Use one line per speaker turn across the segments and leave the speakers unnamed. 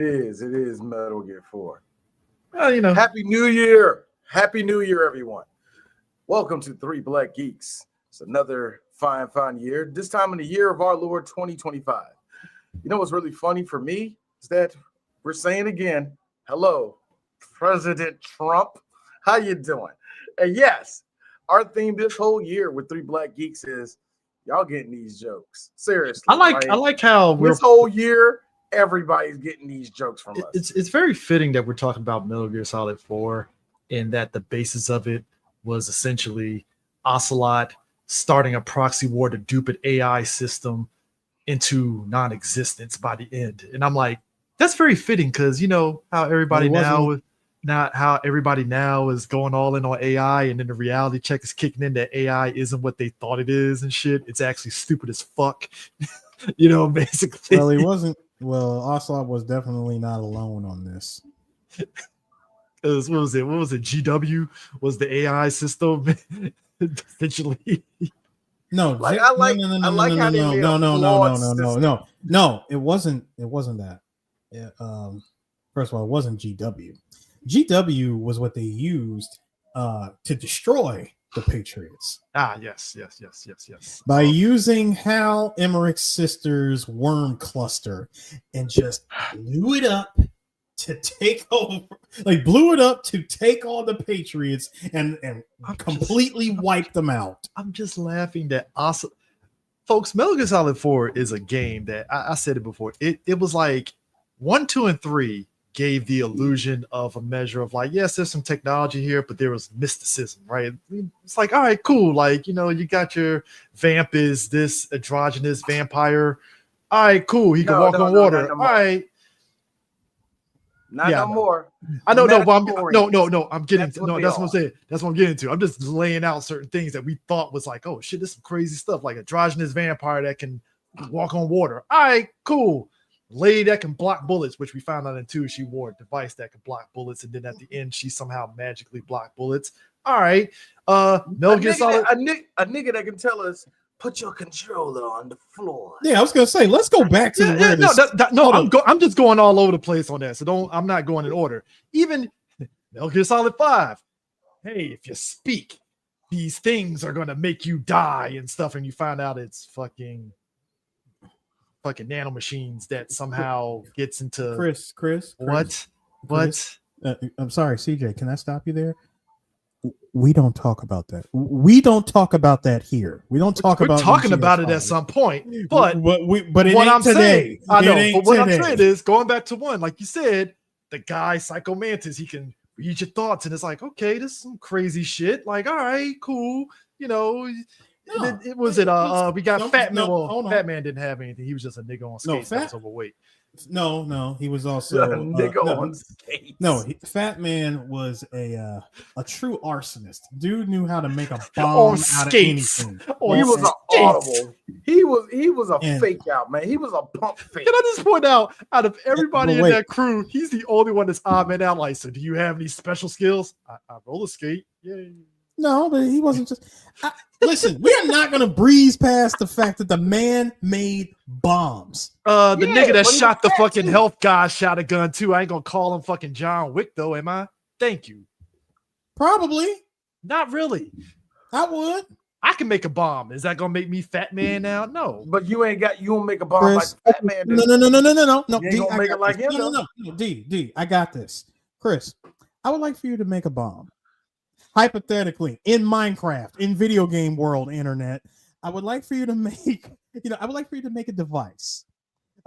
It is Metal Gear 4.
Well,
Happy New Year. Happy New Year, everyone. Welcome to Three Black Geeks. It's another fine year. This time in the year of our Lord 2025. You know what's really funny for me is that we're saying again, hello, President Trump. How you doing? And yes, our theme this whole year with Three Black Geeks is y'all getting these jokes. Seriously.
I like how
this whole year, everybody's getting these jokes from us.
It's very fitting that we're talking about Metal Gear Solid 4 and that the basis of it was essentially Ocelot starting a proxy war to dupe an AI system into non-existence by the end. And I'm like, that's very fitting because you know how everybody now is going all in on AI, and then the reality check is kicking in that AI isn't what they thought it is and shit. It's actually stupid as fuck. Basically.
Well, he wasn't. Well, Ocelot was definitely not alone on this.
What was it? GW was the AI system essentially.
No, it wasn't that. First of all, it wasn't GW. GW was what they used to destroy the Patriots.
Yes.
By using Hal Emmerich's sister's worm cluster and just blew it up to take over, blew it up to take on the Patriots and completely wipe them out.
I'm just laughing that awesome. Folks, Metal Gear Solid 4 is a game that I said it before. It was like 1, 2, and 3 gave the illusion of a measure of yes, there's some technology here, but there was mysticism, right? It's like, all right, cool. You got your vamp is this androgynous vampire. All right, cool. He can walk on water.
No
all right.
No more.
I know, but I'm getting to, that's what I'm saying. That's what I'm getting to. I'm just laying out certain things that we thought was like, oh shit, this is some crazy stuff, like androgynous vampire that can walk on water. All right, cool. Lady that can block bullets, which we found out in 2, she wore a device that can block bullets, and then at the end, she somehow magically blocked bullets. All right, Metal Gear Solid,
a nigga that can tell us, put your controller on the floor.
Yeah, I was gonna say, let's go back to
I'm just going all over the place on that, so I'm not going in order. Even Metal Gear Solid 5. Hey, if you speak, these things are gonna make you die and stuff, and you find out it's fucking nanomachines that somehow gets into
Chris.
What?
I'm sorry, CJ. Can I stop you there? We don't talk about that. We don't talk about that here. We don't talk about.
We're talking about it at some point, but
it
what I'm
today.
saying, I know. But what I'm saying is, going back to 1, like you said, the guy Psycho Mantis, he can read your thoughts, and it's like, okay, this is some crazy shit. Like, all right, cool, we got Fat Man. Well, Fat Man didn't have anything. He was just a nigga on skates that was overweight.
No, he was also
a nigga on skates.
Fat Man was a true arsonist. Dude knew how to make a bomb out of anything.
He was an audible. He was a fake out, man. He was a pump fake.
Can I just point out of everybody in that crew, he's the only one that's odd man out. Like, so do you have any special skills? I roller skate. Yay.
No, but he wasn't just. Listen, we are not going to breeze past the fact that the man made bombs.
The nigga that shot the fucking health guy shot a gun too. I ain't going to call him fucking John Wick though, am I? Thank you.
Probably.
Not really.
I would.
I can make a bomb. Is that going to make me Fat Man now? No.
But you won't make a bomb
Chris,
like Fat Man.
No.
You ain't gonna make it like him.
No. D, I got this. Chris, I would like for you to make a bomb. Hypothetically, in Minecraft, in video game world, internet, I would like for you to make, a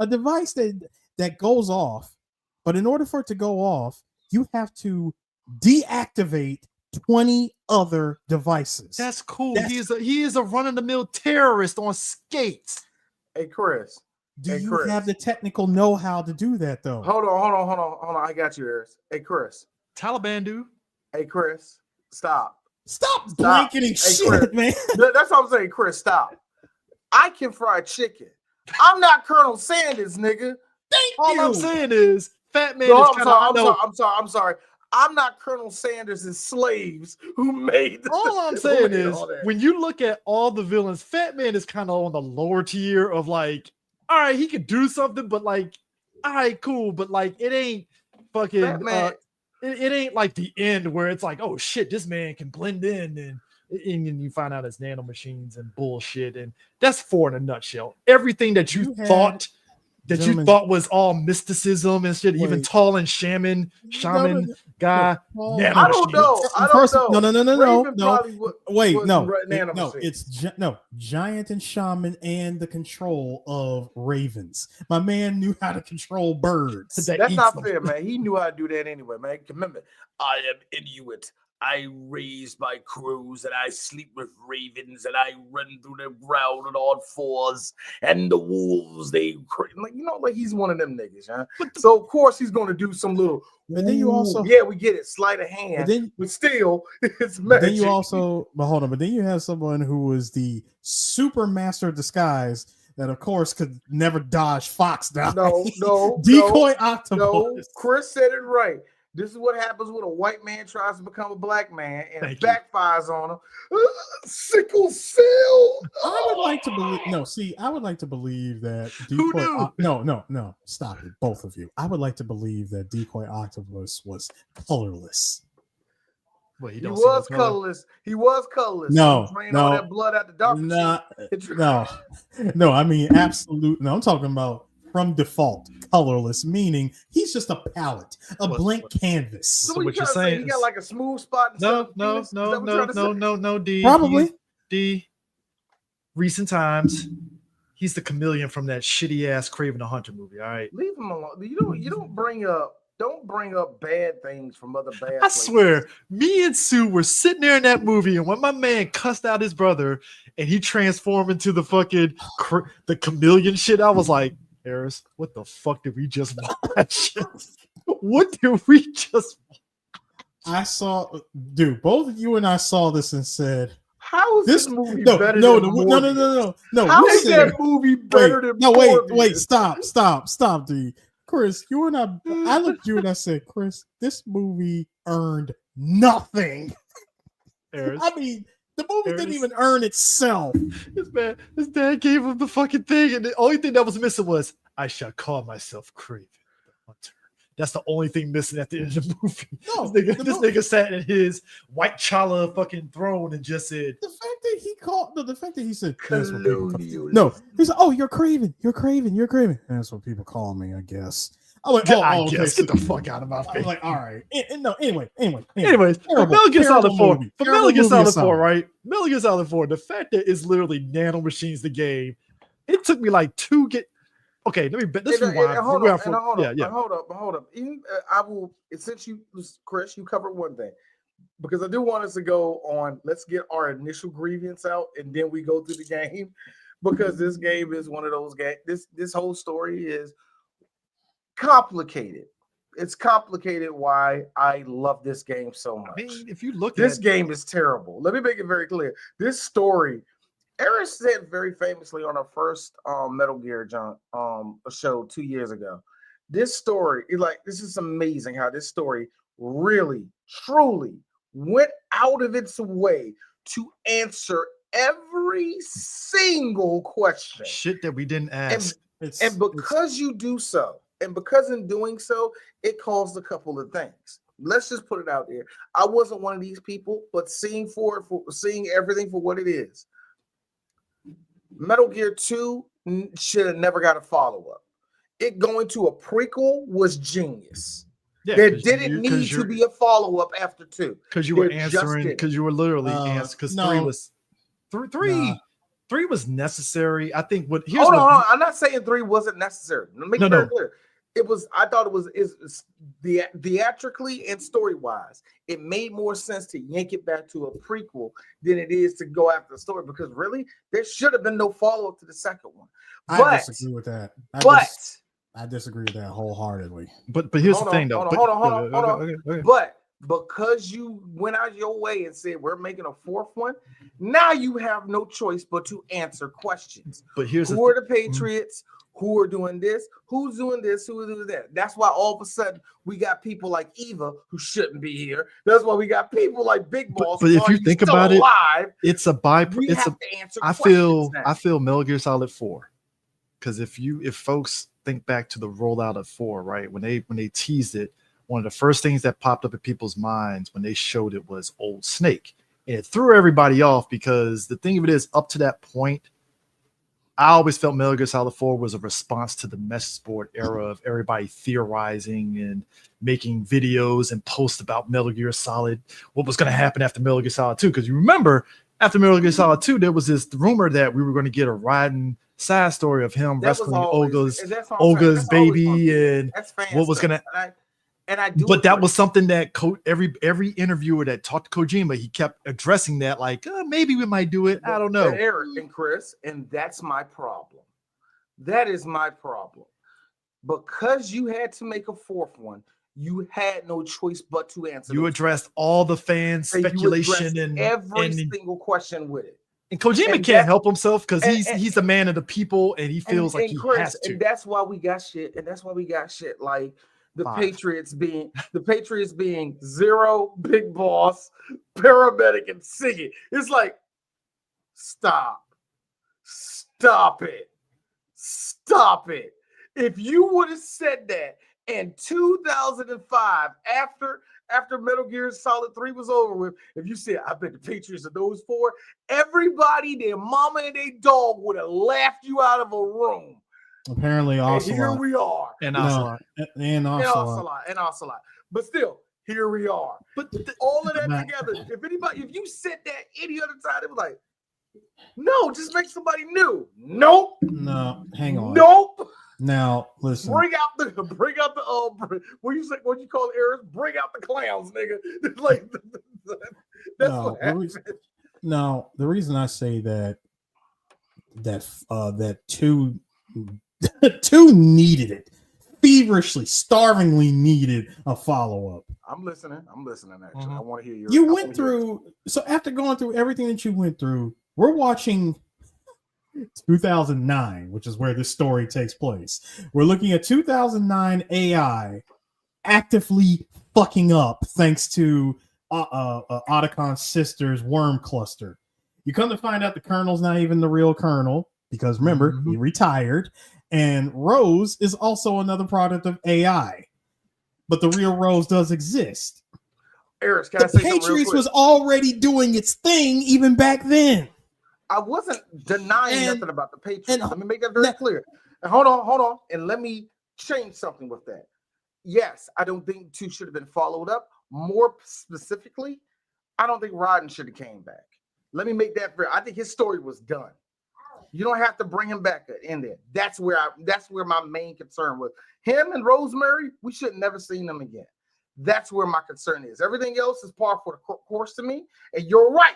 device that goes off. But in order for it to go off, you have to deactivate 20 other devices.
That's cool. He is a run-of-the-mill terrorist on skates.
Hey, Chris.
Do you have the technical know-how to do that, though?
Hold on. I got you, Harris. Hey, Chris.
Taliban do.
Hey, Chris. Stop
blanketing shit,
Chris.
Man.
That's what I'm saying, Chris. Stop. I can fry chicken. I'm not Colonel Sanders, nigga.
All I'm saying is, Fat Man
no,
is kind of.
I'm sorry. I'm not Colonel Sanders' slaves who made.
All I'm saying is, when you look at all the villains, Fat Man is kind of on the lower tier of like, all right, he could do something, but like, all right, cool, but like it ain't fucking it ain't like the end where it's like, oh shit, this man can blend in and you find out it's nanomachines and bullshit, and that's 4 in a nutshell. Everything that you thought was all mysticism and shit, even tall and shaman guy.
I don't know.
No. Giant and shaman and the control of ravens. My man knew how to control birds.
That's not fair, man. He knew how to do that anyway, man. Remember, I am Inuit. I raise my crows and I sleep with ravens and I run through the ground on all fours, and the wolves, like he's one of them niggas, huh? So of course he's going to do some little.
But then you also,
we get it, sleight of hand, but still, it's magic.
Then you also, but hold on, but then you have someone who was the super master of disguise that, of course, could never dodge fox down.
No,
decoy octopus.
No, Chris said it right. This is what happens when a white man tries to become a black man and it backfires on him. Sickle cell.
I would like to believe. I would like to believe that decoy. No, stop it, both of you. I would like to believe that decoy octopus was colorless.
Well, he was colorless. He was colorless.
No,
drain all that blood out the dark.
No. I mean, absolute. No, I'm talking about from default, colorless, meaning he's just a palette, blank canvas.
So what you're saying? He got like a smooth spot.
No. D.
Probably.
Recent times, he's the chameleon from that shitty ass Kraven the Hunter movie. All right,
leave him alone. You don't bring up bad things from other bad.
I swear, me and Sue were sitting there in that movie, and when my man cussed out his brother and he transformed into the fucking the chameleon shit, I was like, Harris, what the fuck did we just watch? What did we just watch?
I saw, dude, both of you and I saw this and said,
how is this movie better than Morbius?
No.
How is that movie better than Morbius?
Wait, stop, D. Chris, you and I looked at you and I said, Chris, this movie earned nothing.
Harris,
I mean, the movie didn't even earn itself.
His dad gave him the fucking thing, and the only thing that was missing was, I shall call myself Kraven the Hunter. That's the only thing missing at the end of the movie. No, this nigga sat in his white chala fucking throne and just said,
the fact that he said, he said, oh, you're Kraven. And that's what people call me, I guess. I went,
get the fuck out of my face.
I'm like, all right. Anyways,
Metal Gear Solid 4. For Metal Gear Solid 4, right? Metal Gear Solid 4, the fact that it's literally nanomachines the game, it took me like okay, let's rewind.
Hold up. I will, since Chris, you covered one thing, because I do want us to go on. Let's get our initial grievance out, and then we go through the game, because this game is one of those games. This whole story is complicated. It's complicated why I love this game so much.
I mean, if you look
this game is terrible. Let me make it very clear. This story, Erin said very famously on our first Metal Gear show 2 years ago. This story is this is amazing how this story really, truly went out of its way to answer every single question.
Shit that we didn't ask.
And because you do so, and because in doing so, it caused a couple of things. Let's just put it out there. I wasn't one of these people, but seeing everything for what it is. Metal Gear 2 should have never got a follow-up. It going to a prequel was genius. Yeah, there didn't need to be a follow-up after 2.
Because you were answering, because you were literally answering, because 3 was necessary. I think
Hold on. I'm not saying 3 wasn't necessary. Let me make it clear. I thought it was theatrically and story-wise, it made more sense to yank it back to a prequel than it is to go after the story, because really there should have been no follow-up to the second one.
I disagree with that. I disagree with that wholeheartedly.
But here's the thing, though.
Hold on. Okay. But because you went out your way and said we're making a 4th one, now you have no choice but to answer questions.
But here's
who are the Patriots? Who are doing this? Who's doing this? Who is doing that? That's why all of a sudden we got people like Eva who shouldn't be here. That's why we got people like Big Boss.
But if you think about it, it's a byproduct. I feel Metal Gear Solid 4, because if folks think back to the rollout of 4, right? When they teased it, one of the first things that popped up in people's minds when they showed it was Old Snake. And it threw everybody off because the thing of it is, up to that point, I always felt Metal Gear Solid 4 was a response to the message board era of everybody theorizing and making videos and posts about Metal Gear Solid, what was going to happen after Metal Gear Solid 2. Because you remember, after Metal Gear Solid 2, there was this rumor that we were going to get a Raiden side story of him rescuing Olga's baby and what was going to...
And I do,
but that was something that every interviewer that talked to Kojima, he kept addressing that, like maybe we might do it. I don't know.
Eric and Chris, and that's my problem. That is my problem. Because you had to make a 4th one, you had no choice but to answer.
You addressed all the fan speculation and
every single question with it.
And Kojima can't help himself because he's a man of the people, and he feels like he has to.
And that's why we got shit. And that's why we got shit like. The Patriots being Zero, Big Boss, Paramedic, and Siggy. It's like, stop it. If you would have said that in 2005, after Metal Gear Solid 3 was over with, if you said, I bet the Patriots are those 4, everybody, their mama and their dog would have laughed you out of a room.
Apparently, Ocelot.
And here we are.
And Ocelot.
But still, here we are. But all of that together, if you said that any other time, it was like, no, just make somebody new. Nope.
No, hang on.
Nope.
Now, listen.
Bring out the what you say, what you call it, Eric? Bring out the clowns, nigga. Like that's what happened.
No, the reason I say that 2 needed it, feverishly, starvingly needed a follow-up.
I'm listening. Actually, I want to hear your.
You went through. So after going through everything that you went through, we're watching 2009, which is where this story takes place. We're looking at 2009 AI actively fucking up thanks to Otacon's sister's worm cluster. You come to find out the Colonel's not even the real Colonel because remember he retired. And Rose is also another product of AI, but the real Rose does exist.
Eric,
the Patriots was already doing its thing even back then.
I wasn't denying nothing about the Patriots. Let me make that very clear. And hold on, and let me change something with that. Yes, I don't think 2 should have been followed up. More specifically, I don't think Raiden should have came back. Let me make that very. I think his story was done. You don't have to bring him back in there. That's where my main concern was. Him and Rosemary, we should never seen them again. That's where my concern is. Everything else is par for the course to me. And you're right.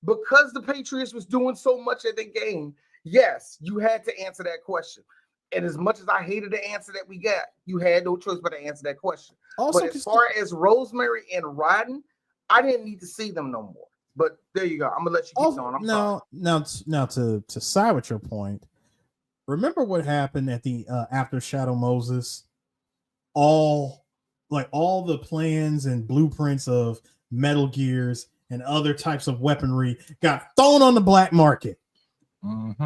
Because the Patriots was doing so much at the game, yes, you had to answer that question. And as much as I hated the answer that we got, you had no choice but to answer that question. Also, but as far as Rosemary and Raiden, I didn't need to see them no more. But there you go. I'm gonna let you keep going.
Now to side with your point, remember what happened at the after Shadow Moses? All the plans and blueprints of Metal Gears and other types of weaponry got thrown on the black market.
Mm-hmm.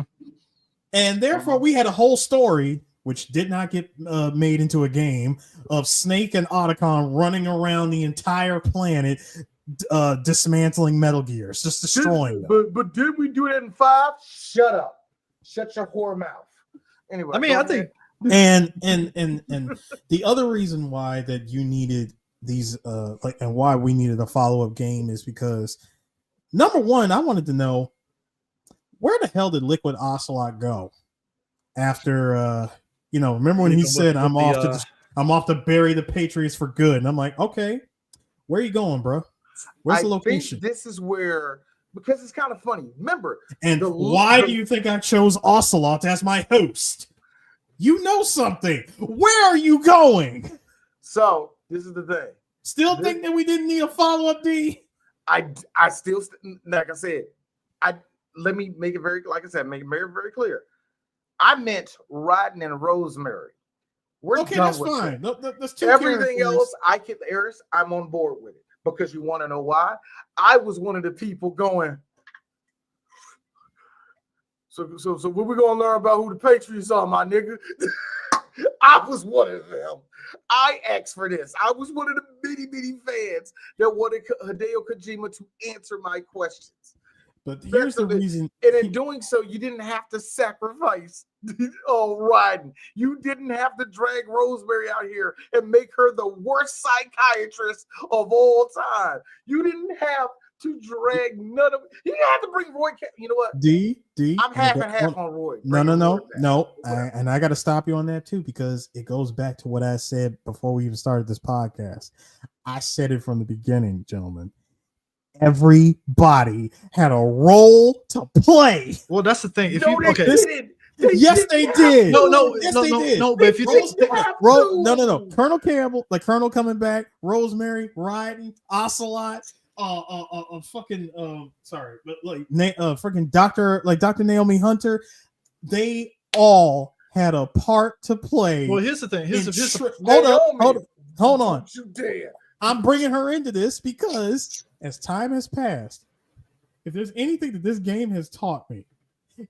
And therefore we had a whole story, which did not get made into a game, of Snake and Otacon running around the entire planet dismantling Metal Gears, just destroying them.
But did we do that in 5? Shut up. Shut your whore mouth. Anyway,
I mean, I think
and the other reason why that you needed these and why we needed a follow-up game is because number one, I wanted to know where the hell did Liquid Ocelot go after remember when he said I'm off to bury the Patriots for good, and I'm like, okay, where are you going, bro? Where's the location?
This is where, because it's kind of funny. Remember,
and why do you think I chose Ocelot as my host? You know something. Where are you going?
So this is the thing.
Still think that we didn't need a follow-up, D?
I still, like I said, let me make it very, like I said, make it very, very clear. I meant Raiden and Rosemary. We're
okay, that's fine. That's two
everything else, I'm on board with it. Because you want to know why? I was one of the people going, so what we gonna learn about who the Patriots are, my nigga? I was one of them. I asked for this. I was one of the many fans that wanted Hideo Kojima to answer my questions.
But here's the
That's
reason.
And in doing so, you didn't have to sacrifice Raiden. You didn't have to drag Rosemary out here and make her the worst psychiatrist of all time. You didn't have to drag none of. You didn't have to bring Roy. You know what?
D.
I'm half and half on Roy.
No. And I got to stop you on that too, because it goes back to what I said before we even started this podcast. I said it from the beginning, gentlemen. Everybody had a role to play.
Well, that's the thing. If
No,
you
they
okay,
didn't.
Yes, they did. Yes, they did.
no. But if you take
no. Colonel Campbell, like Colonel coming back, Rosemary, Raiden, Ocelot, sorry, but like freaking Dr. Naomi Hunter, they all had a part to play.
Well, here's the thing.
Hold on.
You dare.
I'm bringing her into this because as time has passed, if there's anything that this game has taught me,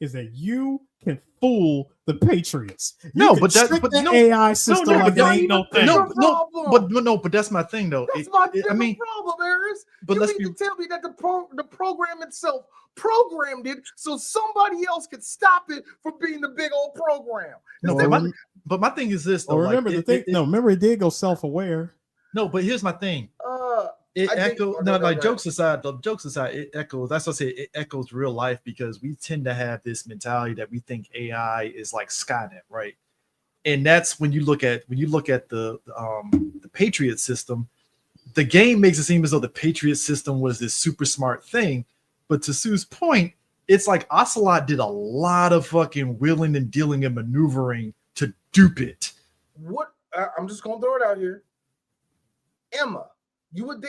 is that you can fool the Patriots.
But
AI system like that ain't no thing.
But that's my thing though.
That's my problem, Aris.
But
you need to tell me that the program itself programmed it so somebody else could stop it from being the big old program.
But my thing is this though.
Remember it did go self-aware.
No, but here's my thing. Jokes aside, it echoes. That's what I say. It echoes real life because we tend to have this mentality that we think AI is like Skynet, right? And that's when you look at the Patriot system. The game makes it seem as though the Patriot system was this super smart thing, but to Sue's point, it's like Ocelot did a lot of fucking wheeling and dealing and maneuvering to dupe it.
What? I'm just gonna throw it out here. Emma. Do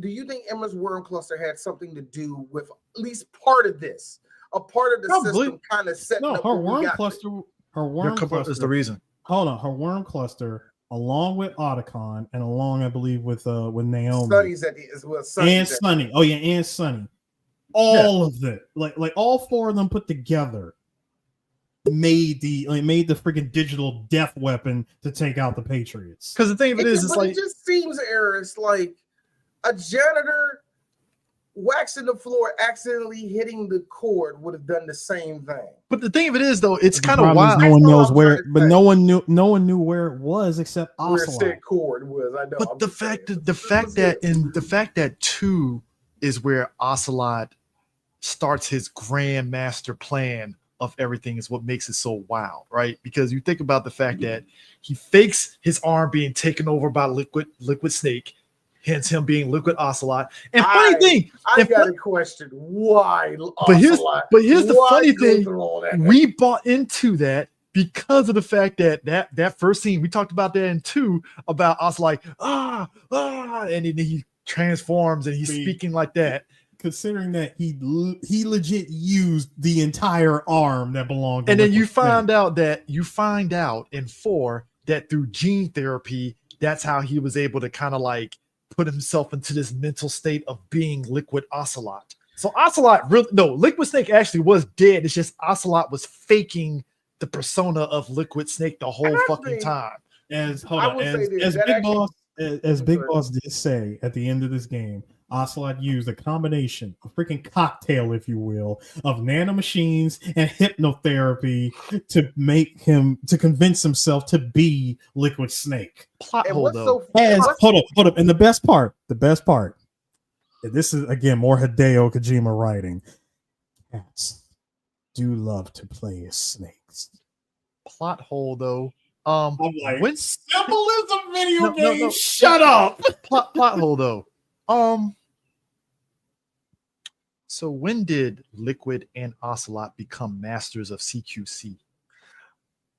you think Emma's worm cluster had something to do with at least part of this? A part of the system kind of setting up.
Her worm cluster
is the reason.
Hold on, her worm cluster, along with Otacon and along, I believe, with Naomi.
Sunny's at the as well.
And Sunny. Oh yeah, and Sunny. All of it, like all four of them put together, made the freaking digital death weapon to take out the Patriots.
Because the thing of it is, it
just seems, Aris, like a janitor waxing the floor accidentally hitting the cord would have done the same thing.
But the thing of it is, though, it's kind of wild.
No one knows where, but no one knew where it was except Ocelot.
Where said cord was. I know.
But the fact that 2 is where Ocelot starts his grand master plan of everything is what makes it so wild, right? Because you think about the fact that he fakes his arm being taken over by Liquid Snake, hence him being Liquid Ocelot. And funny thing,
I got a question. Why?
But here's the funny thing. We bought into that because of the fact that first scene we talked about that in 2 about Ocelot, and then he transforms and he's speaking like that.
Considering that he legit used the entire arm that belonged to
and then you find out in 4 that through gene therapy, that's how he was able to kind of like put himself into this mental state of being Liquid Ocelot. So Liquid Snake actually was dead. It's just Ocelot was faking the persona of Liquid Snake the whole fucking time.
As Big Boss did say at the end of this game, Ocelot used a combination, a freaking cocktail, if you will, of nanomachines and hypnotherapy to convince himself to be Liquid Snake.
Plot hole, though.
Hold up. And the best part, and this is again more Hideo Kojima writing. Cats do love to play as snakes.
Plot hole, though.
I'm like, when simple as a video game. No. Shut up.
Plot hole, though. So when did Liquid and Ocelot become masters of CQC?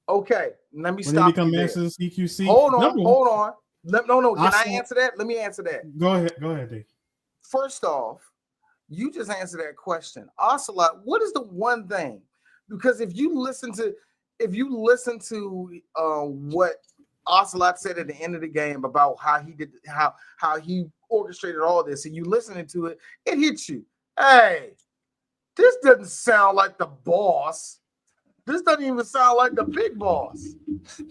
Okay, let me stop.
When they become masters of CQC?
Hold on. No. Can I answer that? Let me answer that.
Go ahead, Dave.
First off, you just answered that question. Ocelot, what is the one thing? Because if you listen to what Ocelot said at the end of the game about how he orchestrated all this, and you listening to it, it hits you. Hey, this doesn't sound like the boss. This doesn't even sound like the big boss.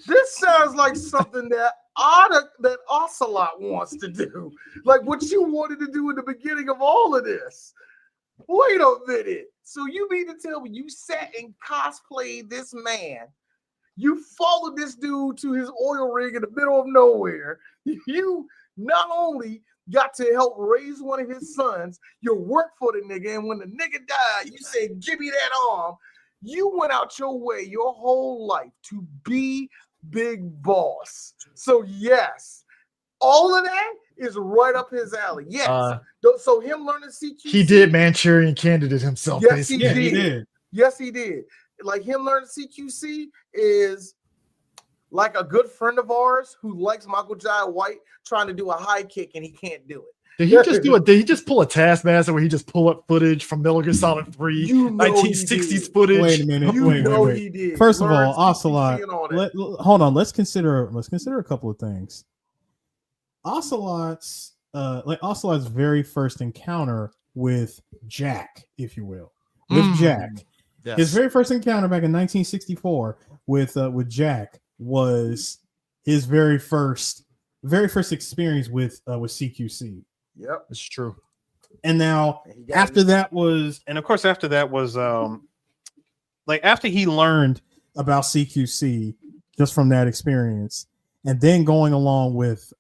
This sounds like something that Ocelot wants to do. Like what you wanted to do in the beginning of all of this. Wait a minute. So you mean to tell me you sat and cosplayed this man? You followed this dude to his oil rig in the middle of nowhere. You not only got to help raise one of his sons, you worked for the nigga, and when the nigga died, you said, give me that arm. You went out your way your whole life to be Big Boss. So yes, all of that is right up his alley. Yes. So him learning CQC.
He did Manchurian Candidate himself.
Yes,
basically.
he did. Yes, he did. Like him learning CQC is like a good friend of ours who likes Michael Jai White trying to do a high kick and he can't do it.
Did he just do it? Did he just pull a Taskmaster where he just pull up footage from Metal Gear Solid 3, 1960s footage?
Wait a minute. Wait.
He did.
First of all, Ocelot. Hold on. Let's consider a couple of things. Ocelot's very first encounter with Jack, if you will, with Jack. Yes. His very first encounter back in 1964 with Jack was his very first experience with CQC.
Yep,
it's true.
And now after that was like after he learned about CQC just from that experience, and then going along with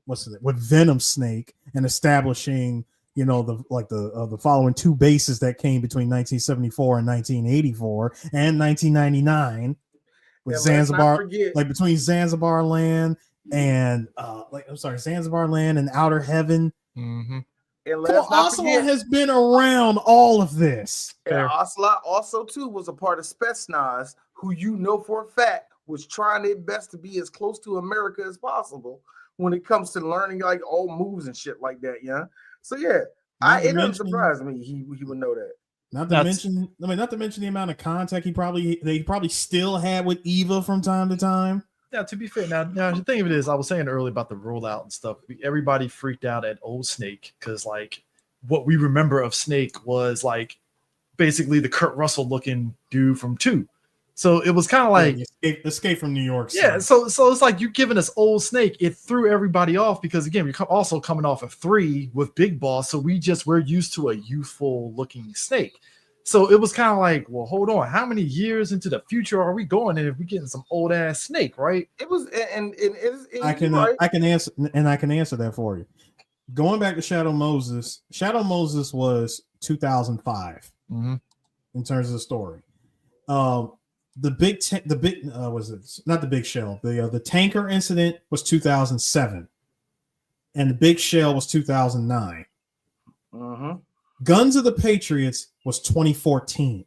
with Venom Snake and establishing, you know, the following two bases that came between 1974 and 1984 and 1999 with Zanzibar, like between Zanzibar Land and Zanzibar Land and Outer Heaven.
Mm-hmm.
And
Ocelot has been around all of this.
And Ocelot also too was a part of Spetsnaz, who you know for a fact was trying their best to be as close to America as possible when it comes to learning like old moves and shit like that. Yeah. So yeah, it doesn't surprise me he would know that.
Not to mention the amount of contact they probably still had with Eva from time to time.
Yeah, to be fair, now the thing of it is, I was saying earlier about the rollout and stuff. Everybody freaked out at old Snake because like what we remember of Snake was like basically the Kurt Russell looking dude from 2. So it was kind of like
Escape from New York.
Yeah, so it's like you giving us old Snake. It threw everybody off because again, we're also coming off of 3 with Big Boss, so we're used to a youthful looking Snake. So it was kind of like, well, hold on, how many years into the future are we going? And if we're getting some old ass Snake, right?
It was, and
I can answer that for you. Going back to Shadow Moses was 2005 in terms of the story. The tanker incident was 2007, and the big shell was 2009. Guns of the Patriots was 2014.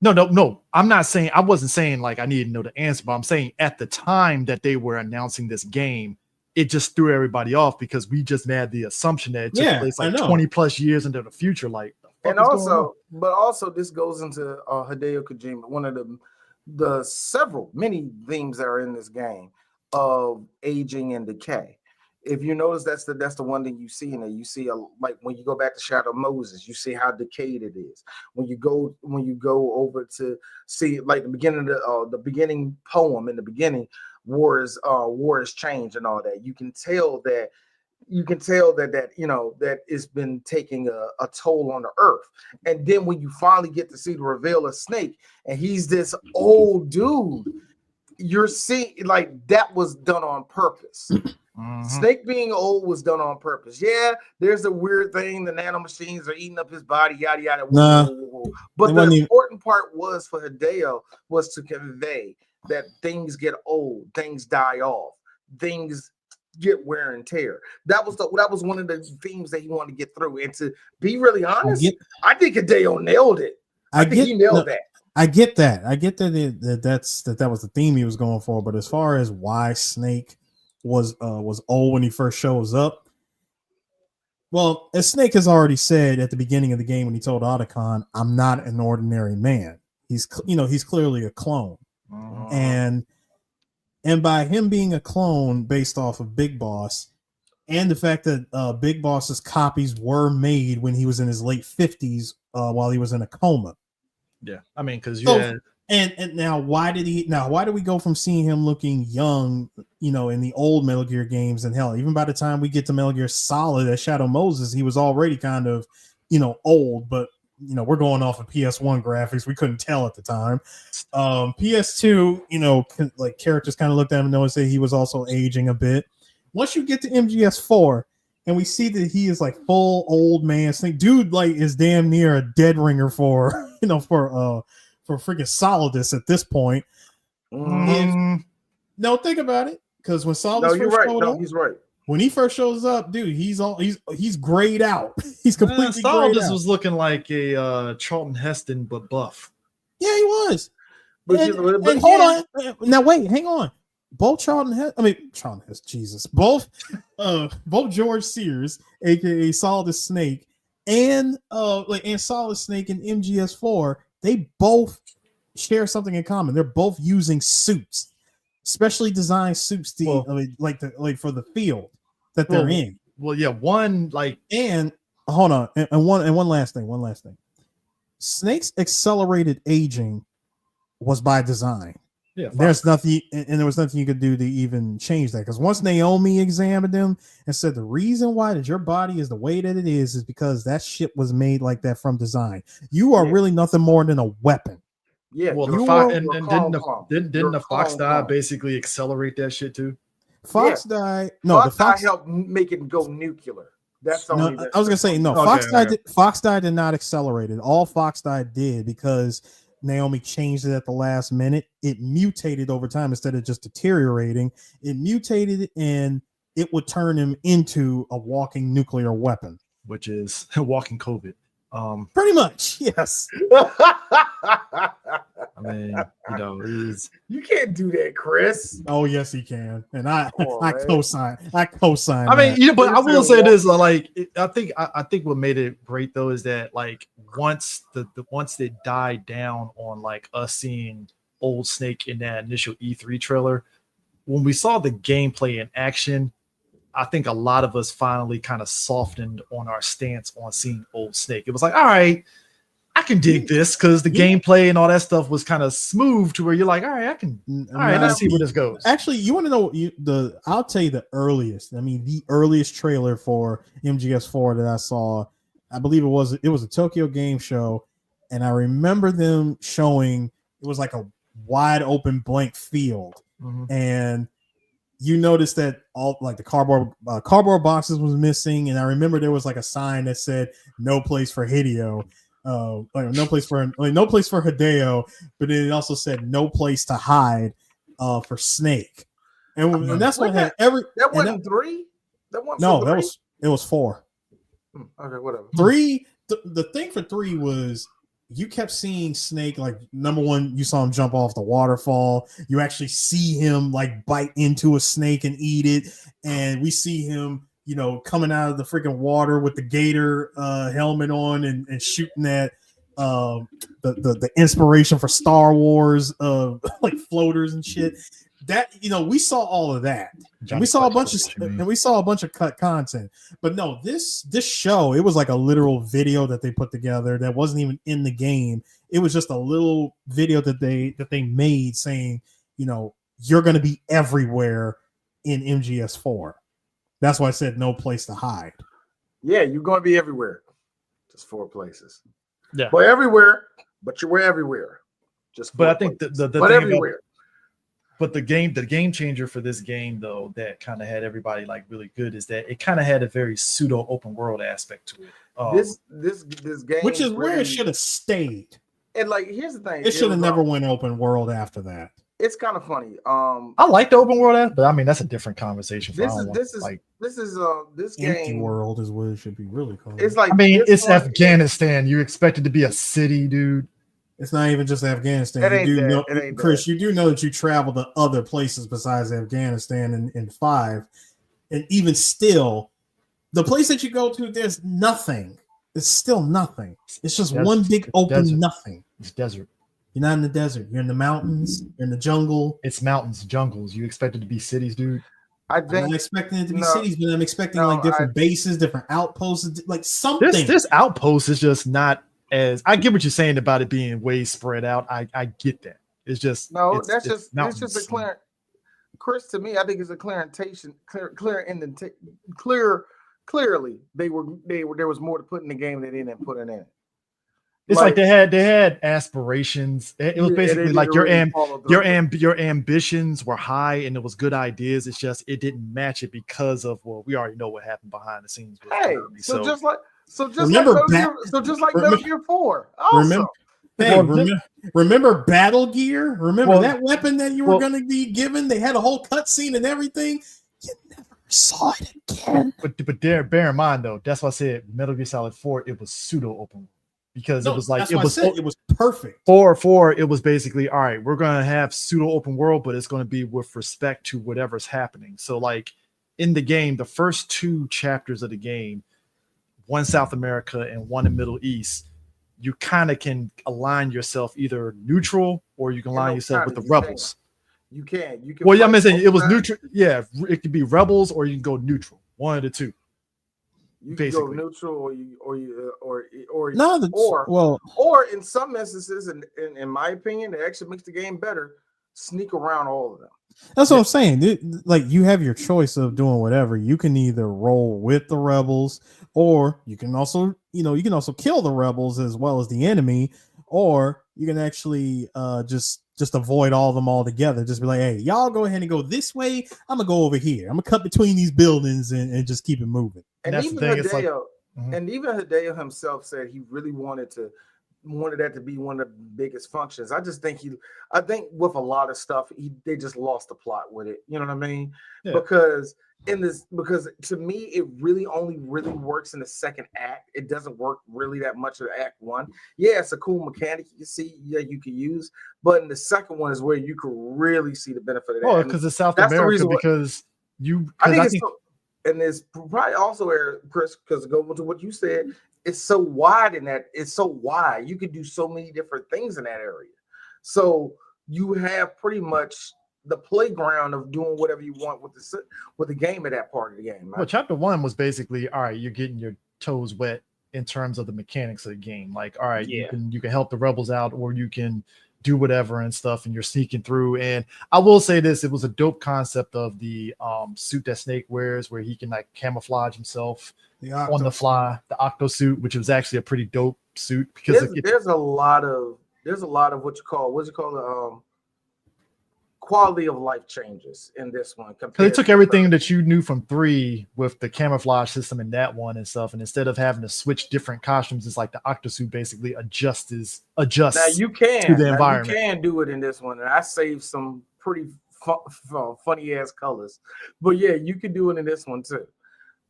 No. I wasn't saying like I needed to know the answer, but I'm saying at the time that they were announcing this game, it just threw everybody off because we just had the assumption that it took place like 20 plus years into the future. Like,
and also this goes into Hideo Kojima, one of the many themes that are in this game of aging and decay. If you notice, that's the one thing you see in it. You see like when you go back to Shadow Moses, you see how decayed it is. When you go over to see like the beginning of the beginning poem in the beginning, war is change and all that. You can tell that you know that it's been taking a toll on the earth. And then when you finally get to see the reveal of Snake, and he's this old dude, you're seeing like that was done on purpose. Snake being old was done on purpose. Yeah, there's a weird thing. The nanomachines are eating up his body, yada yada. But the important part was for Hideo was to convey that things get old, things die off, things get wear and tear. That was one of the themes that he wanted to get through. And to be really honest, I think Hideo nailed it. I think he nailed that.
I get that. I get that that was the theme he was going for. But as far as why Snake was old when he first shows up, well, as Snake has already said at the beginning of the game when he told Otacon, "I'm not an ordinary man." He's clearly a clone, and by him being a clone based off of Big Boss, and the fact that Big Boss's copies were made when he was in his late 50s while he was in a coma.
Yeah, I mean, because
And now why do we go from seeing him looking young, in the old Metal Gear games, and hell, even by the time we get to Metal Gear Solid as Shadow Moses, he was already kind of, old, but we're going off of PS1 graphics. We couldn't tell at the time. PS2, like characters kind of looked at him and noticed that he was also aging a bit. Once you get to MGS4 and we see that he is like full old man Snake, dude, like is damn near a dead ringer for freaking Solidus at this point. No, think about it, because when Solidus showed up,
he's right.
When he first shows up, dude, he's grayed out. He's completely grayed out.
This was looking like a Charlton Heston but buff.
Yeah, he was. But hold on. Now wait, hang on. Both Charlton Heston, Jesus. Both George Sears, aka Solid Snake, and Solid Snake in MGS4, they both share something in common. They're both using suits, specially designed suits for the field that they're in.
Well, yeah,
and hold on, and one last thing. Snake's accelerated aging was by design. Yeah, there's nothing, and there was nothing you could do to even change that. Because once Naomi examined him and said the reason why that your body is the way that it is because that shit was made like that from design. You are really nothing more than a weapon.
Yeah,
well, didn't the Fox die basically accelerate that shit too?
Fox die. No,
Fox die helped make it go nuclear. That's only.
I was gonna say no. Fox die did not accelerate it. All Fox die did, because Naomi changed it at the last minute, it mutated over time instead of just deteriorating. It mutated and it would turn him into a walking nuclear weapon,
which is walking COVID.
Pretty much, yes.
I mean,
you can't do that, Chris.
Oh yes, he can, and I co-sign. I co-sign.
I mean, but I will say this: I think what made it great though is that once they died down on us seeing old Snake in that initial E3 trailer, when we saw the gameplay in action, I think a lot of us finally kind of softened on our stance on seeing old Snake. It was like, all right, I can dig this, because the gameplay and all that stuff was kind of smooth to where you're like, all right, let's see where this goes.
Actually, you want to know I'll tell you the earliest. I mean, the earliest trailer for MGS4 that I saw, I believe it was a Tokyo Game Show, and I remember them showing it was like a wide open blank field, and you noticed that all the cardboard boxes was missing, and I remember there was a sign that said "No place for Hideo," no place for Hideo, but then it also said "No place to hide" for Snake, and that's what had every.
That wasn't three. That
was 4.
Okay, whatever.
3. The thing for 3 was, you kept seeing Snake, number one, you saw him jump off the waterfall. You actually see him bite into a snake and eat it. And we see him, coming out of the freaking water with the gator helmet on and shooting at the inspiration for Star Wars, floaters and shit. That, we saw all of that. And we saw a bunch of cut content. But no, this show, it was like a literal video that they put together that wasn't even in the game. It was just a little video that they made saying, you're going to be everywhere in MGS4. That's why I said no place to hide.
Yeah, you're going to be everywhere. Just 4 places.
Yeah.
But everywhere, but you were everywhere. Just 4
I think
places.
the
but
thing
everywhere.
But the game changer for this game, though, that kind of had everybody really good, is that it kind of had a very pseudo open world aspect to it.
This game,
which is where it should have stayed.
And here's the thing,
it should have never went open world after that.
It's kind of funny.
I like the open world, but I mean that's a different conversation.
This game, empty world is what it should be really called.
It's
it's Afghanistan. You expect it to be a city, dude.
It's not even just Afghanistan. Chris, you do know that you travel to other places besides Afghanistan in 5. And even still, the place that you go to, there's nothing. It's still nothing. It's just one big open desert. Nothing.
It's desert.
You're not in the desert. You're in the mountains. You're in the jungle.
It's mountains, jungles. You expect it to be cities, dude?
I'm not expecting it to be cities, but I'm expecting different bases, different outposts, something.
This outpost is just not as. I get what you're saying about it being way spread out. I get that. It's just
No,
it's
it's
mountains.
just a clear. Chris, to me, I think it's a clearly there was more to put in the game than they didn't put in it.
It's like they had aspirations. It was basically like your ambitions were high and it was good ideas. It's just it didn't match it because of we already know what happened behind the scenes.
Hey, just like
remember,
Metal Gear 4. Also,
remember Battle Gear? Remember that weapon that you were going to be given? They had a whole cutscene and everything. You never saw it again.
But bear in mind though, that's why I said Metal Gear Solid 4. It was pseudo open because it was like it was
perfect.
4 it was basically all right. We're going to have pseudo open world, but it's going to be with respect to whatever's happening. So like in the game, the first 2 chapters of the game, one South America and one in Middle East, you kind of can align yourself either neutral or you can align yourself with the rebels.
You can.
Well, yeah, I'm saying it was neutral. Yeah, it could be rebels or you can go neutral. One of the two.
You can go neutral or in some instances, in my opinion, it actually makes the game better. Sneak around all of them.
That's what I'm saying. Like you have your choice of doing whatever. You can either roll with the rebels, or you can also, kill the rebels as well as the enemy, or you can actually just avoid all of them altogether. Just be like, hey, y'all go ahead and go this way. I'm gonna go over here. I'm gonna cut between these buildings and just keep it moving.
And even Hideo, Hideo himself said he really wanted that to be one of the biggest functions. I think with a lot of stuff, they just lost the plot with it. You know what I mean? Yeah. Because to me, it really only works in the second act. It doesn't work really that much in Act 1. Yeah, it's a cool mechanic you can use, but in the second one is where you can really see the benefit of that.
Oh, because it's South America,
and there's probably also, Chris, because going to what you said, it's so wide in that it's so wide. You could do so many different things in that area. So you have pretty much the playground of doing whatever you want with the game at that part of the game. Right?
Well, chapter 1 was basically all right. You're getting your toes wet in terms of the mechanics of the game. Like, all right, you can help the rebels out, or you can do whatever and stuff, and you're sneaking through. And I will say this: it was a dope concept of the suit that Snake wears, where he can like camouflage himself on the fly, the octo suit, which was actually a pretty dope suit because
there's a lot of what you call the quality of life changes in this one.
They took everything that you knew from 3 with the camouflage system in that one and stuff, and instead of having to switch different costumes, it's like the octo suit basically adjusts
now you can
to the environment.
You can do it in this one, and I saved some pretty funny ass colors, but yeah, you can do it in this one too.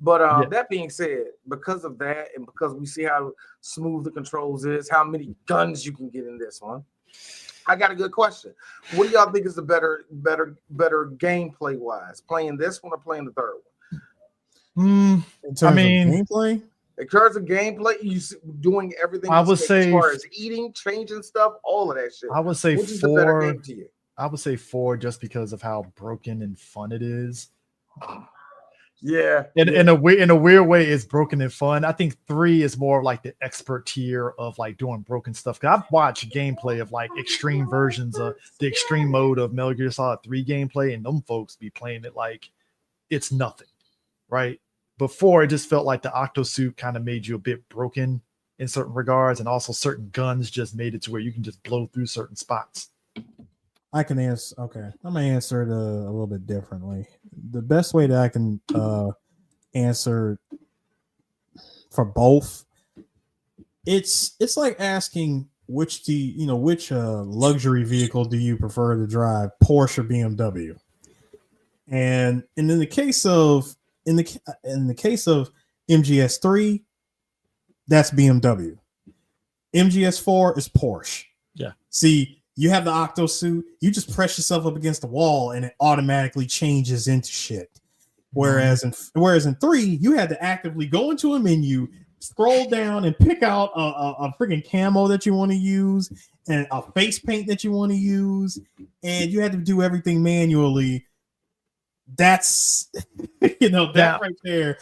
But that being said, because of that, and because we see how smooth the controls is, how many guns you can get in this one, I got a good question. What do y'all think is the better gameplay wise? Playing this one or playing the third
one? In terms of gameplay?
In terms of gameplay, you doing everything.
I would say
as far as eating, changing stuff, all of that shit.
I would say
which is
4.
the better game to you?
I would say 4 just because of how broken and fun it is.
Yeah,
in a weird way, it's broken and fun. I think 3 is more like the expert tier of like doing broken stuff. Cause I've watched gameplay of like extreme versions of the extreme mode of Metal Gear Solid 3 gameplay, and them folks be playing it like it's nothing, right? Before it just felt like the octo suit kind of made you a bit broken in certain regards, and also certain guns just made it to where you can just blow through certain spots.
I can answer. Okay, I'm gonna answer it a little bit differently. The best way that I can answer for both, it's like asking which luxury vehicle do you prefer to drive, Porsche or BMW? And in the case of MGS3, that's BMW. MGS4 is Porsche.
Yeah.
See. You have the octo suit, you just press yourself up against the wall and it automatically changes into shit. Whereas in 3, you had to actively go into a menu, scroll down and pick out a freaking camo that you want to use and a face paint that you want to use, and you had to do everything manually. That's that right there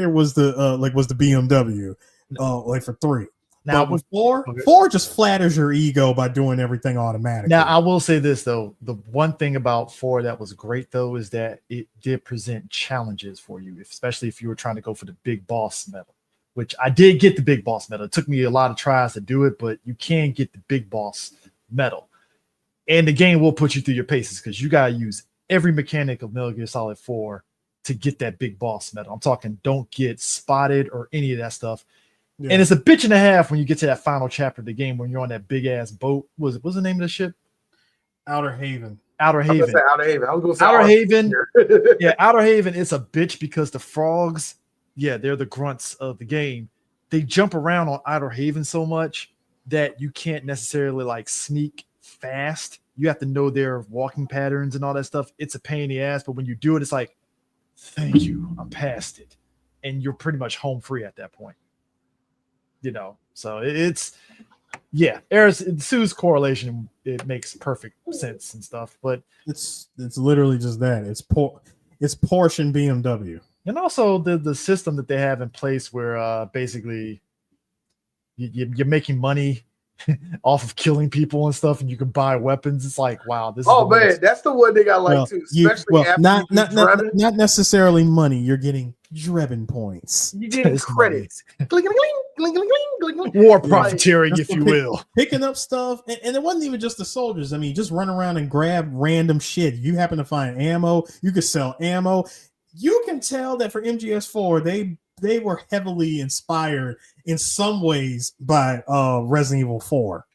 was the was the BMW like for 3.
Now,
but with four just flatters your ego by doing everything automatically.
Now, I will say this though: the one thing about 4 that was great though is that it did present challenges for you, especially if you were trying to go for the big boss medal. Which I did get the big boss medal. It took me a lot of tries to do it, but you can get the big boss medal, and the game will put you through your paces because you gotta use every mechanic of Metal Gear Solid 4 to get that big boss medal. I'm talking don't get spotted or any of that stuff. Yeah. And it's a bitch and a half when you get to that final chapter of the game when you're on that big ass boat. What's the name of the ship?
Outer Haven.
Outer Haven. I was gonna say
Outer Haven. Yeah, Outer Haven is a bitch because the frogs, yeah, they're the grunts of the game. They jump around on Outer Haven so much that you can't necessarily like sneak fast. You have to know their walking patterns and all that stuff. It's a pain in the ass, but when you do it, it's like, thank you, I'm past it. And you're pretty much home free at that point. You know, so it's Sue's correlation, it makes perfect sense and stuff, but
it's literally just that. It's Porsche and BMW.
And also the system that they have in place where basically you're making money off of killing people and stuff, and you can buy weapons. It's like, wow, this.
Oh man, that's the one thing I like too. Especially after
not necessarily money. You're getting Drebin points.
You getting credits.
War profiteering, if you will.
Picking up stuff, and it wasn't even just the soldiers. I mean, just run around and grab random shit. You happen to find ammo. You could sell ammo. You can tell that for MGS4, they were heavily inspired in some ways by Resident Evil 4.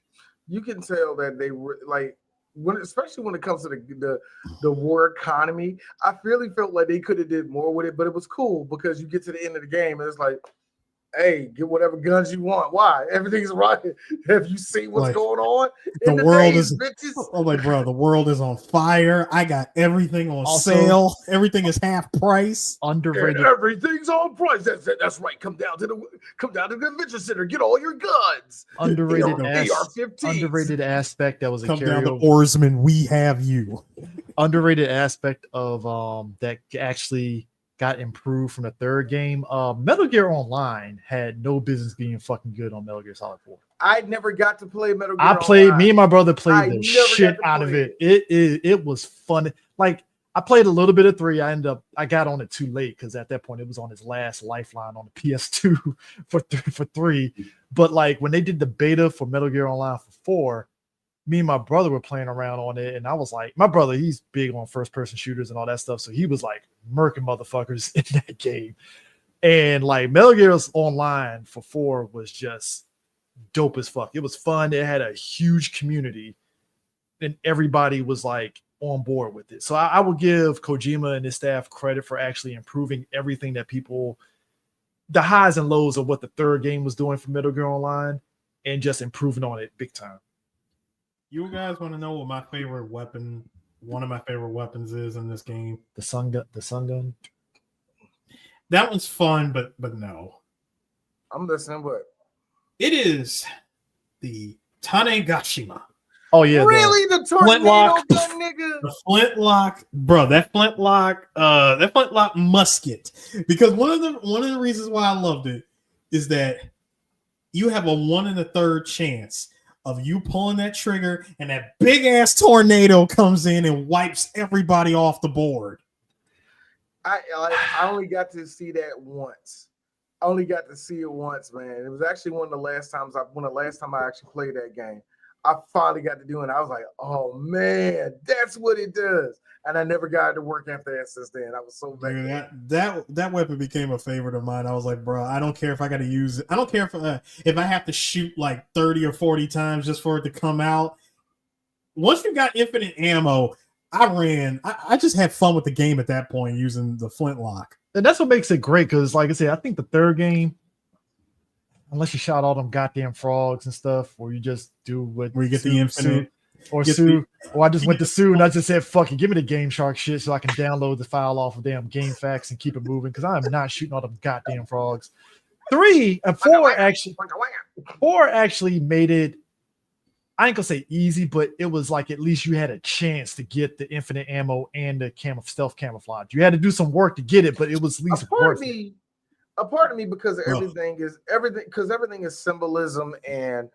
You can tell that they were like, especially when it comes to the war economy, I really felt like they could have did more with it, but it was cool because you get to the end of the game and it's like, hey, get whatever guns you want. Why? Everything's right. Have you seen what's going on?
The world is bitches? Oh my bro, the world is on fire. I got everything on sale. Everything is half price.
Underrated.
Everything's on price. That's right. Come down to the convention center. Get all your guns.
Underrated aspect that was a
carryover. Down to Oarsman. We have you.
Underrated aspect of that actually got improved from the third game. Metal Gear Online had no business being fucking good on Metal Gear Solid 4.
I never got to play Metal Gear Online.
Me and my brother played the shit out of it. It was fun. Like, I played a little bit of 3. I got on it too late because at that point it was on its last lifeline on the PS2 for 3. But like when they did the beta for Metal Gear Online for 4, me and my brother were playing around on it, and I was like, my brother, he's big on first-person shooters and all that stuff, so he was like murking motherfuckers in that game. And like Metal Gear Online for 4 was just dope as fuck. It was fun. It had a huge community, and everybody was like on board with it. So I will give Kojima and his staff credit for actually improving everything that the highs and lows of what the third game was doing for Metal Gear Online, and just improving on it big time.
You guys want to know what my favorite weapon, one of my favorite weapons is in this game?
The sun gun.
That one's fun, but no.
I'm listening, but
it is the Tanegashima.
Oh yeah,
really? The tornado gun, nigga.
The flintlock, bro. That flintlock musket. Because one of the reasons why I loved it is that you have a 1 in a third chance of you pulling that trigger and that big ass tornado comes in and wipes everybody off the board.
I only got to see that once. I only got to see it once, man. It was actually one of the last time I actually played that game. I finally got to do it. And I was like, oh man, that's what it does. And I never got to work after that since then. I was so bad.
That weapon became a favorite of mine. I was like, bro, I don't care if I got to use it. I don't care if I have to shoot like 30 or 40 times just for it to come out. Once you got infinite ammo, I just had fun with the game at that point using the flintlock.
And that's what makes it great because, like I said, I think the third game, unless you shot all them goddamn frogs and stuff, or you just do what
where you get the infinite.
Or I just went to Sue and I just said, fuck it, give me the Game Shark shit so I can download the file off of damn GameFAQs and keep it moving because I am not shooting all them goddamn frogs. 4 actually made it, I ain't gonna say easy, but it was like at least you had a chance to get the infinite ammo and the stealth camouflage. You had to do some work to get it, but it was at least worth it.
a part of me, because
Ugh.
everything is symbolism, and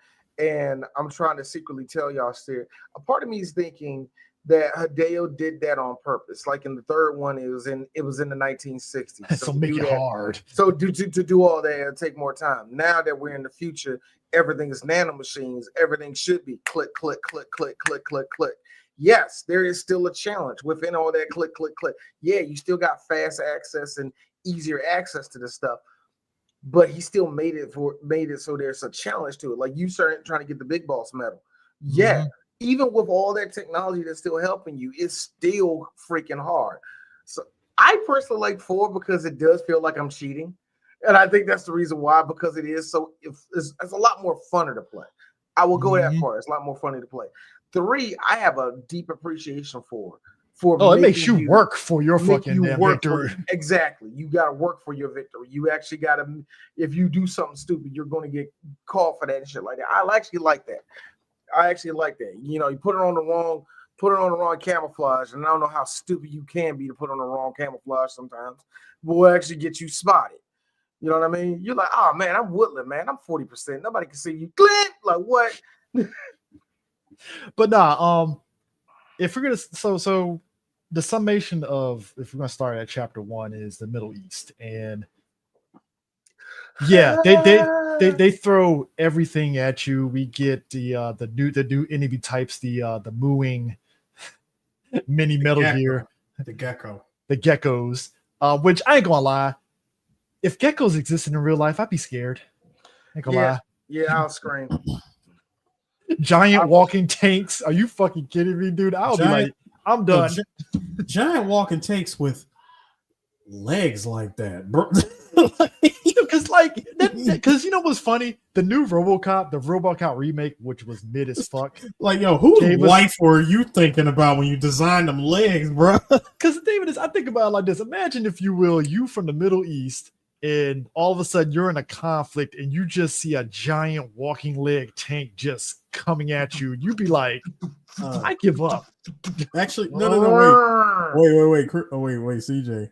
I'm trying to secretly tell y'all still. A part of me is thinking that Hideo did that on purpose. Like in the third one, it was in the 1960s.
So make it hard.
So to do all that, it'll take more time. Now that we're in the future, everything is nanomachines. Everything should be click, click, click, click, click, click, click. Yes, there is still a challenge within all that click, click, click. Yeah, you still got fast access and easier access to this stuff, but he still made it so there's a challenge to it. Like you started trying to get the big boss medal. Yeah, even with all that technology that's still helping you, it's still freaking hard. So I personally like 4 because it does feel like I'm cheating. And I think that's the reason why, because it is so it's a lot more funner to play. I will go that far. It's a lot more funny to play. 3, I have a deep appreciation for.
It makes you work for your fucking damn victory.
Exactly. You got to work for your victory. You actually got to, if you do something stupid, you're going to get called for that and shit like that. I actually like that. You know, you put it on the wrong camouflage, and I don't know how stupid you can be to put on the wrong camouflage sometimes, but will actually get you spotted. You know what I mean? You're like, oh man, I'm Woodland, man. I'm 40%. Nobody can see you. Glint! Like what?
But nah, if we're gonna so the summation of, if we're gonna start at chapter 1, is the Middle East, and yeah, they throw everything at you. We get the new enemy types, the mooing mini Metal Gear,
the
geckos, which I ain't gonna lie, if geckos existed in real life, I'd be scared. I ain't gonna lie.
Yeah, I'll scream.
Giant walking tanks. Are you fucking kidding me, dude? I'll be like, I'm done.
Giant walking tanks with legs like that, bro.
Because you know what's funny? The new RoboCop, the RoboCop remake, which was mid as fuck.
Like, yo, whose wife were you thinking about when you designed them legs, bro?
Because the thing is, I think about it like this. Imagine, if you will, you from the Middle East, and all of a sudden you're in a conflict and you just see a giant walking leg tank just coming at you. You'd be like, I give up.
Actually, no, wait, CJ.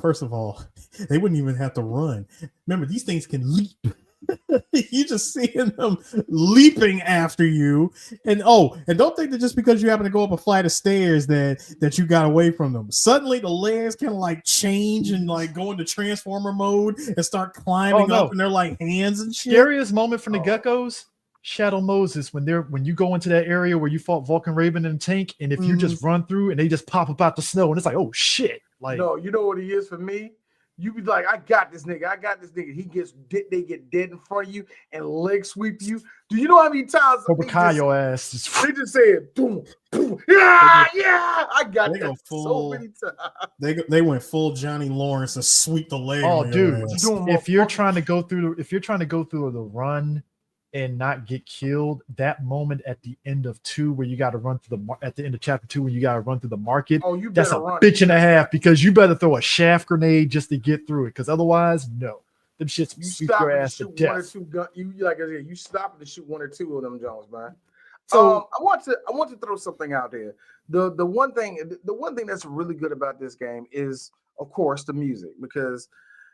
First of all, they wouldn't even have to run. Remember, these things can leap. You just seeing them leaping after you, and don't think that just because you happen to go up a flight of stairs that you got away from them. Suddenly, the legs can like change and like go into transformer mode and start climbing up, and they're like hands and shit.
Scariest moment from the geckos. Shadow Moses, when you go into that area where you fought Vulcan Raven in the tank, and if you just run through and they just pop up out the snow, and it's like, oh shit. Like,
no, you know what he is for me? You be like, I got this nigga. They get dead in front of you and leg sweep you. Do you know how many times
your ass?
They just said, boom, boom, yeah, I got that so many times.
They went full Johnny Lawrence and sweep the leg.
Oh, dude, if you're trying to go through the run and not get killed, that moment at the end of 2 where you got to run through at the end of chapter 2 where you got to run through the market, that's a bitch and a half, because you better throw a shaft grenade just to get through it, because otherwise, no, them shits will sweep your ass to death.
You stop to shoot 1 or 2 of them Jones, man. So I want to throw something out there. The one thing that's really good about this game is, of course, the music, because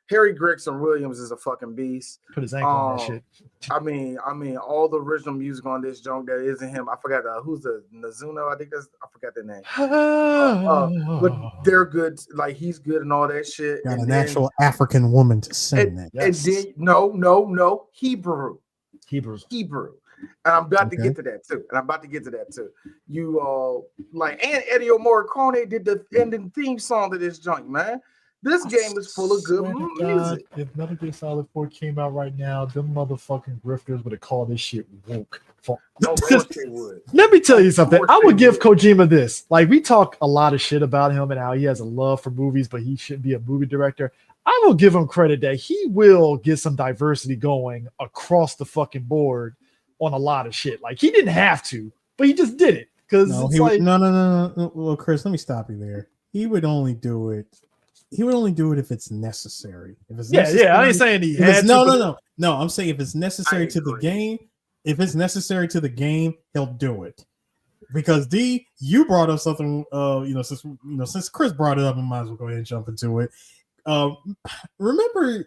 Harry Gregson Williams is a fucking beast.
Put his ankle on that shit.
I mean, all the original music on this junk that isn't him. I forgot who's the Nazuno. I forgot their name. But they're good. Like, he's good and all that shit.
Got an actual African woman to sing that.
Yes. And then no, Hebrew. And I'm about to get to that too. You and Eddie Morricone did the ending theme song to this junk, man. This game is full of good music.
If Metal Gear Solid 4 came out right now, them motherfucking grifters would have called this shit woke.
Of course they would.
Let me tell you something. I would give Kojima this. Like, we talk a lot of shit about him and how he has a love for movies, but he shouldn't be a movie director. I will give him credit that he will get some diversity going across the fucking board on a lot of shit. Like, he didn't have to, but he just did it.
No. Well, Chris, let me stop you there. He would only do it if it's necessary. If it's necessary,
I ain't saying he had to.
No. I'm saying if it's necessary to the game, he'll do it. Because you brought up something. Since Chris brought it up, I might as well go ahead and jump into it. Remember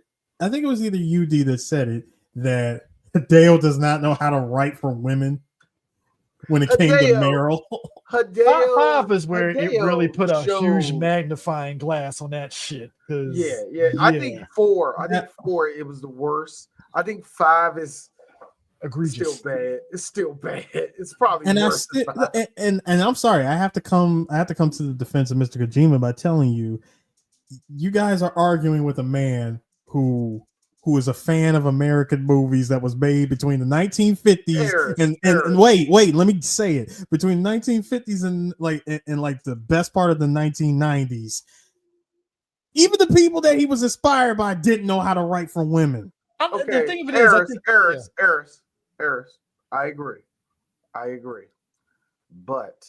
think it was either UD that said it, that Dale does not know how to write for women when it came to Meryl.
Five is where it really put a huge magnifying glass on that shit.
Yeah. I think 4. It was the worst. I think 5 is egregious. Still bad. It's still bad. It's probably worse.
And I'm sorry, I have to come to the defense of Mr. Kojima by telling you, you guys are arguing with a man who is a fan of American movies that was made between the 1950s and wait, let me say it, between 1950s and like the best part of the 1990s. Even the people that he was inspired by didn't know how to write for women.
Okay, the thing of it is, Harris, I agree, but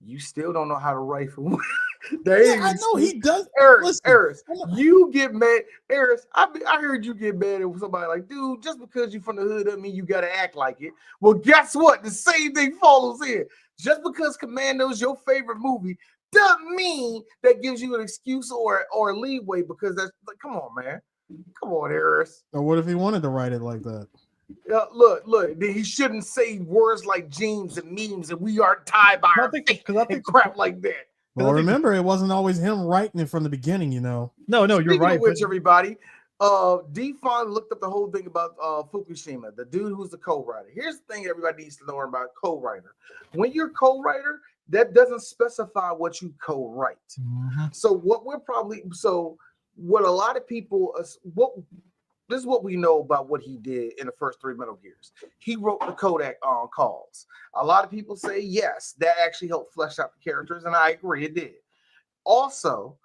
you still don't know how to write for women.
I know he does.
Harris, you get mad. Harris, I heard you get mad at somebody like, dude, just because you from the hood doesn't mean you got to act like it. Well, guess what? The same thing follows in. Just because Commando's your favorite movie doesn't mean that gives you an excuse or leeway, because that's like, come on, man. Come on, Harris.
Or what if he wanted to write it like that?
Look, he shouldn't say words like jeans and memes and we are tied by our feet and crap like that.
Well, remember, it wasn't always him writing it from the beginning, you know.
No, you're right.
Which, everybody, Defon looked up the whole thing about Fukushima, the dude who's the co-writer. Here's the thing everybody needs to know about co-writer. When you're co-writer, that doesn't specify what you co-write. Mm-hmm. So what a lot of people, this is what we know about what he did in the first 3 Metal Gears. He wrote the Kodak calls. A lot of people say, yes, that actually helped flesh out the characters, and I agree, it did. Also,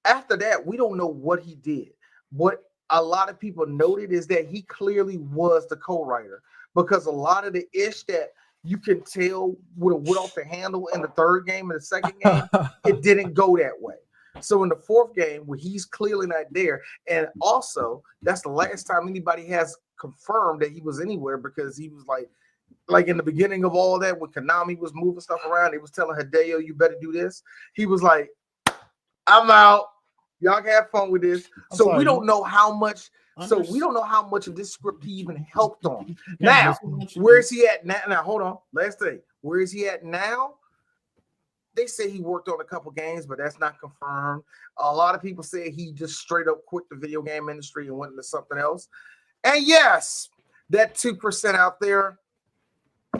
after that, we don't know what he did. What a lot of people noted is that he clearly was the co-writer, because a lot of the ish that you can tell would have went off the handle in the third game and the second game, it didn't go that way. So in the fourth game, where he's clearly not there, and also that's the last time anybody has confirmed that he was anywhere, because he was like in the beginning of all that, when Konami was moving stuff around, he was telling Hideo, you better do this. He was like, I'm out. Y'all can have fun with this. We don't know how much. So we don't know how much of this script he even helped on. Now, where is he at now? Now, hold on. Last thing. Where is he at now? They say he worked on a couple games, but that's not confirmed. A lot of people say he just straight up quit the video game industry and went into something else. And yes, that 2% out there,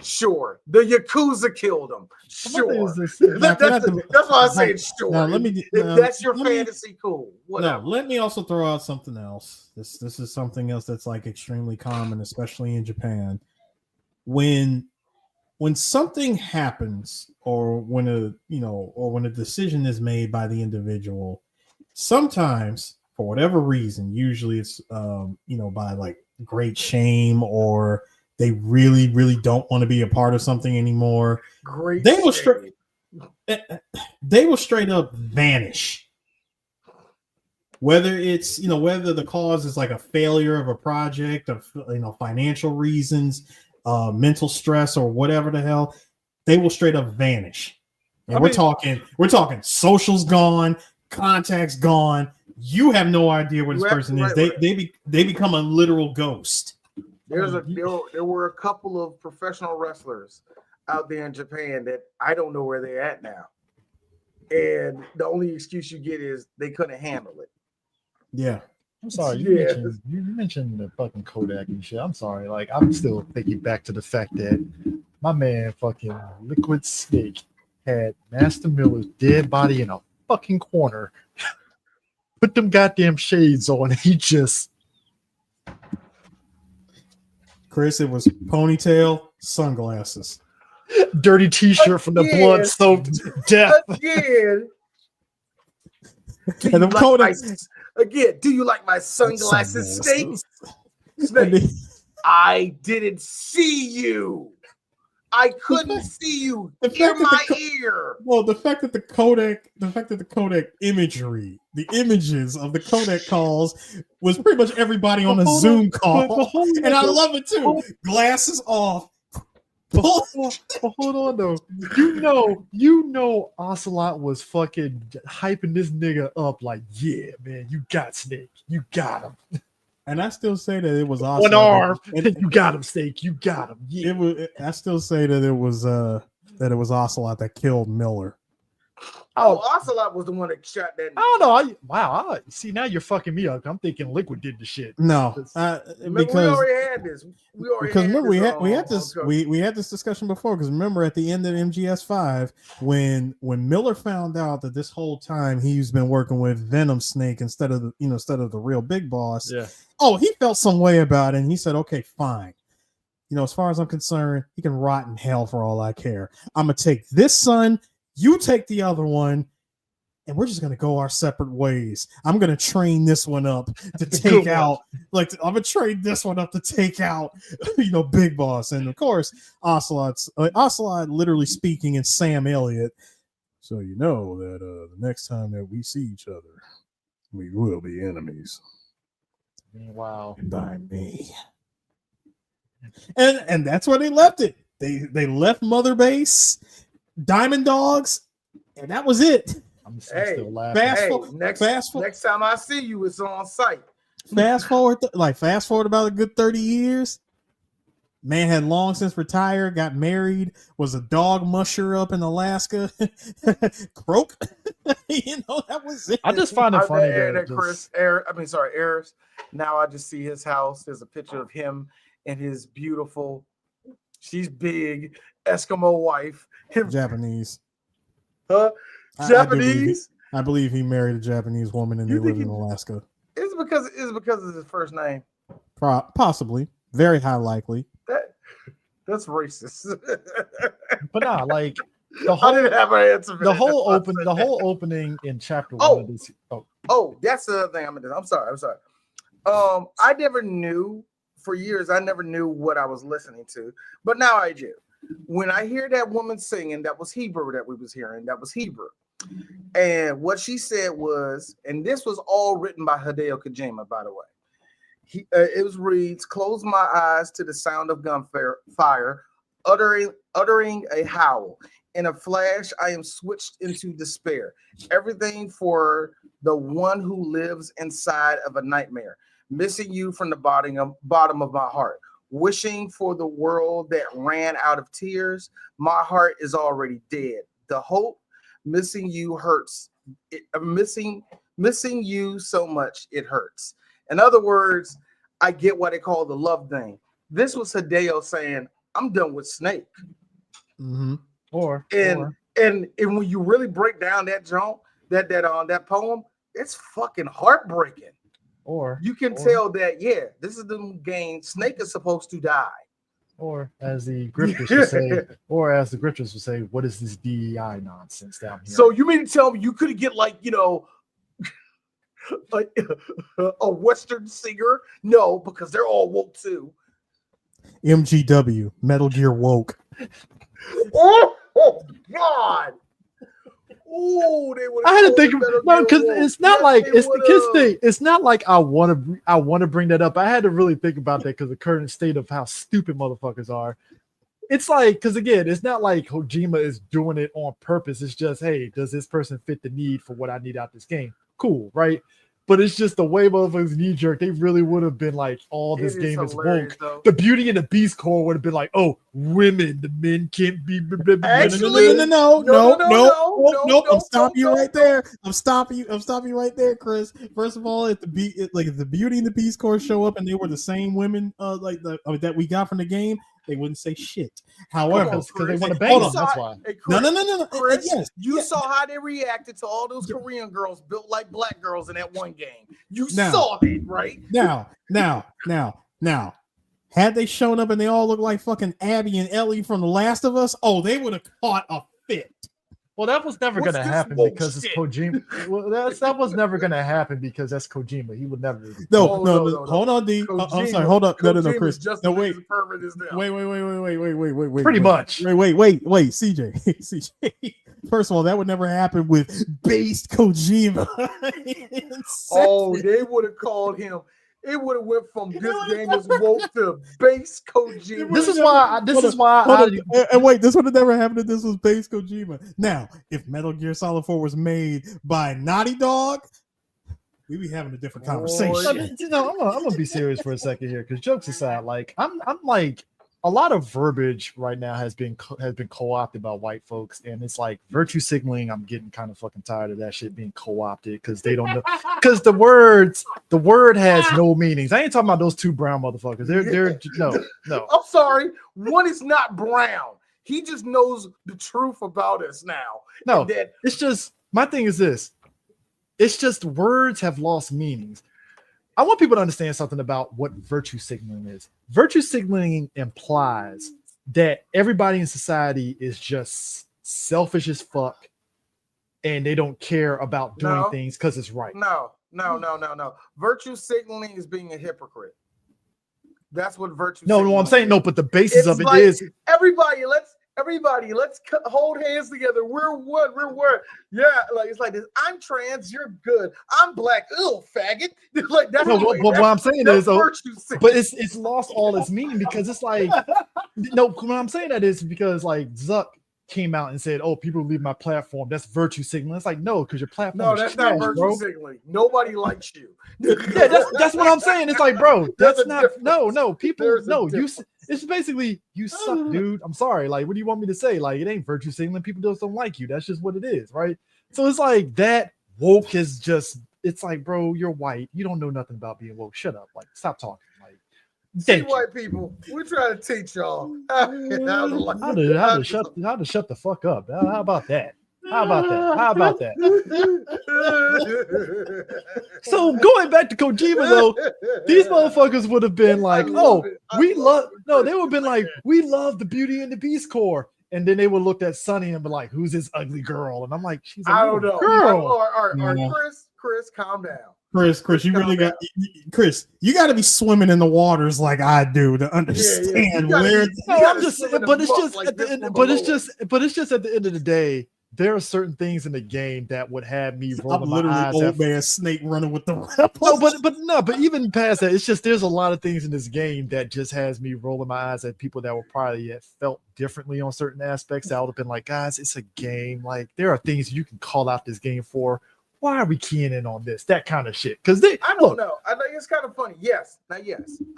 sure. The Yakuza killed him. Sure. That's why I say sure. Now, if that's your fantasy, cool. Whatever.
Now, let me also throw out something else. This is something else that's like extremely common, especially in Japan. When something happens, or when a decision is made by the individual, sometimes for whatever reason, usually it's by like great shame, or they really, really don't want to be a part of something anymore. They will straight up vanish. Whether it's whether the cause is like a failure of a project, of financial reasons, mental stress, or whatever the hell, they will straight up vanish. And we're talking socials gone, contacts gone. You have no idea what this person is. They become a literal ghost.
There were a couple of professional wrestlers out there in Japan that I don't know where they're at now. And the only excuse you get is they couldn't handle it.
Yeah.
I'm sorry, you mentioned the fucking Kodak and shit. I'm sorry. Like, I'm still thinking back to the fact that my man fucking Liquid Snake had Master Miller's dead body in a fucking corner. Put them goddamn shades on. He just...
Chris, it was ponytail, sunglasses.
Dirty t-shirt from the blood-soaked death.
Again, do you like my sunglasses, Snake? I didn't see you. I couldn't see you. Hear my ear.
Well, the fact that the Kodak imagery, the images of the Kodak calls was pretty much everybody on a Zoom call. And I love it too. Glasses off,
Hold on though. You know, Ocelot was fucking hyping this nigga up like, yeah, man, you got Snake, you got him.
And I still say that it was
One arm, you got him, Snake, you got him. Yeah.
It was. I still say that it was Ocelot that killed Miller.
Oh, Ocelot was the one that shot that.
I don't know. Wow. See, now you're fucking me up. I'm thinking Liquid did the shit.
No,
because we already had this. We
had this discussion before. Because remember, at the end of MGS5, when Miller found out that this whole time he's been working with Venom Snake instead of the real big boss.
Yeah.
Oh, he felt some way about it, and he said, "Okay, fine. As far as I'm concerned, he can rot in hell for all I care. I'm gonna take this son." You take the other one, and we're just gonna go our separate ways. I'm gonna train this one up to take out, I'm gonna train this one up to take out, Big Boss. And of course, Ocelot literally speaking in Sam Elliott. So that the next time that we see each other, we will be enemies.
Wow.
By me. And that's where they left it. They left Mother Base, Diamond Dogs, and that was it.
I'm still laughing.
Next time I see you, it's on site.
Fast forward about a good 30 years. Man had long since retired, got married, was a dog musher up in Alaska. Croak. That was it.
I just find it funny
Eris. Now I just see his house. There's a picture of him and his beautiful, she's big, Eskimo wife.
Japanese.
Japanese?
I believe he married a Japanese woman and they live in Alaska.
It's because of his first name.
Possibly. Very high likely.
That's racist.
But nah, like
I didn't have an answer for
the whole opening in chapter 1 of this.
That's the other thing I'm sorry. I never knew for years, I never knew what I was listening to, but now I do. When I hear that woman singing, that was Hebrew that we was hearing. That was Hebrew. And what she said was, and this was all written by Hideo Kojima, by the way. It reads, "Close my eyes to the sound of gunfire, uttering a howl. In a flash, I am switched into despair. Everything for the one who lives inside of a nightmare. Missing you from the bottom of my heart. Wishing for the world that ran out of tears. My heart is already dead. The hope, missing you hurts. Missing you so much, it hurts." In other words, I get what they call the love thing. This was Hideo saying, "I'm done with Snake."
Mm-hmm.
And when you really break down that that poem, it's fucking heartbreaking. You can tell that, this is the game. Snake is supposed to die.
Or as the grifters would say, what is this DEI nonsense down here?
So you mean to tell me you could get like a Western singer? No, because they're all woke too.
MGW, Metal Gear Woke.
Oh God. Oh, they would.
I had to think because it's not like it's the kids thing. It's not like I want to bring that up. I had to really think about that because the current state of how stupid motherfuckers are. It's like, because again, it's not like Kojima is doing it on purpose. It's just, hey, does this person fit the need for what I need out this game? Cool, right? But it's just the way motherfuckers knee jerk. They really would have been like, all this game is woke. Though. The Beauty and the Beast core would have been like, oh, women, the men can't be.
Actually, no. I'm stopping you right there. I'm stopping you right there, Chris. First of all, if the Beauty and the Beast core show up and they were the same women, that we got from the game, they wouldn't say shit. However,
because they want to bang them, that's why.
Hey, Chris,
no.
Chris, you saw how they reacted to all those Korean girls built like black girls in that one game. You saw it, right?
Now. Had they shown up and they all looked like fucking Abby and Ellie from The Last of Us, they would have caught a fit.
Well, that was never going to happen because it's Kojima. Well, that was never going to happen because that's Kojima. He would never.
No. Hold on, D. I'm sorry. Hold up. No, Chris.
Wait.
Wait.
Pretty much.
Wait. CJ. First of all, that would never happen with based Kojima.
They would have called him It would have went from this game is woke to base Kojima.
This is why.
And wait, this would have never happened if this was base Kojima. Now, if Metal Gear Solid 4 was made by Naughty Dog, we'd be having a different conversation.
I'm gonna be serious for a second here, because jokes aside, like I'm like, a lot of verbiage right now has been co-opted by white folks, and it's like virtue signaling. I'm getting kind of fucking tired of that shit being co-opted, because they don't know, because the word has no meanings. I ain't talking about those two brown motherfuckers. They're no.
I'm sorry. One is not brown. He just knows the truth about us now.
No, it's just, my thing is this. It's just words have lost meanings. I want people to understand something about what virtue signaling is. Virtue signaling implies that everybody in society is just selfish as fuck, and they don't care about doing things because it's right.
No. Virtue signaling is being a hypocrite. That's what virtue.
No, I'm saying no, but the basis of it is
everybody. Let's hold hands together. We're one. Yeah, like it's like this. I'm trans. You're good. I'm black. Ew, faggot. Like that's
what I'm saying is, but
it's
it's lost all its meaning, because it's like no. What I'm saying that is because like Zuck came out and said, "Oh, people leave my platform. That's virtue signaling." It's like no, because your platform.
No, that's not virtue signaling. Nobody likes you.
Yeah, that's what I'm saying. It's like, bro, that's not no. People you. It's basically you suck, dude. I'm sorry. Like, what do you want me to say? Like, it ain't virtue signaling. People just don't like you. That's just what it is, right? So it's like that woke is just. It's like, bro, you're white. You don't know nothing about being woke. Shut up. Like, stop talking. Like,
see, white people, we're trying to teach y'all how
to shut the fuck up. How about that? How about that? So going back to Kojima though, these motherfuckers would have been like, they would have been like, we love the Beauty and the Beast core. And then they would look at Sonny and be like, who's this ugly girl? And I'm like, she's a little girl.
Or Chris, calm down.
Chris, you really got Chris. You got to be swimming in the waters like I do to understand where.
It's just at the end of the day, there are certain things in the game that would have me rolling my eyes.
Old man snake running with the rebels.
But even past that, it's just there's a lot of things in this game that just has me rolling my eyes at people that were probably have felt differently on certain aspects. That would have been like, guys, it's a game. Like there are things you can call out this game for. Why are we keying in on this? That kind of shit. Because I
don't know. I think it's kind of funny. Yes. I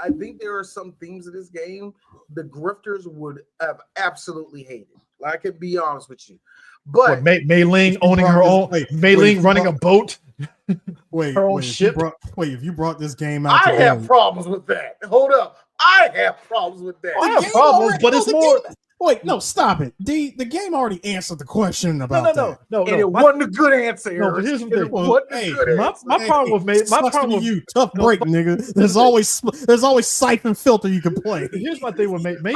think there are some themes of this game the grifters would have absolutely hated. Like, I can be honest with you. But
Mei Ling owning her own, Mei Ling running a boat, her own ship.
If you brought this game out,
I have problems with that. Hold up. I have problems with that.
I have problems, but it's more.
Wait, no, stop it. The game already answered the question about that.
No. And it wasn't a good answer.
No, but here's the thing.
My problem with you, tough break, nigga. There's always siphon filter you can play.
Here's my thing with Mei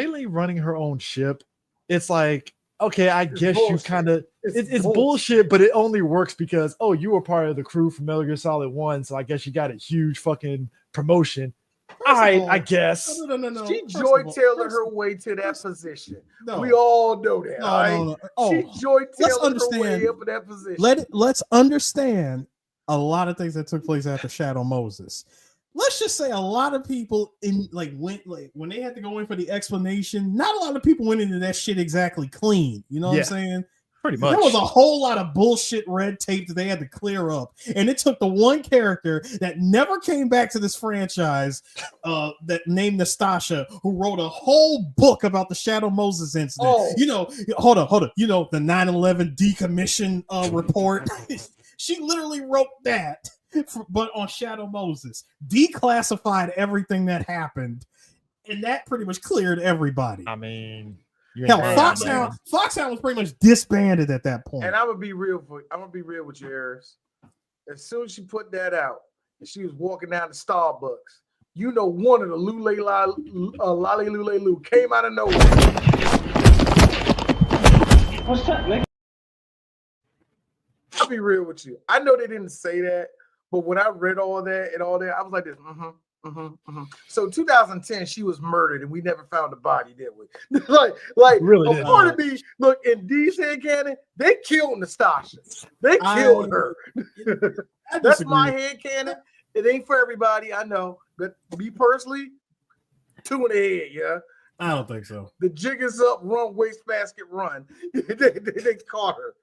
Ling running her own ship. It's like, okay, I guess you kind of it's bullshit, but it only works because you were part of the crew from Metal Gear Solid 1, so I guess you got a huge fucking promotion. I guess.
No.
She Joy Taylor her way to that position. No. We all know that. No. She Joy Taylor her way up in that position.
Let's understand a lot of things that took place after Shadow Moses. Let's just say a lot of people when they had to go in for the explanation, not a lot of people went into that shit exactly clean. You know what I'm saying?
Pretty much.
There was a whole lot of bullshit red tape that they had to clear up. And it took the one character that never came back to this franchise that named Nastasha, who wrote a whole book about the Shadow Moses incident. Hold on. You know, the 9/11 decommission report. She literally wrote that, but on Shadow Moses. Declassified everything that happened. And that pretty much cleared everybody.
I mean...
Hell, Foxhound was pretty much disbanded at that point.
And I'm gonna be real with you, Harris. As soon as she put that out, and she was walking down to Starbucks, you know, one of the Lolly Lulu came out of nowhere.
What's that, nigga?
I'll be real with you. I know they didn't say that, but when I read all that, I was like this. So 2010, she was murdered, and we never found the body, did we? like
Really
a
didn't.
part of me. Look, in D's headcanon, they killed Nastasha. They killed her. That's my headcanon. It ain't for everybody, I know, but me personally, 2 in the head. Yeah,
I don't think so.
the jig is up, run, wastebasket, run. they caught her.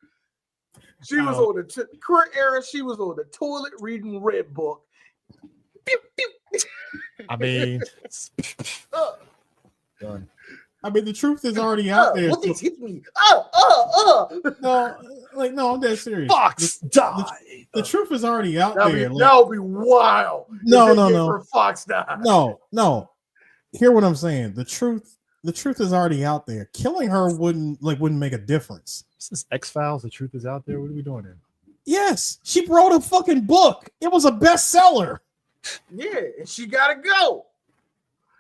She was on the current era. She was on the toilet reading Red Book. Pew, pew.
I mean, done.
I mean, the truth is already out there.
What things hit me?
No, I'm dead serious.
Fox died.
The truth is already out
That
there.
would be wild.
No.
Fox died.
No. Hear what I'm saying. The truth is already out there. Killing her wouldn't make a difference.
This is X-Files. The truth is out there. What are we doing here?
Yes, she wrote a fucking book. It was a bestseller.
Yeah, and she gotta go.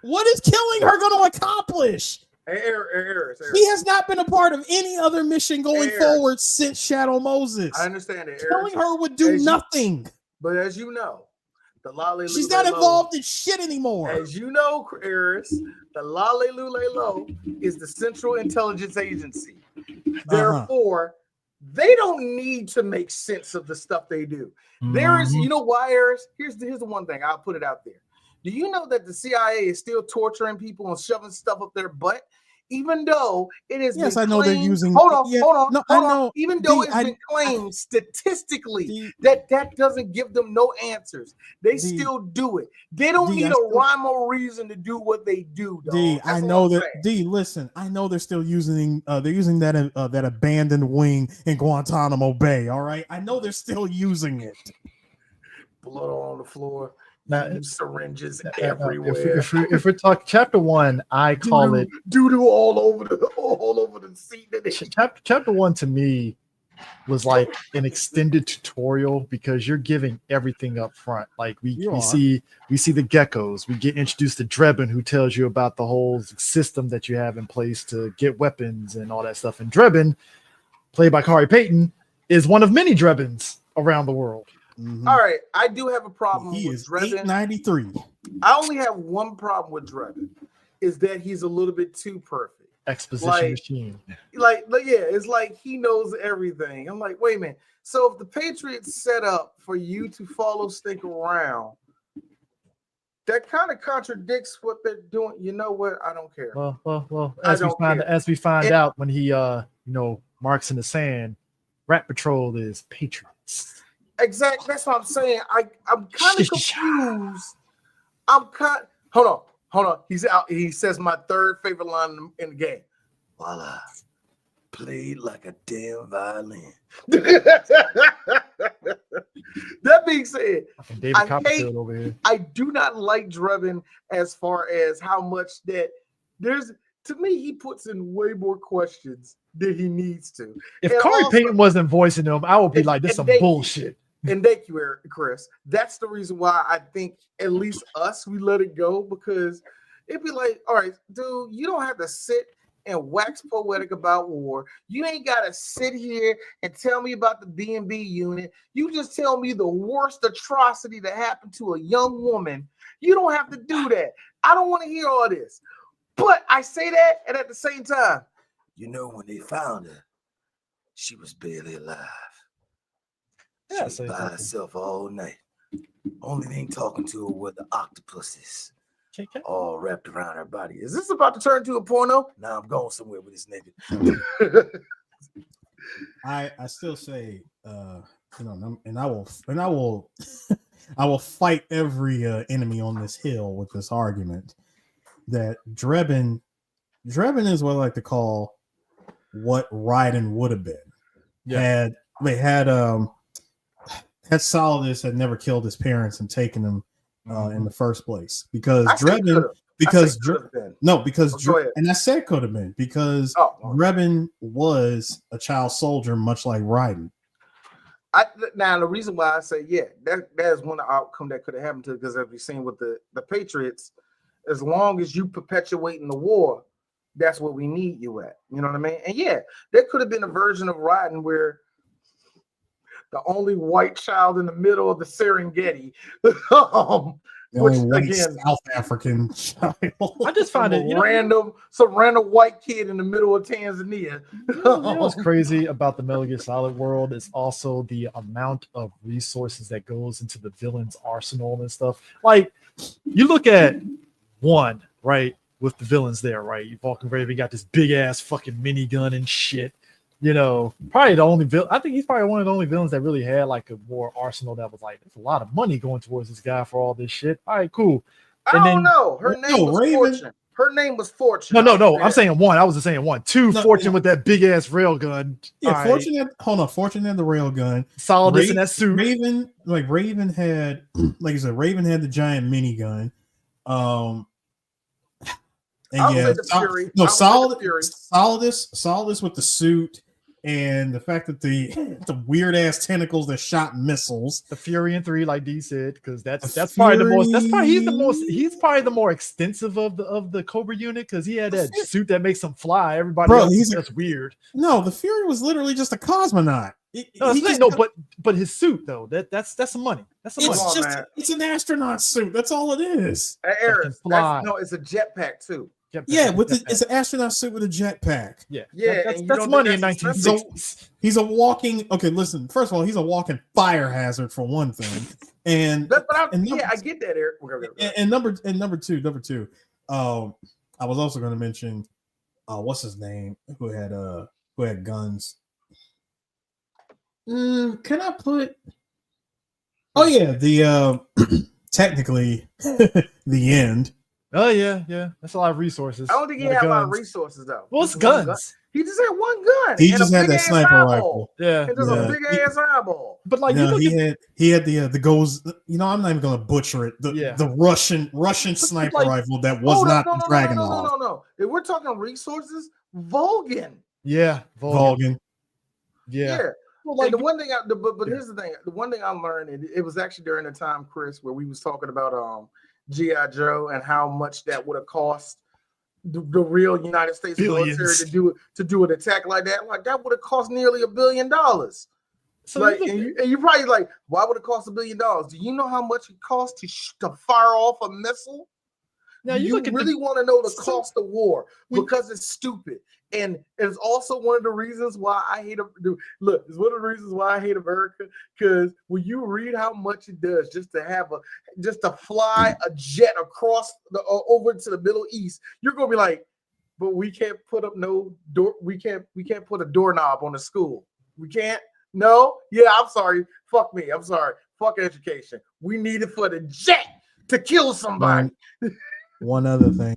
What is killing her going to accomplish?
Eris.
He has not been a part of any other mission going forward since Shadow Moses.
I understand it.
Killing her would do nothing.
But as you know, the Lale
she's not involved in shit anymore.
As you know, Eris, the Lale Lo is the Central Intelligence Agency. Therefore, they don't need to make sense of the stuff they do. There is, you know why, Eris? Here's the one thing. I'll put it out there. Do you know that the CIA is still torturing people and shoving stuff up their butt? Even though it is
I know they're using.
Hold on.
No, I know.
Even though it's been claimed statistically that doesn't give them no answers, they still do it. They don't need a rhyme or reason to do what they do.
I know that. Listen, I know they're still using. They're using that abandoned wing in Guantanamo Bay. All right, I know they're still using it.
Blood on the floor.
Now,
syringes everywhere.
If we're talking chapter 1, I call it
doo-doo all over the seat.
Chapter 1 to me was like an extended tutorial because you're giving everything up front. Like we see the geckos. We get introduced to Drebin, who tells you about the whole system that you have in place to get weapons and all that stuff. And Drebin, played by Kari Payton, is one of many Drebins around the world.
Mm-hmm.
All right, I do have a problem
with
Drebin.
893.
I only have one problem with Drebin, is that he's a little bit too perfect.
Exposition machine.
It's like he knows everything. I'm like, wait a minute. So if the Patriots set up for you to follow Stink around, that kind of contradicts what they're doing. You know what? I don't care.
Well. As we find out when he marks in the sand, Rat Patrol is Patriots.
Exactly. That's what I'm saying. I'm kind of confused. Hold on. He's out. He says my third favorite line in the game. Voila. Played like a damn violin. That being said, I do not like Drebin as far as how much that to me, he puts in way more questions than he needs to.
If Kari Payton wasn't voicing them, I would be like, this is some bullshit.
And thank you, Chris. That's the reason why I think at least we let it go, because it'd be like, all right, dude, you don't have to sit and wax poetic about war. You ain't got to sit here and tell me about the B&B unit. You just tell me the worst atrocity that happened to a young woman. You don't have to do that. I don't want to hear all this. But I say that, and at the same time, when they found her, she was barely alive. She was by herself all night. Only thing talking to her were the octopuses, all wrapped around her body. Is this about to turn into a porno? Nah, I'm going somewhere with this nigga.
I still say, and I will I will fight every enemy on this hill with this argument that Drebin is what I like to call what Raiden would have been. Yeah. Had Solidus had never killed his parents and taken them in the first place, because Drebin, and I said could have been because Drebin was a child soldier, much like Raiden.
Now the reason why I say that is one outcome that could have happened to, because as we've seen with the Patriots, as long as you perpetuating the war, that's what we need you at. You know what I mean? And there could have been a version of Raiden where the only white child in the middle of the Serengeti
The
Which,
only white
again,
South African child.
I just find it,
some random white kid in the middle of Tanzania.
You know what's crazy about the Metal Gear Solid world is also the amount of resources that goes into the villain's arsenal and stuff. Like, you look at one, right, with the villains there, right? Vulcan Raven got this big ass fucking minigun and shit. You know, probably the only villain. I think he's probably one of the only villains that really had like a more arsenal that was like, there's a lot of money going towards this guy for all this shit. All right, cool.
I don't know. Her name was
Raven.
Fortune. Her name was Fortune.
No. I'm saying one. I was just saying one. Two, Fortune with that big ass rail gun.
Yeah, Fortune had the rail gun.
Solidus in that suit.
Raven had, like you said, Raven had the giant minigun. And yeah, Solidus with the suit, and the fact that the weird ass tentacles that shot missiles.
The Fury in 3, like D said, because that's probably the most. That's probably he's probably the more extensive of the Cobra unit, because he had that suit that makes him fly. Everybody else that's weird.
No, the Fury was literally just a cosmonaut.
But his suit though, that's some money. That's some money.
It's an astronaut suit. That's all it is.
It's a jetpack too.
It's an astronaut suit with a jetpack.
That's money in 1960s.
He's a walking. Okay, listen. First of all, he's a walking fire hazard for one thing, I get that, Eric. And number two. I was also going to mention, what's his name? Who had guns? Can I put? Oh yeah, the technically the end.
Oh yeah. That's a lot of resources.
I don't think he had a lot of resources though.
Well, it's guns.
He just had one gun.
He just had that sniper rifle.
Yeah, and just a big ass eyeball.
But like,
he had the goes. You know, I'm not even gonna butcher it. The Russian sniper rifle that was not Dragunov.
No. If we're talking resources, Vulcan.
Yeah, Vulcan. Yeah.
Well, like, and the one thing, here's the thing. The one thing I learned, it was actually during the time, Chris, where we was talking about G.I. Joe and how much that would have cost the real United States military to do an attack like that. Like, that would have cost nearly $1 billion. So like, and you probably like, why would it cost $1 billion? Do you know how much it costs to fire off a missile? Now you really want to know the cost of war because it's stupid. And it's also one of the reasons why I hate it's one of the reasons why I hate America, because when you read how much it does just to fly a jet across over to the Middle East, you're gonna be like, but we can't put up no door, we can't put a doorknob on the school. We can't. No, yeah, I'm sorry. Fuck me. I'm sorry. Fuck education. We need it for the jet to kill somebody.
One other thing.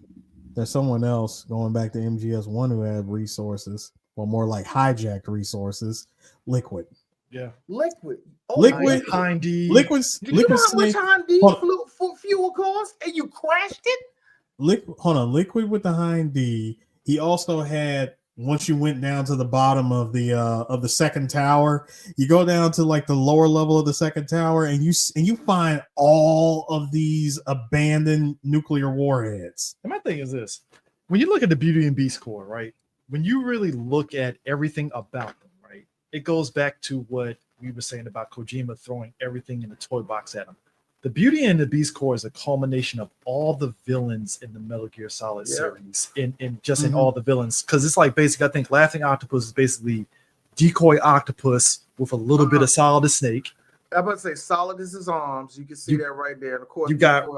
There's someone else going back to MGS1 who had resources, or more like hijacked resources. Liquid.
Yeah.
Liquid.
Liquid. Hind D.
Liquid's.
Do you know how much Hind D fuel cost? And you crashed it?
Liquid with the Hind D. He also had, once you went down to the bottom of the second tower, you go down to like the lower level of the second tower, and you find all of these abandoned nuclear warheads.
And my thing is this: when you look at the Beauty and Beast Corps, right? When you really look at everything about them, right? It goes back to what we were saying about Kojima throwing everything in the toy box at him. The Beauty and the Beast Corps is a culmination of all the villains in the Metal Gear Solid series, in all the villains. Because it's like basically, I think Laughing Octopus is basically Decoy Octopus with a little bit of Solidus Snake.
I'm about to say Solidus' his arms. You can see that right there. And of course,
you got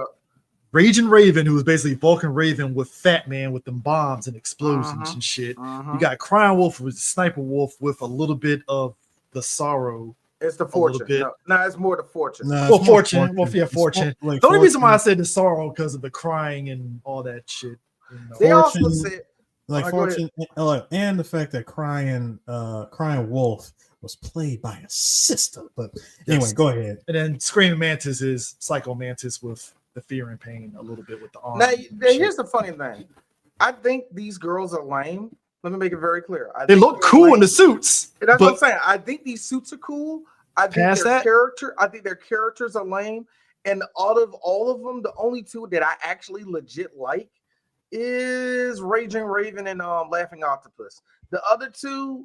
Raging Raven, who is basically Vulcan Raven with Fat Man with them bombs and explosions and shit. You got Crying Wolf with Sniper Wolf with a little bit of the Sorrow.
It's the Fortune. No, it's more the Fortune.
Fortune. Fortune. The only reason why I said the Sorrow because of the crying and all that shit.
You know. They also said
Fortune, and the fact that Crying Wolf was played by a sister. But anyway, go ahead.
And then Screaming Mantis is Psycho Mantis with the fear and pain a little bit with the arm.
Now here's the funny thing. I think these girls are lame. Let me make it very clear.
They look cool in the suits.
And that's what I'm saying. I think these suits are cool. I think their characters are lame. And out of all of them, the only two that I actually legit like is Raging Raven and Laughing Octopus. The other two,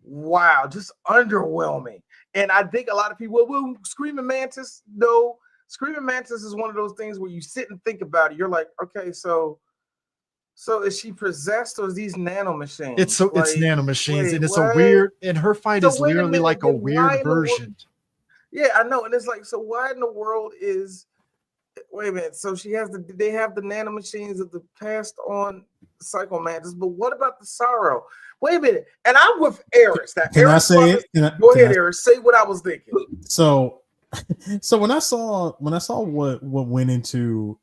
wow, just underwhelming. And I think a lot of people, Screaming Mantis, no. Screaming Mantis is one of those things where you sit and think about it. You're like, okay, so is she possessed or is these nanomachines?
It's nanomachines,
wait,
and it's
what?
a weird. And her fight
So
is
wait a
literally
minute,
like a
then why
weird
in the world-
version.
Yeah, I know, and it's like, so why in the world is? Wait a minute. So they have the nanomachines of the passed on Psycho Mantis, but what about the Sorrow? Wait a minute, and I'm with Eris.
Can I say it?
Go ahead, Eris. Say what I was thinking.
So when I saw what went into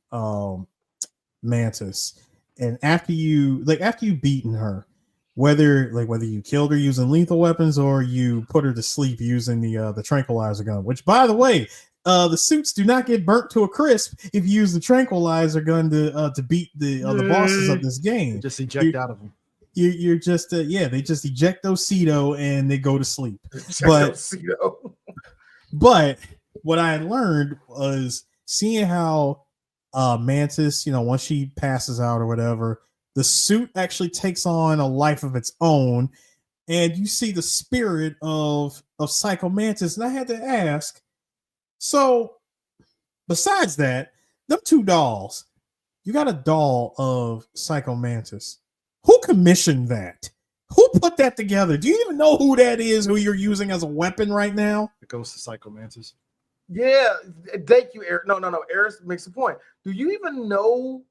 Mantis, and after you beaten her, whether you killed her using lethal weapons or you put her to sleep using the tranquilizer gun, which by the way, the suits do not get burnt to a crisp if you use the tranquilizer gun to beat the bosses of this game.
They just eject out of them.
You're just they just eject those Cedo and they go to sleep. But what I learned was seeing how Mantis, once she passes out or whatever, the suit actually takes on a life of its own, and you see the spirit of Psycho Mantis. And I had to ask, so besides that, them two dolls, you got a doll of Psycho Mantis. Who commissioned that? Who put that together? Do you even know who that is, who you're using as a weapon right now?
It goes to Psycho Mantis.
Yeah, thank you, Eric. No. Eris makes a point. Do you even know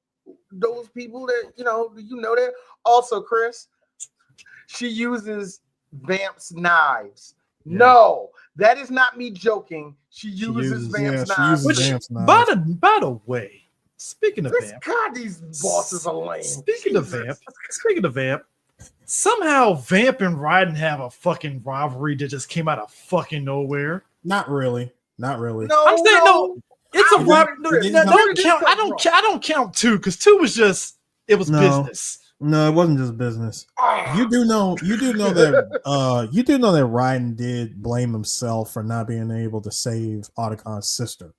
those people that, do you know that? Also, Chris, she uses Vamp's knives. Yeah. No, that is not me joking. She uses Vamp's knives.
By the way, speaking of Vamp,
God, these bosses are lame.
Speaking of Vamp, somehow Vamp and Raiden have a fucking rivalry that just came out of fucking nowhere.
Not really.
No,
I'm saying no. It's a rivalry. Don't count. I don't count 2 because 2 was just business.
No, it wasn't just business. You do know that Raiden did blame himself for not being able to save Otacon's sister.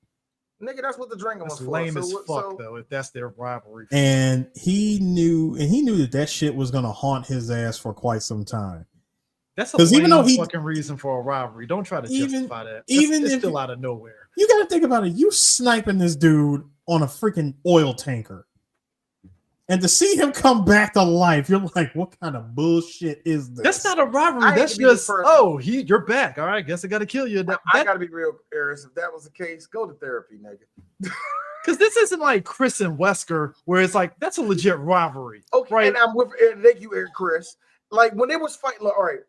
Nigga, that's what the Dragon was for.
Lame as fuck, though, if that's their rivalry.
And he knew that shit was gonna haunt his ass for quite some time.
That's a lame fucking reason for a rivalry. Don't try to justify that. It's still out of nowhere.
You gotta think about it. You sniping this dude on a freaking oil tanker. And to see him come back to life, you're like, what kind of bullshit is this?
That's not a rivalry. That's just, you're back. All right, guess I got to kill you.
I got to be real, Eris. If that was the case, go to therapy, nigga.
Because this isn't like Chris and Wesker, where it's like, that's a legit rivalry.
Okay,
right?
And I'm with, thank you, Chris. Like, when they was fighting, all right,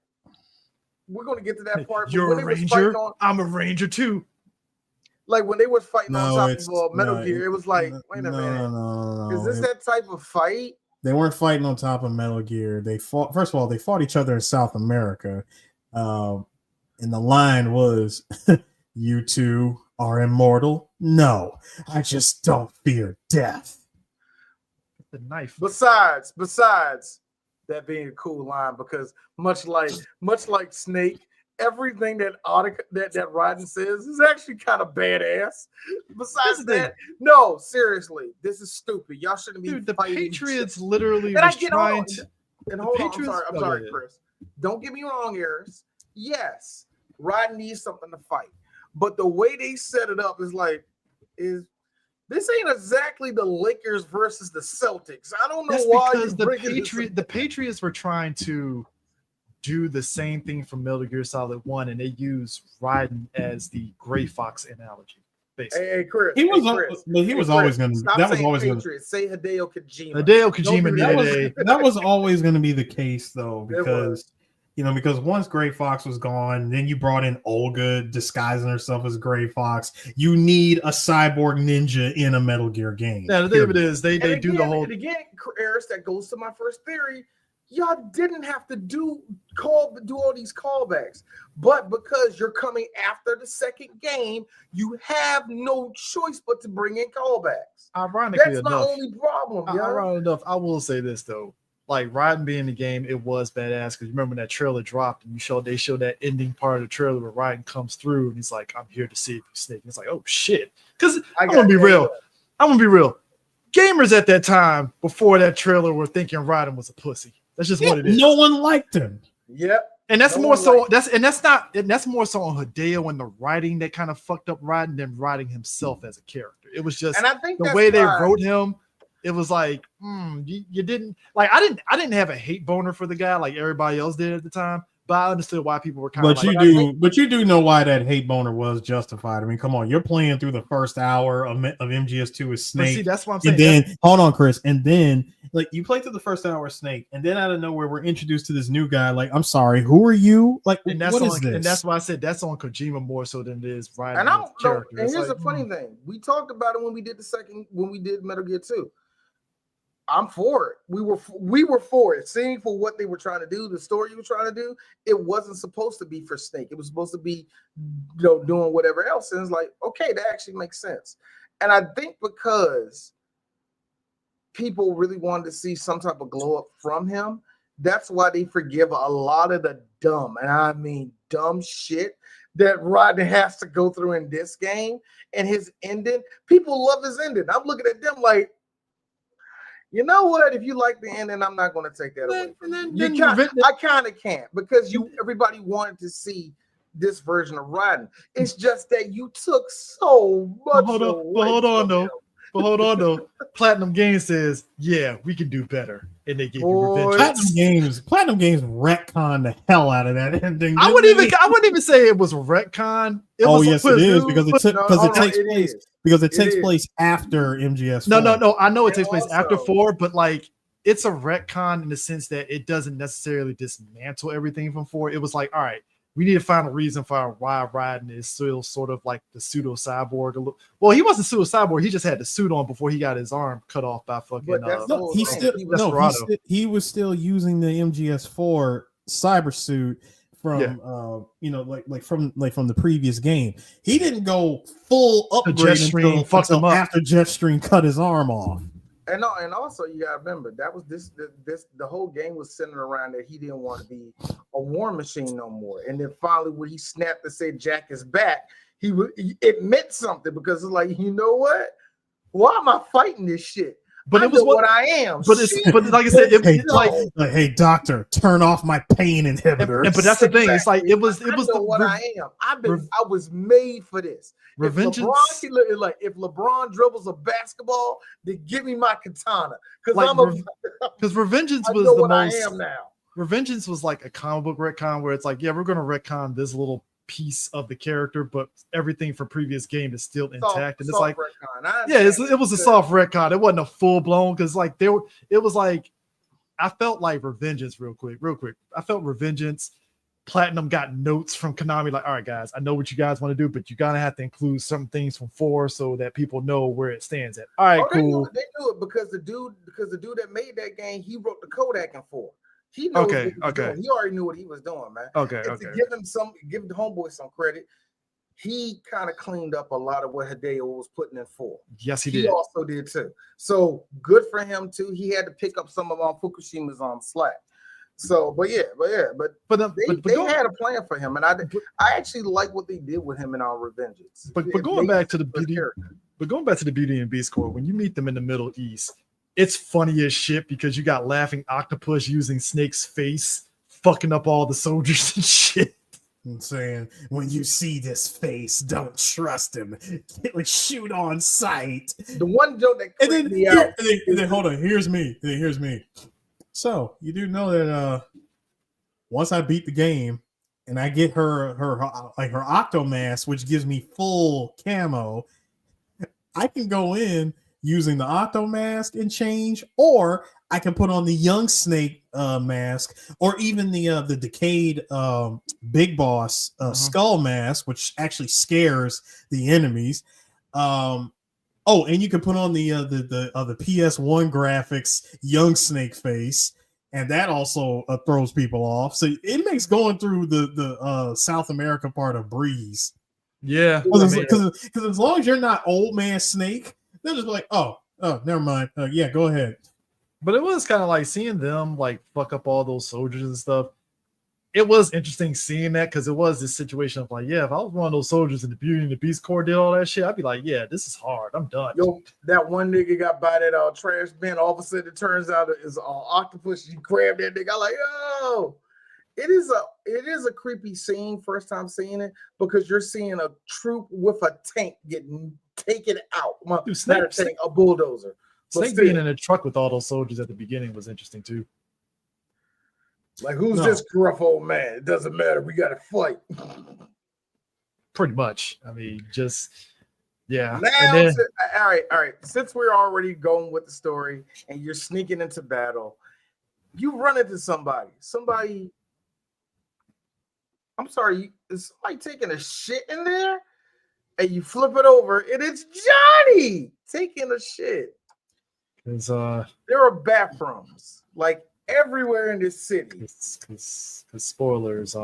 we're going to get to that part.
You're a Ranger. I'm a Ranger, too.
Like when they was fighting on top of Metal Gear, it was like, wait a minute.
No.
Is this that type of fight?
They weren't fighting on top of Metal Gear. They fought, first of all, they fought each other in South America. And the line was, you two are immortal? No, I just don't fear death.
The knife.
Besides that being a cool line, because much like Snake, everything that Raiden says is actually kind of badass. Besides that, no, seriously, this is stupid. Y'all shouldn't be.
Dude, the
fighting
Patriots literally was trying to.
And hold on, I'm sorry, Chris. Don't get me wrong, Eris. Yes, Raiden needs something to fight, but the way they set it up is this ain't exactly the Lakers versus the Celtics. I don't know why.
Because the Patriots were trying to do the same thing from Metal Gear Solid 1, and they use Raiden as the Gray Fox analogy. Basically.
Hey, Chris.
He was always going to. That was always going to
say Hideo Kojima.
Hideo Kojima.
That was always going to be the case, though, because because once Gray Fox was gone, then you brought in Olga disguising herself as Gray Fox. You need a cyborg ninja in a Metal Gear game.
Yeah, the thing of it is, they do the whole.
And again, Eris, that goes to my first theory. Y'all didn't have to do all these callbacks, but because you're coming after the second game, you have no choice but to bring in callbacks.
Ironically
that's my only problem.
Ironically enough, I will say this though, like Raiden being in the game, it was badass because remember when that trailer dropped and they showed that ending part of the trailer where Raiden comes through and he's like, "I'm here to save you, Snake." And it's like, oh shit, because I'm gonna be real. Gamers at that time before that trailer were thinking Raiden was a pussy. That's just what it is.
No one liked him.
Yep.
And that's
No
more
one
so
liked
that's more so on Hideo and the writing that kind of fucked up Raiden than writing himself as a character. It was just
And I think
the
that's
way they
why-
wrote him. It was like, you didn't like. I didn't have a hate boner for the guy like everybody else did at the time, but I understood why people were kind of.
But you do know why that hate boner was justified. I mean, come on, you're playing through the first hour of MGS2 with Snake.
See, that's what I'm saying.
And then hold on, Chris, and then like you play through the first hour of Snake, and then out of nowhere we're introduced to this new guy. Like, I'm sorry, who are you? Like,
and that's
what
on,
is this?
And that's why I said that's on Kojima more so than it is Raiden.
And I don't know.
Character.
And
It's
here's
like,
the funny thing: we talked about it when we did Metal Gear 2. I'm for it. We were for it. Seeing for what they were trying to do, the story you were trying to do, it wasn't supposed to be for Snake. It was supposed to be, doing whatever else. And it's like, okay, that actually makes sense. And I think because people really wanted to see some type of glow up from him, that's why they forgive a lot of the dumb, and I mean dumb shit that Rodney has to go through in this game. And his ending, people love his ending. I'm looking at them like, you know what? If you like the ending, I'm not going to take that away from you. I kind of can't, because everybody wanted to see this version of Rodney. It's just that you took so much.
Hold on though. Platinum Games says, yeah, we can do better, and they give you revenge.
Platinum Games retconned the hell out of that ending.
I wouldn't even say it was a retcon.
Yes, it is, because it takes place after MGS4.
No. I know it takes place after 4, but like it's a retcon in the sense that it doesn't necessarily dismantle everything from 4. It was like, all right, we need to find a reason for why Raiden is still sort of like the pseudo cyborg. Well, he wasn't pseudo cyborg. He just had the suit on before he got his arm cut off by fucking.
He was still using the MGS4 cyber suit from from the previous game. He didn't go full upgrade until after Jetstream cut his arm off.
And also you gotta remember that was the whole game was centered around that he didn't want to be a war machine no more. And then finally when he snapped and said Jack is back, it meant something, because it's like, you know what? Why am I fighting this shit? But it was what I am.
But like I said,
hey doctor, turn off my pain inhibitor.
But that's the thing. It's like it was
what I am. I was made for this. If LeBron dribbles a basketball, then give me my katana. Because
Revengeance was the most. I am now. Revengeance was like a comic book retcon where it's like, yeah, we're gonna retcon this little piece of the character, but everything from previous game is still intact. And it's like, it was a soft retcon. It wasn't a full blown, because like it was like, I felt like Revengeance real quick. I felt Revengeance. Platinum got notes from Konami like, all right, guys, I know what you guys want to do, but you gotta have to include some things from 4 so that people know where it stands at. All right, cool.
They do it because the dude that made that game, he wrote the Kodak in 4. He knows what he was doing. He already knew what he was doing, man. To give the homeboy some credit, he kind of cleaned up a lot of what Hideo was putting in 4.
Yes, he did.
He also did too. So good for him too. He had to pick up some of Fukushima's slack. So, but they had a plan for him, and I actually like what they did with him in our Revengeance.
But going back to the Beauty and Beast Corps, when you meet them in the Middle East, it's funny as shit, because you got Laughing Octopus using Snake's face, fucking up all the soldiers and shit.
And saying, when you see this face, don't trust him. Shoot on sight.
The one joke that creeped me out.
And then hold on, here's me. So you do know that once I beat the game and I get her Octomask, which gives me full camo, I can go in using the Octomask and change, or I can put on the young Snake mask, or even the decayed Big Boss skull mask, which actually scares the enemies. And you can put on the PS1 graphics young Snake face, and that also throws people off. So it makes going through the South America part a breeze.
Yeah,
because as long as you're not old man Snake, they're just like, oh, never mind. Yeah, go ahead.
But it was kind of like seeing them like fuck up all those soldiers and stuff. It was interesting seeing that, because it was this situation of like, yeah, if I was one of those soldiers in the Beauty and the Beast Corps did all that shit, I'd be like, yeah, this is hard. I'm done.
Yo, that one nigga got by that trash bin. All of a sudden, it turns out it's Octopus. You grab that nigga. I'm like, oh, it is a creepy scene first time seeing it because you're seeing a troop with a tank getting taken out.
Dude,
A bulldozer.
Snake being in a truck with all those soldiers at the beginning was interesting too.
Like, who's this gruff old man? It doesn't matter. We got to fight.
Pretty much. I mean, just yeah.
Now, all right. Since we're already going with the story and you're sneaking into battle, you run into somebody. I'm sorry, is somebody taking a shit in there? And you flip it over, and it's Johnny taking a shit. There are bathrooms like everywhere in this city.
Because spoilers,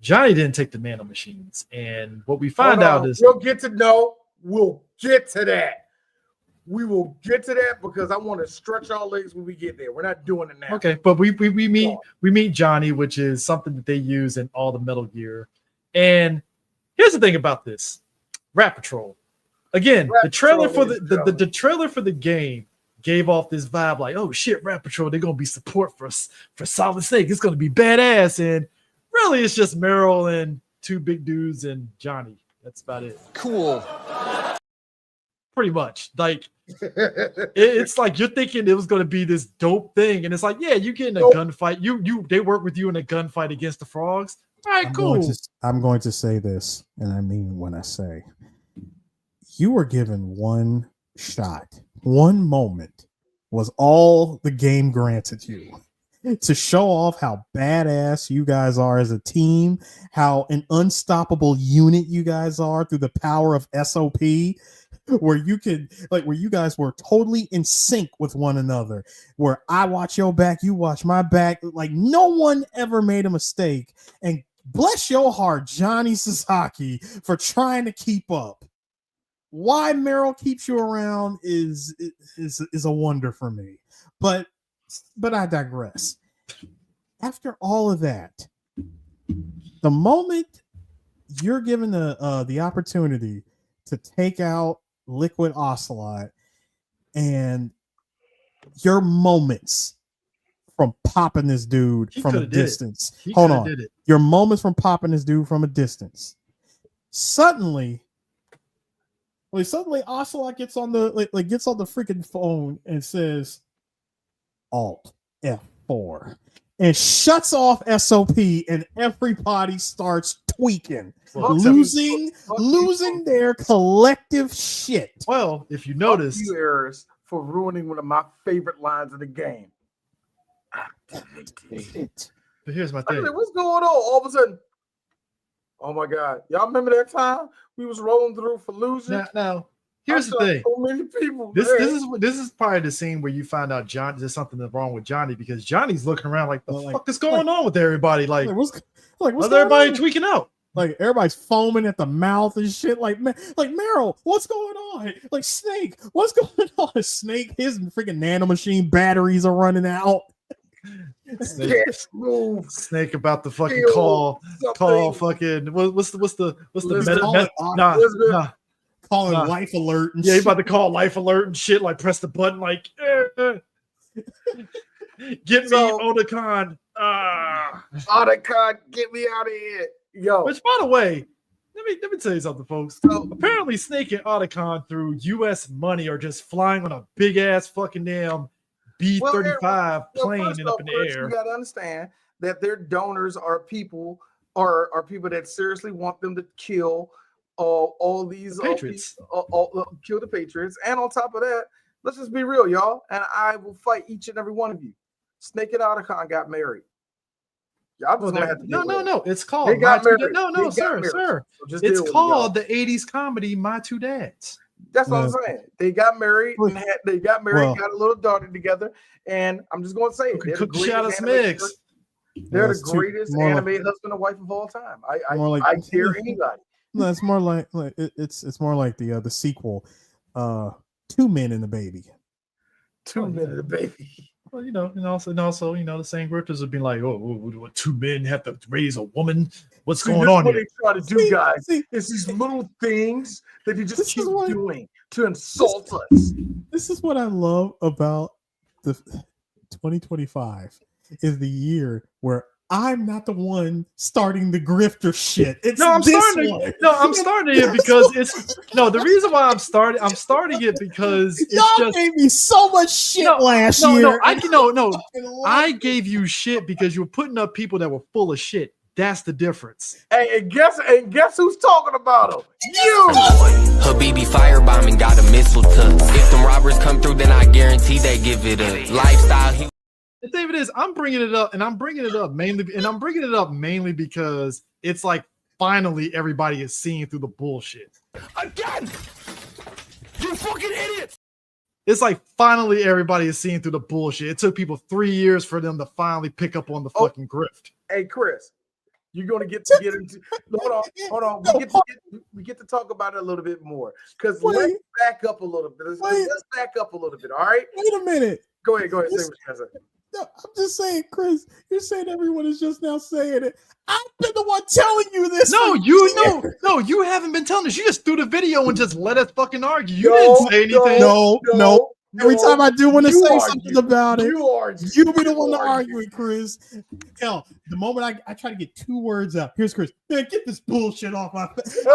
Johnny didn't take the nano machines, and what we find out is
we'll get to that. We will get to that because I want to stretch our legs when we get there. We're not doing it now.
Okay, but we meet Johnny, which is something that they use in all the Metal Gear. And here's the thing about this: Rat Patrol. Again, the trailer for the trailer for the game gave off this vibe like, oh shit, Rat Patrol, they're gonna be support for Solid Snake. It's gonna be badass, and really, it's just Meryl and two big dudes and Johnny. That's about it.
Cool.
Pretty much, like. It's like you're thinking it was going to be this dope thing, and it's like, yeah, you get in a gunfight. They work with you in a gunfight against the frogs. All right, cool.
I'm going to say this, and I mean when I say you were given one shot, one moment was all the game granted you to show off how badass you guys are as a team, how an unstoppable unit you guys are through the power of SOP. Where you guys were totally in sync with one another, where I watch your back, you watch my back, like no one ever made a mistake. And bless your heart, Johnny Sasaki, for trying to keep up. Why Meryl keeps you around is a wonder for me. But I digress. After all of that, the moment you're given the opportunity to take out Liquid Ocelot, and your moments from popping this dude from a distance. Hold on. Your moments from popping this dude from a distance. Suddenly Ocelot gets on the freaking phone and says Alt F4 and shuts off SOP, and everybody starts tweaking, losing their collective shit.
Well, if you notice,
you errors for ruining one of my favorite lines of the game.
But here's my thing.
What's going on? All of a sudden, oh my God! Y'all remember that time we was rolling through Fallujah?
Now, here's the thing.
So many people.
This is probably the scene where you find out there's something wrong with Johnny, because Johnny's looking around like, the fuck is going on with everybody? What's everybody tweaking out?
Like everybody's foaming at the mouth and shit. Like Meryl, what's going on? Like Snake, what's going on? Snake, his freaking nanomachine batteries are running out.
Snake about to fucking call fucking what's the
calling life alert and
shit. He's about to call life alert and shit, like press the button like get me Otakon.
Otakon, get me out of here. Yo.
Which, by the way, let me tell you something, folks. So, apparently Snake and Otakon through US money are just flying on a big ass fucking damn B-35 plane and up in the air.
You gotta understand that their donors are people that seriously want them to kill all these
Patriots.
Kill the Patriots. And on top of that, let's just be real, y'all. And I will fight each and every one of you. Snake and Otakon got married. Y'all just gonna have to
no. It's called
they got married.
No, sir. So it's called the 80s comedy My Two Dads.
That's what I'm saying. They got married. Got a little daughter together. And I'm just going to say it. They're the greatest anime husband and wife of all time. I dare anybody.
No, it's more like it's more like the sequel. 2 Men and a Baby.
2 Men and a Baby.
Well, and also, the same grifters would be like, oh, 2 men have to raise a woman. What's going on here?
What they try to do, guys, is these little things that you just keep doing to insult us.
This is what I love about the 2025 is the year where I'm not the one starting the grifter shit. It's
I'm
this
starting
one.
I'm starting it because it's the reason why I'm starting it because it's
Y'all
just
gave me so much shit last year.
I gave you shit because you were putting up people that were full of shit. That's the difference.
Hey, and guess who's talking about him? You.
Habibi firebombing got a missile tuck. If them robbers come through, then I guarantee they give it a lifestyle.
The thing of it is, I'm bringing it up mainly because it's like finally everybody is seeing through the bullshit.
Again, you fucking idiots.
It's like finally everybody is seeing through the bullshit. It took people 3 years for them to finally pick up on the fucking grift.
Hey, Chris, you're gonna get into. Hold on. We get to talk about it a little bit more because let's back up a little bit. Let's back up a little bit. All right.
Wait a minute.
Go ahead. Say what you're gonna say.
No, I'm just saying, Chris, you're saying everyone is just now saying it. I've been the one telling you this.
No, you haven't been telling us. You just threw the video and just let us fucking argue. You didn't say anything.
No. Every time I do want to say something about it, you be the one to argue it, Chris. Hell, the moment I try to get 2 words out, here's Chris. Man, get this bullshit off my face.
No,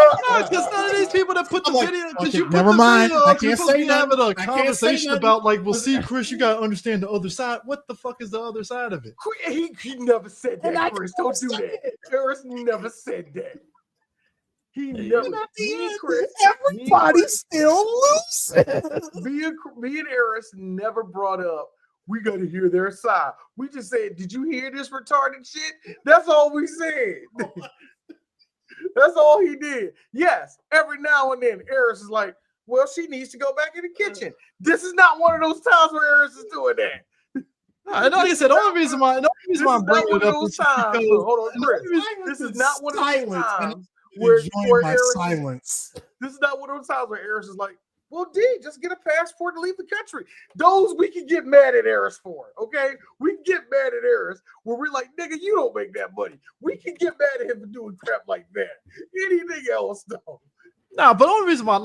because none of these people that put the video.
Okay, never mind. I can't say
having a conversation about like, well, see, Chris, you gotta understand the other side. What the fuck is the other side of it?
He never said that, Chris. Don't do that. Chris never said that. He never.
Everybody's still losing.
Me and Eris never brought up. We got to hear their side. We just said, "Did you hear this retarded shit?" That's all we said. That's all he did. Yes, every now and then, Eris is like, "Well, she needs to go back in the kitchen." This is not one of those times where Eris is doing that.
Like I said, the only reason why I'm bringing it up is because
hold on, Chris. This is not one of those times where
silence.
This is not one of those times where Eris is like, well, D, just get a passport to leave the country. Those we can get mad at Eris for, okay? We can get mad at Eris where we're like, nigga, you don't make that money. We can get mad at him for doing crap like that. Anything else, though.
Nah, but the only reason why I'm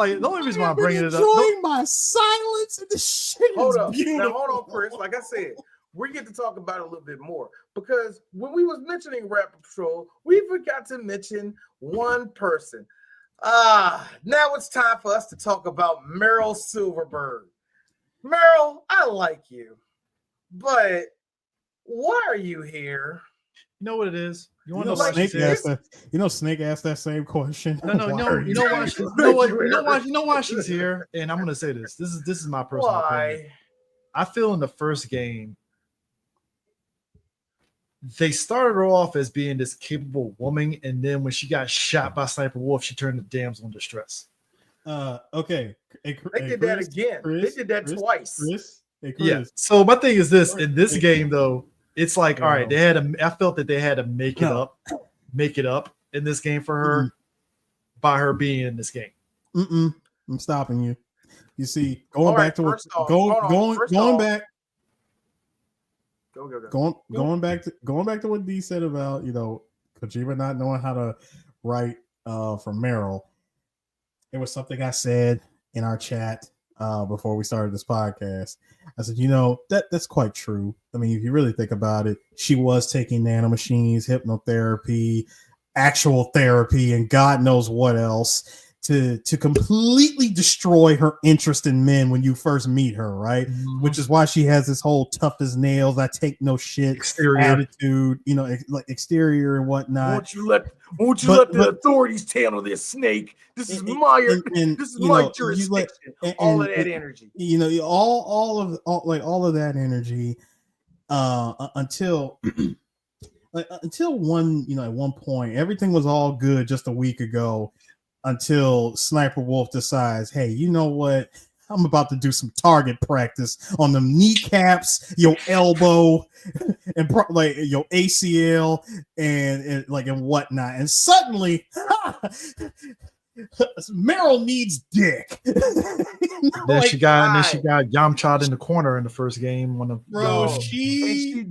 bringing it up.
Enjoying my silence and the shit
Hold
is
up.
beautiful.
Now, hold on, Chris. Like I said, we get to talk about it a little bit more because when we was mentioning Rapper Patrol, we forgot to mention one person. Now it's time for us to talk about Meryl Silverberg. Meryl, I like you, but why are you here?
You know what it is? You want
to know Snake asked that? You know, Snake asked that same question.
No. You know why she's here? And I'm gonna say this. This is my personal opinion. I feel in the first game, they started her off as being this capable woman, and then when she got shot by Sniper Wolf, she turned to damsel in distress.
Okay.
They did that again. They did that twice.
Yeah. So my thing is this: in this game, though, it's like, all right, I felt that they had to make it up in this game for her by her being in this game.
I'm stopping you. You see, going back to what D said about, Kojima not knowing how to write for Meryl. It was something I said in our chat before we started this podcast. I said, that's quite true. I mean, if you really think about it, she was taking nanomachines, hypnotherapy, actual therapy, and God knows what else to completely destroy her interest in men when you first meet her, right? Mm-hmm. Which is why she has this whole tough as nails, I take no shit attitude, like exterior and whatnot.
Won't you let the authorities handle this, Snake? This is my jurisdiction. All of that energy.
All of that energy until at one point everything was all good just a week ago. Until Sniper Wolf decides, hey, you know what? I'm about to do some target practice on the kneecaps, your elbow, and your ACL, and whatnot. And suddenly, Meryl needs dick.
Then she got Yamcha'd in the corner in the first game.
She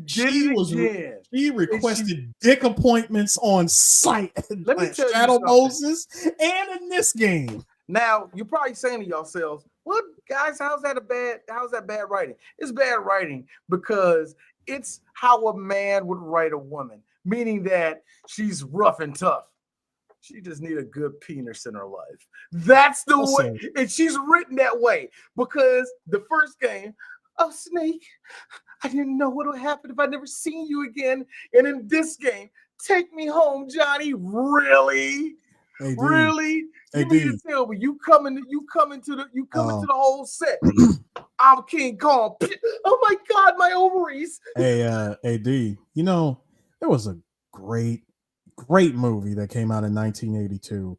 requested dick appointments on site.
Let me tell
Shadow
you
Moses, and in this game.
Now you're probably saying to yourselves, "Well, guys, how's that bad writing?" It's bad writing because it's how a man would write a woman. meaning that she's rough and tough. She just need a good penis in her life. That's the way, and she's written that way because the first game, oh Snake, I didn't know what would happen if I never seen you again. And in this game, take me home, Johnny. Really?
AD.
Really? You
AD.
mean to tell me you coming to the whole set? I'm King Kong. Oh my God, my ovaries.
Hey, AD. You know, there was a great movie that came out in 1982,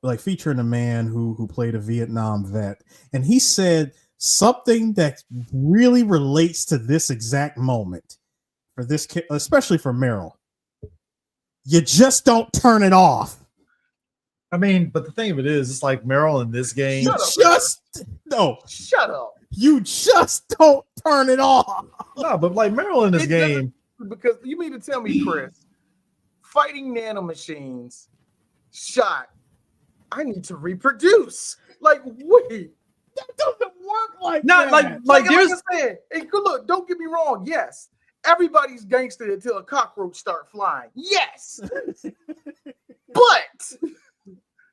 like featuring a man who played a Vietnam vet, and he said something that really relates to this exact moment for this kid, especially for Meryl. You just don't turn it off.
I mean, but the thing of it is, it's like Meryl in this game.
Shut up.
You just don't turn it off.
No, but like Meryl in this game,
because you mean to tell me, Chris, fighting nanomachines, shot. I need to reproduce. Like, wait, that doesn't work like
not
that.
like there's.
Like I said, hey, look, don't get me wrong. Yes, everybody's gangster until a cockroach start flying. Yes, but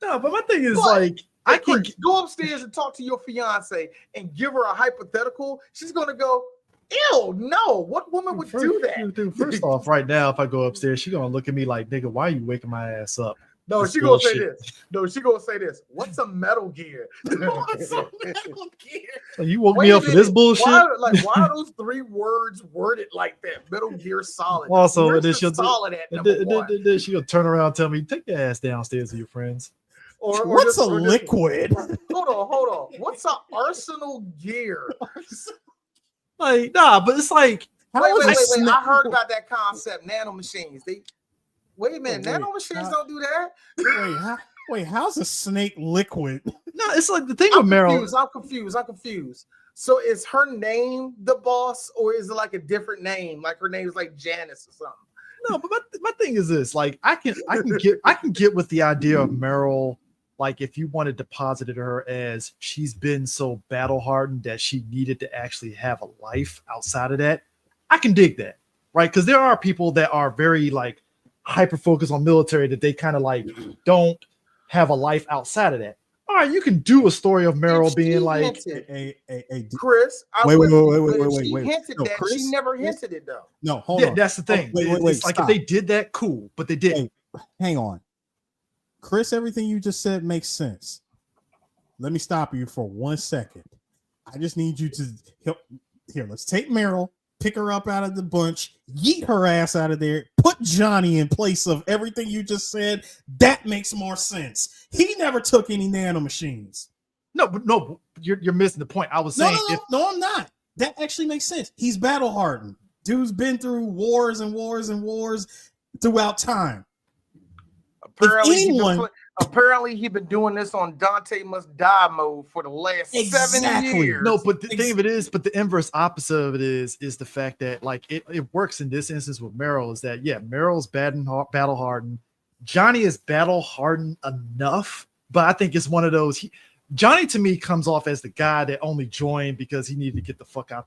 No, but my thing is like I can
go upstairs and talk to your fiance and give her a hypothetical. She's gonna go, ew, no. What woman would do that?
Dude, first off, right now, if I go upstairs, she's gonna look at me like, nigga, why are you waking my ass up?
No, she gonna say this. No, she gonna say this. What's a Metal Gear? What's a Metal Gear?
So you woke me up for this bullshit?
Why are those 3 words worded like that? Metal Gear Solid.
Also,
Where's
then
the
she'll
solid at number one?
then she'll turn around and tell me, take your ass downstairs with your friends.
Or
what's a liquid?
Hold on. What's an arsenal gear?
Like, nah, but it's like
Wait. I heard about that concept, nanomachines. Wait a minute, nanomachines don't do that.
Wait, how's a snake liquid?
No, it's like the thing with Meryl.
I'm confused. So is her name the boss, or is it like a different name? Like her name is like Janice or something?
No, but my thing is this: like, I can get with the idea of Meryl. Like, if you wanted to posit her as she's been so battle hardened that she needed to actually have a life outside of that, I can dig that, right? Because there are people that are very like hyper focused on military that they kind of like don't have a life outside of that. All right, you can do a story of Meryl being like,
Chris.
Wait.
She hinted that.
Chris,
she never hinted it though.
No, hold on.
That's the thing.
Wait,
it's like if they did that, cool, but they didn't.
Hey, hang on. Chris, everything you just said makes sense. Let me stop you for 1 second. I just need you to help. Here, let's take Meryl, pick her up out of the bunch, yeet her ass out of there, put Johnny in place of everything you just said. That makes more sense. He never took any nanomachines.
No, you're missing the point. I was saying,
no, I'm not. That actually makes sense. He's battle hardened. Dude's been through wars and wars and wars throughout time.
Apparently, he's been doing this on Dante Must Die mode for the last 7 years.
No, but the thing of it is, but the inverse opposite of it is the fact that like it works in this instance with Meryl is that Meryl's battle hardened. Johnny is battle hardened enough, but I think it's one of those. Johnny to me comes off as the guy that only joined because he needed to get the fuck out,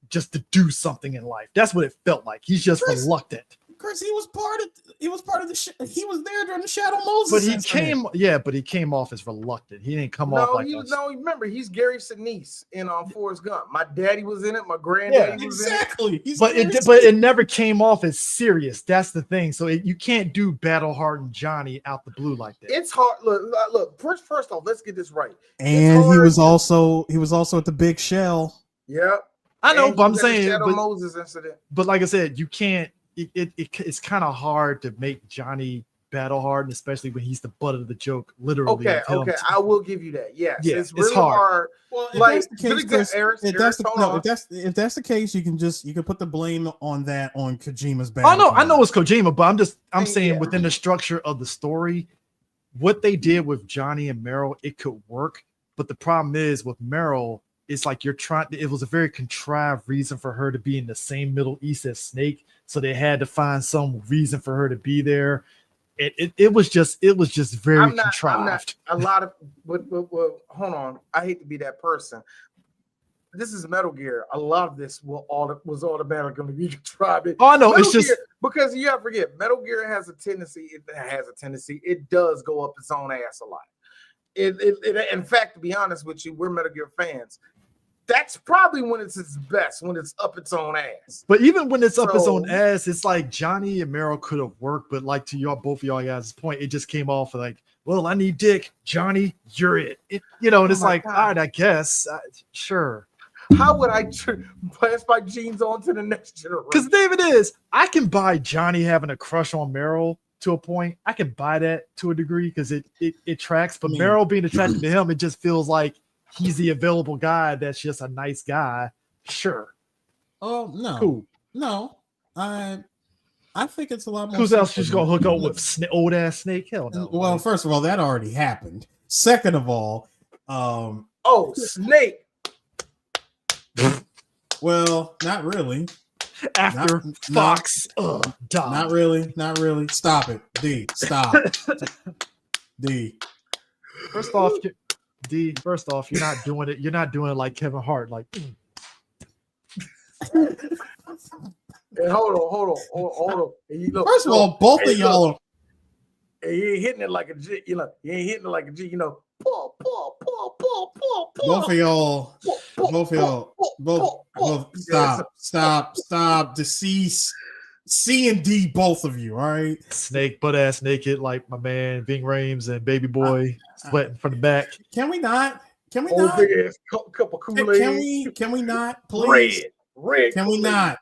just to do something in life. That's what it felt like. He's just reluctant.
Chris, he was part of the he was there during the Shadow Moses.
But he came off as reluctant. He didn't come off like
remember, he's Gary Sinise in Forrest Gump. My daddy was in it, my granddaddy was in it.
But it never came off as serious. That's the thing. So you can't do battle hardened Johnny out the blue like that. It's
hard. Look. First off, let's get this right.
And he was also at the Big Shell.
Yeah,
I know, but I'm saying
Shadow Moses incident.
But like I said, you can't. It's kind of hard to make Johnny battle hardened, especially when he's the butt of the joke. Literally.
Okay, I will give you that. Yes,
yeah,
it's really hard.
Well, if that's the case, you can put the blame on Kojima's bad.
I know it's Kojima, but I'm saying within the structure of the story, what they did with Johnny and Meryl, it could work. But the problem is with Meryl, it's like it was a very contrived reason for her to be in the same Middle East as Snake. So they had to find some reason for her to be there. It was just very contrived.
Well, hold on. I hate to be that person. This is Metal Gear. A lot of this was automatically going to be contrived.
Oh no, it's just
Because you gotta forget, Metal Gear has a tendency. It does go up its own ass a lot. In fact, to be honest with you, we're Metal Gear fans. That's probably when it's its best, when it's up its own ass.
But even when it's up its own ass, it's like Johnny and Meryl could have worked, but like to both of y'all guys' point, it just came off like, well, I need dick, Johnny, you're it. And it's like, God. All right, I guess, sure.
How would I pass my genes on to the next generation?
Because David I can buy Johnny having a crush on Meryl to a point. I can buy that to a degree because it tracks. But Meryl being attracted to him, it just feels like he's the available guy that's just a nice guy. Sure.
Oh, no.
Cool.
No. I think it's a lot more.
Who's else just going to hook up with old ass Snake? Hell no.
Well, first of all, that already happened. Second of all,
Snake.
Well, not really.
After Fox.
Not really. Stop it. D. Stop. D.
First off, you're not doing it. You're not doing it like Kevin Hart. Like,
Hey, hold on. Look,
first of all, both of y'all.
You ain't hitting it like a G. You ain't hitting it like a G. Pull.
Both of y'all. Stop. Deceased. C and D, both of you. All right.
Snake butt ass naked, like my man Ving Rhames and Baby Boy sweating from the back.
Can we not?
Old big ass cup of Kool-Aid.
Can we not? Please.
Red.
Can we not?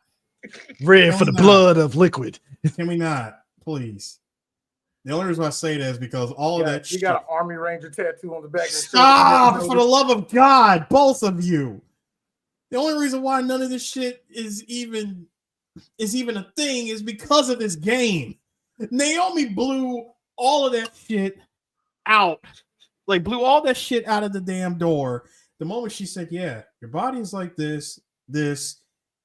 Red for the blood of liquid.
Can we not? Please. The only reason I say that is because all of that.
You got an Army Ranger tattoo on the back.
Stop! For the love of God, both of you. The only reason why none of this shit is even a thing is because of this game. Naomi blew all of that shit out. Like, blew all that shit out of the damn door. The moment she said, yeah, your body is like this,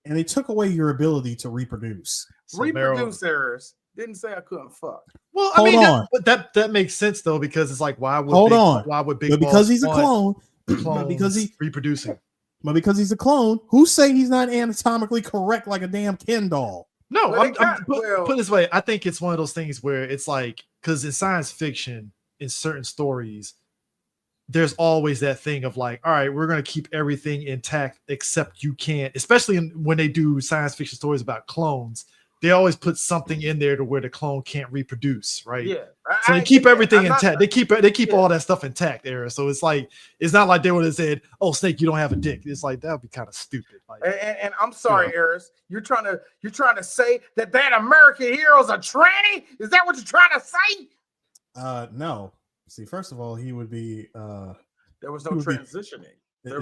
and they took away your ability to reproduce.
So Reproducers didn't say I couldn't fuck.
Well,
Hold on.
But that makes sense though, because it's like, why would Big
but because he's a clone,
because he's reproducing.
But because he's a clone, who say he's not anatomically correct like a damn Ken doll?
No, put it this way. I think it's one of those things where it's like, because in science fiction, in certain stories, there's always that thing of like, all right, we're going to keep everything intact except you can't, especially when they do science fiction stories about clones. They always put something in there to where the clone can't reproduce, right?
Yeah.
So they keep everything intact. They keep all that stuff intact there. So it's like, it's not like they would have said, "Oh, Snake, you don't have a dick." It's like that would be kind of stupid. Like,
and I'm sorry, Eris, you're trying to say that American hero's a tranny? Is that what you're trying to say?
No. See, first of all, he would be.
There was no transitioning. There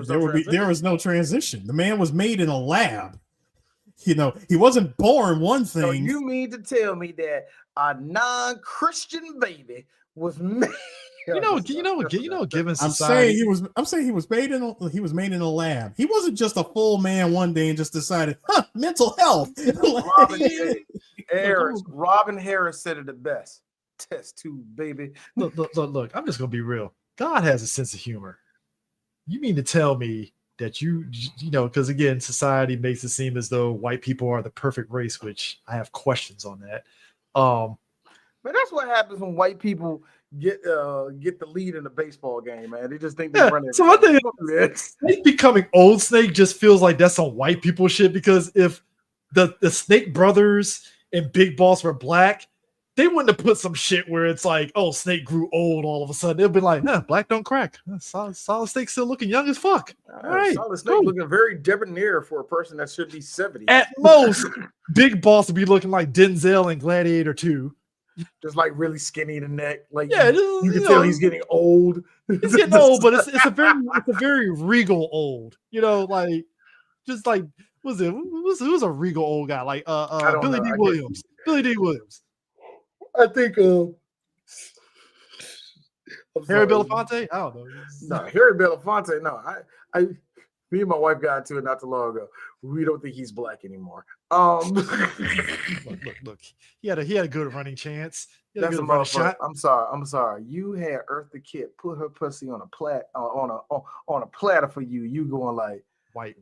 was no transition. The man was made in a lab. He wasn't born one thing.
So you mean to tell me that a non-Christian baby was made?
Given society,
I'm saying he was made in a lab. He wasn't just a full man one day and just decided, mental health.
Robin Harris said it the best. Test tube, baby.
Look. I'm just gonna be real. God has a sense of humor. You mean to tell me that because again, society makes it seem as though white people are the perfect race, which I have questions on that.
But that's what happens when white people get the lead in a baseball game, man. They just think they're running.
So I think Snake becoming old Snake just feels like that's some white people shit, because if the Snake brothers and Big Boss were black, they wouldn't have put some shit where it's like, oh, Snake grew old all of a sudden. They'll be like, black don't crack. Solid Snake still looking young as fuck. All right.
Solid Snake looking very debonair for a person that should be 70.
At most, Big Boss would be looking like Denzel in Gladiator 2.
Just like really skinny in the neck. Like,
yeah,
you can tell he's getting old.
He's getting old, but it's a very regal old. Like, just like, who's a regal old guy? Like Billy D. Williams. Billy D. Williams.
I think
Harry Belafonte? I don't know.
No, Harry Belafonte. No, me and my wife got into it not too long ago. We don't think he's black anymore.
Look. He had a good running chance.
That's a motherfucker. I'm sorry. You had Eartha Kitt put her pussy on a platter for you. You going like
white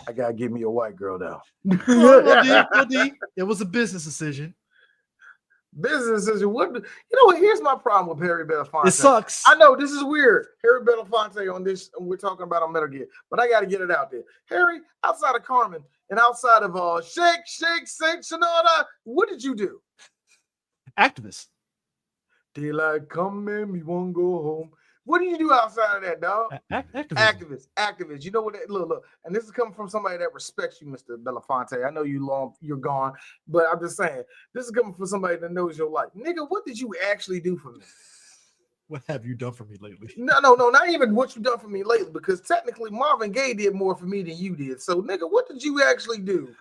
I gotta give me a white girl now.
Well, D, it was a business decision.
Business is what you know what? Here's my problem with Harry Belafonte.
It sucks.
I know this is weird. Harry Belafonte on this, we're talking about on Metal Gear, but I gotta get it out there. Harry, outside of Carmen and outside of Shake, Shonada, what did you do?
Activist.
Daylight coming, we won't go home. What do you do outside of that, dog? Activist. You know what? Look. And this is coming from somebody that respects you, Mr. Belafonte. I know you're gone, but I'm just saying, this is coming from somebody that knows your life. Nigga, what did you actually do for me?
What have you done for me lately?
No, not even what you done for me lately, because technically Marvin Gaye did more for me than you did. So, nigga, what did you actually do?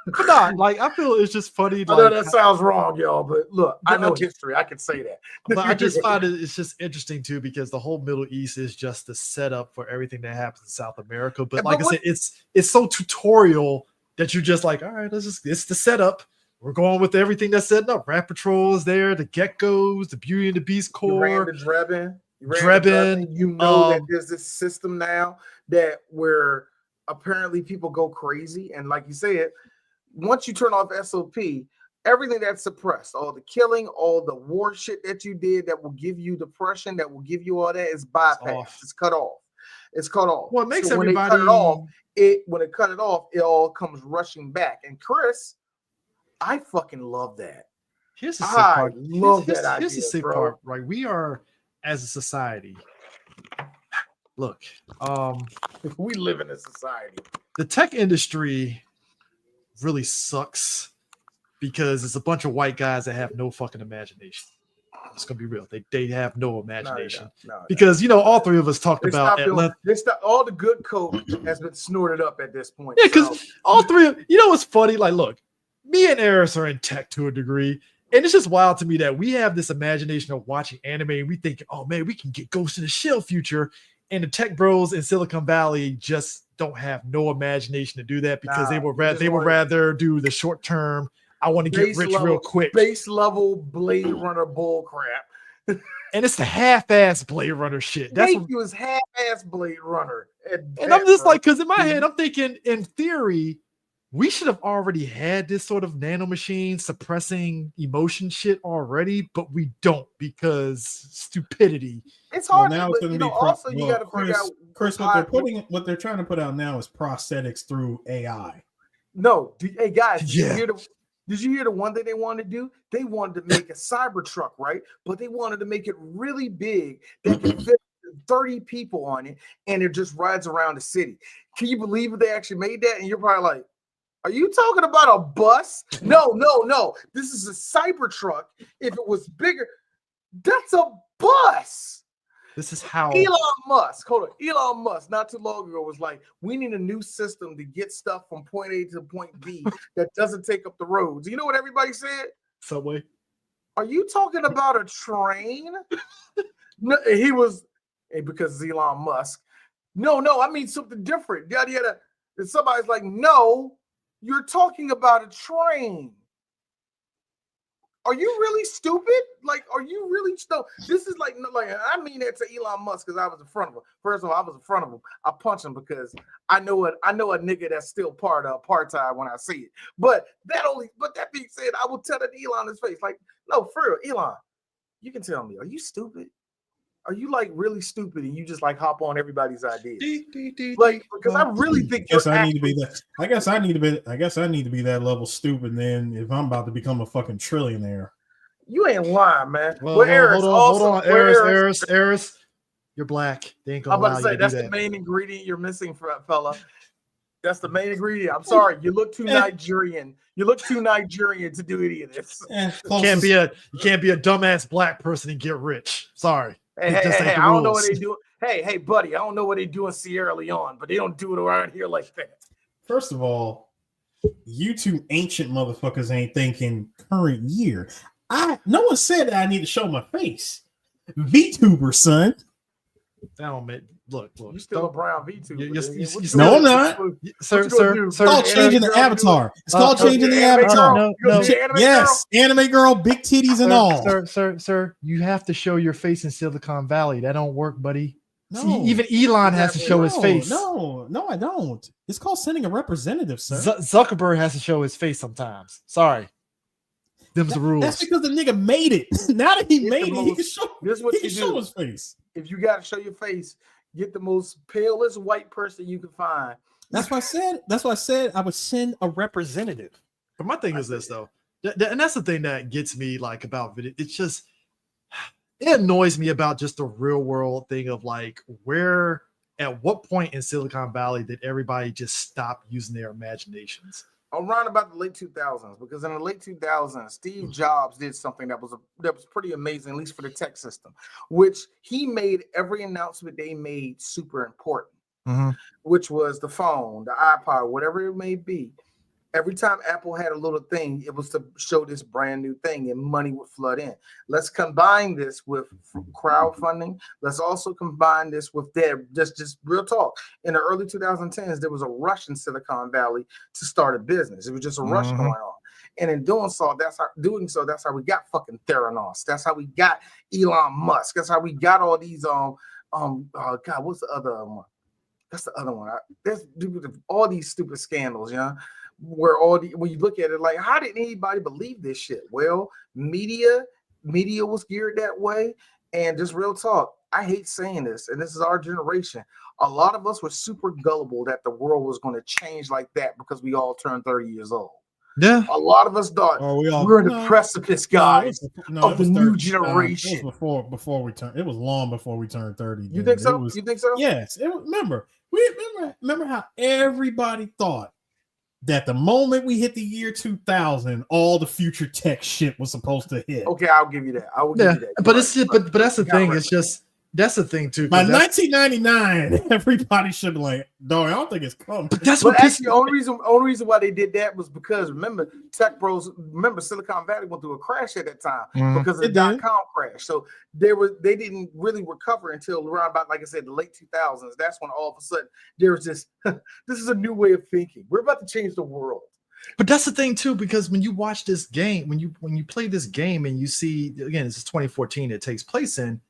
But not like I feel it's just funny.
I know that sounds wrong, y'all, but look, I know history. I can say that.
But I just find it's just interesting too, because the whole Middle East is just the setup for everything that happens in South America. But like I said, it's so tutorial that you're just like, all right, it's the setup. We're going with everything that's setting up. Rat Patrol is there, the Geckos, the Beauty and the Beast Corps,
Drebin. You know that there's this system now that where apparently people go crazy, and like you said, once you turn off SOP, everything that's suppressed, all the killing, all the war shit that you did that will give you depression, that will give you all that, is bypassed. It's cut off. Well, it makes everybody. When they cut it off, it all comes rushing back. And Chris, I fucking love that.
Here's the sick part.
Here's
the sick part, right? We are, as a society, look,
we live in a society.
The tech industry really sucks because it's a bunch of white guys that have no fucking imagination. It's gonna be real. They have no imagination because you know all three of us talked about
all the good coke has been snorted up at this point.
Yeah, because all three of you know what's funny? Like, look, me and Eris are in tech to a degree, and it's just wild to me that we have this imagination of watching anime and we think, oh man, we can get Ghost in the Shell future, and the tech bros in Silicon Valley just don't have no imagination to do that because they would rather do the short term. I want to get rich real quick.
Base level Blade Runner bull crap.
And it's the half-ass Blade Runner shit.
That's what was half-ass Blade Runner.
And I'm just like, because in my head, I'm thinking, in theory, we should have already had this sort of nanomachine suppressing emotion shit already, but we don't because stupidity.
It's hard.
Well, now it's going to be
also you got to figure out,
Chris. What they're trying to put out now is prosthetics through AI.
No, hey guys, did you hear the one that they wanted to do? They wanted to make a Cybertruck, right? But they wanted to make it really big that could fit 30 people on it, and it just rides around the city. Can you believe if they actually made that? And you're probably like, are you talking about a bus? No. This is a Cybertruck. If it was bigger, that's a bus.
This is how
Elon Musk not too long ago was like, we need a new system to get stuff from point A to point B that doesn't take up the roads. You know what everybody said?
Subway.
Are you talking about a train? No, because it's Elon Musk. No, I mean something different. Yada. And somebody's like, no, you're talking about a train. Are you really stupid? Like, are you really stupid? This is like I mean that to Elon Musk because I was in front of him. First of all, I was in front of him. I punched him because I know a nigga that's still part of apartheid when I see it. But that being said, I will tell that Elon his face. Like, no, for real, Elon, you can tell me, are you stupid? Are you like really stupid and you just like hop on everybody's ideas? Like, because I really think
I need to be that. I guess I need to be that level stupid. Then if I'm about to become a fucking trillionaire,
you ain't lying, man.
Well, hold on, Eris, you're black. They ain't gonna.
I'm about to say that's the main ingredient you're missing, fella. That's the main ingredient. I'm sorry, you look too Nigerian. You look too Nigerian to do any of this.
You can't be a dumbass black person and get rich. Sorry.
Hey, I don't know what they do. Hey, buddy, I don't know what they do in Sierra Leone, but they don't do it around here like that.
First of all, you two ancient motherfuckers ain't thinking current year. No one said that I need to show my face. VTuber, son.
Look.
You still a brown VTuber.
No, I'm not.
Sir.
It's called changing the avatar. It's called changing the avatar.
No.
Yes, anime girl, big titties and all.
Sir. You have to show your face in Silicon Valley. That don't work, buddy.
No,
See, even Elon has to show his face.
No, I don't. It's called sending a representative, sir.
Zuckerberg has to show his face sometimes. Sorry. Them's the rules.
That's because the nigga made it. Now that he made it, he can show.
This is what
he
you
can
do.
show his face.
If you got to show your face, get the most palest white person you can find.
That's why I said I would send a representative.
But my thing is this though, and that's the thing that gets me like about video. It's just it annoys me about just the real world thing of like where at what point in Silicon Valley did everybody just stop using their imaginations?
Around about the late 2000s, because in the late 2000s, Steve Jobs did something that was pretty amazing, at least for the tech system, which he made every announcement they made super important, which was the phone, the iPod, whatever it may be. Every time Apple had a little thing, it was to show this brand new thing and money would flood in. Let's combine this with crowdfunding. Let's also combine this with just real talk. In the early 2010s, there was a rush in Silicon Valley to start a business. It was just a rush going on. And in doing so, that's how we got fucking Theranos. That's how we got Elon Musk. That's how we got all these God, what's the other one? That's the other one. There's all these stupid scandals, you know. When you look at it, like, how did anybody believe this shit? Well, media was geared that way. And just real talk, I hate saying this, and this is our generation. A lot of us were super gullible that the world was going to change like that because we all turned 30 years old.
Yeah,
a lot of us thought we're the precipice, guys, of the new generation.
It was before we turned. It was long before we turned 30.
You think so? You think so?
Yes. Remember how everybody thought that the moment we hit the year 2000, all the future tech shit was supposed to hit.
Okay, I'll give you that. I will give you that.
But it's just, but that's the thing. It's just that's the thing too.
By 1999, everybody should be like, "Dog, I don't think it's coming."
But that's
what actually the only reason why they did that was because remember Silicon Valley went through a crash at that time because of the .com crash. So they didn't really recover until around about, like I said, the late 2000s. That's when all of a sudden there was this is a new way of thinking. We're about to change the world.
But that's the thing too, because when you watch this game, when you play this game and you see, again, this is 2014, it takes place in.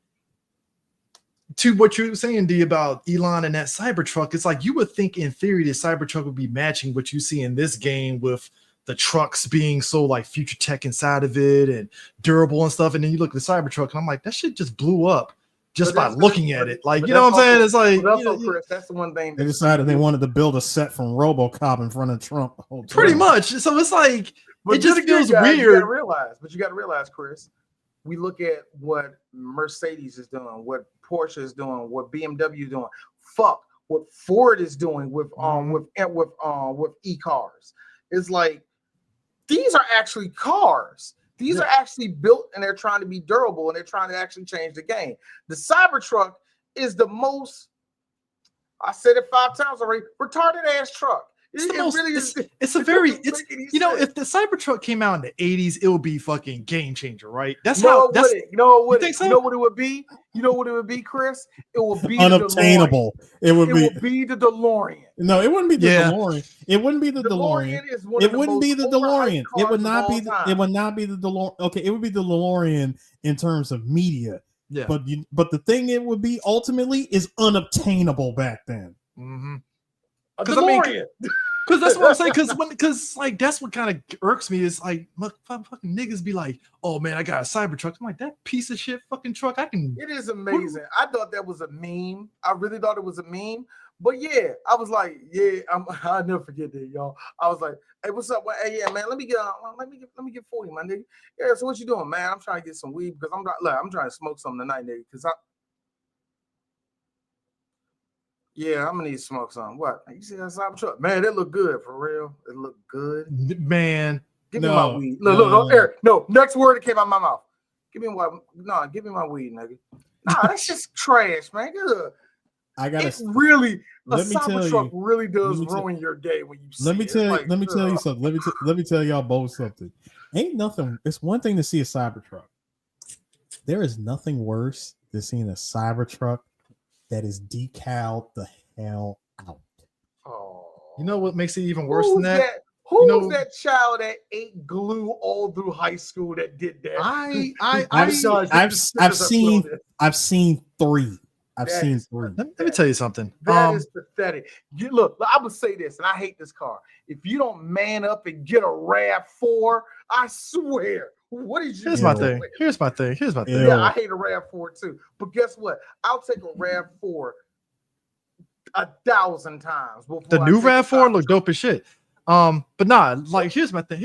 To what you were saying, D, about Elon and that Cybertruck, it's like you would think in theory the Cybertruck would be matching what you see in this game with the trucks being so like future tech inside of it and durable and stuff. And then you look at the Cybertruck and I'm like, that shit just blew up just by looking at it. Like, you know what I'm saying? It's like,
Chris, that's the one thing
they decided they wanted to build a set from RoboCop in front of Trump.
Pretty much. So it's like, it just feels weird.
You got to realize, Chris, we look at what Mercedes is doing, what Porsche is doing, what BMW is doing. Fuck what Ford is doing with e-cars. It's like these are actually cars. These are actually built and they're trying to be durable and they're trying to actually change the game. The Cybertruck is the most, I said it 5 times already, retarded ass truck. If the
Cybertruck came out in the 80s, it would be fucking game changer, right?
You know what it would be? You know what it would be, Chris? It would be
unobtainable.
It would be the DeLorean.
No, it wouldn't be the DeLorean. It wouldn't be the DeLorean.
It wouldn't be the DeLorean.
It would not be. It would not be the DeLorean. Okay, it would be the DeLorean in terms of media.
Yeah.
But the thing it would be ultimately is unobtainable back then.
Mm-hmm.
Because
that's what I'm saying. Because like that's what kind of irks me is like fucking niggas be like, oh man, I got a Cybertruck. I'm like, that piece of shit fucking truck.
It is amazing. I thought that was a meme. I really thought it was a meme. But yeah, I was like, I'll never forget that, y'all. I was like, hey, what's up? Well, hey, yeah, man, let me get 40, my nigga. Yeah, so what you doing, man? I'm trying to get some weed because I'm trying to smoke something tonight, nigga. Because I'm gonna need to smoke something. What? You see that Cybertruck? Man, that look good for real. It look good.
Man.
Give me my weed. Look, Eric. No, next word that came out of my mouth. Give me my weed, nigga. Nah, that's just trash, man. It's really a Cybertruck really does ruin your day when you see it.
Let me tell you something. Let me tell y'all both something. Ain't nothing. It's one thing to see a Cybertruck. There is nothing worse than seeing a Cybertruck that is decaled the hell out.
Oh,
you know what makes it even worse than that?
Who was that child that ate glue all through high school that did that?
I've seen 3. I've
That
seen
is
3.
Let me tell you something.
That is pathetic. Look, I'm gonna say this, and I hate this car. If you don't man up and get a RAV4, I swear. What is you?
Here's
Ew.
my thing. Here's my thing. Here's my thing.
Ew.
Yeah, I hate a RAV4 too. But guess what? I'll take a RAV4 1,000 times before
The
I
new
take a
RAV4 look dope as shit. But nah, like here's my thing.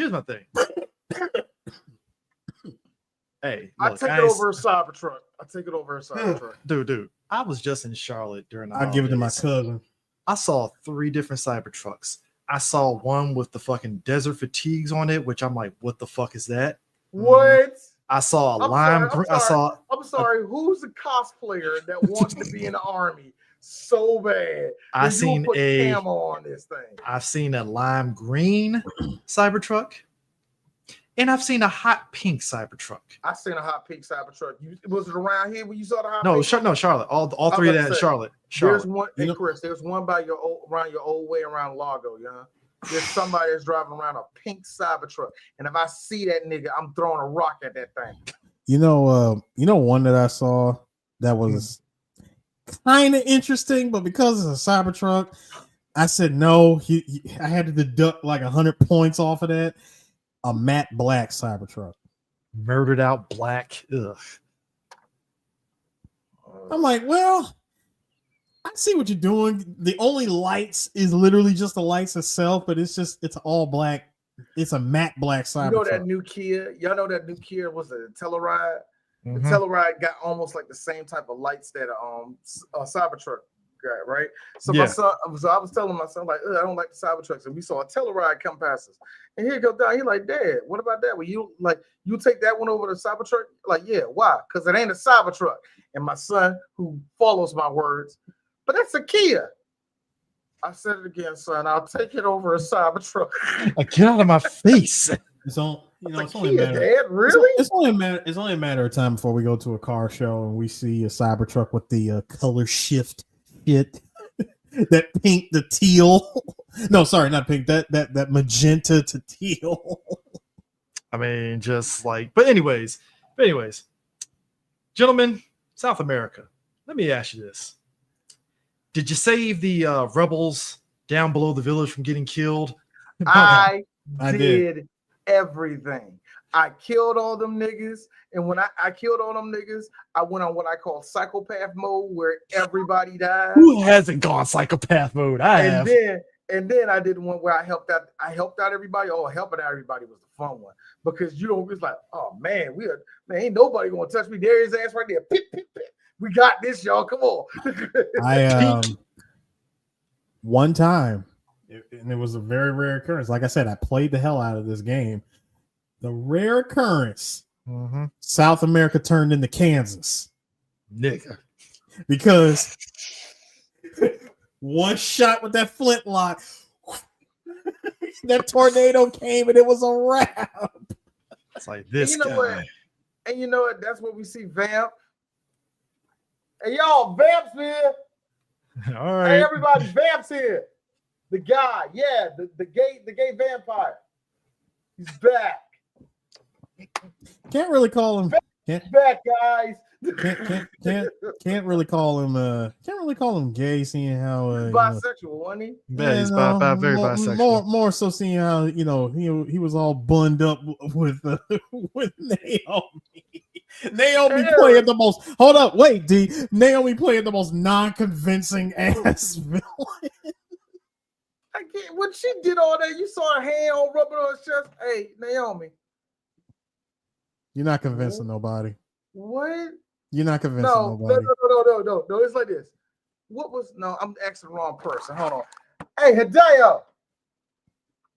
Hey,
I
look,
take it over a Cybertruck.
Dude. I was just in Charlotte during the
I'll give it to my
holidays.
cousin.
I saw 3 different Cybertrucks. I saw one with the fucking desert fatigues on it, which I'm like, what the fuck is that?
What?
I saw a
I'm sorry. Who's the cosplayer that wants to be in the army so bad?
I
that you will
seen
put
a
camo on this thing.
I've seen a lime green Cybertruck, and I've seen a hot pink Cybertruck.
I seen a hot pink Cybertruck. Was it around here when you saw the hot?
No,
pink
Charlotte. All three of that in Charlotte.
There's one,
You know-
Chris. There's one by around your old way around Largo, yeah. There's somebody that's driving around a pink Cybertruck, and if I see that nigga, I'm throwing a rock at that thing.
You know one that I saw that was kind of interesting, but because it's a Cybertruck, I said no. I had to deduct like 100 points off of that. A matte black Cybertruck.
Murdered out black. Ugh.
I'm like, well, I see what you're doing. The only lights is literally just the lights itself, but it's all black. It's a matte black Cybertruck.
You know that new Kia? Y'all know that new Kia was a Telluride?
Mhm.
The Telluride got almost like the same type of lights that a Cybertruck got, right? So
Yeah.
my son, I was telling my son, like, I don't like the Cybertrucks. And we saw a Telluride come past us. And here go down. He's like, Dad, what about that? Well, you take that one over to Cybertruck? Like, yeah, why? Because it ain't a Cybertruck. And my son, who follows my words, but that's a Kia. I said it again, son. I'll take it over a Cybertruck.
Get out of my face.
It's on.
It's
It's only a matter.
Dad, really?
It's only a matter of time before we go to a car show and we see a Cybertruck with the color shift shit. That pink, the teal. No, sorry, not pink. That magenta to teal.
I mean, just like, but anyways, gentlemen, South America. Let me ask you this: did you save the rebels down below the village from getting killed?
I
I
did everything. I killed all them niggas, and when I killed all them niggas, I went on what I call psychopath mode, where everybody died.
Who hasn't gone psychopath mode? I have.
And then I did one where I helped out everybody. Oh, helping out everybody was the fun one, because it's like, oh man, ain't nobody gonna touch me. There his ass right there. Pip, pip, pip. We got this, y'all. Come on.
I one time, and it was a very rare occurrence. Like I said, I played the hell out of this game. The rare occurrence, South America turned into Kansas,
Nigga.
because one shot with that flintlock, that tornado came and it was a wrap.
It's like this
And you know
guy.
what? And you know what? That's what we see. Vamp. Hey, y'all, Vamp's here.
All right.
Hey, everybody, Vamp's here. The guy, yeah, the gay vampire. He's back.
Can't really call him.
He's back, guys.
Can't really call him gay, seeing how
Bisexual, wasn't he?
Yeah, he's very bisexual.
More so seeing how he was all bunned up with Naomi. Naomi playing the most. Hold up, wait, D. Naomi playing the most non-convincing ass villain.
I can't. When she did all that, you saw her hand on rubbing on his chest. Hey, Naomi.
You're not convincing nobody.
What?
You're not convincing
No.
nobody.
It's like this. I'm asking the wrong person. Hold on. Hey, Hideo.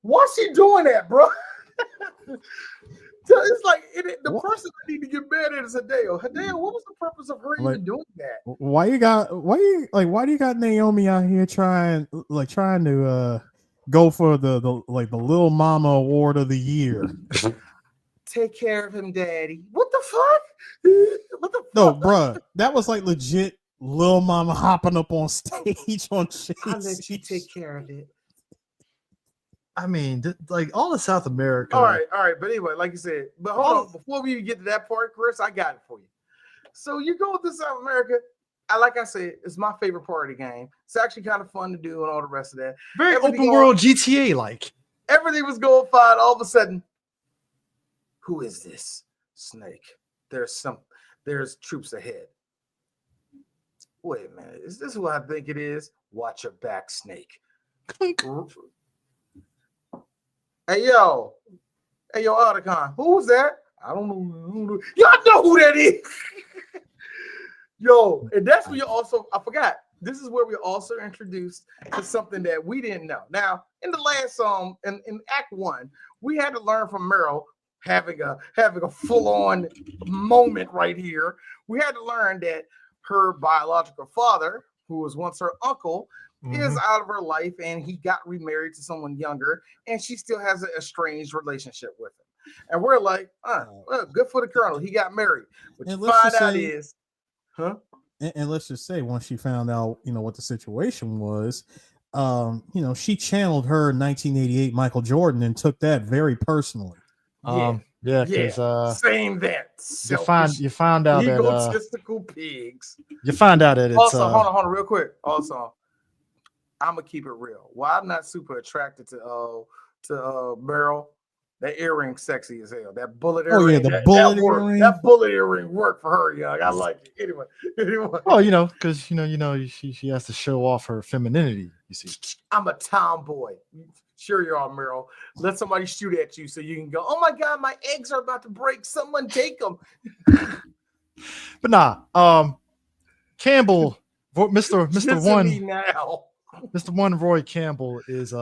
What's she doing that, bro? It's like the person I need to get mad at is Hideo. Hideo, what was the purpose of her even doing that?
Why do you got Naomi out here trying to go for the Little Mama Award of the Year?
Take care of him, Daddy. What the fuck? What the fuck?
No, bruh, that was like legit Lil Mama hopping up on stage on shit.
I'll let you take care of it.
I mean, like all of South America.
All right. But anyway, like you said, but hold on. Before we even get to that part, Chris, I got it for you. So you go to South America, like I said, it's my favorite part of the game. It's actually kind of fun to do and all the rest of that.
Very
Everything
open world GTA like.
Everything was going fine. All of a sudden, who is this? Snake. There's troops ahead. Wait a minute. Is this who I think it is? Watch your back, Snake. Hey, yo, Otacon, who was that? I don't know. Y'all know who that is. Yo, and that's where you also, I forgot, this is where we also introduced to something that we didn't know. Now, in the last in Act 1, we had to learn from Meryl having a full-on moment right here. We had to learn that her biological father, who was once her uncle, is out of her life, and he got remarried to someone younger, and she still has an estranged relationship with him. And we're like, well, good for the colonel. He got married. What you find out is,
and let's just say, once she found out, what the situation was, she channeled her 1988 Michael Jordan and took that very personally.
Because
same that
you found out that
egotistical pigs.
You find out that it's
also hold on real quick. Also, I'm gonna keep it real. While I'm not super attracted to Meryl, that earring sexy as hell. That bullet earring.
Oh yeah, the bullet earring.
That bullet earring worked for her, young. I like it. Anyway.
Well, because she has to show off her femininity. You see,
I'm a tomboy. Sure you are, Meryl. Let somebody shoot at you so you can go, oh my God, my eggs are about to break. Someone take them.
But nah, Campbell, Mr. One Roy Campbell is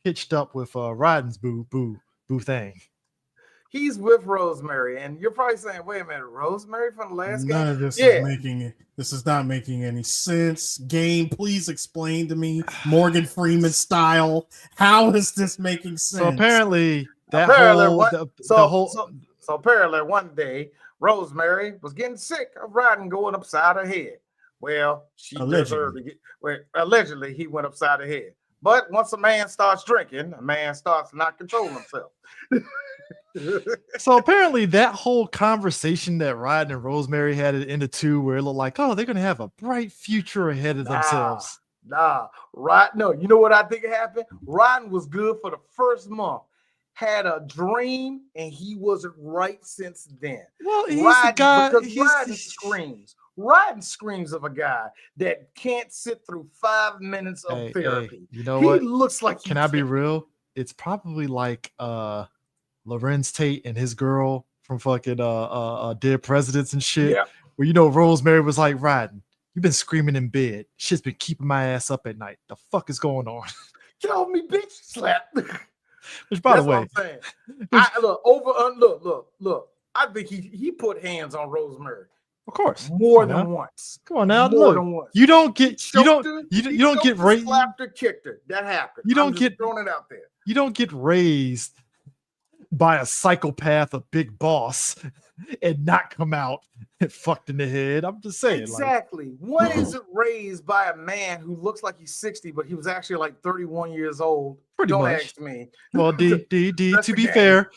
hitched up with Ryden's boo thing.
He's with Rosemary, and you're probably saying, wait a minute, Rosemary from the last game?
None of this is not making any sense. Game, please explain to me, Morgan Freeman style. How is this making sense?
So apparently
apparently one day Rosemary was getting sick of Ryden going upside her head. Well, she deserved to get. Well, allegedly he went upside her head. But once a man starts drinking, a man starts not controlling himself.
So apparently that whole conversation that Ryden and Rosemary had at the end of 2, where it looked like, oh, they're going to have a bright future ahead of themselves.
No, you know what I think happened? Ryden was good for the first month. Had a dream, and he wasn't right since then.
Well, he's the guy.
Ryden screams of a guy that can't sit through 5 minutes of therapy.
You know what?
He looks like.
Can I be real? It's probably like Lorenz Tate and his girl from fucking Dead Presidents and shit.
Yeah.
Where Rosemary was like, Ryden, you've been screaming in bed. Shit's been keeping my ass up at night. The fuck is going on?
Get off me, bitch! Slap.
Which, by the way,
look. I think he put hands on Rosemary.
Of course,
more than once.
Come on now, look. You don't get raised.
Slapped her, kicked her. That happened.
You don't get
throwing it out there.
You don't get raised by a psychopath, a big boss, and not come out fucked in the head. I'm just saying.
Exactly. One isn't raised by a man who looks like he's 60, but he was actually like 31 years old. Don't ask me.
Well, to be fair,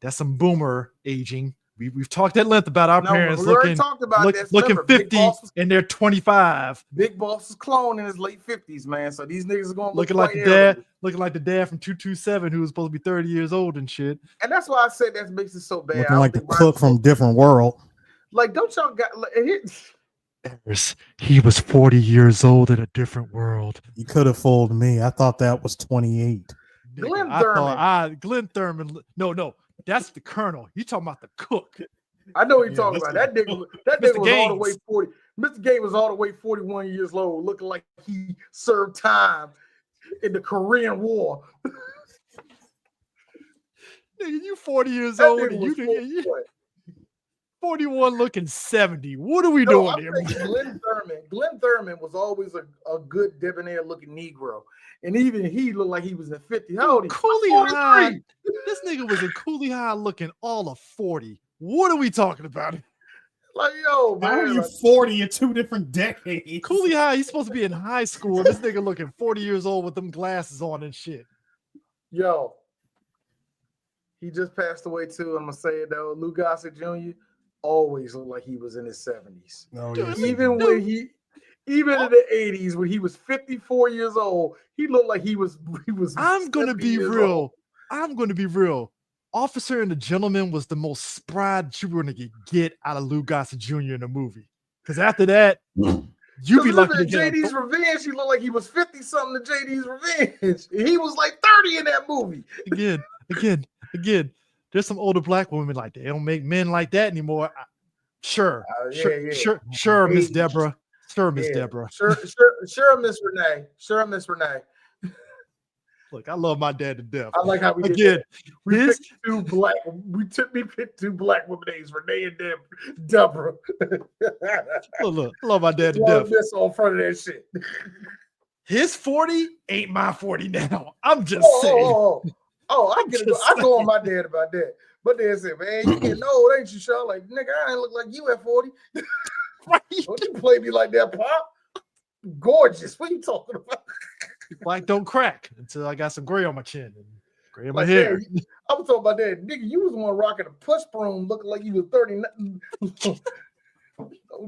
that's some boomer aging. We've talked at length about our parents looking 50 and they're 25.
Big Boss is clone in his late 50s, man. So these niggas are going to
looking like the dad from 227 who was supposed to be 30 years old and shit.
And that's why I said that makes it so bad.
Looking like the cook from Different World.
Like, don't y'all got
he was 40 years old in a different world.
You could have fooled me. I thought that was 28.
Glenn Thurman.
No. That's the colonel. You talking about the cook?
I know what you're talking about. That nigga was all the way 40. Mr. Game was all the way 41 years old, looking like he served time in the Korean War.
Nigga, you 40 years old and you 41 looking 70. What are we doing here?
Glenn Thurman was always a good debonair looking Negro. And even he looked like he was in 50. How old is he?
Cooley High. This nigga was in Cooley High looking all of 40. What are we talking about?
Like, yo, man.
How are you 40 in 2 different decades?
Cooley High, he's supposed to be in high school. This nigga looking 40 years old with them glasses on and shit.
Yo. He just passed away too. I'm going to say it though. Lou Gossett Jr., always looked like he was in his 70s.
Oh,
Dude,
yes,
Even when even in the 80s, when he was 54 years old, he looked like he was
I'm gonna
70
be
years
real.
old.
I'm gonna be real. Officer and the Gentleman was the most spry that you were gonna get out of Lou Gossett Jr. in the movie. Because after that, you be lucky to
Because
get
JD's Revenge, he looked like he was 50 something to JD's Revenge. He was like 30 in that movie.
again. There's some older black women like that. They don't make men like that anymore. Sure, Miss
Age.
Deborah. Sure, Miss Deborah.
Sure, Miss Renee. Sure, Miss Renee.
Look, I love my dad to death.
I like how we did
Again,
that. We picked two black women names, Renee and Deborah.
look, I love my dad to
Love
death.
this on front of that shit.
His 40 ain't my 40 now. I'm just saying.
I get it. I go on my dad about that. But they said, man, you getting old, ain't you, Sean? Like, nigga, I ain't look like you at 40.
Right?
Don't you play me like that, Pop? Gorgeous. What are you talking about?
Black don't crack until I got some gray on my chin and gray in my
Like,
hair.
man, I was talking about that. Nigga, you was the one rocking a push broom looking like you was 30.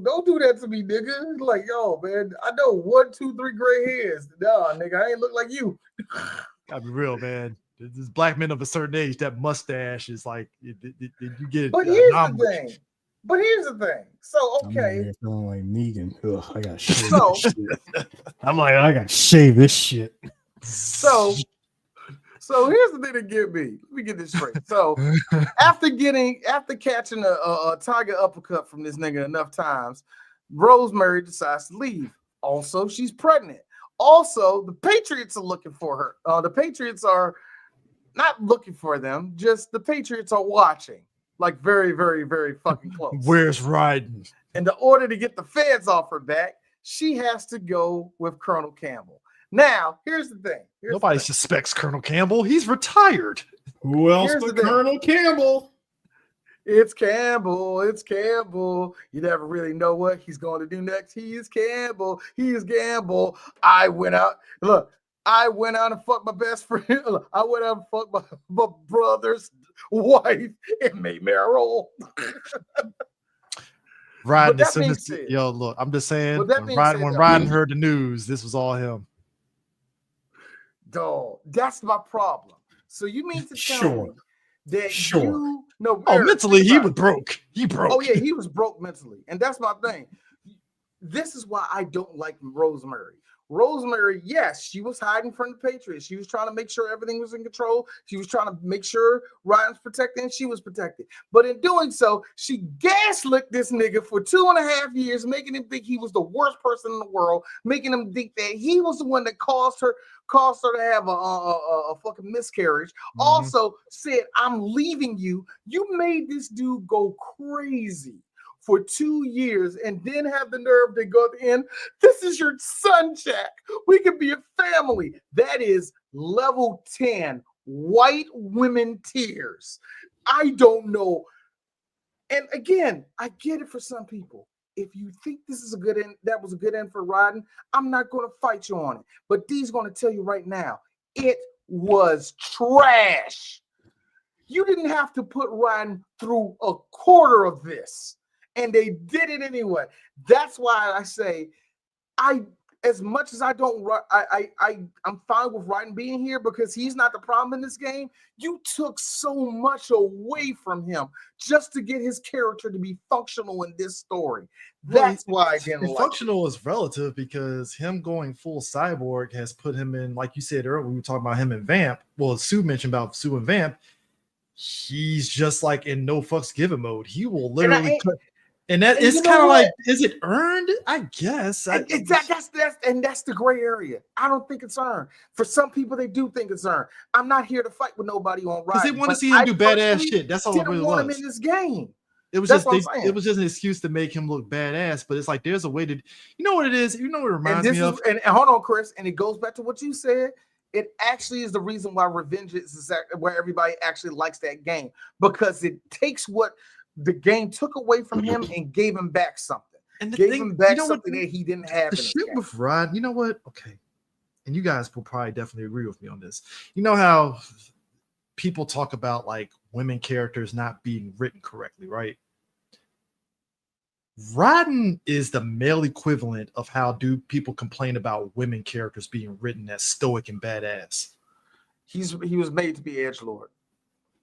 Don't do that to me, nigga. Like, yo, man, I know 1, 2, 3 gray hairs. Nah, nigga, I ain't look like you.
Gotta be real, man. This black men of a certain age, that mustache is like you get.
But here's the thing. So, okay.
I'm feeling like Negan. Ugh, I gotta shave
So-
this shit. I'm like, I gotta shave this shit.
So here's the thing to get me. Let me get this straight. So after catching a tiger uppercut from this nigga enough times, Rosemary decides to leave. Also, she's pregnant. Also, the Patriots are looking for her. The Patriots are not looking for them, just the Patriots are watching. Like very, very, very fucking close.
Where's Ryden?
In the order to get the feds off her back, she has to go with Colonel Campbell. Now, here's the thing.
Nobody suspects Colonel Campbell. He's retired.
Who else
Here's
but
the thing.
Colonel Campbell?
It's Campbell. It's Campbell. You never really know what he's going to do next. He is Campbell. He is Gamble. I went out and fucked my best friend. I went out and fucked my brother's wife and made Meryl.
Ryden,
that being said-
yo, look, I'm just saying,
With that
when
being
Ryden
said,
heard the news, this was all him.
Dog, that's my problem. So you mean to tell me that you no?
Oh,
Eric,
mentally, he
think
was
about it.
broke. He broke.
Oh yeah, he was broke mentally, and that's my thing. This is why I don't like Rosemary. Rosemary, yes, she was hiding from the Patriots. She was trying to make sure everything was in control. She was trying to make sure Ryan's protected and she was protected. But in doing so, she gaslit this nigga for 2.5 years, making him think he was the worst person in the world, making him think that he was the one that caused her to have a fucking miscarriage.
Mhm.
Also said, I'm leaving you. You made this dude go crazy for 2 years and then have the nerve to go at the end. This is your son, Jack. We can be a family. That is level 10 white women tears. I don't know. And again, I get it for some people. If you think this is a good end, that was a good end for Ryden, I'm not going to fight you on it. But Dee's going to tell you right now, it was trash. You didn't have to put Ryden through a quarter of this. And they did it anyway. That's why I say, as much as I don't, I'm fine with Ryden being here because he's not the problem in this game. You took so much away from him just to get his character to be functional in this story. That's why I didn't like it.
Functional is relative because him going full cyborg has put him in, like you said earlier, we were talking about him and Vamp. Well, Sue mentioned about Sue and Vamp. He's just like in no fucks given mode. He will literally cut. And that is kind of like, is it earned? I guess.
That's the gray area. I don't think it's earned. For some people, they do think it's earned. I'm not here to fight with nobody on Ryden.
Because they want to see him do badass shit. That's all it really
want
was.
him in this game.
It was
That's
just it was just an excuse to make him look badass. But it's like there's a way to, you know what it is. You know what it reminds me of.
And hold on, Chris. And it goes back to what you said. It actually is the reason why Revenge is where everybody actually likes that game, because it takes what the game took away from him and gave him back something.
And
gave him back something that he didn't have.
The shit with Rod, you know what? Okay. And you guys will probably definitely agree with me on this. You know how people talk about like women characters not being written correctly, right? Raiden is the male equivalent of how do people complain about women characters being written as stoic and badass.
He was made to be edgelord.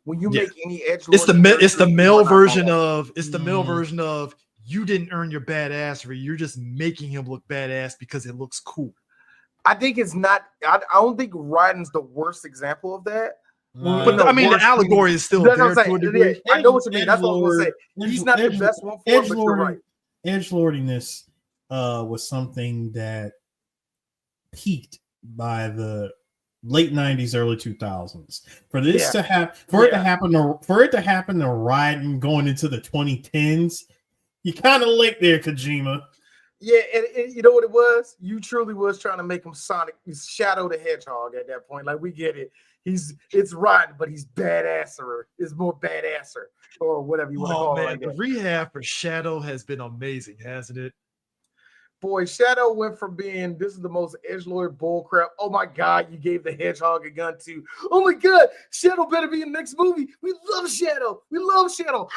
When you
Yeah.
make any edgelord,
It's the male version of
Mm.
you didn't earn your badassery. You're just making him look badass because it looks cool.
I think it's not. I don't think Raiden's the worst example of that.
But I mean, the allegory is still there to a degree.
I know what you mean. That's what I was gonna say. He's not the best one for it, but you're right.
Edgelordiness was something that peaked by the late 90s, early 2000s. For this to happen, for it to happen to Raiden going into the 2010s, you kind of late there, Kojima.
Yeah, and you know what it was? You truly was trying to make him Shadow the Hedgehog at that point. Like, we get it. It's Raiden, but he's badasser. It's more badasser, or whatever you want to call it. Like
the rehab for Shadow has been amazing, hasn't it?
Boy, Shadow went from being this is the most edgelord bullcrap. Oh my God, you gave the hedgehog a gun to. Oh my God, Shadow better be in the next movie. We love Shadow. We love Shadow.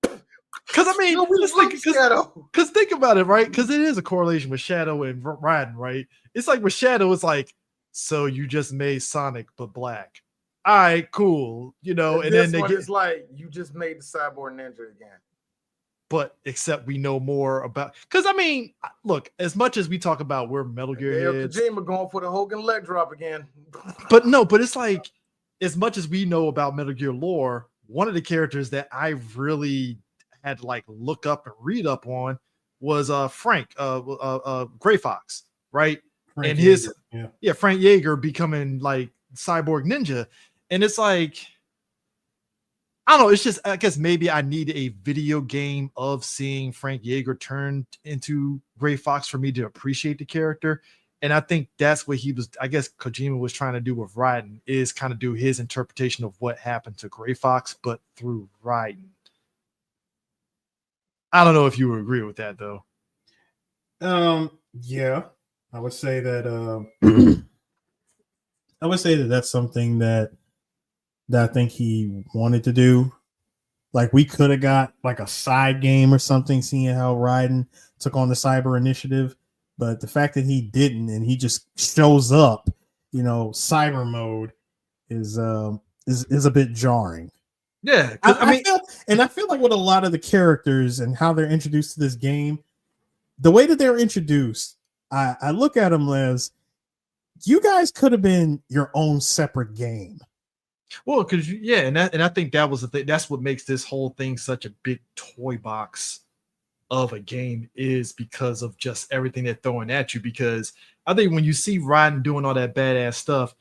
Because I mean, because think about it, right? Because it is a correlation with Shadow and Raiden, right? It's like with Shadow, it's like, so you just made Sonic but black. All right, cool. And then
it's like you just made the Cyborg Ninja again.
But except we know more about, because I mean, look, as much as we talk about we're Metal Gear heads,
Kojima going for the Hogan leg drop again.
but it's like, as much as we know about Metal Gear lore, one of the characters that I really had to like look up and read up on was Frank, Gray Fox, right?
Frank
and
Yeager,
his Frank Yeager becoming like Cyborg Ninja, and it's like, I don't know. It's just, I guess maybe I need a video game of seeing Frank Yeager turned into Gray Fox for me to appreciate the character. And I think that's what I guess Kojima was trying to do with Raiden, is kind of do his interpretation of what happened to Gray Fox, but through Raiden. I don't know if you would agree with that, though.
Yeah, I would say that. I would say that that's something that I think he wanted to do. Like, we could have got like a side game or something, seeing how Raiden took on the Cyber Initiative, but the fact that he didn't and he just shows up, Cyber mode is a bit jarring.
Yeah,
I feel like with a lot of the characters and how they're introduced to this game, the way that they're introduced, I look at them as, you guys could have been your own separate game.
Well, because and I think that was the thing. That's what makes this whole thing such a big toy box of a game, is because of just everything they're throwing at you. Because I think when you see Raiden doing all that badass stuff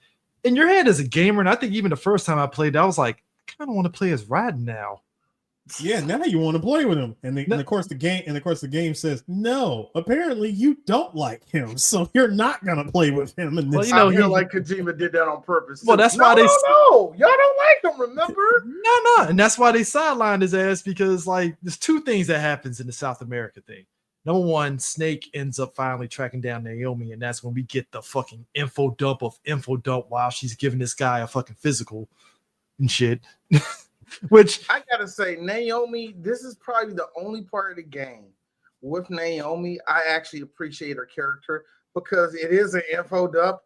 in your head as a gamer, and I think even the first time I played, I was like, I kind of want to play as Raiden now.
Yeah, now you want to play with him, and of course the game says no. Apparently, you don't like him, so you're not gonna play with him. And
I feel like Kojima did that on purpose.
Well, that's why
y'all don't like him. Remember?
No, and that's why they sidelined his ass, because like there's two things that happens in the South America thing. Number one, Snake ends up finally tracking down Naomi, and that's when we get the fucking info dump while she's giving this guy a fucking physical and shit. Which
I gotta say, Naomi, this is probably the only part of the game with Naomi I actually appreciate her character, because it is an info dump.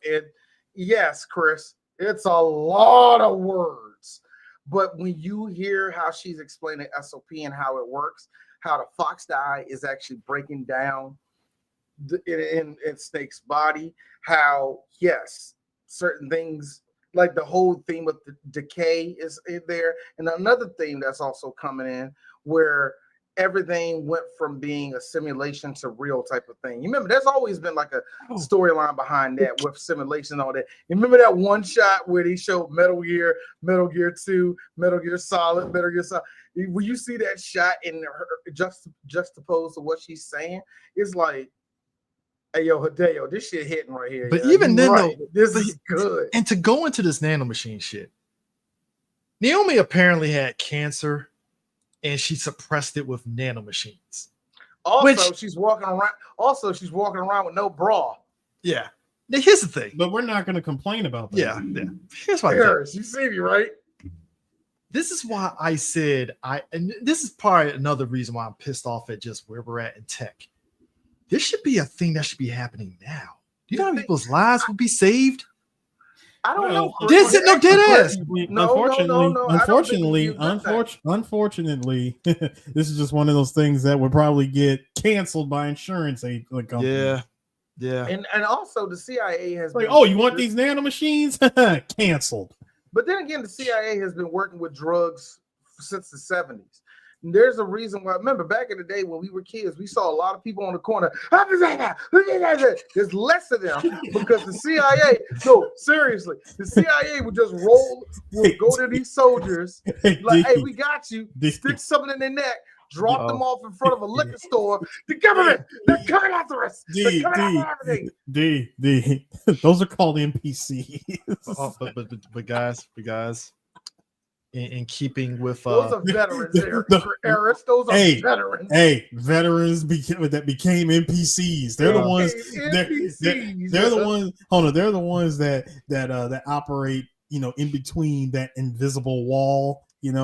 Yes, Chris, it's a lot of words, but when you hear how she's explaining SOP and how it works, how the fox die is actually breaking down in Snake's body, how yes, certain things, like the whole theme with the decay is in there. And another thing that's also coming in, where everything went from being a simulation to real type of thing. You remember, there's always been like a storyline behind that with simulation and all that. You remember that one shot where they showed Metal Gear 2, Metal Gear Solid. When you see that shot in her juxtaposed to what she's saying, it's like, hey, yo, Hideo, this shit hitting right here.
But even then,
though, this is good.
And to go into this nanomachine shit, Naomi apparently had cancer, and she suppressed it with nanomachines.
Also, she's walking around with no bra.
Yeah. Now, here's the thing.
But we're not going to complain about that.
Yeah. Here's my
Harris, you see me, right?
This is why I said and this is probably another reason why I'm pissed off at just where we're at in tech. This should be a thing that should be happening now. Do you know how many people's lives would be saved?
I don't know.
This is no dead ass.
Unfortunately, this is just one of those things that would probably get canceled by insurance companies.
Yeah.
And also the CIA has
like, oh, you want these nano machines? Canceled.
But then again, the CIA has been working with drugs since the 70s. And there's a reason why. Remember, back in the day when we were kids, we saw a lot of people on the corner. There's less of them because the CIA. No, seriously, the CIA would just go to these soldiers like, "Hey, we got you." Stick something in their neck. Drop them off in front of a liquor store. The government, they're coming after us. They're coming after everything.
Those are called NPCs.
But guys, in keeping with
those are veterans, Eris. Those are veterans.
Hey, veterans that became NPCs. They're the ones. They're the ones. Hold on, they're the ones that operate. In between that invisible wall. You're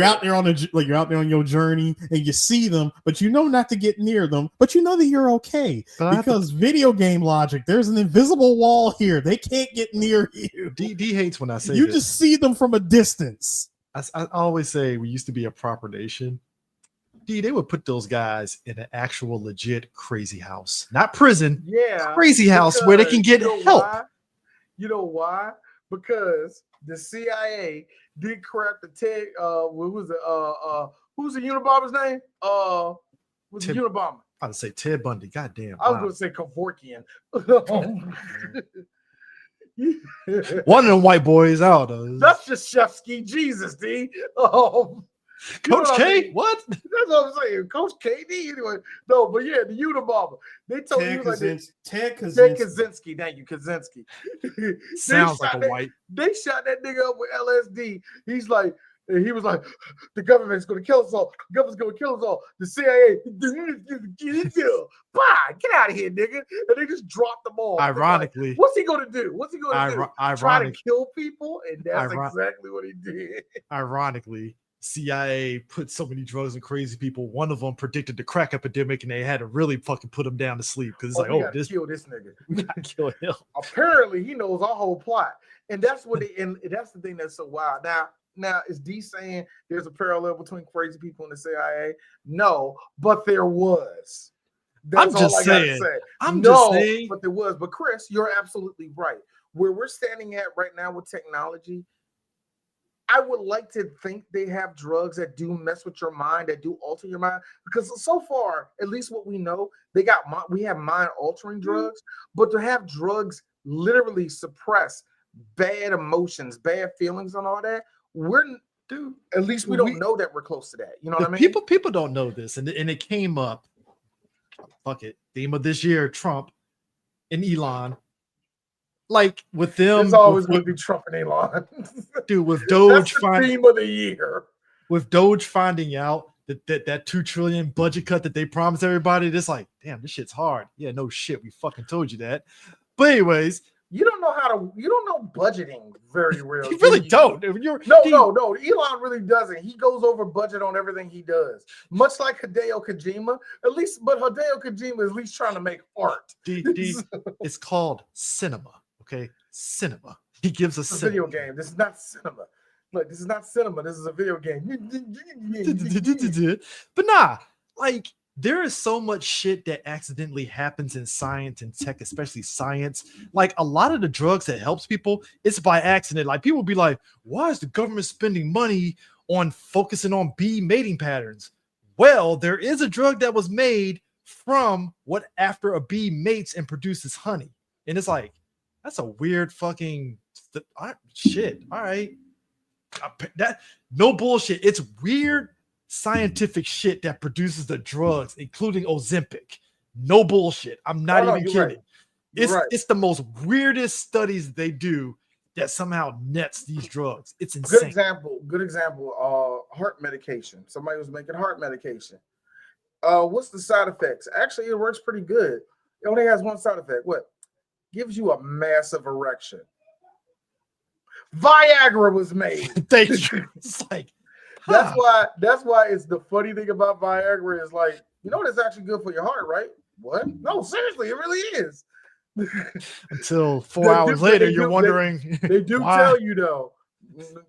out there on your journey and you see them, but you know not to get near them, but you know that you're okay because video game logic, there's an invisible wall here. They can't get near you.
D hates when I say
you just see them from a distance.
I always say we used to be a proper nation. They would put those guys in an actual legit crazy house, not prison.
Yeah,
crazy house where they can get help.
You know why? Because the CIA did craft the Ted. What was it? Who's the Unabomber's name? Was the Unabomber?
I would say Ted Bundy. Goddamn.
I was going to say Kevorkian.
One of them white boys out.
That's just Shefsky. Jesus, D.
Coach K? What?
That's what I'm saying. Coach KD. Anyway, no, but yeah, the Unabomber. They told you like
Ted
Kaczynski. Thank you, Kaczynski.
Sounds like a white.
They shot that nigga up with LSD. He was like, the government's going to kill us all. The government's going to kill us all. The CIA, get out of here, nigga. And they just dropped them all.
Ironically.
What's he going to do? Try to kill people? And that's exactly what he did.
Ironically, CIA put so many drugs and crazy people. One of them predicted the crack epidemic, and they had to really fucking put him down to sleep because it's
kill this nigga.
We gotta kill him.
Apparently, he knows our whole plot, and that's what. And that's the thing that's so wild. Now is D saying there's a parallel between crazy people and the CIA? No, but there was. That's all I gotta say.
I'm just saying,
but there was. But Chris, you're absolutely right. Where we're standing at right now with technology. I would like to think they have drugs that do mess with your mind, that do alter your mind. Because so far, at least what we know, we have mind-altering drugs. But to have drugs literally suppress bad emotions, bad feelings, and all that, at least we don't know that we're close to that. You know what I mean?
People don't know this, and it came up. Fuck it, theme of this year: Trump and Elon. Like with them,
it's always going to be Trump and Elon.
Dude, with Doge
theme of the year.
With Doge finding out that $2 trillion budget cut that they promised everybody, it's like, damn, this shit's hard. Yeah, no shit, we fucking told you that. But anyways,
you don't know budgeting very well.
You really don't.
No. Elon really doesn't. He goes over budget on everything he does. Much like Hideo Kojima, but Hideo Kojima is at least trying to make art.
It's called cinema. Okay, cinema. He gives us
a video game. This is not cinema. Look, this is not cinema. This is a video game.
But nah, like there is so much shit that accidentally happens in science and tech, especially science. Like a lot of the drugs that helps people, it's by accident. Like people be like, why is the government spending money on focusing on bee mating patterns? Well, there is a drug that was made from what after a bee mates and produces honey. And it's like, that's a weird fucking shit. All right. That no bullshit. It's weird scientific shit that produces the drugs, including Ozempic. No bullshit. I'm not even kidding. Right. It's the most weirdest studies they do that somehow nets these drugs. It's insane.
Good example. Heart medication. Somebody was making heart medication. What's the side effects? Actually, it works pretty good. It only has one side effect. What? Gives you a massive erection. Viagra was made.
Thank you. It's like
That's why it's the funny thing about Viagra is like, you know, it's actually good for your heart, right? What? No, seriously, it really is.
until 4 hours later, you're wondering.
They do
why?
tell you though,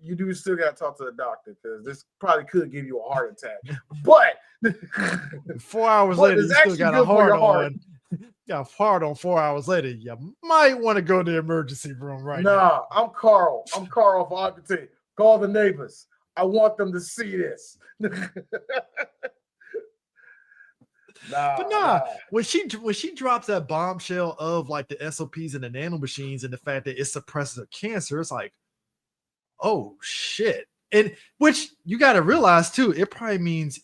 you do still got to talk to the doctor because this probably could give you a heart attack. But
4 hours
but
later,
it's
you still
actually
got a
good for
heart
your heart.
on. Got a heart on 4 hours later. You might want to go to the emergency room right now.
Nah, I'm Carl. I'm Carl for Architect. Call the neighbors. I want them to see this. Nah.
When she drops that bombshell of like the SOPs and the nanomachines and the fact that it suppresses cancer, it's like, oh shit. And which you got to realize too, it probably means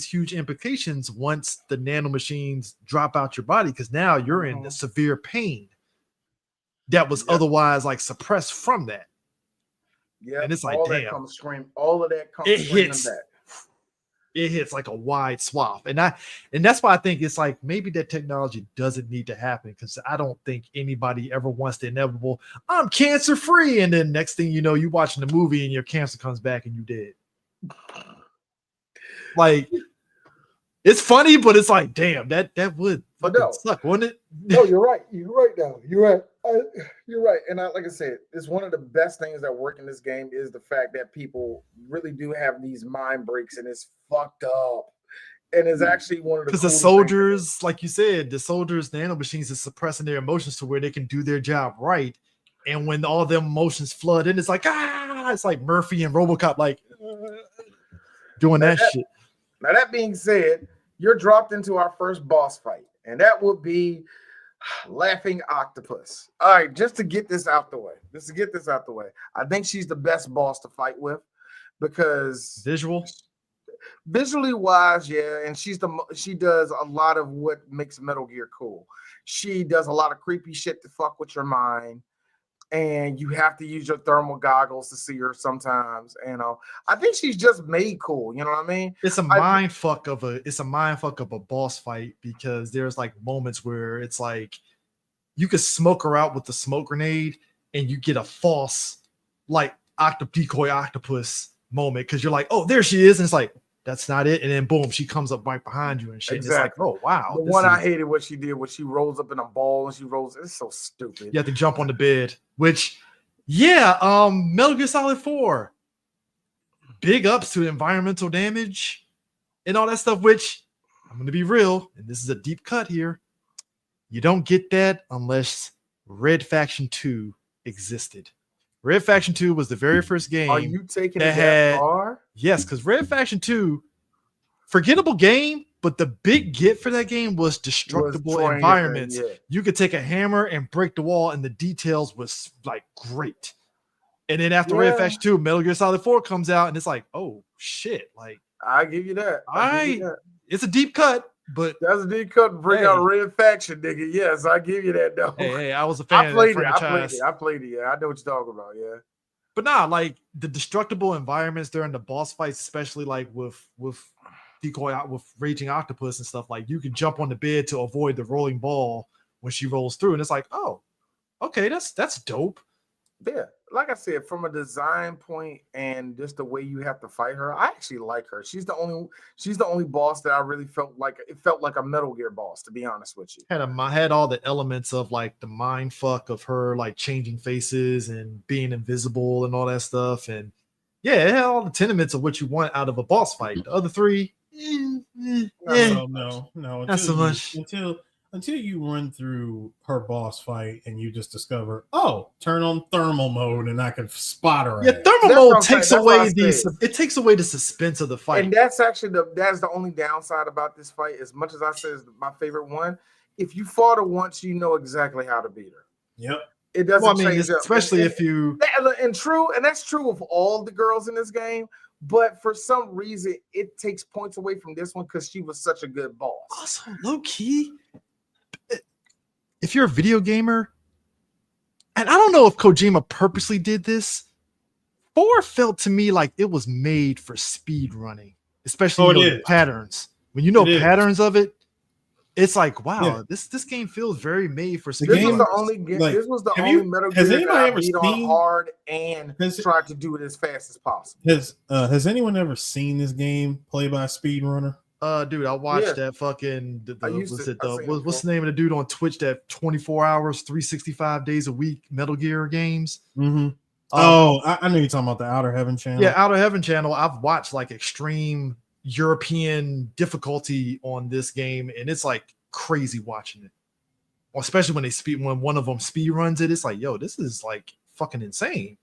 huge implications once the nanomachines drop out your body, because now you're in severe pain that was otherwise like suppressed from that.
Yeah,
and it's like,
all
damn,
that comes scream. All of that comes
it
screaming
hits.
back.
It hits like a wide swath, and that's why I think it's like maybe that technology doesn't need to happen, because I don't think anybody ever wants the inevitable. I'm cancer free, and then next thing you know, you watching the movie and your cancer comes back and you dead. Like, it's funny, but it's like, damn, that would fucking suck, wouldn't it?
No, you're right. You're right now. You're right. You're right. And like I said, it's one of the best things that work in this game is the fact that people really do have these mind breaks, and it's fucked up. And it's actually one of the,
because the soldiers, like you said, the soldiers, the nanomachines is suppressing their emotions to where they can do their job right. And when all them emotions flood in, it's like, it's like Murphy and RoboCop, like doing that shit.
Now, that being said, you're dropped into our first boss fight, and that would be Laughing Octopus. All right, just to get this out the way. I think she's the best boss to fight with because visually wise, yeah, and she does a lot of what makes Metal Gear cool. She does a lot of creepy shit to fuck with your mind, and you have to use your thermal goggles to see her sometimes. You know, I think she's just made cool. You know what I mean?
It's a mind fuck of a boss fight, because there's like moments where it's like you could smoke her out with the smoke grenade, and you get a false like decoy octopus moment because you're like, oh, there she is, and it's like, that's not it, and then boom, she comes up right behind you and shit. Exactly. And it's like, oh wow.
The one I hated what she did was she rolls up in a ball and she rolls. It's so stupid.
You have to jump on the bed, which Metal Gear Solid 4. Big ups to environmental damage and all that stuff, which I'm gonna be real, and this is a deep cut here. You don't get that unless Red Faction 2 existed. Red Faction 2 was the very first game.
Are you taking it that far?
Yes, because Red Faction 2, forgettable game, but the big get for that game was destructible environments. Yeah. You could take a hammer and break the wall, and the details was like great. And then after Red Faction 2, Metal Gear Solid 4 comes out, and it's like, oh shit! Like,
I give you that.
It's a deep cut, but
that's a deep cut to bring out Red Faction, nigga. Yes, I give you that though.
Hey, I was a fan of that franchise.
I played it. Yeah, I know what you're talking about. Yeah.
But nah, like the destructible environments during the boss fights, especially like with decoy with raging octopus and stuff, like you can jump on the bed to avoid the rolling ball when she rolls through, and it's like, oh, okay, that's dope.
Yeah, like I said, from a design point and just the way you have to fight her, I actually like her. She's the only boss that I really felt like a Metal Gear boss, to be honest with you.
Had all the elements of like the mind fuck of her like changing faces and being invisible and all that stuff, and it had all the tenements of what you want out of a boss fight. The other three,
no,
not so much.
Until you run through her boss fight and you just discover, oh, turn on thermal mode and I can spot her.
Yeah, thermal mode takes away the suspense of the fight.
And that's actually the only downside about this fight. As much as I said it's my favorite one, if you fought her once, you know exactly how to beat her.
Yep.
It doesn't change,
especially if you
and that's true of all the girls in this game. But for some reason, it takes points away from this one because she was such a good boss.
Also, low key, if you're a video gamer, and I don't know if Kojima purposely did this, 4 felt to me like it was made for speed running, especially the patterns. When you know patterns of it, It's like, wow,
Yeah.
this game feels very made for
The
This
game-
was the only game.
like,
This was the
have
only
you-
Metal
has
Gear that
anybody
I
ever
beat on
seen-
hard and
has-
tried to do it as fast as possible.
Has anyone ever seen this game played by a speedrunner?
Dude, I watched
Yeah.
that fucking
I used
what's
to-
it?
I seen it
What's the
before.
name of the dude on Twitch that 24 hours, 365 days a week Metal Gear games?
Mm-hmm. I know you're talking about the Outer Heaven channel.
Yeah, Outer Heaven channel. I've watched like extreme European difficulty on this game, and it's like crazy watching it. Especially when one of them speed runs it, it's like, yo, this is like fucking insane.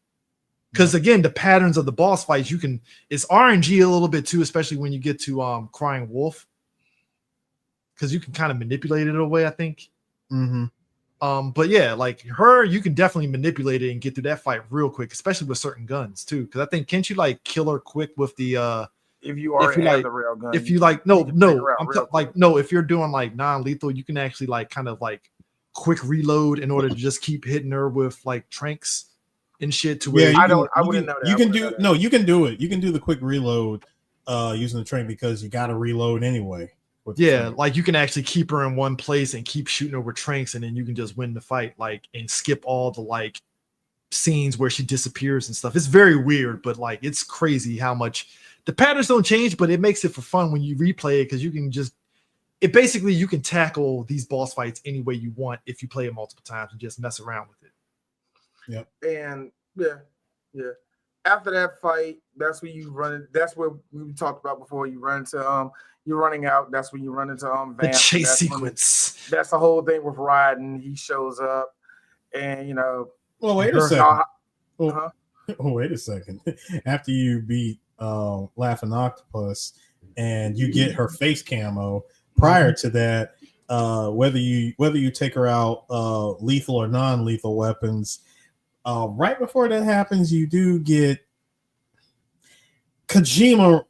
Because again, the patterns of the boss fights, it's RNG a little bit too, especially when you get to Crying Wolf. Because you can kind of manipulate it away, I think.
Mm-hmm.
But yeah, like her, you can definitely manipulate it and get through that fight real quick, especially with certain guns too. Because I think can't you like kill her quick with the
If you already have
like-
the rail gun,
if you like no,
you can figure out
I'm
real quick.
like no, if you're doing like non-lethal, you can actually like kind of like quick reload in order to just keep hitting her with like tranks and shit to where
Yeah,
I wouldn't know that.
You
I
can
wouldn't
do
know that.
no, you can do it. You can do the quick reload using the train because you got to reload anyway. with the
yeah,
train.
like you can actually keep her in one place and keep shooting her with tranks, and then you can just win the fight, like, and skip all the like scenes where she disappears and stuff. It's very weird, but like it's crazy how much the patterns don't change, but it makes it for fun when you replay it because you can just basically you can tackle these boss fights any way you want if you play it multiple times and just mess around with it.
And yeah. After that fight, that's when you run it. That's what we talked about before. You run into you're running out. That's when you run into
The
Vamp.
chase
That's when-
sequence.
That's the whole thing with Raiden. He shows up, and you know.
Well, wait a
Her-
second.
uh,
Oh, wait a second. After you beat Laughing Octopus and you get her face camo, prior to that, whether you take her out lethal or non-lethal weapons, right before that happens, you do get Kojima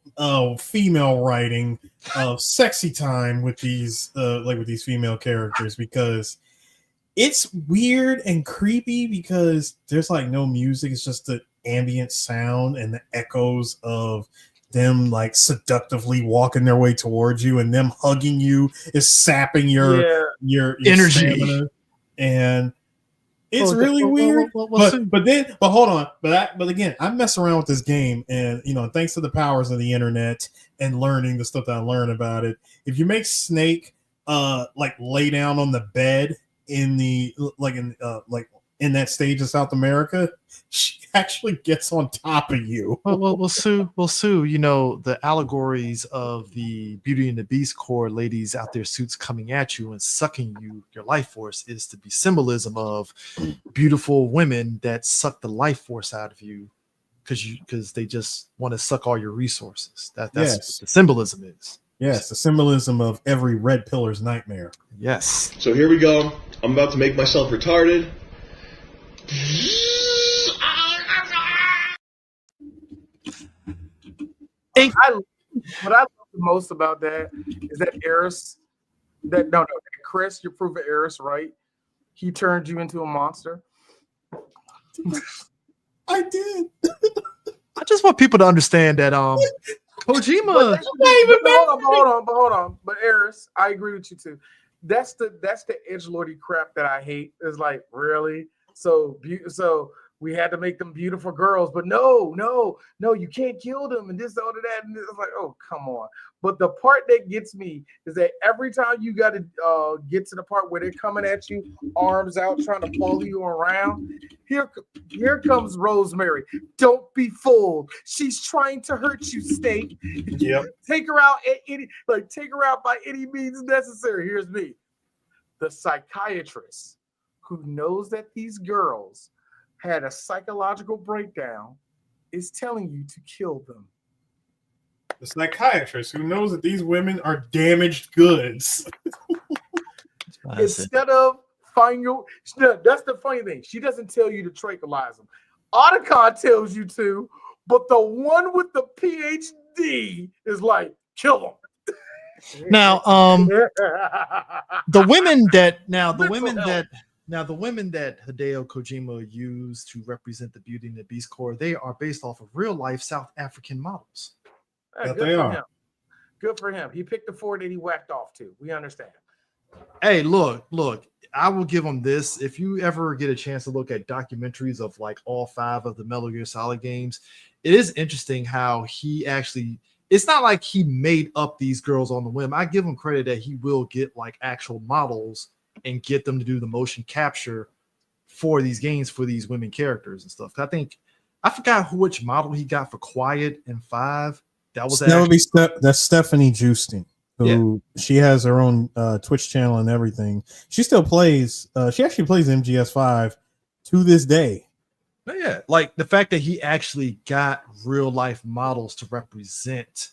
female writing of sexy time with these with these female characters because it's weird and creepy because there's like no music, it's just the ambient sound and the echoes of them like seductively walking their way towards you and them hugging you is sapping your
Energy.
stamina. And it's
Well,
really weird.
we'll see.
But hold on. But again, I mess around with this game, and thanks to the powers of the internet and learning the stuff that I learned about it. If you make Snake like lay down on the bed in the in that stage of South America, she actually gets on top of you.
Well, Sue, the allegories of the Beauty and the Beast core ladies out there suits coming at you and sucking your life force is to be symbolism of beautiful women that suck the life force out of you because they just want to suck all your resources. That's
Yes.
what the symbolism is.
Yes, the symbolism of every red pillar's nightmare.
Yes.
So here we go. I'm about to make myself retarded.
What I love the most about that is that Eris, Chris, you're proof of Eris, right? He turned you into a monster.
I did.
I just want people to understand that Kojima.
Hold on. But Eris, I agree with you too. That's the edgelordy crap that I hate. It's like, really? So we had to make them beautiful girls, but no, you can't kill them and this, all of that. And it's like, oh, come on. But the part that gets me is that every time you got to get to the part where they're coming at you, arms out, trying to follow you around, here comes Rosemary. Don't be fooled. She's trying to hurt you, Snake.
Yep.
Take her out by any means necessary. Here's me, the psychiatrist who knows that these girls had a psychological breakdown, is telling you to kill them.
The psychiatrist who knows that these women are damaged goods.
Instead of that's the funny thing. She doesn't tell you to tranquilize them. Otacon tells you to, but the one with the PhD is like, kill them.
Now, the women that Hideo Kojima used to represent the Beauty and the Beast core, they are based off of real life South African models.
That
Good
they
for
are.
him. Good for him. He picked the 4 that he whacked off to. We understand.
Hey, look. I will give him this. If you ever get a chance to look at documentaries of like all 5 of the Metal Gear Solid games, it is interesting how he actually. It's not like he made up these girls on the whim. I give him credit that he will get like actual models and get them to do the motion capture for these games for these women characters and stuff. I forgot which model he got for Quiet in 5. That was
that's Stephanie Justin, who she has her own Twitch channel and everything. She still plays. She actually plays MGS5 to this day.
But yeah, like the fact that he actually got real life models to represent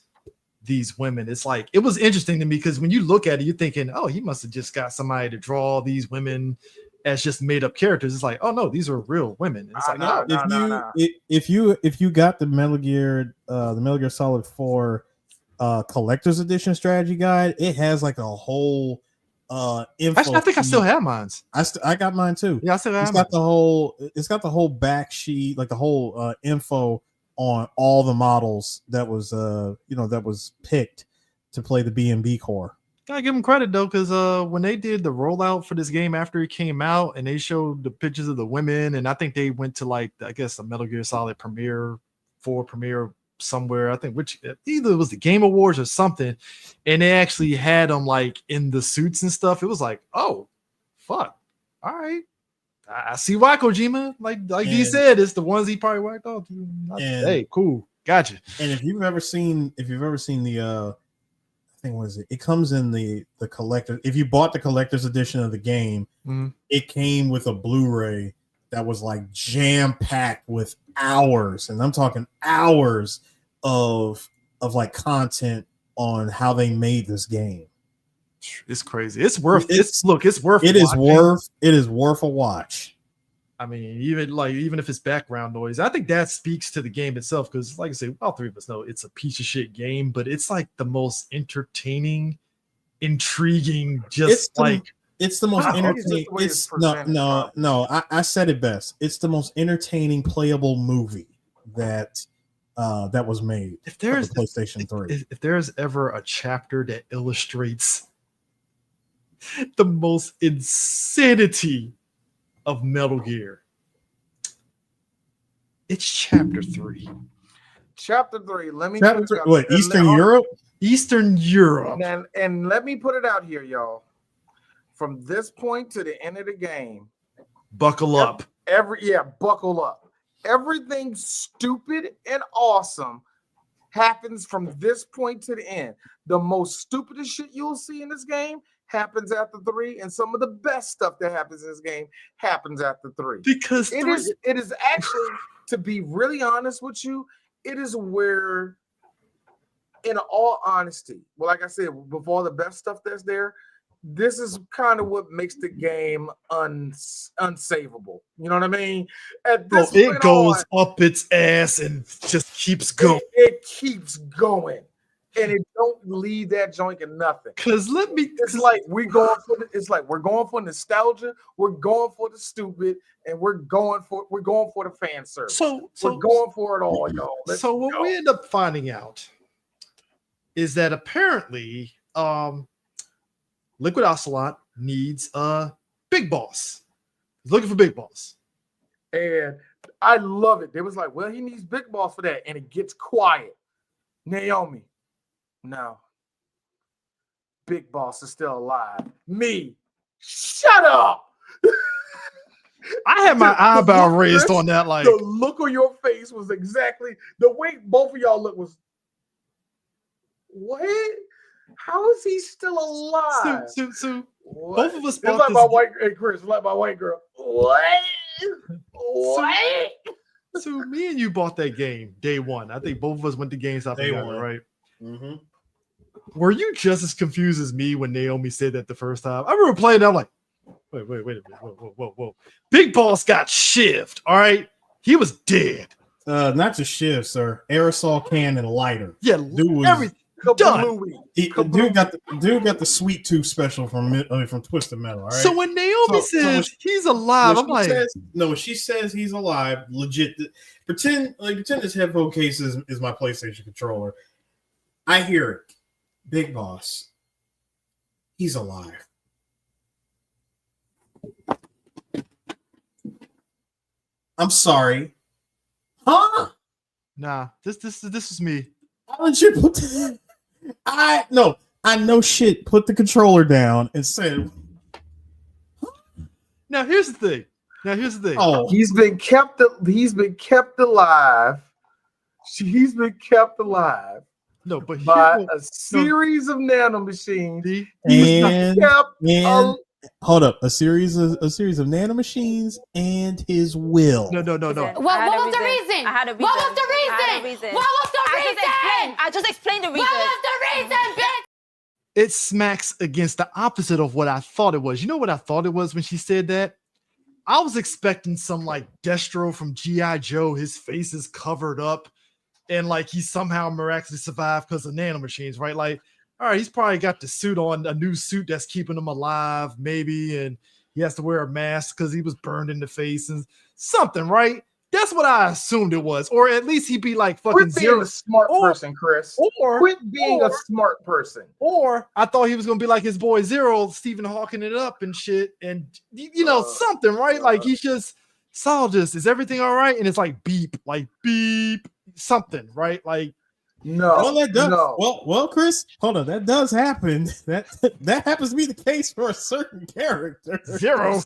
these women. It's like it was interesting to me because when you look at it, you're thinking, oh, he must have just got somebody to draw these women as just made up characters. It's like, oh no, these are real women. And it's like,
no. If you got the Metal Gear Solid 4 collector's edition strategy guide, it has like a whole info.
Actually, I think I still have mine.
I got mine too.
Yeah, I still have
It's got the whole back sheet, like the whole info on all the models that was picked to play the B&B core.
Gotta give them credit though, because when they did the rollout for this game after it came out and they showed the pictures of the women, and I think they went to like I guess a Metal Gear Solid premiere somewhere. I think either it was the Game Awards or something, and they actually had them like in the suits and stuff. It was like, oh, fuck, all right, I see why Kojima, like he said, it's the ones he probably whacked off. Hey, cool, gotcha.
And if you've ever seen the I think what is it? It comes in the collector. If you bought the collector's edition of the game, it came with a Blu-ray that was like jam packed with hours, and I'm talking hours of like content on how they made this game.
It's crazy. It's worth it. It's worth
it. It is worth a watch.
I mean, even if it's background noise, I think that speaks to the game itself. Because, like I say, all 3 of us know it's a piece of shit game, but it's like the most entertaining, intriguing. It's the most entertaining. I said it best. It's the most entertaining playable movie that was made.
If there's PlayStation 3,
if there's ever a chapter that illustrates the most insanity of Metal Gear, it's chapter 3.
Chapter 3. Let me
chapter 3. What, Eastern Europe?
Eastern Europe.
And let me put it out here, y'all. From this point to the end of the game,
buckle up.
Buckle up. Everything stupid and awesome happens from this point to the end. The most stupidest shit you'll see in this game happens after 3, and some of the best stuff that happens in this game happens after 3.
Because
it is actually, to be really honest with you, it is where, in all honesty, well, like I said, before the best stuff that's there, this is kind of what makes the game unsavable. You know what I mean?
It goes up its ass and just keeps going.
It keeps going. And it don't leave that joint in nothing.
It's
like we're going for nostalgia, we're going for the stupid, and we're going for the fan service. So we're going for it all, y'all.
What we end up finding out is that apparently Liquid Ocelot needs a big boss. He's looking for big boss.
And I love it. They was like, well, he needs big boss for that. And it gets quiet. Naomi. No. Big boss is still alive. Me. Shut up.
I had my eyebrow raised on that. Like,
the look on your face was exactly the way both of y'all look was. What? How is he still alive?
So both of us.
It's like my white Chris. It's like my white girl. What?
So me and you bought that game day one. I think both of us went to GameStop together, right?
Mm-hmm.
Were you just as confused as me when Naomi said that the first time? I remember playing that. I'm like, wait a minute. Whoa. Big Boss got shivved. All right. He was dead.
Not just shiv, sir. Aerosol can and lighter.
Yeah, everything. Done.
Dude got the sweet tooth special from Twisted Metal. All right.
So when Naomi says he's alive, I'm like,
when she says he's alive, legit. Pretend this headphone case is my PlayStation controller. I hear it. Big Boss. He's alive. I'm sorry. Huh?
Nah, this is me.
How did you put I know shit. Put the controller down and said,
Now here's the thing.
"Oh,
He's been kept alive. He's been kept alive
No, but
by a series of nanomachines.
See?
hold up, a series of nanomachines and his will."
No.
What was the reason?
I had a reason.
What was the reason?
I had a reason.
What was the reason?
I just explained the reason.
What was the reason, bitch?
It smacks against the opposite of what I thought it was. You know what I thought it was when she said that? I was expecting some like Destro from G.I. Joe. His face is covered up and like he somehow miraculously survived because of nanomachines, right? Like, all right, he's probably got the suit on, a new suit that's keeping him alive, maybe, and he has to wear a mask because he was burned in the face and something, right? That's what I assumed it was, or at least he'd be like fucking
Quit being a smart person, Chris. Quit being a smart person.
Or I thought he was gonna be like his boy Zero, Stephen Hawking it up and shit, and you know something, right? Like he just saw this. Is everything all right? And it's like beep, something, right? Like
no.
Well, that does.
No.
Well, Chris, hold on. That does happen. That happens to be the case for a certain character.
Zero.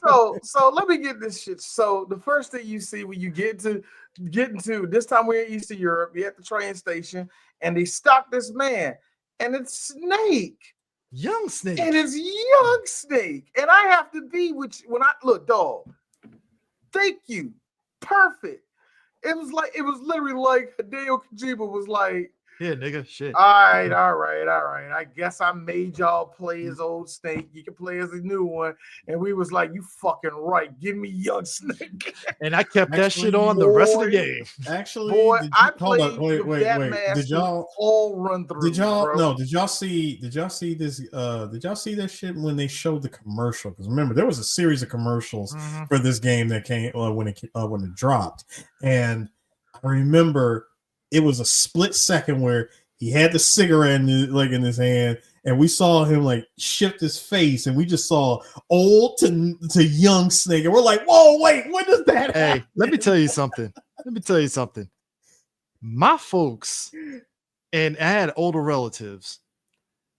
So let me get this shit. So the first thing you see when you get into this time we're in Eastern Europe, you're at the train station, and they stop this man, and it's Snake.
Young Snake.
And it's young Snake. And I have to be with you when I look, dog. Thank you. Perfect. It was literally like Hideo Kojima was like,
yeah, nigga, shit.
all right. I guess I made y'all play as old Snake. You can play as a new one. And we was like, you fucking right. Give me young Snake.
And I kept that shit on the rest of the game.
Actually,
boy, I
hold
played
up, wait. Did y'all
all run through?
Did y'all
bro.
no? Did y'all see this? Did y'all see that shit when they showed the commercial? Because remember, there was a series of commercials for this game that came when it dropped, and I remember it was a split second where he had the cigarette in his hand, and we saw him like shift his face, and we just saw old to young Snake, and we're like, "Whoa, wait, when does that happen?"
Hey, let me tell you something. My folks, and I had older relatives.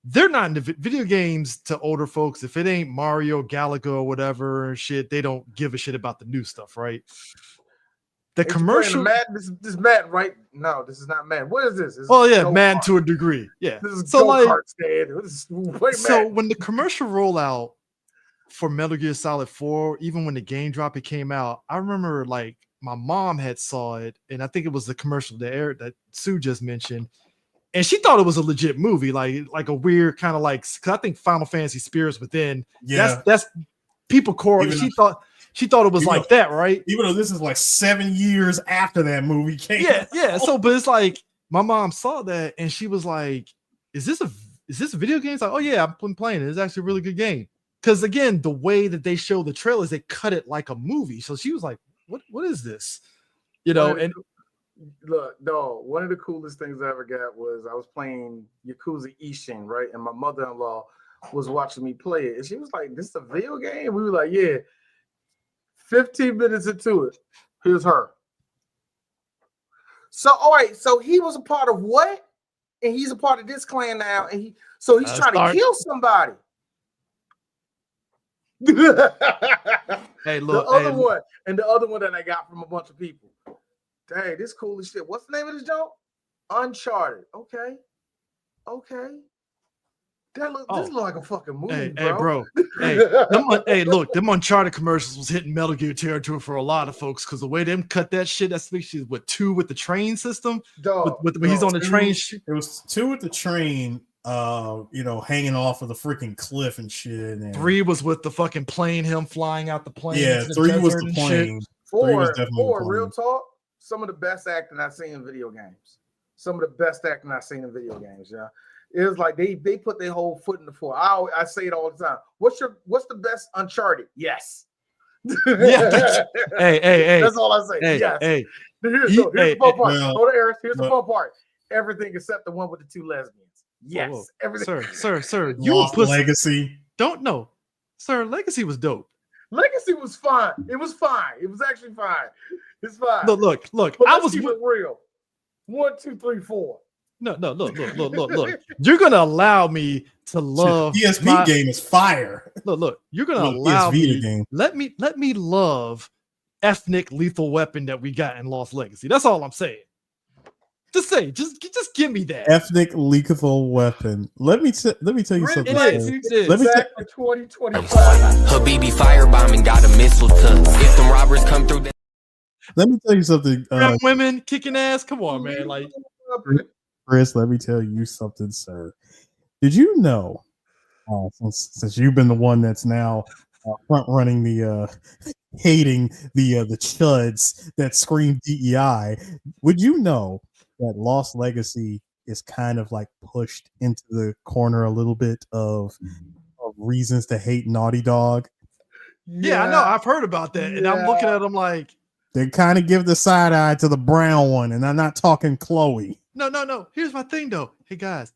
They're not into video games to older folks. If it ain't Mario, Galaga, or whatever shit, they don't give a shit about the new stuff, right? The
Ain't
commercial,
this Madden, right? No, this is not Madden. What is this? This
well, yeah,
go-kart.
Madden to a degree, yeah.
This is
So like,
go-kart stand. This is
so when the commercial rollout for Metal Gear Solid 4, even when the game drop it came out, I remember like my mom had saw it, and I think it was the commercial that Sue just mentioned, and she thought it was a legit movie, like a weird kind of like, because I think Final Fantasy Spirits Within,
Yeah,
that's people core. She thought it was like that, right?
Even though this is like 7 years after that movie came out.
Yeah. So, but it's like my mom saw that and she was like, "Is this a video game?" It's like, "Oh yeah, I've been playing it. It's actually a really good game." Because again, the way that they show the trailers, they cut it like a movie. So she was like, "What is this?" You know. And
look, dog. One of the coolest things I ever got was I was playing Yakuza Ishin, right? And my mother-in-law was watching me play it, and she was like, "This is a video game?" We were like, "Yeah." 15 minutes into it, here's her. So, all right, so he was a part of what? And he's a part of this clan now, and he's trying to kill somebody.
Hey, look,
the other one that I got from a bunch of people. Dang, this cool as shit. What's the name of this joke? Uncharted. Okay. This look like a fucking movie, bro.
Look, them Uncharted commercials was hitting Metal Gear territory for a lot of folks because the way them cut that shit, that's with 2 with the train system. When he's on the train.
It was 2 with the train, hanging off of the freaking cliff and shit. And
3 was with the fucking plane, him flying out the plane.
Yeah, 3 was the plane.
4, real talk, some of the best acting I've seen in video games. Yeah. It was like they put their whole foot in the floor. I say it all the time. What's the best Uncharted? Yes.
Yeah. Hey.
That's all I say. Yes.
Hey.
Here's the fun part. Hold on, Eric. Here's the fun part. Everything except the one with the 2 lesbians. Yes.
Whoa.
Everything.
Sir.
You put Legacy.
Don't know. Sir, Legacy was dope.
Legacy was fine. It was fine. It was actually fine. It's fine.
Look.
But
I
let's
was
keep it real. 1, 2, 3, 4.
no. Look. You're gonna allow me to love
The PSP game is fire.
Look. You're gonna
Well,
allow
PS Vita
me.
game.
Let me love ethnic lethal weapon that we got in Lost Legacy. That's all I'm saying. Just give me that.
Ethnic lethal weapon. Let me tell you something.
It
sir.
is.
Let me
Back to 2025.
Habibi firebombing got a missile tuck. If them robbers come through, then
Let me tell you something.
Brown women kicking ass. Come on, man. Like,
Chris, let me tell you something, sir. Did you know, since you've been the one that's now front running the hating the chuds that scream DEI, would you know that Lost Legacy is kind of like pushed into the corner a little bit of reasons to hate Naughty Dog?
yeah, I know. I've heard about that, and I'm looking at them like,
They kind of give the side eye to the brown one, and I'm not talking Chloe.
no. Here's my thing, though. Hey guys.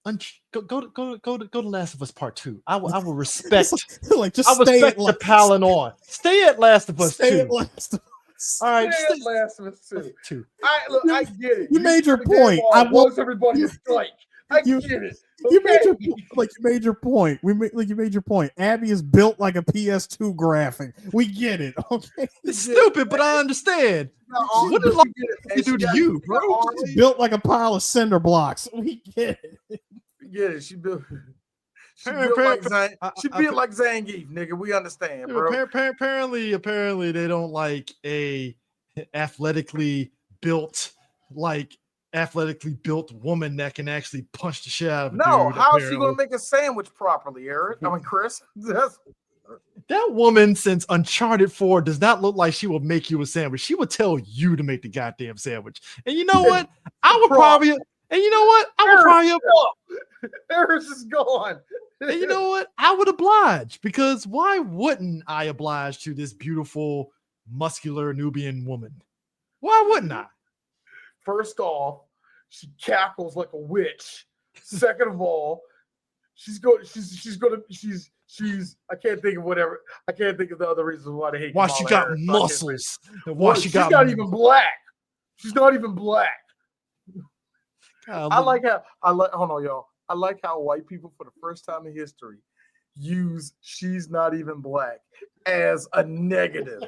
Go to Last of Us Part 2. I will respect.
Like, just
I
stay
respect
at
the Palin on. Stay at Last of Us 2.
Stay at Last of Us.
All right,
Stay at Last of Us 2. I get it.
You made your
said the game
point.
wall.
I
What
won't-
does everybody like? I
you-
get it.
You made
Okay.
you made your point. You made your point. Abby is built like a PS2 graphic. We get it. Okay,
it's stupid, but I understand. What did Lost Legacy do to you, bro?
she's built like a pile of cinder blocks. We get it.
Yeah, she built. She
Apparently-
built like She
I-
built like Zangief, nigga. We understand, bro.
Apparently, they don't like a athletically built woman that can actually punch the shit out of a
No,
dude,
how is she
apparently.
gonna make a sandwich properly, Eric? I mean, Chris.
That woman since Uncharted 4 does not look like she will make you a sandwich. She would tell you to make the goddamn sandwich. And you know what? I would probably. And you know what? I would probably.
Eric's just gone.
And you know what? I would oblige, because why wouldn't I oblige to this beautiful, muscular Nubian woman? Why wouldn't I?
First off, she cackles like a witch. Second of all, she's I can't think of whatever. I can't think of the other reasons why they hate.
Why
Kamala
she got
Harris, so I can't
muscles? And
Well,
why she
she's
got
not even black. She's not even black.
God,
I like hold on, y'all. I like how white people, for the first time in history, use "she's not even black" as a negative.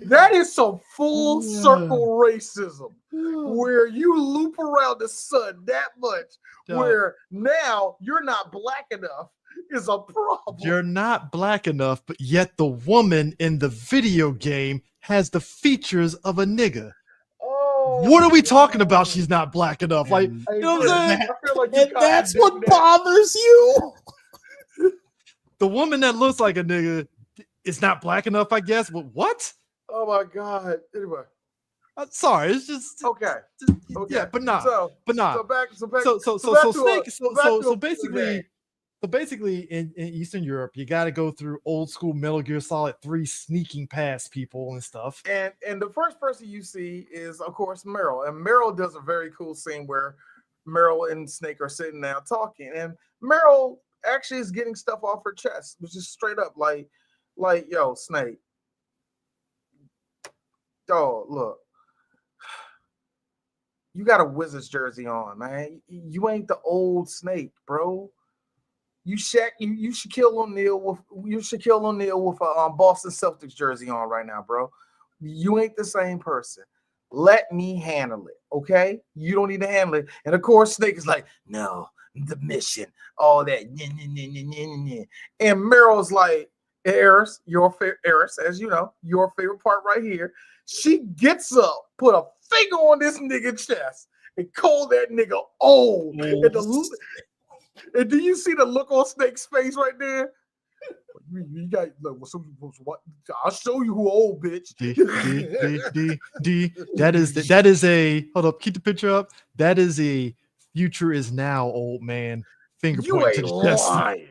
That is some full circle racism, where you loop around the sun that much, where now you're not black enough is a problem.
You're not black enough, but yet the woman in the video game has the features of a nigga.
Oh,
What are we talking about? She's not black enough. Like,
Hey,
you know what I'm saying?
I feel like
And that's what
contradicting that.
bothers you.
The woman that looks like a nigga is not black enough, I guess. But what?
Oh my God. Anyway,
Sorry, it's just
okay. Okay.
yeah, but nah.
So back
So
back to
basically in Eastern Europe, you got to go through old school Metal Gear Solid 3 sneaking past people and stuff.
And the first person you see is, of course, Meryl. And Meryl does a very cool scene where Meryl and Snake are sitting down talking, and Meryl actually is getting stuff off her chest, which is straight up like, yo, Snake. Oh, look. You got a Wizards jersey on, man. You ain't the old Snake, bro. You Shaquille O'Neal with a Boston Celtics jersey on right now, bro. You ain't the same person. Let me handle it, okay? You don't need to handle it. And of course, Snake is like, no, the mission, all that. And Meryl's like, Eris, as you know, your favorite part right here. She gets up, put a finger on this nigga's chest, and call that nigga old. And do you see the look on Snake's face right there? You got look. What? I'll show you who old, bitch.
D. That is a hold up. Keep the picture up. That is a future is now, old man. Finger
You
point to
ain't
the chest.
lying.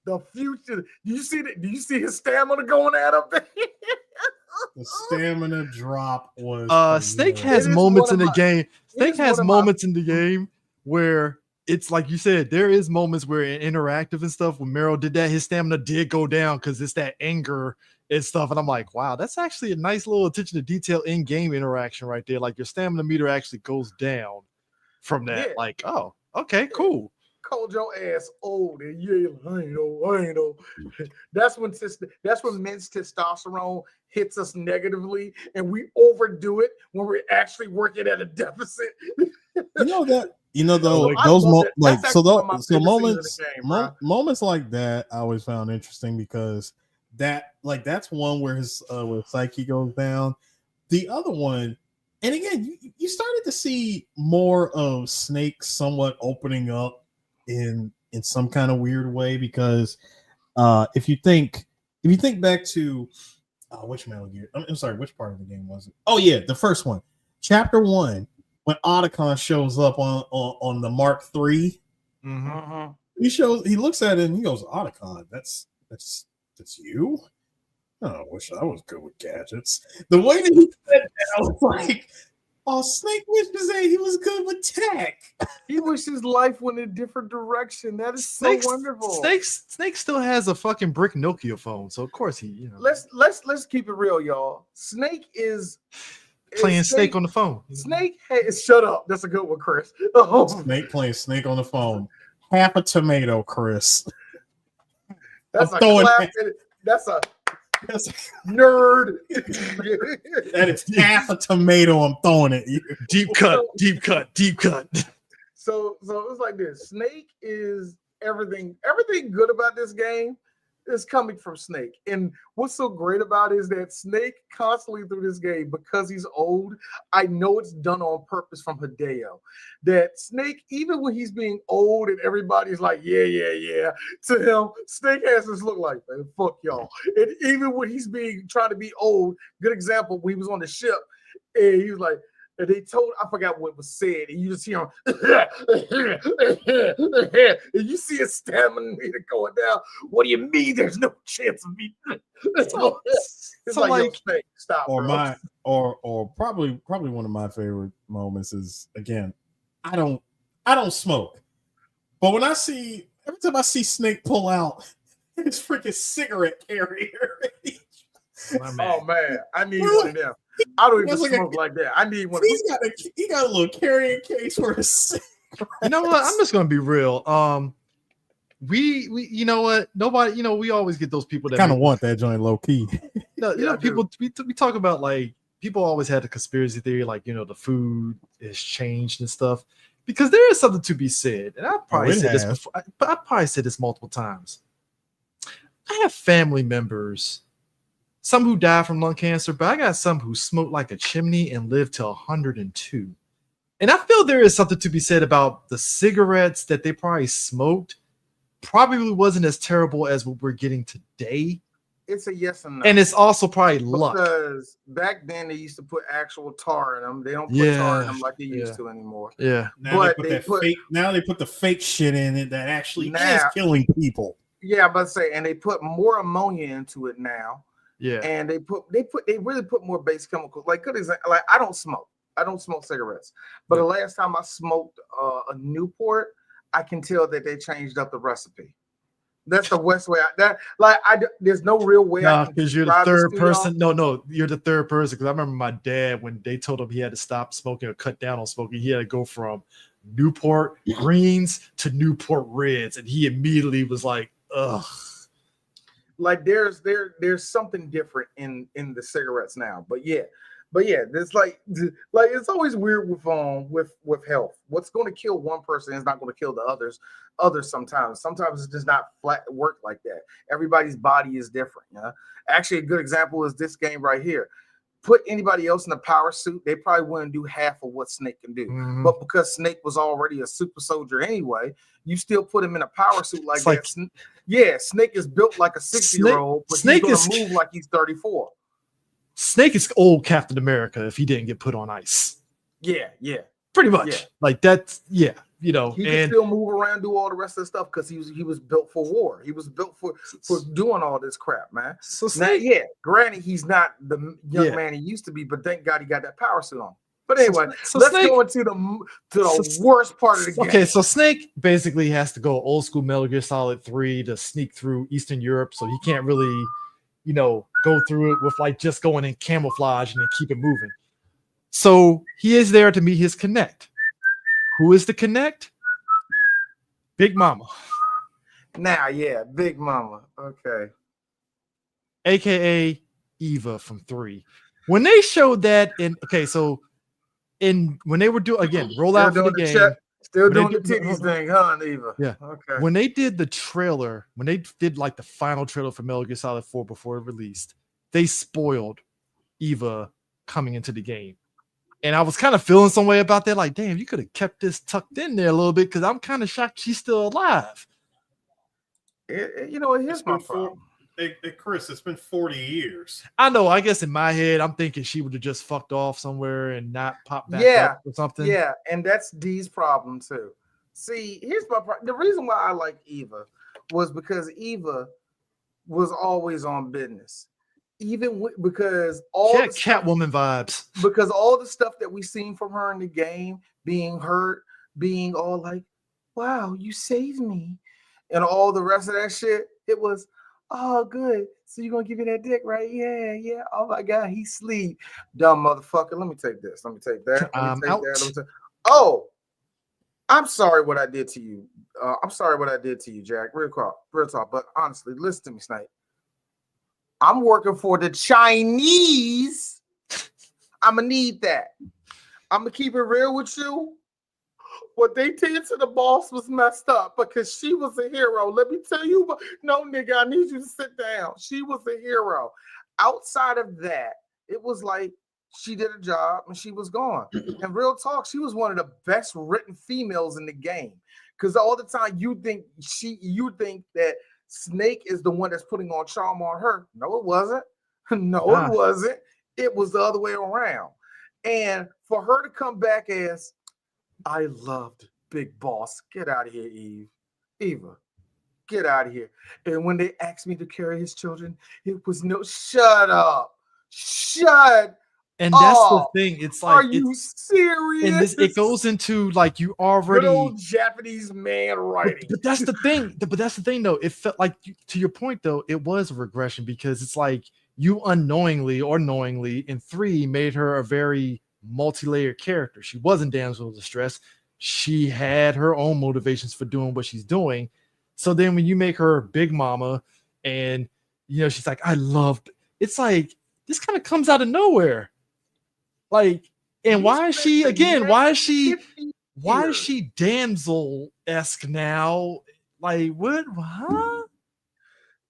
The future. Do you see that? Do you see his stamina going at him?
The stamina drop was.
Snake
It
has
is
moments
one
in
of
the
my-
game.
it
Snake
is
has
one of my-
moments in the game where it's like you said, there is moments where in interactive and stuff, when Meryl did that, his stamina did go down because it's that anger and stuff. And I'm like, wow, that's actually a nice little attention to detail in game interaction right there. Like your stamina meter actually goes down from that.
Yeah.
Like, oh, okay, cool.
Called your ass old and you I ain't know. That's when men's testosterone hits us negatively and we overdo it when we're actually working at a deficit.
Moments like that I always found interesting because that's one where his psyche goes down. The other one, and again, you started to see more of Snake somewhat opening up in some kind of weird way because if you think back to which Metal Gear, I'm sorry, which part of the game was it? Oh yeah, the first one, Chapter 1, when Otacon shows up on the Mark III.
Mm-hmm.
He looks at it and he goes, Otacon, that's you? Oh, I wish I was good with gadgets. The way that he said that, I was like, oh, Snake wishes that he was good with tech.
He wishes his life went in a different direction. That is so wonderful.
Snake still has a fucking brick Nokia phone, so of course he,
Let's keep it real, y'all. Snake is
playing Snake on the phone.
Snake has shut up. That's a good one, Chris.
Snake playing Snake on the phone. Half a tomato, Chris.
That's a nerd.
That is half a tomato. I'm throwing it.
Deep cut.
So it's like this. Snake is everything good about this game is coming from Snake. And what's so great about it is that Snake constantly through this game, because he's old, I know it's done on purpose from Hideo. That Snake, even when he's being old and everybody's like, yeah, to him, Snake has this look like, man, fuck y'all. And even when he's trying to be old, good example, when he was on the ship, and he was like, and they told, I forgot what was said, and you just hear him, and you see his stamina meter going down. What do you mean there's no chance of me? It's like Snake, stop.
Or probably one of my favorite moments is, again, I don't smoke. But every time I see Snake pull out his freaking cigarette carrier.
Oh man, I need one of them. I don't even smoke like that. I need one.
He got a little carrying case for his cigarette.
You know what? I'm just gonna be real. We you know what? Nobody, we always get those people that
kind of want that joint low key.
People we talk about, like, people always had the conspiracy theory, like, the food is changed and stuff, because there is something to be said. And I probably said this before, but I probably said this multiple times. I have family members, some who died from lung cancer, but I got some who smoked like a chimney and lived to 102. And I feel there is something to be said about the cigarettes that they probably smoked. Probably wasn't as terrible as what we're getting today.
It's a yes and no.
And it's also probably luck.
Because back then they used to put actual tar in them. They don't put tar in them like they used to anymore.
Yeah.
Now they put the fake shit in it that actually is killing people.
Yeah, but and they put more ammonia into it now.
Yeah,
and they really put more base chemicals. Like, good example, like I don't smoke cigarettes, but the last time I smoked a Newport, I can tell that they changed up the recipe. That's the best way. There's no real way.
Because you're the third person. No, you're the third person. Because I remember my dad, when they told him he had to stop smoking or cut down on smoking, he had to go from Newport Greens to Newport Reds, and he immediately was like, ugh.
Like there's something different in the cigarettes now, but yeah, there's like it's always weird with health. What's going to kill one person is not going to kill the others. Sometimes it does not flat work like that. Everybody's body is different. Actually, a good example is this game right here. Put anybody else in a power suit, they probably wouldn't do half of what Snake can do.
Mm-hmm.
But because Snake was already a super soldier anyway, you still put him in a power suit like that. Snake is built like a 60-year-old, but Snake he's going to move like he's 34.
Snake is old Captain America if he didn't get put on ice.
Yeah.
Pretty much. Yeah. Like that's, he
can still move around, do all the rest of the stuff because he was built for war. He was built for doing all this crap, man.
So
now, granted, he's not the young man he used to be, but thank God he got that power suit on. But anyway,
So
let's
Snake,
go into the
so-
worst part of the game.
Okay, so Snake basically has to go old school Metal Gear Solid 3 to sneak through Eastern Europe, so he can't really, go through it with like just going in camouflage and then keep it moving. So he is there to meet his Connect. Who is the Connect? Big Mama,
Now, yeah, Big Mama. Okay.
aka Eva from 3. When they showed that when they were doing again, roll out for the game.
Still
When they
doing the
did-
titties thing, huh, Eva?
Yeah.
Okay.
When they did the trailer, when they did like the final trailer for Metal Gear Solid 4 before it released, they spoiled Eva coming into the game. And I was kind of feeling some way about that. Like, damn, you could have kept this tucked in there a little bit because I'm kind of shocked she's still alive.
Here's my problem.
Hey, Chris, it's been 40 years.
I know. I guess in my head, I'm thinking she would have just fucked off somewhere and not popped back up or something.
Yeah, and that's Dee's problem too. See, here's my problem. The reason why I like Eva was because Eva was always on business. Because all the
Catwoman vibes.
Because all the stuff that we seen from her in the game, being hurt, being all like, wow, you saved me, and all the rest of that shit, it was, oh, good. So you're gonna give me that dick, right? Yeah. Oh my god, he sleep. Dumb motherfucker. Let me take this. Let me take that. Oh, I'm sorry what I did to you. I'm sorry what I did to you, Jack. Real talk. But honestly, listen to me, Snake. I'm working for the Chinese. I'ma need that. I'm gonna keep it real with you. What they did to the boss was messed up because she was a hero. Let me tell you, no, nigga, I need you to sit down. She was a hero. Outside of that, it was like she did a job and she was gone. And real talk, she was one of the best written females in the game. Because all the time you think that Snake is the one that's putting on charm on her. No, it wasn't. It wasn't. It was the other way around. And for her to come back as, I loved Big Boss. Get out of here, Eva. Get out of here. And when they asked me to carry his children, it was no, shut up.
And that's the thing. It's like,
are you serious?
And it goes into like you already
good old Japanese man writing.
But that's the thing. Though. It felt like, to your point though, it was a regression because it's like you unknowingly or knowingly in 3 made her a very multi-layered character. She wasn't damsel in distress. She had her own motivations for doing what she's doing. So then when you make her Big Mama and she's like, I loved, it's like this kind of comes out of nowhere. Like, and why is she damsel-esque now? Like, what? Huh?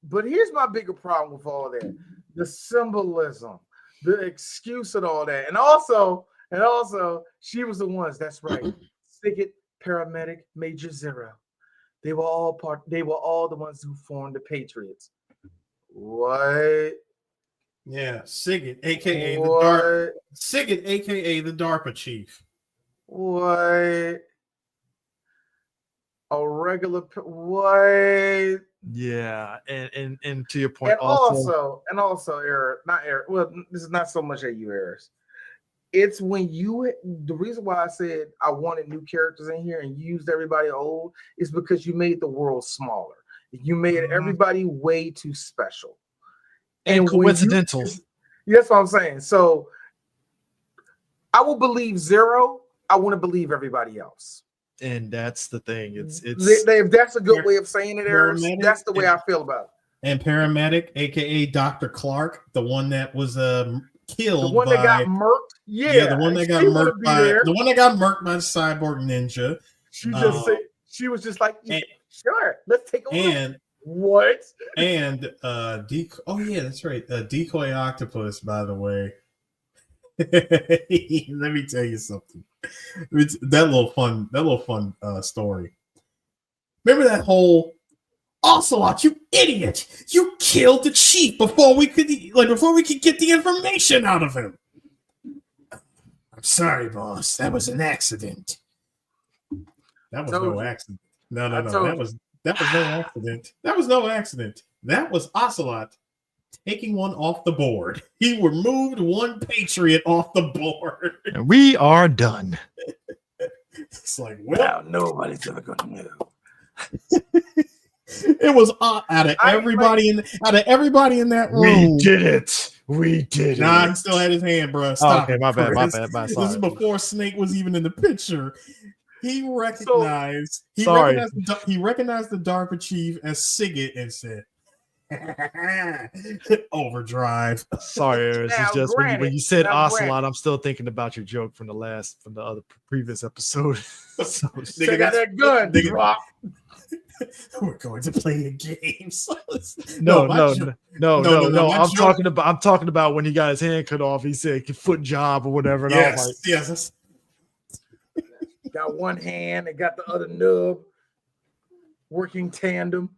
But here's my bigger problem with all that: the symbolism, the excuse, and all that. And also, she was the ones. That's right. Sigurd, paramedic, Major Zero. They were all the ones who formed the Patriots. What?
Yeah, Sigurd, aka the DARPA chief.
What? A regular what?
Yeah, and to your point,
and also, Eric, not Eric. Well, this is not so much at you, Eric. It's when the reason why I said I wanted new characters in here and used everybody old is because you made the world smaller. You made everybody way too special.
And coincidental.
That's what I'm saying. So I will believe Zero. I want to believe everybody else.
And that's the thing. It's
if that's a good way of saying it, Eric, that's the way I feel about it.
And paramedic, aka Dr. Clark, the one that was killed.
The one that got murked. Yeah,
the one that got murked by the cyborg ninja.
She was just like, sure, let's take a look. What?
And that's right. Decoy Octopus, by the way. Let me tell you something. It's that little fun story. Remember that whole Ocelot, you idiot! You killed the chief before we could get the information out of him. I'm sorry, boss. That was an accident. That was no accident. No. That was no accident. That was no accident. That was Ocelot taking one off the board. He removed one Patriot off the board.
And we are done.
It's like,
Well, nobody's ever gonna know.
it was out of everybody in that room.
We did it. We did
Nah,
it.
he still had his hand, bro. Stop.
Okay, my bad.
Chris.
Sorry.
This is before Snake was even in the picture. He recognized he
sorry.
recognized the DARPA chief as Sigget and said, "Overdrive."
Sorry, Eris.
Now,
It's just when
granted,
you said
now,
Ocelot,
granted.
I'm still thinking about your joke from the other previous episode. So,
Check out that gun.
Nigga,
Drop.
we're going to play a game.
no.
my
I'm
joke-
talking about when he got his hand cut off. He said foot job or whatever. And I was like,
yes.
Got one hand and got the other nub. Working tandem.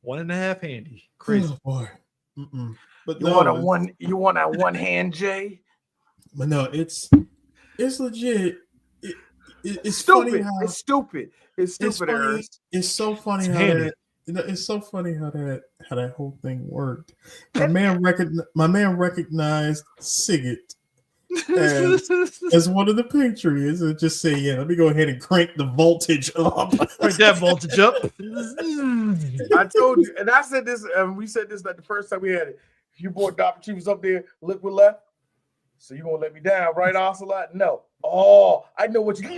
1.5 handy. Crazy.
Oh, boy. Mm-mm. But
You
no,
want a one hand J?
but no, it's legit. It's
Stupid.
funny how
It's stupid. It's
it's
stupid,
funny.
Eris.
It's so funny
It's
how
handy.
it's so funny how that whole thing worked. My man recognized Sigget as one of the Patriots and just say, "Yeah, let me go ahead and crank the voltage up."
Crank that voltage up.
I told you, and I said this, and we said this like the first time we had it. Your boy Dr. Chief was up there, liquid left. So you gonna let me down, right, Ocelot? No. Oh, I know what you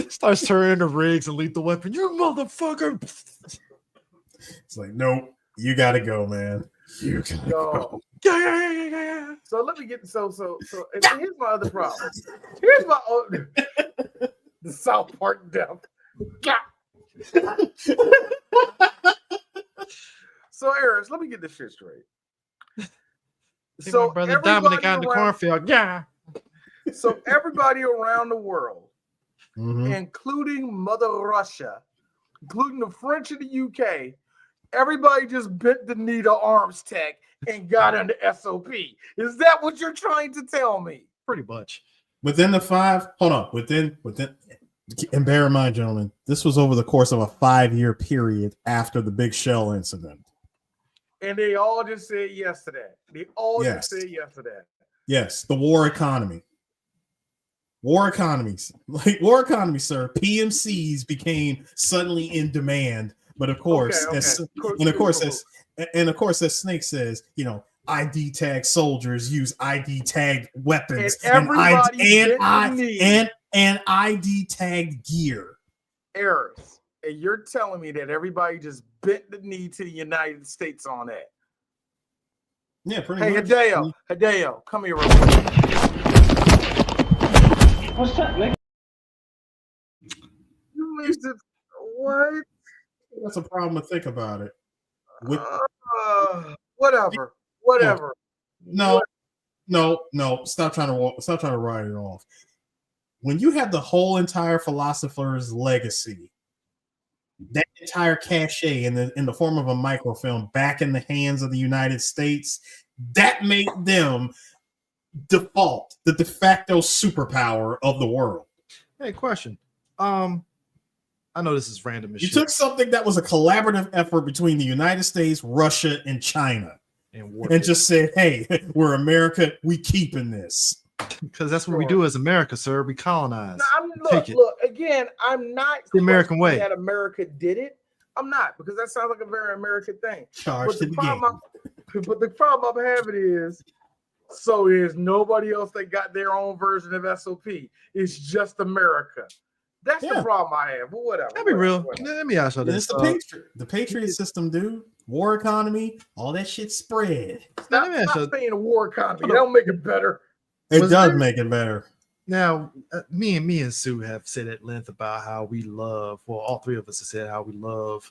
Starts turning the rigs and lethal weapon. You motherfucker.
It's like, nope, you gotta go, man. You gotta go.
Yeah.
So let me get so and here's my other problem. Here's my the South Park death. So Eris, let me get this shit straight.
So my brother Dominic out in the cornfield. Yeah.
So everybody around the world,
Mhm.
including Mother Russia, including the French and the UK, everybody just bent the knee to arms tech and got under SOP. Is that what you're trying to tell me?
Pretty much.
Within the 5, hold on, within, and bear in mind, gentlemen, this was over the course of a 5-year period after the Big Shell incident.
And they all just said yes to that. They all
Yes.
just said yes to that.
Yes, the war economy. War economies, sir. PMCs became suddenly in demand, but of course,
Okay.
as Snake says, ID tag soldiers use ID tagged weapons
And everybody
and ID tagged gear.
Errors. And you're telling me that everybody just bent the knee to the United States on that.
Yeah, pretty
Hey,
much.
Hideo, come here real quick.
What's up, nigga?
You made it. What?
That's a problem to think about it.
Whatever.
No. Stop trying to write it off. When you have the whole entire philosopher's legacy, that entire cachet in the form of a microfilm back in the hands of the United States, that made them the de facto superpower of the world.
Hey, question. I know this is random as
You
shit.
took something that was a collaborative effort between the United States, Russia, and China, and just said, "Hey, we're America. We keeping this."
Because that's what we do as America, sir. We colonize.
No, look, again, I'm not
the American way
that America did it. I'm not, because that sounds like a very American thing.
Charge to the game.
But the problem I'm having is nobody else that got their own version of SOP. It's just America. That's the problem I have. But whatever.
Let me real. Let me ask you this.
It's the Patriot system, dude. War economy, all that shit spread.
Stop saying a war economy. It don't make it better.
It does make it better.
Now, me and Sue have said at length about how we love. Well, all three of us have said how we love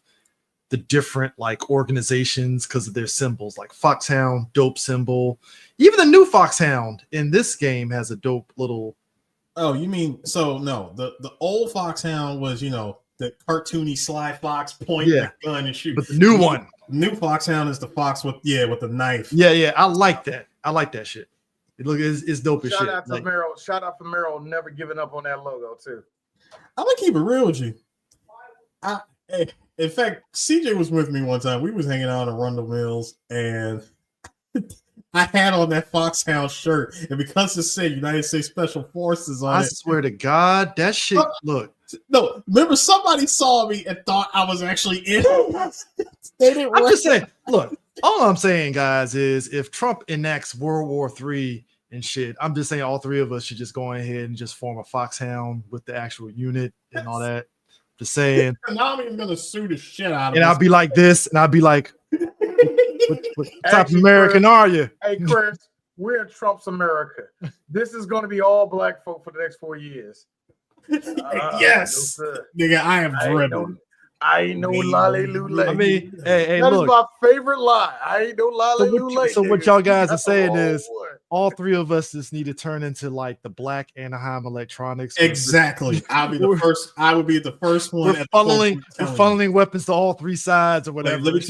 the different organizations because of their symbols, like Foxhound, dope symbol. Even the new Foxhound in this game has a dope little.
Oh, you mean no? The old Foxhound was the cartoony Sly Fox point the gun and shoot.
But the new one,
new Foxhound is the fox with the knife.
Yeah, I like that. I like that shit. It's dope as shit.
Shout out to Merrill. Shout out for Merrill, never giving up on that logo too.
I'm gonna keep it real with you. Hey, in fact, CJ was with me one time. We was hanging out at Arundel Mills, and I had on that Foxhound shirt, and because it said United States Special Forces on
I
it,
swear to God, that shit. Look,
no, remember somebody saw me and thought I was actually in it. They didn't.
I'm just saying. Look, all I'm saying, guys, is if Trump enacts World War III and shit, I'm just saying all three of us should just go ahead and just form a Foxhound with the actual unit and all that. Just saying.
Now I'm even gonna sue the shit out of.
And I'll be like this, and I'll be like, what type of American
Chris,
are you?
Hey, Chris, we're in Trump's America. This is going to be all black folk for the next 4 years.
Yes,
no, sir.
nigga, I am driven.
I ain't no lolly lule.
I mean, hey,
that is
look.
my favorite lie. I ain't no lolly lule.
So what y'all guys are saying is
one.
all three of us just need to turn into like the Black Anaheim Electronics.
Exactly. I'll be the first. I would be the first one.
We're funneling weapons to all three sides or whatever.
Let me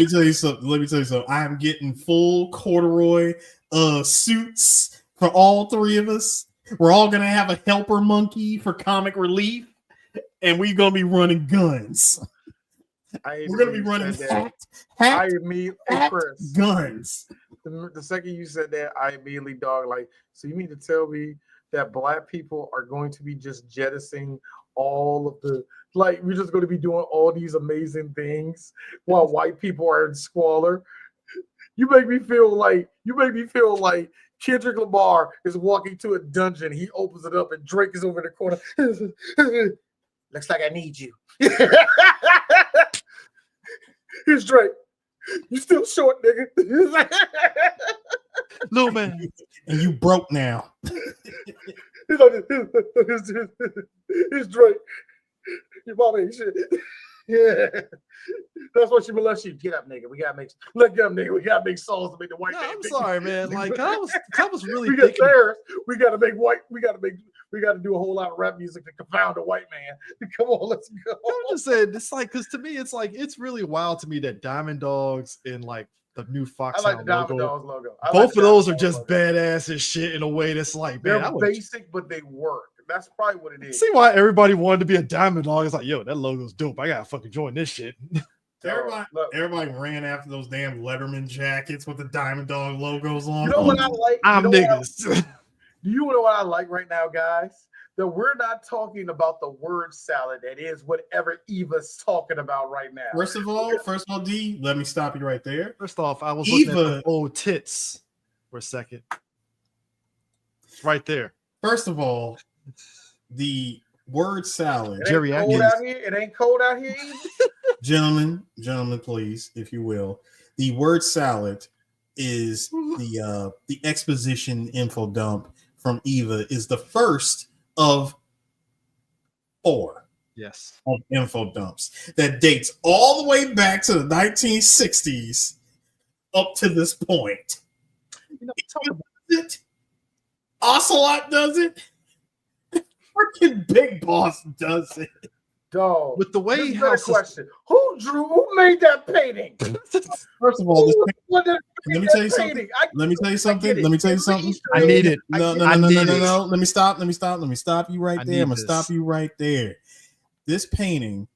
tell you something. I am getting full corduroy suits for all three of us. We're all gonna have a helper monkey for comic relief, and we're gonna be running guns. We're gonna be running guns.
The second you said that, I immediately dog like. So you mean to tell me that black people are going to be just jettisoning all of the we're just going to be doing all these amazing things while white people are in squalor? You make me feel like Kendrick Lamar is walking to a dungeon. He opens it up and Drake is over in the corner. Looks like I need you. Here's Drake. You still short, nigga.
No man.
And you broke now.
He's Drake. Your mama ain't shit. Yeah. That's why she molested you. Get up, nigga. We gotta make songs to make the white man.
I'm sorry, man. Like I was really
we
thinking.
We gotta do a whole lot of rap music to confound a white man. Come on, let's go.
I'm just saying, it's like, because to me, it's really wild to me that Diamond Dogs and like the new Foxhound
I like the Diamond Dogs logo.
Both of those are just badass as shit in a way that's like, man,
they're basic, but they work. That's probably what it is.
See why everybody wanted to be a Diamond Dog. It's like, yo, that logo's dope. I gotta fucking join this shit.
Everybody ran after those damn Letterman jackets with the Diamond Dog logos on.
You know what I like?
I'm niggas.
Do you know what I like right now, guys? That we're not talking about the word salad. That is whatever Eva's talking about right now.
First of all, D, let me stop you right there.
First off, I was looking at the old tits for a second. It's right there.
First of all, the word salad.
It ain't cold out here.
Gentlemen, please, if you will. The word salad is the exposition info dump from Eva is the first of 4 of info dumps that dates all the way back to the 1960s up to this point. You know, it. Ocelot does it. Freaking Big Boss does it.
Dog.
With the way
question. Who made that painting?
First of all, let me tell you something.
I need it.
No. Let me stop you right there. I'm gonna stop you right there. This painting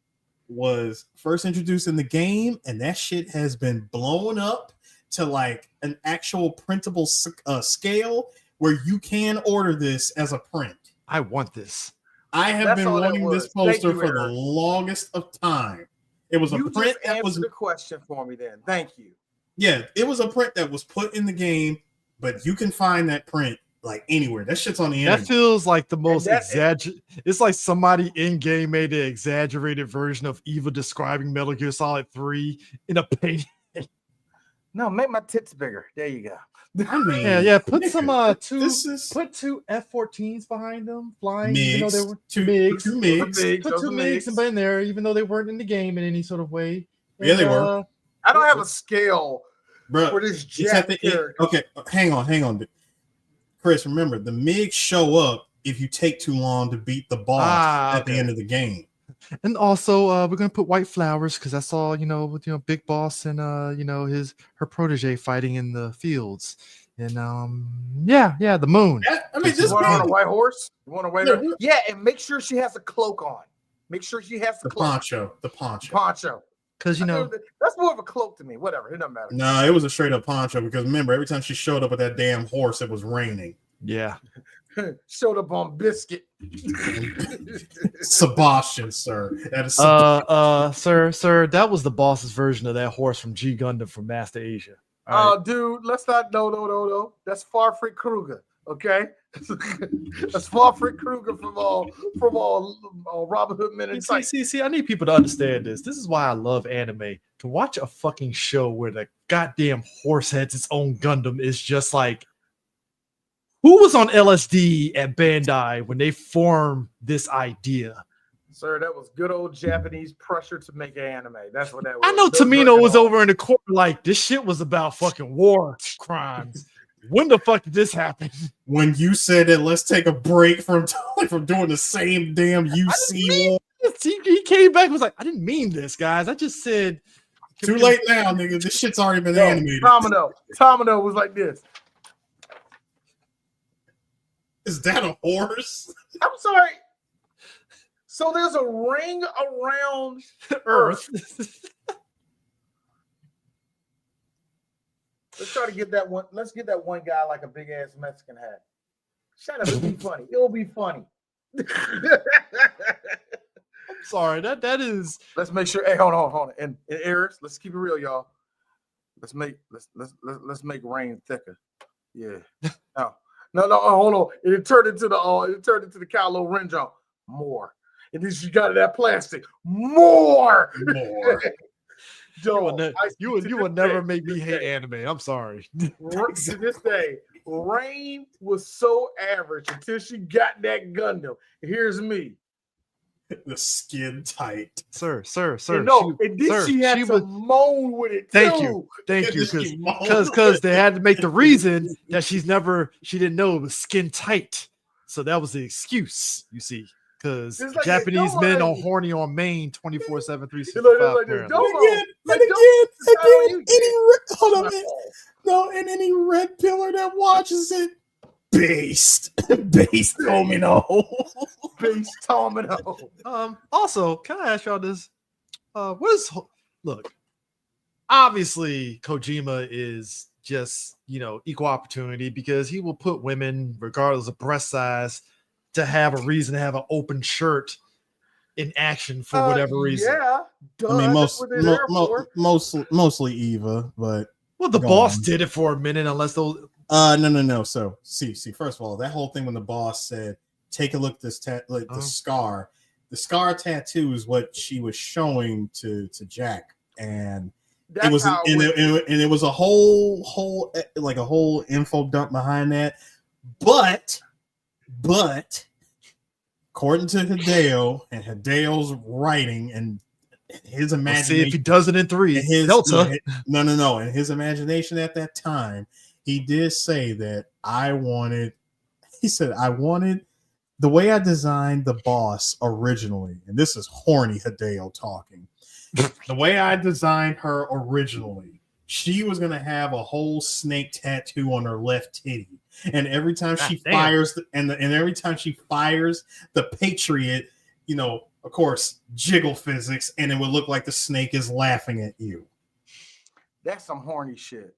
was first introduced in the game, and that shit has been blown up to like an actual printable scale where you can order this as a print.
I want this.
I have been wanting this poster for the longest of time. It was a print that was
the question for me then. Thank you.
Yeah, it was a print that was put in the game, but you can find that print like anywhere. That shit's on the internet.
That feels like the most exaggerated. It's like somebody in game made an exaggerated version of Eva describing Metal Gear Solid 3 in a painting.
No, make my tits bigger. There you go.
I mean,
yeah. Put some put 2 F-14s behind them flying.
Migs,
even though they were
two MiGs.
Put 2 MiGs in there, even though they weren't in the game in any sort of way.
Yeah, they were.
I don't have a scale for this
Jack character. Okay, hang on. Chris, remember the MiGs show up if you take too long to beat the boss at the end of the game.
And also, we're gonna put white flowers because I saw, with Big Boss and her protege fighting in the fields, and the moon.
You want on a white horse? You want to wait? Yeah, and make sure she has a cloak on. Make sure she has the
poncho.
Poncho.
Because
That's more of a cloak to me. Whatever, it doesn't matter.
No, it was a straight up poncho because remember, every time she showed up with that damn horse, it was raining.
Yeah.
Showed up on biscuit.
Sebastian, sir. That is
sir, that was the boss's version of that horse from G Gundam from Master Asia.
Oh, dude, let's not. No. That's Farfried Kruger. Okay, that's Farfried Kruger from all Robin Hood Men in Sight.
See, I need people to understand this. This is why I love anime. To watch a fucking show where the goddamn horse has its own Gundam is just like, who was on LSD at Bandai when they formed this idea?
Sir, that was good old Japanese pressure to make anime. That's what that was.
I know Tamino was over in the corner like, this shit was about fucking war crimes. When the fuck did this happen?
When you said that, let's take a break from doing the same damn UC war.
He came back and was like, I didn't mean this, guys. I just said.
Too late now, nigga. This shit's already been animated.
Tamino was like this.
Is that a horse?
I'm sorry. So there's a ring around Earth. Let's try to get that one. Let's get that one guy like a big ass Mexican hat. Shut up. It'll be funny. It'll be funny.
I'm sorry. That is.
Let's make sure. Hey, hold on. And Eris, let's keep it real, y'all. Let's make rain thicker. Yeah. No. Hold on. It turned into the Kylo Ren jump. More. And then she got that plastic. More.
You will never make me hate anime. I'm sorry.
To this day, Rain was so average until she got that Gundam. Here's me.
The skin tight.
Sir.
And then she had to moan with it.
Thank you. Because they had to make the reason that she didn't know it was skin tight. So that was the excuse, you see. Because like Japanese men are horny on Maine 24/7, 365.
And any red pillar that watches it, based domino.
Based domino.
Also, can I ask y'all this? Look, obviously Kojima is just, equal opportunity because he will put women, regardless of breast size, to have a reason to have an open shirt in action for whatever reason.
Yeah.
I mean, mostly Eva, but
the boss did it for a minute, unless those.
No. So see, first of all, that whole thing when the boss said, "Take a look at this the scar." The scar tattoo is what she was showing to Jack, and it was it was a whole info dump behind that, but according to Hideo and Hideo's writing and his imagination,
see if he does it in 3.
No. In his imagination at that time, he did say that I wanted the way I designed the boss originally, and this is horny Hideo talking. The way I designed her originally, she was going to have a whole snake tattoo on her left titty. And every time she fires, and every time she fires the Patriot, of course, jiggle physics, and it would look like the snake is laughing at you.
That's some horny shit.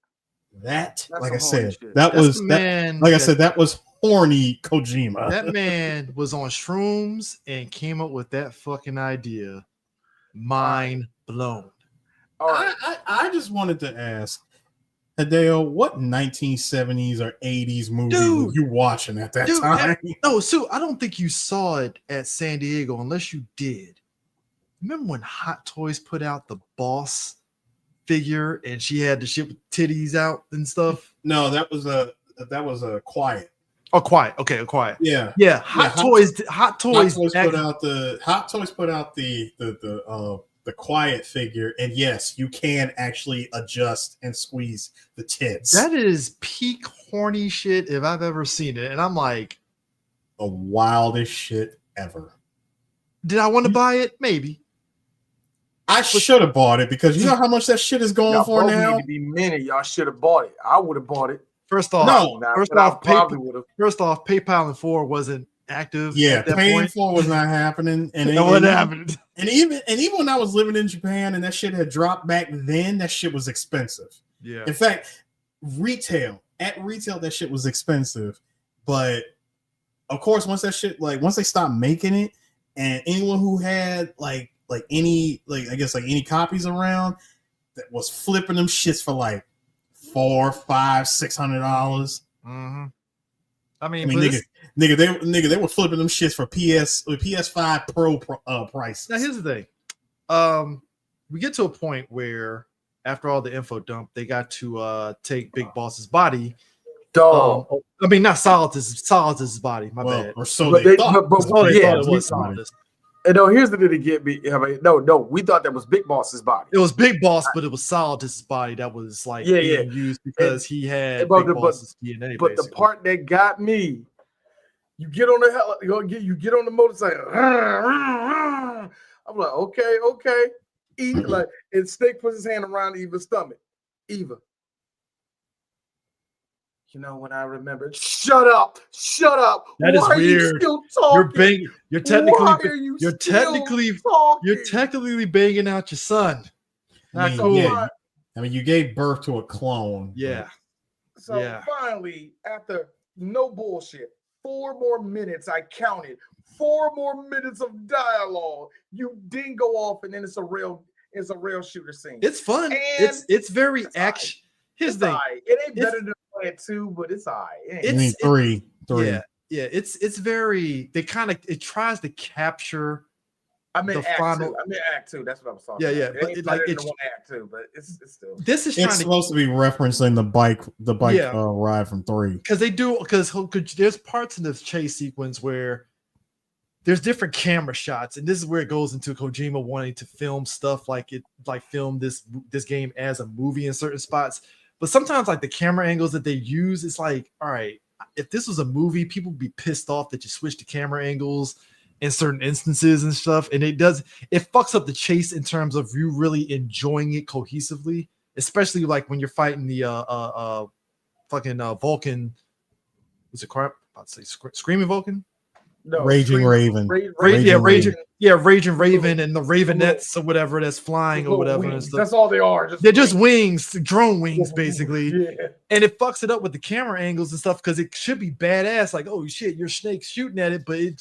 That was horny Kojima.
That man was on shrooms and came up with that fucking idea. Mind blown.
All right.
I just wanted to ask, Hideo, what 1970s or 80s movie were you watching at that time?
Sue, I don't think you saw it at San Diego unless you did. Remember when Hot Toys put out the boss figure and she had the shit with titties out and stuff?
No, that was a Quiet.
Oh, Quiet. Okay, Quiet.
Yeah.
Hot Toys
put out the Quiet figure, and yes, you can actually adjust and squeeze the tits.
That is peak horny shit if I've ever seen it, and I'm like,
the wildest shit ever.
Did I want to buy it? Maybe.
I should have bought it because you know how much that shit is going for now.
Need to be many. Y'all should have bought it. I would have bought it.
First off, PayPal and 4 wasn't active.
Yeah,
at that
paying
point.
for was not happening, and
That wasn't happening.
And even when I was living in Japan and that shit had dropped back then, that shit was expensive.
Yeah.
In fact, retail that shit was expensive, but of course once they stopped making it, and anyone who had any copies around that was flipping them shits for like $400, $500, $600.
Mm-hmm.
I mean, nigga, they were flipping them shits for PS5 Pro prices.
Now here's the thing. We get to a point where after all the info dump, they got to take Big Boss's body.
Dog.
I mean, not Solidus's body. My bad.
Or so
But
they
they
thought.
but
Yeah,
yeah,
it was Solidus.
and no, here's the thing to get me. I mean, no, we thought that was Big Boss's body.
It was Big Boss, but it was Solidus's body that was being used because he had Big Boss's DNA.
But the part that got me, you get on the you get on the motorcycle. I'm like, okay. And Snake puts his hand around Eva's stomach. Eva. You know when I remember? Shut up!
That is
Why
weird.
Are you still talking?
You're technically banging out your son.
I mean, you gave birth to a clone.
Yeah.
So finally, after no bullshit, 4 more minutes, I counted 4 more minutes of dialogue. You didn't go off, and then it's a real shooter scene.
It's fun.
And
it's very action. Here's the thing.
It ain't better than playing 2, but it's all right.
You mean 3.
Yeah. It's very. It tries to capture.
I mean,
Act 2.
Act 2. That's what I was talking.
Yeah.
It
But
ain't
it's
better than Act 2, but it's still.
This is
It's supposed to be referencing the bike ride from 3.
Because there's parts in this chase sequence where there's different camera shots, and this is where it goes into Kojima wanting to film stuff film this game as a movie in certain spots. But sometimes the camera angles that they use, it's like, all right, if this was a movie, people would be pissed off that you switch the camera angles in certain instances and stuff. And it fucks up the chase in terms of you really enjoying it cohesively, especially when you're fighting the Vulcan. Was it crap? I'd say Screaming Vulcan.
No,
Raging Raven.
Raging Raven and the Ravenettes or whatever that's flying or whatever. And stuff.
That's all they are.
They're just wings, drone wings, basically.
Yeah.
And it fucks it up with the camera angles and stuff because it should be badass. Like, oh shit, your snake's shooting at it, but it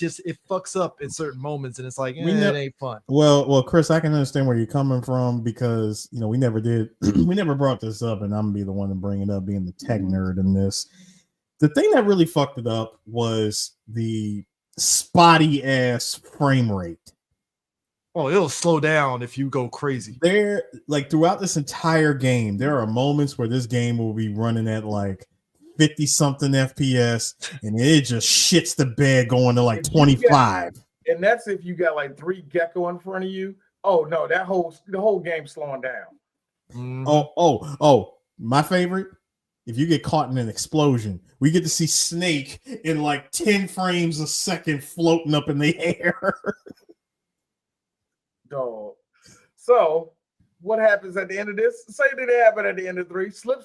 fucks up in certain moments, and it's like, it ain't fun.
Well, Chris, I can understand where you're coming from because we never brought this up, and I'm gonna be the one to bring it up, being the tech nerd in this. The thing that really fucked it up was the spotty ass frame rate.
Oh, it'll slow down if you go crazy.
There, throughout this entire game, there are moments where this game will be running at 50 something FPS, and it just shits the bed going to 25.
And that's if you got 3 gecko in front of you. Oh no, the whole game's slowing down.
Mm.
Oh, my favorite. If you get caught in an explosion, we get to see Snake in 10 frames a second floating up in the air.
Dog. So, what happens at the end of this? Say that it happened at the end of 3. Slip.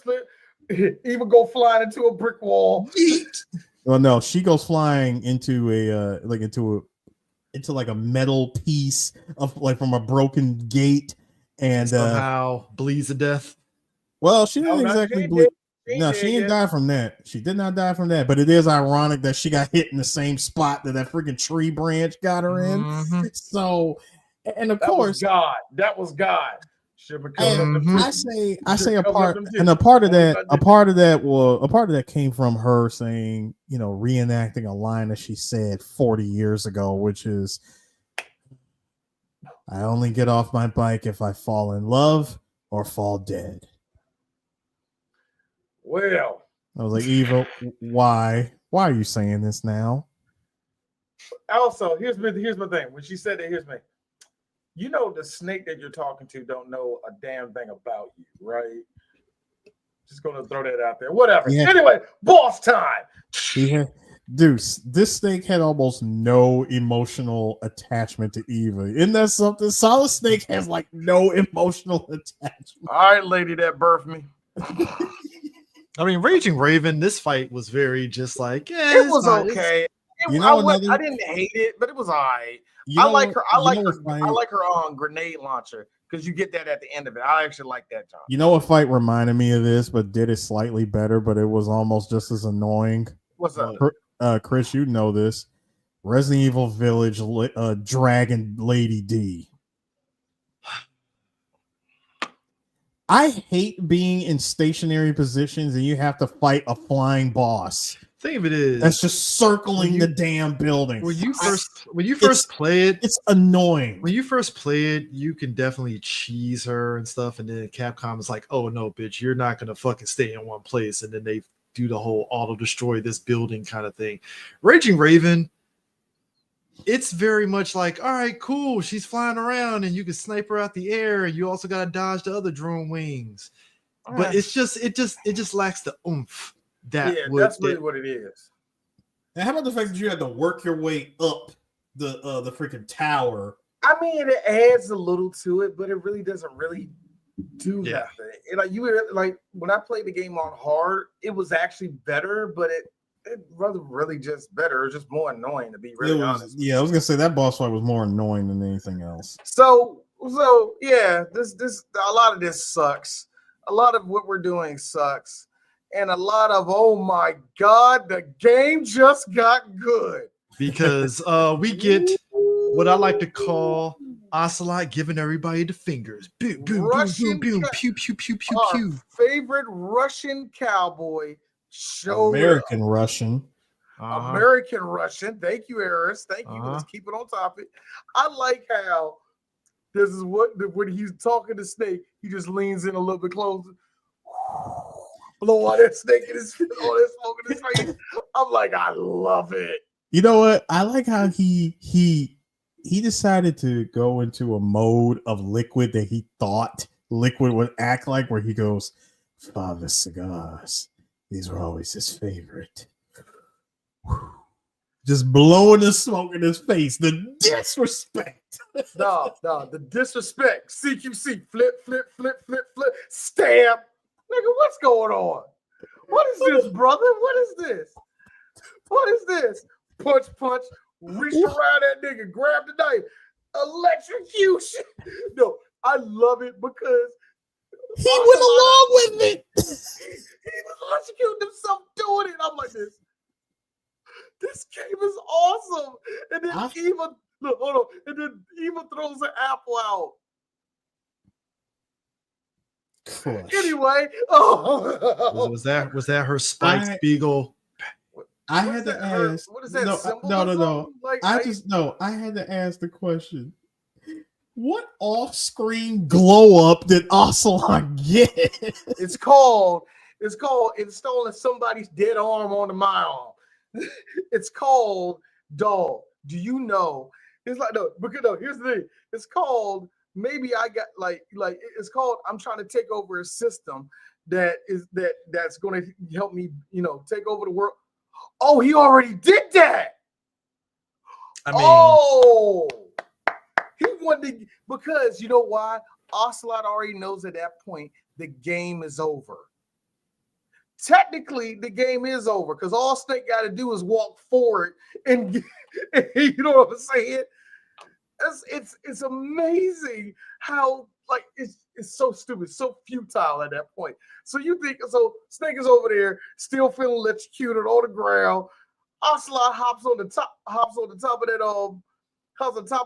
Even go flying into a brick wall.
Well, no, she goes flying into a metal piece of from a broken gate, and
somehow bleeds to death.
Well, she didn't exactly bleed. No, she didn't die from that. She did not die from that. But it is ironic that she got hit in the same spot that freaking tree branch got her in.
Mm-hmm.
So, and of course,
that was God.
I say a part of that came from her saying, reenacting a line that she said 40 years ago, which is, "I only get off my bike if I fall in love or fall dead."
Well,
I was like, Eva, why are you saying this now?
Also, here's my thing. When she said that, here's me. The snake that you're talking to don't know a damn thing about you, right? Just gonna throw that out there. Whatever. Yeah. Anyway, boss time.
Yeah. Dude, this snake had almost no emotional attachment to Eva. Isn't that something? Solid Snake has no emotional attachment.
All right, lady that birthed me.
I mean, Raging Raven, this fight was very just
it was okay. I didn't hate it, but it was all right. I like her. I like her on grenade launcher because you get that at the end of it. I actually like that, John.
You know what fight reminded me of this, but did it slightly better, but it was almost just as annoying.
What's up?
Chris, you know this. Resident Evil Village Dragon Lady D. I hate being in stationary positions and you have to fight a flying boss.
Think of it is
that's just circling the damn building.
When you first play it,
it's annoying.
When you first play it, you can definitely cheese her and stuff, and then Capcom is like, "Oh no, bitch, you're not gonna fucking stay in one place," and then they do the whole auto destroy this building kind of thing. Raging Raven, it's very much like, all right, cool, she's flying around and you can snipe her out the air, and you also got to dodge the other drone wings. But it just lacks the oomph. That's
really what it is.
And how about the fact that you had to work your way up the freaking tower?
I mean, it adds a little to it, but it really doesn't really do nothing. And like when I played the game on hard, it was actually better, but it wasn't really just better. It was just more annoying, to be really honest.
Yeah, I was gonna say that boss fight was more annoying than anything else.
So yeah, this a lot of this sucks. A lot of what we're doing sucks. And a lot of, oh my God, the game just got good.
Because we get what I like to call Ocelot giving everybody the fingers. Boom, boom, boom, boom, boom, pew, pew, pew, pew, pew.
Favorite Russian cowboy show.
American Russian.
American Russian. Thank you, Eris. Thank you. Let's keep it on topic. I like how this is when he's talking to Snake, he just leans in a little bit closer. Blow all that snake in his face, all that smoke in his face. I'm like, I love it.
You know what? I like how he decided to go into a mode of Liquid that he thought Liquid would act like, where he goes, "Father cigars, these were always his favorite." Just blowing the smoke in his face. The disrespect.
No, the disrespect. CQC, flip, flip, flip, flip, flip, stamp. Nigga, what's going on? What is this, brother? What is this? What is this? Punch, reach around that nigga, grab the knife, electrocution. No, I love it because
he went along with it.
He was electrocuting himself doing it. I'm like, this game is awesome. And then Eva, look, hold on. And then Eva throws an apple out.
Crush.
Anyway,
was that her Spike Spiegel?
I had to ask.
What is that?
No.
Like,
I had to ask the question. What off-screen glow up did Ocelot get?
It's called installing somebody's dead arm onto my arm. It's called dog. Do you know? It's like here's the thing. It's called. Maybe I got like it's called. I'm trying to take over a system that's going to help me, take over the world. Oh, he already did that.
I mean,
he wanted to, because you know why? Ocelot already knows at that point the game is over. Technically, the game is over because all Snake got to do is walk forward and you know what I'm saying. It's amazing how it's so stupid, so futile at that point. So Snake is over there still feeling electrocuted on the ground. Ocelot hops on the top of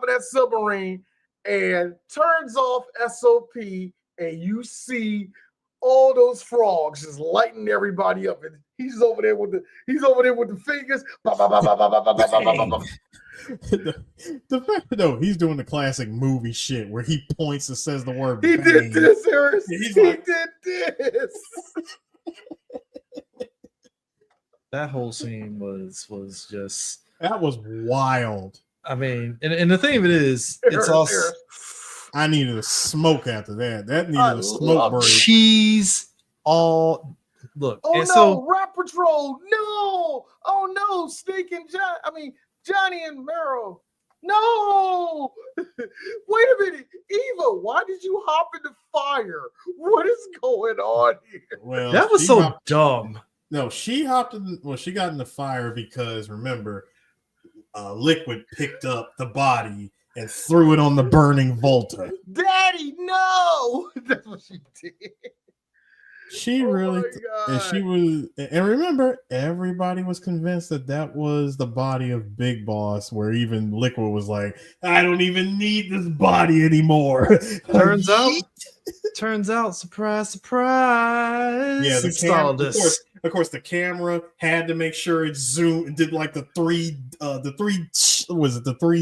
that submarine and turns off SOP, and you see all those frogs just lighting everybody up, and he's over there with the fingers.
The fact that he's doing the classic movie shit where he points and says the word.
He
bang.
did this, Harris. He did this.
That whole scene was just,
that was wild.
I mean, and the thing of it is, it's also.
I needed a smoke after that. That needed a smoke break.
Cheese all look.
Oh
and
no,
so,
Rat Patrol! No! Oh no, Snake and Johnny and Meryl. No! Wait a minute, Eva, why did you hop in the fire? What is going on here?
Well,
that was so dumb.
No, she hopped in. Well, she got in the fire because remember, Liquid picked up the body and threw it on the burning Volta.
Daddy, no! That's what she did.
She really, and she was, and remember, everybody was convinced that was the body of Big Boss, where even Liquid was like, I don't even need this body anymore.
Turns out, surprise, surprise.
Yeah, the camera, of course, the camera had to make sure it zoomed, it did like the 3x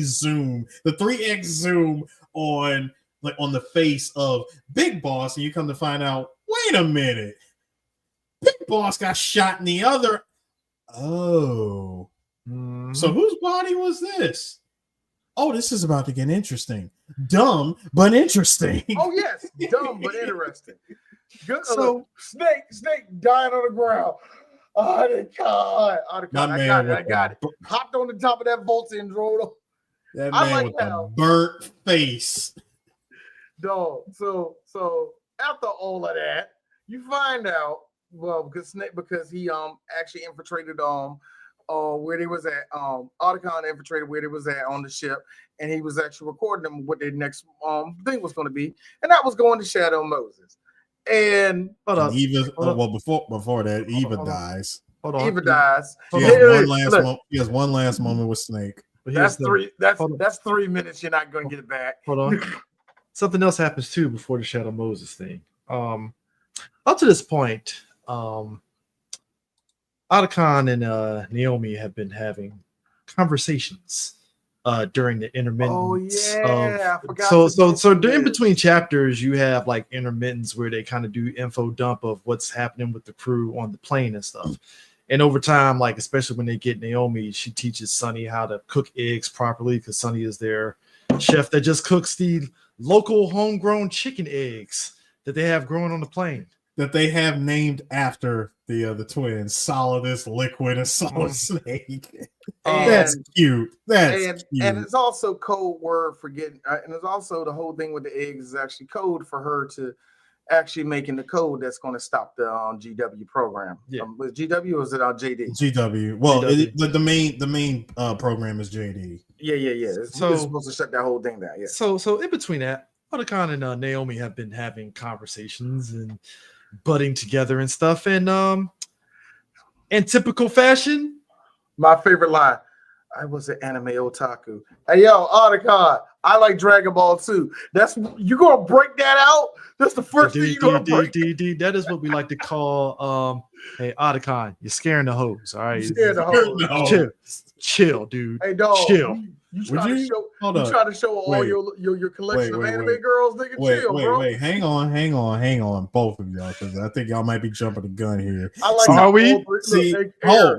zoom on the face of Big Boss, and you come to find out, wait a minute, Big Boss got shot in the other. Oh, so whose body was this? Oh, this is about to get interesting. Dumb but interesting.
Oh yes, dumb but interesting. Good. So Snake dying on the ground. I got it. Hopped on the top of that Volta and drove it.
That man with a burnt face.
Dog. So after all of that, you find out, well, because he actually infiltrated where they was at, Otacon infiltrated where they was at on the ship, and he was actually recording them what their next thing was going to be, and that was going to Shadow Moses. And
before that, Eva dies.
Eva dies.
He has one last moment with Snake.
That's 3 minutes. You're not going to get it back.
Hold on. Something else happens too before the Shadow Moses thing. Up to this point, Otacon and Naomi have been having conversations during the intermittence.
Oh yeah, I forgot.
So in between chapters, you have like intermittents where they kind of do info dump of what's happening with the crew on the plane and stuff. And over time, like especially when they get Naomi, she teaches Sunny how to cook eggs properly because Sunny is their chef that just cooks the local homegrown chicken eggs that they have growing on the plane.
That they have named after the twins, Solidus, Liquid, and Solid Snake. That's cute. That's cute.
And it's also code word for getting, and it's also the whole thing with the eggs is actually code for her to actually making the code that's going to stop the GW program.
Yeah.
Was GW or was it JD?
GW. Well, GW. The main program is JD.
Yeah. It's supposed to shut that whole thing down. Yeah.
So in between that, Otacon and Naomi have been having conversations and butting together and stuff, and in typical fashion,
my favorite line, I was an anime otaku. Hey yo, Otacon, I like Dragon Ball too. That's you gonna break that out? That's the first thing you gonna break.
That is what we like to call hey Otacon, you're scaring the hoes. All right,
you're scaring the hoes.
Chill, dude.
Hey dog,
chill.
You try to show all your collection of anime girls, nigga. Chill, bro.
Wait, hang on, both of y'all, because I think y'all might be jumping the gun here.
I like
are we?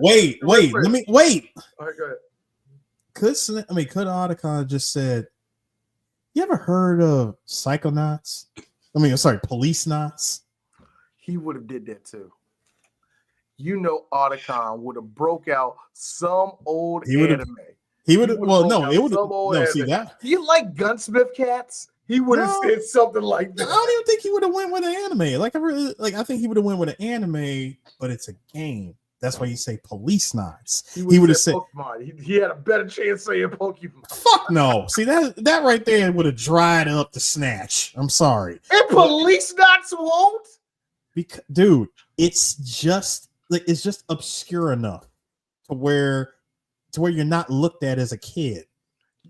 Wait. Let me wait.
All right, go ahead.
Could Otacon just said, you ever heard of Psychonauts? Police knots?
He would have did that too. You know, Otacon would have broke out some old anime.
He would have. Well, no, it would have. No, see that.
Do you like Gunsmith Cats? He would have said something like that.
I don't even think he would have went with an anime. I think he would have went with an anime, but it's a game. That's why you say police knots. He would have said
Pokemon. He had a better chance saying Pokemon.
Fuck no. See that right there would have dried up the snatch. I'm sorry.
And police knots won't.
Because, dude, it's just obscure enough to where you're not looked at as a kid.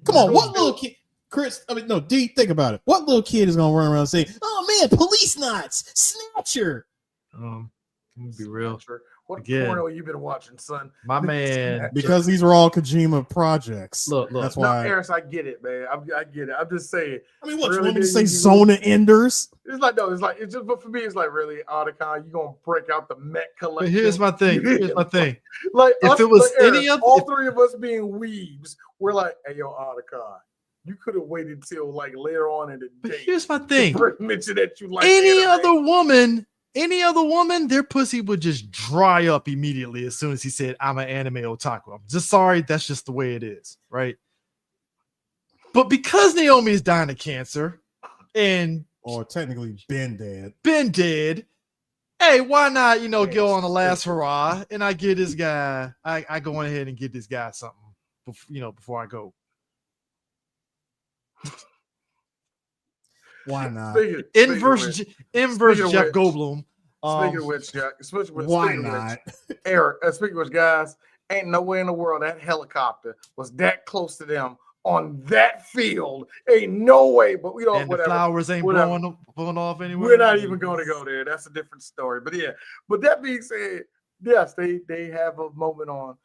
Come on, what little kid? Chris, D, think about it. What little kid is gonna run around saying, "Oh man, police knots, snatcher"?
Let me be real.
What porno you been watching, son?
My man.
Because these are all Kojima projects.
Look.
That's why.
Eris, I get it, man. I get it. I'm just saying.
What you want me to say? Zona Enders?
It's like it's just. But for me, it's like really Otacon. You gonna break out the mech collection?
But here's my thing.
Like
if it was any of
all three of us being weebs, we're like, hey yo, Otacon. You could have waited till like later on in the day.
But here's my thing.
Mention that you like
any other woman, their pussy would just dry up immediately as soon as he said, I'm an anime otaku. I'm just sorry. That's just the way it is. Right. But because Naomi is dying of cancer
or technically been
dead. Hey, why not, go on the last hurrah and I get this guy. I go on ahead and get this guy something. before I go.
Why not?
Inverse
speaking of
Jeff
which-
Goldblum.
Speaking of which, Jack,
Why
speaking of
not?
which, Eric, speaking of which, guys, ain't no way in the world that helicopter was that close to them on that field. Ain't no way, but we don't.
And
Whatever.
the flowers ain't
whatever.
blowing off anywhere.
We're not even going to go there. That's a different story. But yeah. But that being said, yes, they have a moment on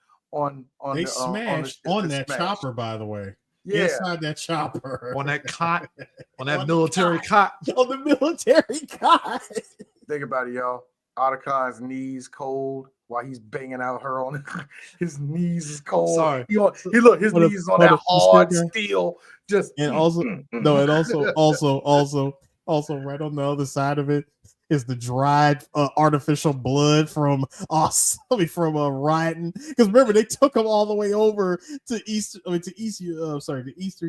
They
the,
smashed
the
on that
smash.
chopper, by the way.
Yeah.
Inside that chopper.
on that cot, on that
On the
military cot.
On the military cot.
Think about it, y'all. Otacon's knees cold while he's banging out her on his knees is cold.
Sorry.
He look, his
Hold up,
knees on
hold
that
up, you
hard
still got-
steel. Just
And also right on the other side of it is the dried artificial blood from rioting. Because remember, they took him all the way over to Eastern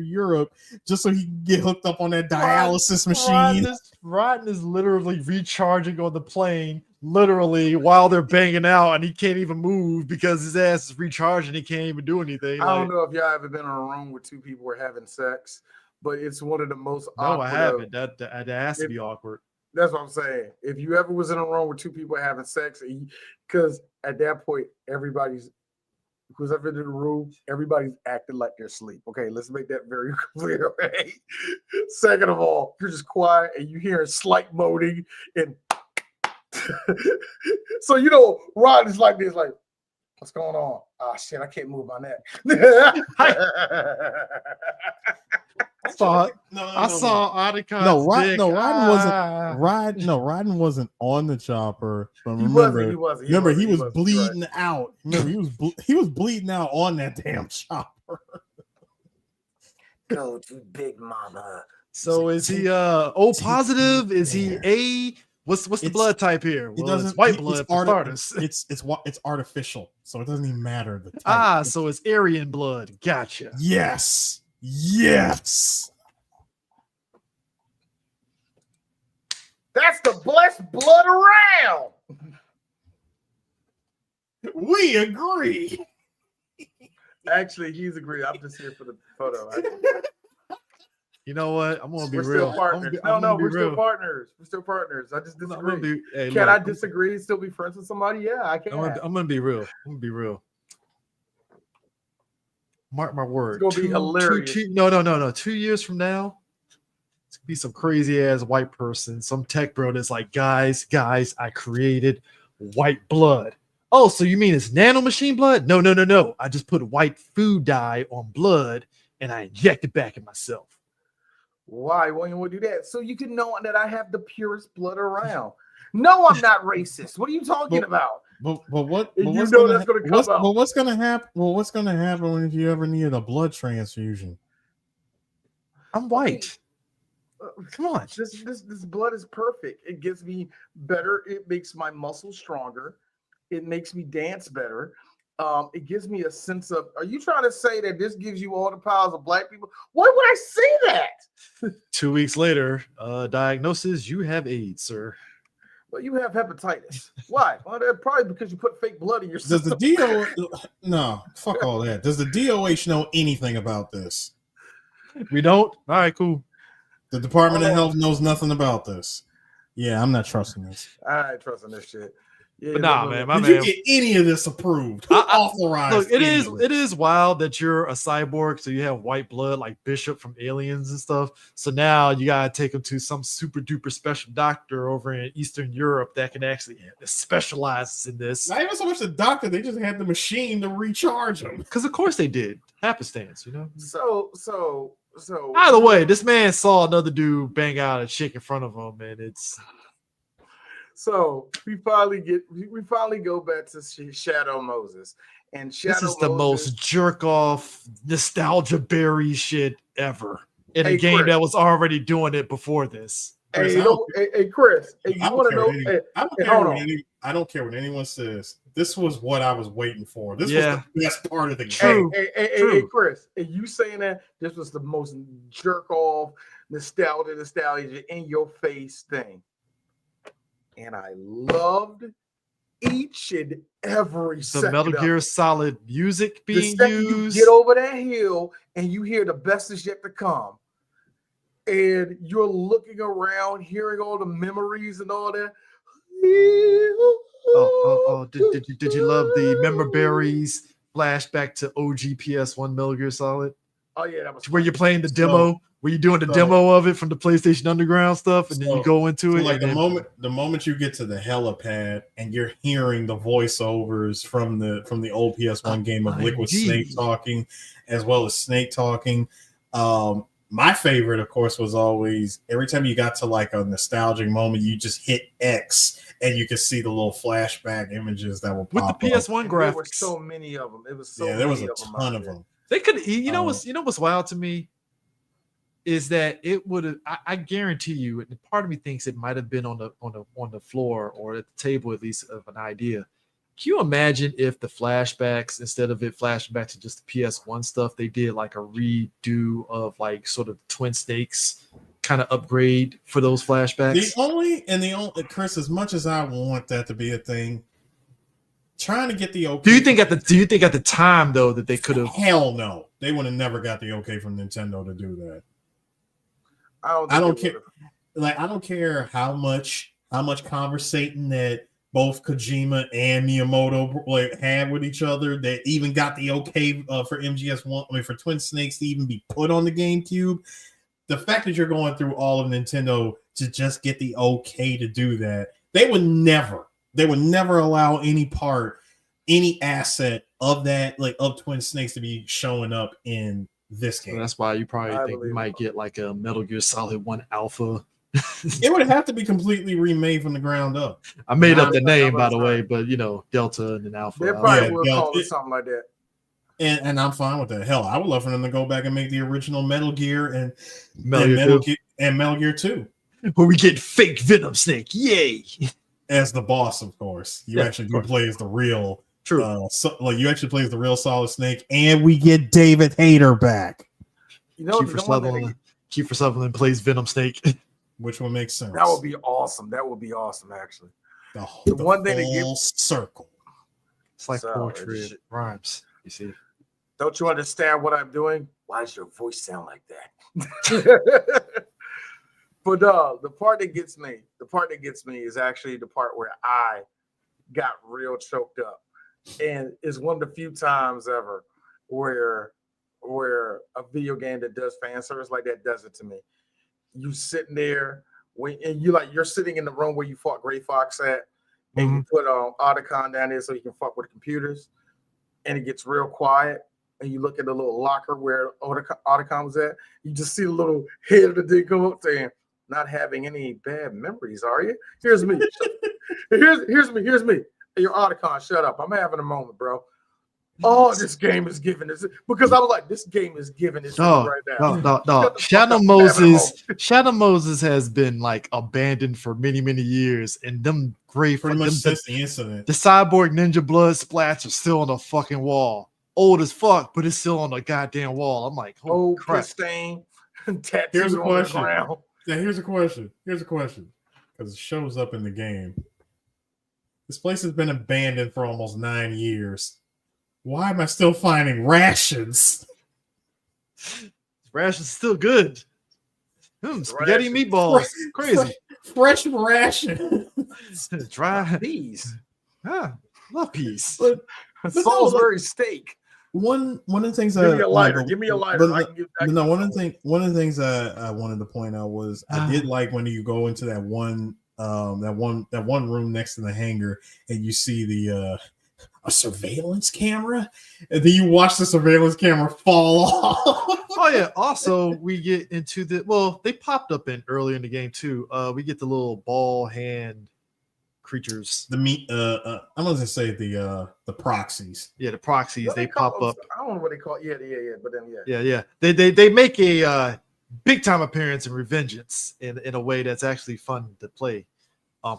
Europe just so he can get hooked up on that dialysis machine.
Rodden is literally recharging on the plane, literally while they're banging out, and he can't even move because his ass is recharging. He can't even do anything.
I don't know if y'all ever been in a room where two people were having sex, but it's one of the most awkward.
No, I haven't. That has to be awkward.
That's what I'm saying. If you ever was in a room where two people were having sex, because at that point, who's ever in the room, everybody's acting like they're asleep. Okay, let's make that very clear. Right? Second of all, you're just quiet and you hear slight moaning, and so Rod is like this, like, what's going on? Ah, shit, I can't move my neck.
I saw Otacon's dick.
Rodden wasn't on the chopper. But
He
remember,
wasn't.
he was bleeding out. Remember, he was bleeding out on that damn chopper.
Go to Big Mama.
So is he O positive? Is he A? What's the blood type here? Well, it's white blood for starters.
It's artificial, so it doesn't even matter the type.
So it's Aryan blood. Gotcha.
Yes.
That's the blessed blood around.
We agree.
Actually, he's agreed. I'm just here for the photo.
You know what? I'm gonna be
We're
real.
still partners. We're still partners. We're still partners. I just disagree. Can I disagree and still be friends with somebody? Yeah, I can.
I'm gonna be real. Mark my word.
It's gonna be hilarious.
No. 2 years from now, it's gonna be some crazy ass white person, some tech bro that's like, guys, I created white blood. Oh, so you mean it's nano machine blood? No. I just put white food dye on blood and I inject it back in myself.
Why won't you do that? So you can know that I have the purest blood around. No, I'm not racist. What are you talking about?
But
what's going to come out?
But what's gonna happen? Well, what's gonna happen if you ever need a blood transfusion?
I'm white. Come on.
This blood is perfect. It gives me better. It makes my muscles stronger. It makes me dance better. It gives me a sense of. Are you trying to say that this gives you all the powers of black people? Why would I say that?
2 weeks later, diagnosis: you have AIDS, sir.
Well, you have hepatitis. Why? Well, probably because you put fake blood in your system.
Does the DOH? No, fuck all that. Does the DOH know anything about this?
We don't. All right, cool.
The Department of Health knows nothing about this. Yeah, I'm not trusting this.
I ain't trusting this shit. Yeah,
But nah, man,
Did you get any of this approved? Who authorized?
Look, it is wild that you're a cyborg, so you have white blood like Bishop from Aliens and stuff. So now you gotta take him to some super duper special doctor over in Eastern Europe that can actually specializes in this.
Not even so much the doctor; they just had the machine to recharge him.
Because of course they did. Happenstance, you know.
So.
Either way, this man saw another dude bang out a chick in front of him, and it's.
So we finally go back to Shadow Moses, and Shadow
This is the most jerk off nostalgia berry shit ever in a game that was already doing it before this.
Hey, Chris, you want to know?
I don't care what anyone says. This was what I was waiting for. This was the best part of the game.
Hey, Chris, and you saying that this was the most jerk off nostalgia in your face thing. And I loved each and every
The
second.
Metal
of
Gear
it.
Solid music
The
being
second you
used.
get over that hill and you hear the best is yet to come, and you're looking around, hearing all the memories and all that.
Did you love the Member Berries flashback to OG PS1 Metal Gear Solid?
Oh yeah, that was
Where
fun.
you're playing the demo, where you're doing the demo of it from the PlayStation Underground stuff, and then you go into it.
Like
and
the moment you get to the helipad and you're hearing the voiceovers from the old PS1 game of Liquid Snake talking, as well as Snake talking. My favorite, of course, was always every time you got to like a nostalgic moment, you just hit X and you could see the little flashback images that will pop
with the PS1 graphics.
There were so many of them. It was so
there was a
many
ton of them.
They could, what's wild to me is that it would have. I guarantee you, and part of me thinks it might have been on the floor or at the table at least of an idea. Can you imagine if the flashbacks, instead of it flashing back to just the PS1 stuff, they did like a redo of like sort of Twin Snakes kind of upgrade for those flashbacks?
The only Chris, as much as I want that to be a thing, trying to get the okay.
Do you think at the time though that they could have?
Hell no, they would have never got the okay from Nintendo to do that.
I don't care.
Like I don't care how much conversating that both Kojima and Miyamoto like had with each other. That even got the okay for MGS1. I mean, for Twin Snakes to even be put on the GameCube. The fact that you're going through all of Nintendo to just get the okay to do that, they would never allow any asset of that, like of Twin Snakes, to be showing up in this game.
So that's why you probably think we might get like a Metal Gear Solid 1 Alpha.
It would have to be completely remade from the ground up.
I made up the name, by the way, but Delta and then Alpha.
They probably would call it something like that.
And I'm fine with that. Hell, I would love for them to go back and make the original Metal Gear and Metal Gear 2.
Where we get fake Venom Snake. Yay!
As the boss, of course. You actually do play as the real.
True.
You actually play as the real Solid Snake, and we get David Hayter back.
Kiefer Sutherland plays Venom Snake.
Which would make sense.
That would be awesome. That would be awesome, actually.
The one thing to get circle.
It's like poetry. It rhymes. You see.
Don't you understand what I'm doing? Why does your voice sound like that? But the part that gets me is actually the part where I got real choked up, and it's one of the few times ever where a video game that does fan service like that does it to me. You sitting there and you're sitting in the room where you fought Gray Fox at, and you put Otacon down there so you can fuck with computers, and it gets real quiet. And you look at the little locker where Otacon was at. You just see the little head of the dude come up saying, "Not having any bad memories, are you? Here's me. Here's me. Hey, your Otacon, shut up. I'm having a moment, bro. Oh, this game is giving this because I was like, this game is giving this right now.
No. Shadow Moses has been like abandoned for many, many years, and them
pretty much since the incident.
The cyborg ninja blood splats are still on the fucking wall. Old as fuck, but it's still on the goddamn wall. I'm like, holy crap.
Stain,
here's a question. Here's a question. Because it shows up in the game. This place has been abandoned for almost 9 years. Why am I still finding rations?
Rations still good. Spaghetti meatballs. Crazy.
Fresh ration.
Dry
peas.
Love peas.
Salisbury steak.
One of the things
give me a lighter. Give me a lighter.
One of the things I wanted to point out was I did like when you go into that one room next to the hangar and you see a surveillance camera, and then you watch the surveillance camera fall off.
Oh yeah. Also, we get into they popped up earlier in the game too. We get the little ball hand creatures.
I'm gonna say the proxies.
Yeah, the proxies. They pop up.
I don't know what they call it. Yeah. But then
Yeah. They make a big time appearance in Revengeance in a way that's actually fun to play.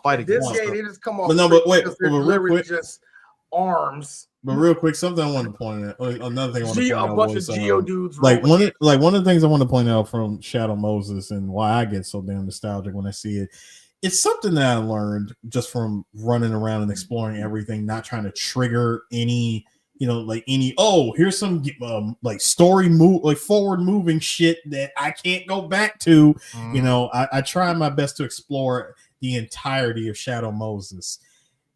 Fighting
this game, they just come off.
But wait, real quick.
Just arms.
But real quick, something I want to point out. Another thing I want to point out was
of Geodudes.
One of the things I want to point out from Shadow Moses and why I get so damn nostalgic when I see it it's something that I learned just from running around and exploring everything, not trying to trigger any, here's some like story move, like forward moving shit that I can't go back to. I try my best to explore the entirety of Shadow Moses.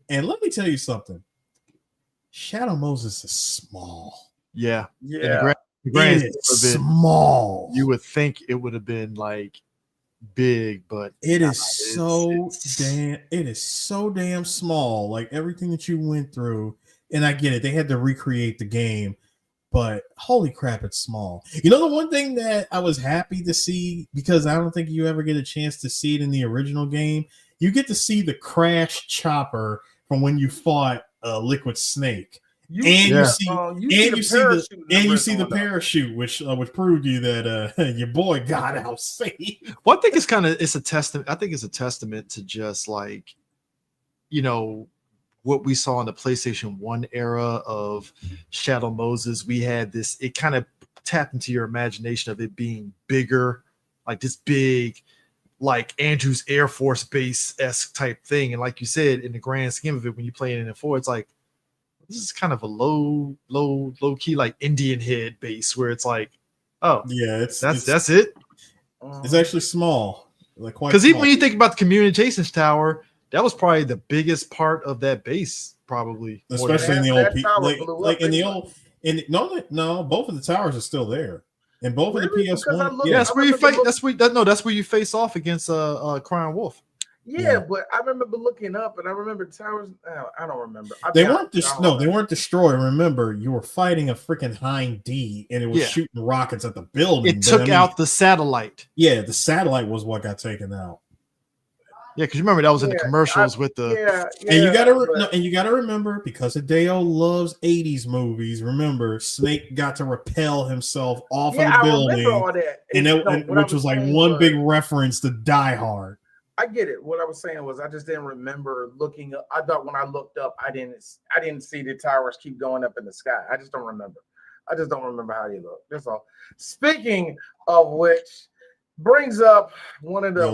And let me tell you something. Shadow Moses is small.
Yeah.
Yeah.
It
is small.
You would think it would have been like big, but
it is so damn small. Like everything that you went through, and I get it, they had to recreate the game, but holy crap, it's small. You know, the one thing that I was happy to see, because I don't think you ever get a chance to see it in the original game, you get to see the crash chopper from when you fought Liquid Snake. You see the parachute, which proved you that your boy got out safe.
Well, I think it's a testament. I think it's a testament to just like, what we saw in the PlayStation 1 era of Shadow Moses. We had this, it kind of tapped into your imagination of it being bigger, like this big, like Andrews Air Force Base-esque type thing. And like you said, in the grand scheme of it, when you play it in N4, it's like, this is kind of a low key, like Indian Head base where it's like, oh yeah, that's it.
It's actually small, like quite.
Because even when you think about the communications tower, that was probably the biggest part of that base, probably.
Especially in the old, both of the towers are still there, and both of the PS1.
Yeah, that's where you face. That's where you face off against Crying Wolf.
Yeah, but I remember looking up, and I remember towers. I don't remember.
They weren't destroyed. Remember, you were fighting a freaking Hind D, and it was shooting rockets at the building.
It took out the satellite.
Yeah, the satellite was what got taken out.
Yeah, because you remember that was in the commercials with the.
And you gotta remember, because Hideo loves 80s movies. Remember, Snake got to rappel himself off of the building,
all that.
Which was like one big reference to Die Hard.
I get it. What I was saying was I just didn't remember looking up. I thought when I looked up, I didn't see the towers keep going up in the sky. I just don't remember. I just don't remember how they look. That's all. Speaking of which, brings up one of the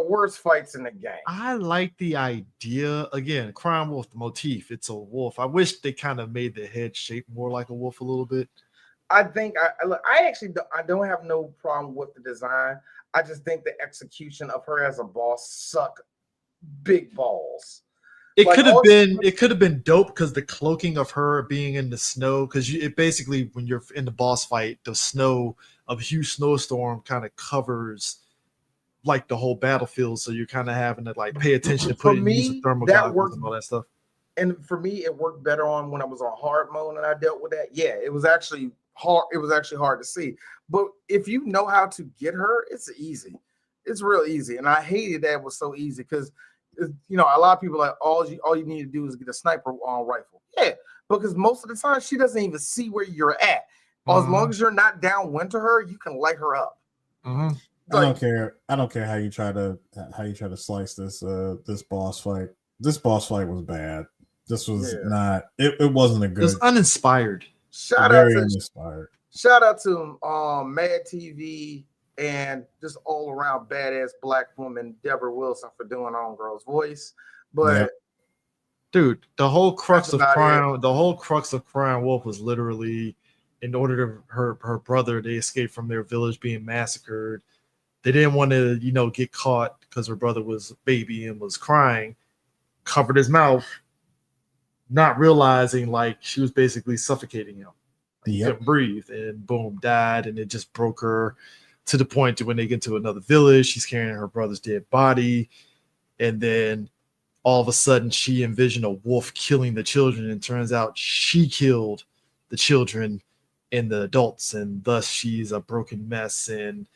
worst fights in the game.
I like the idea. Again, Crying Wolf, the motif. It's a wolf. I wish they kind of made the head shape more like a wolf a little bit.
I think I don't have no problem with the design. I just think the execution of her as a boss sucked big balls.
It could have been dope because the cloaking of her being in the snow, because it basically, when you're in the boss fight, the snow of a huge snowstorm kind of covers like the whole battlefield, so you're kind of having to like pay attention to put in use thermal goggles and all that stuff.
And for me, it worked better on when I was on hard mode and I dealt with that. Yeah, it was actually hard. It was actually hard to see. But if you know how to get her, it's easy. It's real easy. And I hated that it was so easy because, a lot of people are like, all you need to do is get a sniper rifle. Yeah, because most of the time she doesn't even see where you're at. As long as you're not downwind to her, you can light her up.
I don't care. I don't care how you try to slice this boss fight. This boss fight was bad. This was not. It wasn't a good. It was
uninspired.
Shout out to Mad TV and just all around badass black woman Deborah Wilson for doing Homegirl's voice. But
dude, the whole crux of Crying Wolf was literally, in order to her brother, they escaped from their village being massacred. They didn't want to, get caught because her brother was a baby and was crying, covered his mouth, not realizing like she was basically suffocating him. He couldn't breathe, and boom, died. And it just broke her to the point to when they get to another village, she's carrying her brother's dead body. And then all of a sudden she envisioned a wolf killing the children, and turns out she killed the children and the adults, and thus she's a broken mess. And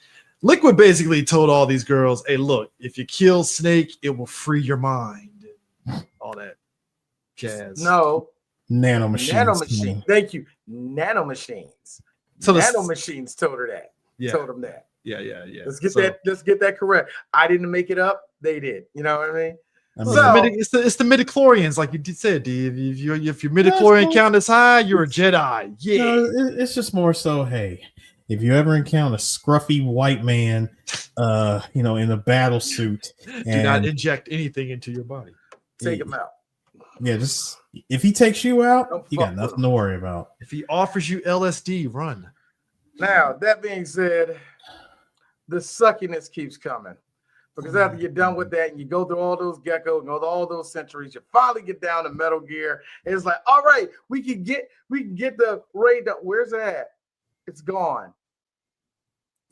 Liquid basically told all these girls, hey, look, if you kill Snake, it will free your mind. And all that jazz.
No.
Nanomachines.
Thank you. Nanomachines. So Nanomachines told her that.
Yeah.
Told them that.
Yeah.
Let's get that correct. I didn't make it up. They did. You know what I mean?
It's the midichlorians, like you said, D. If your midichlorian count is high, you're a Jedi. Yeah.
No, it's just more so, hey, if you ever encounter a scruffy white man in a battle suit.
Do not inject anything into your body.
Take him out.
Yeah, just if he takes you out,
Don't
you
fuck
got
with
nothing
him.
to worry about.
If he offers you LSD, run.
Now, that being said, the suckiness keeps coming. Because after you're done with that and you go through all those geckos and go through all those centuries, you finally get down to Metal Gear. And it's like, all right, we can get the raid. Where's it at? It's gone.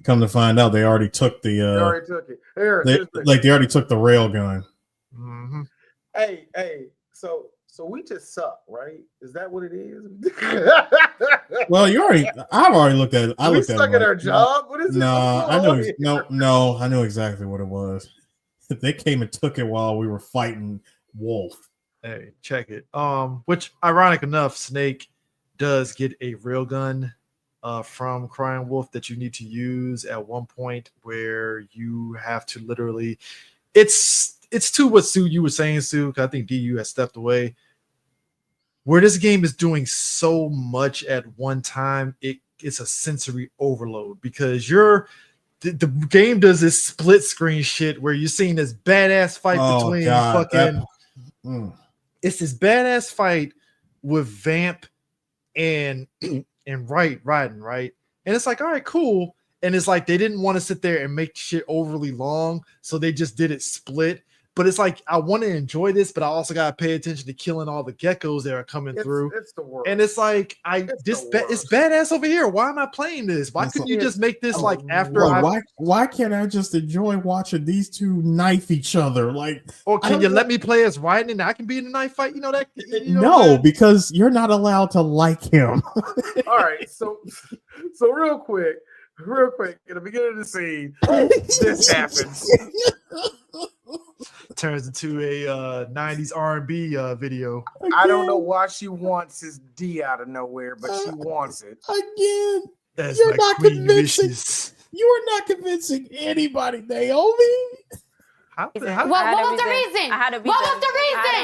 Come to find out, they already took
They
the
already took it. Here,
they already took the rail gun.
Mm-hmm.
Hey, so we just suck, right? Is that what it is?
Well, I've already looked at it.
We suck at our job. What is it?
I know exactly what it was. They came and took it while we were fighting Wolf.
Hey, check it. Which ironic enough, Snake does get a railgun from Crying Wolf that you need to use at one point where you have to literally it's to what Sue you were saying, Sue, because I think DU has stepped away. Where this game is doing so much at one time, it's a sensory overload because the game does this split screen shit where you're seeing this badass fight it's this badass fight with Vamp and Raiden, right? And it's like, all right, cool. And it's like they didn't want to sit there and make shit overly long, so they just did it split. But it's like I want to enjoy this, but I also gotta pay attention to killing all the geckos that are coming through.
It's the worst.
And it's like it's badass over here. Why am I playing this? Why couldn't you just make this like after?
Why can't I just enjoy watching these two knife each other? Like,
or can you let me play as Raiden and I can be in a knife fight? You know that?
No, because you're not allowed to like him.
All right, so real quick, in the beginning of the scene, this happens.
Turns into a 90s R&B video.
I don't know why she wants his D out of nowhere, but she wants it.
Again,
That's
you're not convincing.
wishes.
You are not convincing anybody, Naomi.
What was the reason?
I had a reason.
What was the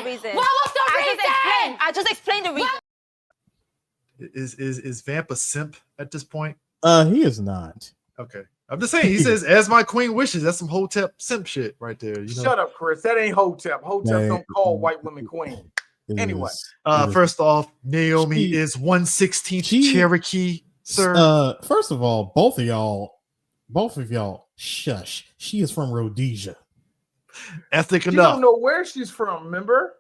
reason? What was the reason?
I just explained the reason.
Is Vamp a simp at this point?
He is not.
Okay. I'm just saying, he says, as my queen wishes. That's some Hotep simp shit right there.
Shut up, Chris. That ain't Hotep. Hotep don't call white women queen. Anyway.
First off, Naomi is 1/16 Cherokee, sir.
First of all, both of y'all, shush. She is from Rhodesia.
Ethnic
You
enough.
don't know where she's from, remember?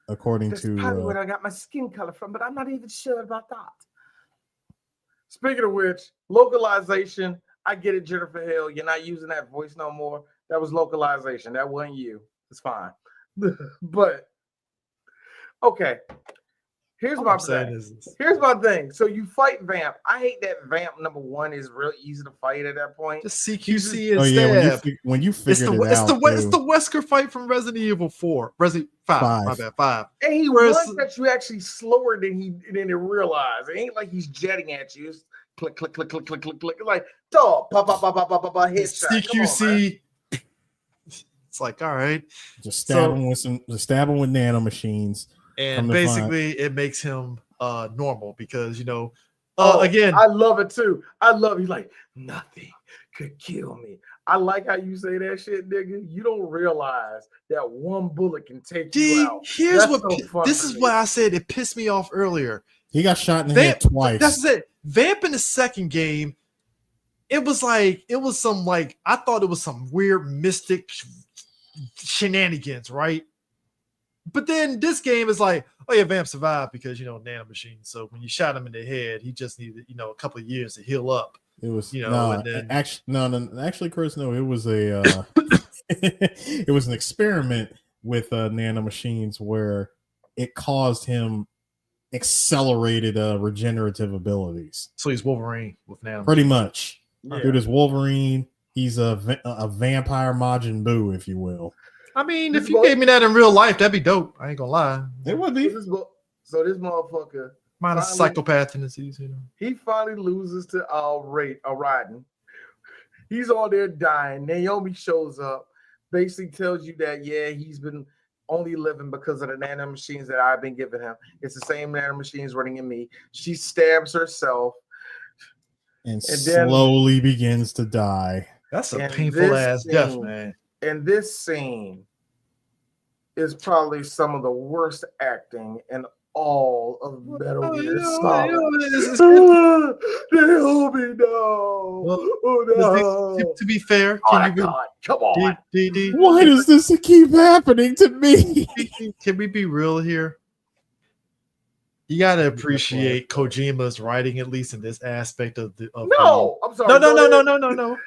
According
That's
to
probably where I got my skin color from, but I'm not even sure about that. Speaking of which, localization, I get it, Jennifer Hill. You're not using that voice no more. That was localization. That wasn't you. It's fine. But, okay. Here's my thing. So you fight Vamp. I hate that Vamp #1 is real easy to fight at that point.
Just CQC and stab.
When you figured it out.
It's the Wesker fight from Resident Evil 4. Resident 5. My bad, 5.
And he runs at you actually slower than he realized. It ain't like he's jetting at you. It's click, click, click, click, click, click, click. Like, dog, pop, headshot.
CQC. It's like, all right.
Just stab him with nanomachines.
And basically, it makes him normal because, again.
I love it too. He's like, nothing could kill me. I like how you say that shit, nigga. You don't realize that one bullet can take you out.
This is why I said it pissed me off earlier.
He got shot in the head twice.
That's it. Vamp in the second game, I thought it was some weird mystic shenanigans, right? But then this game is like, oh yeah, Vamp survived because nanomachine. So when you shot him in the head, he just needed a couple of years to heal up.
It was
actually,
Chris. No, it was a it was an experiment with nanomachines where it caused him accelerated regenerative abilities.
So he's Wolverine with nanomachines.
Pretty much,
yeah.
Dude is Wolverine. He's a vampire Majin Buu, if you will.
I mean, if you gave me that in real life, that'd be dope. I ain't gonna lie.
It would be.
So this motherfucker
minus psychopath tendencies,
He finally loses to Raiden. He's on there dying. Naomi shows up, basically tells you that he's been only living because of the nanomachines that I've been giving him. It's the same nanomachines running in me. She stabs herself
and slowly begins to die.
That's a
And
painful ass
scene,
death, man.
And this scene is probably some of the worst acting in all of Metal Gear Solid. They hold me down.
Well, to be fair,
God, come on.
Why does this keep happening to me?
Can we be real here? You gotta appreciate Kojima's writing, at least in this aspect of the.
I'm sorry.
No.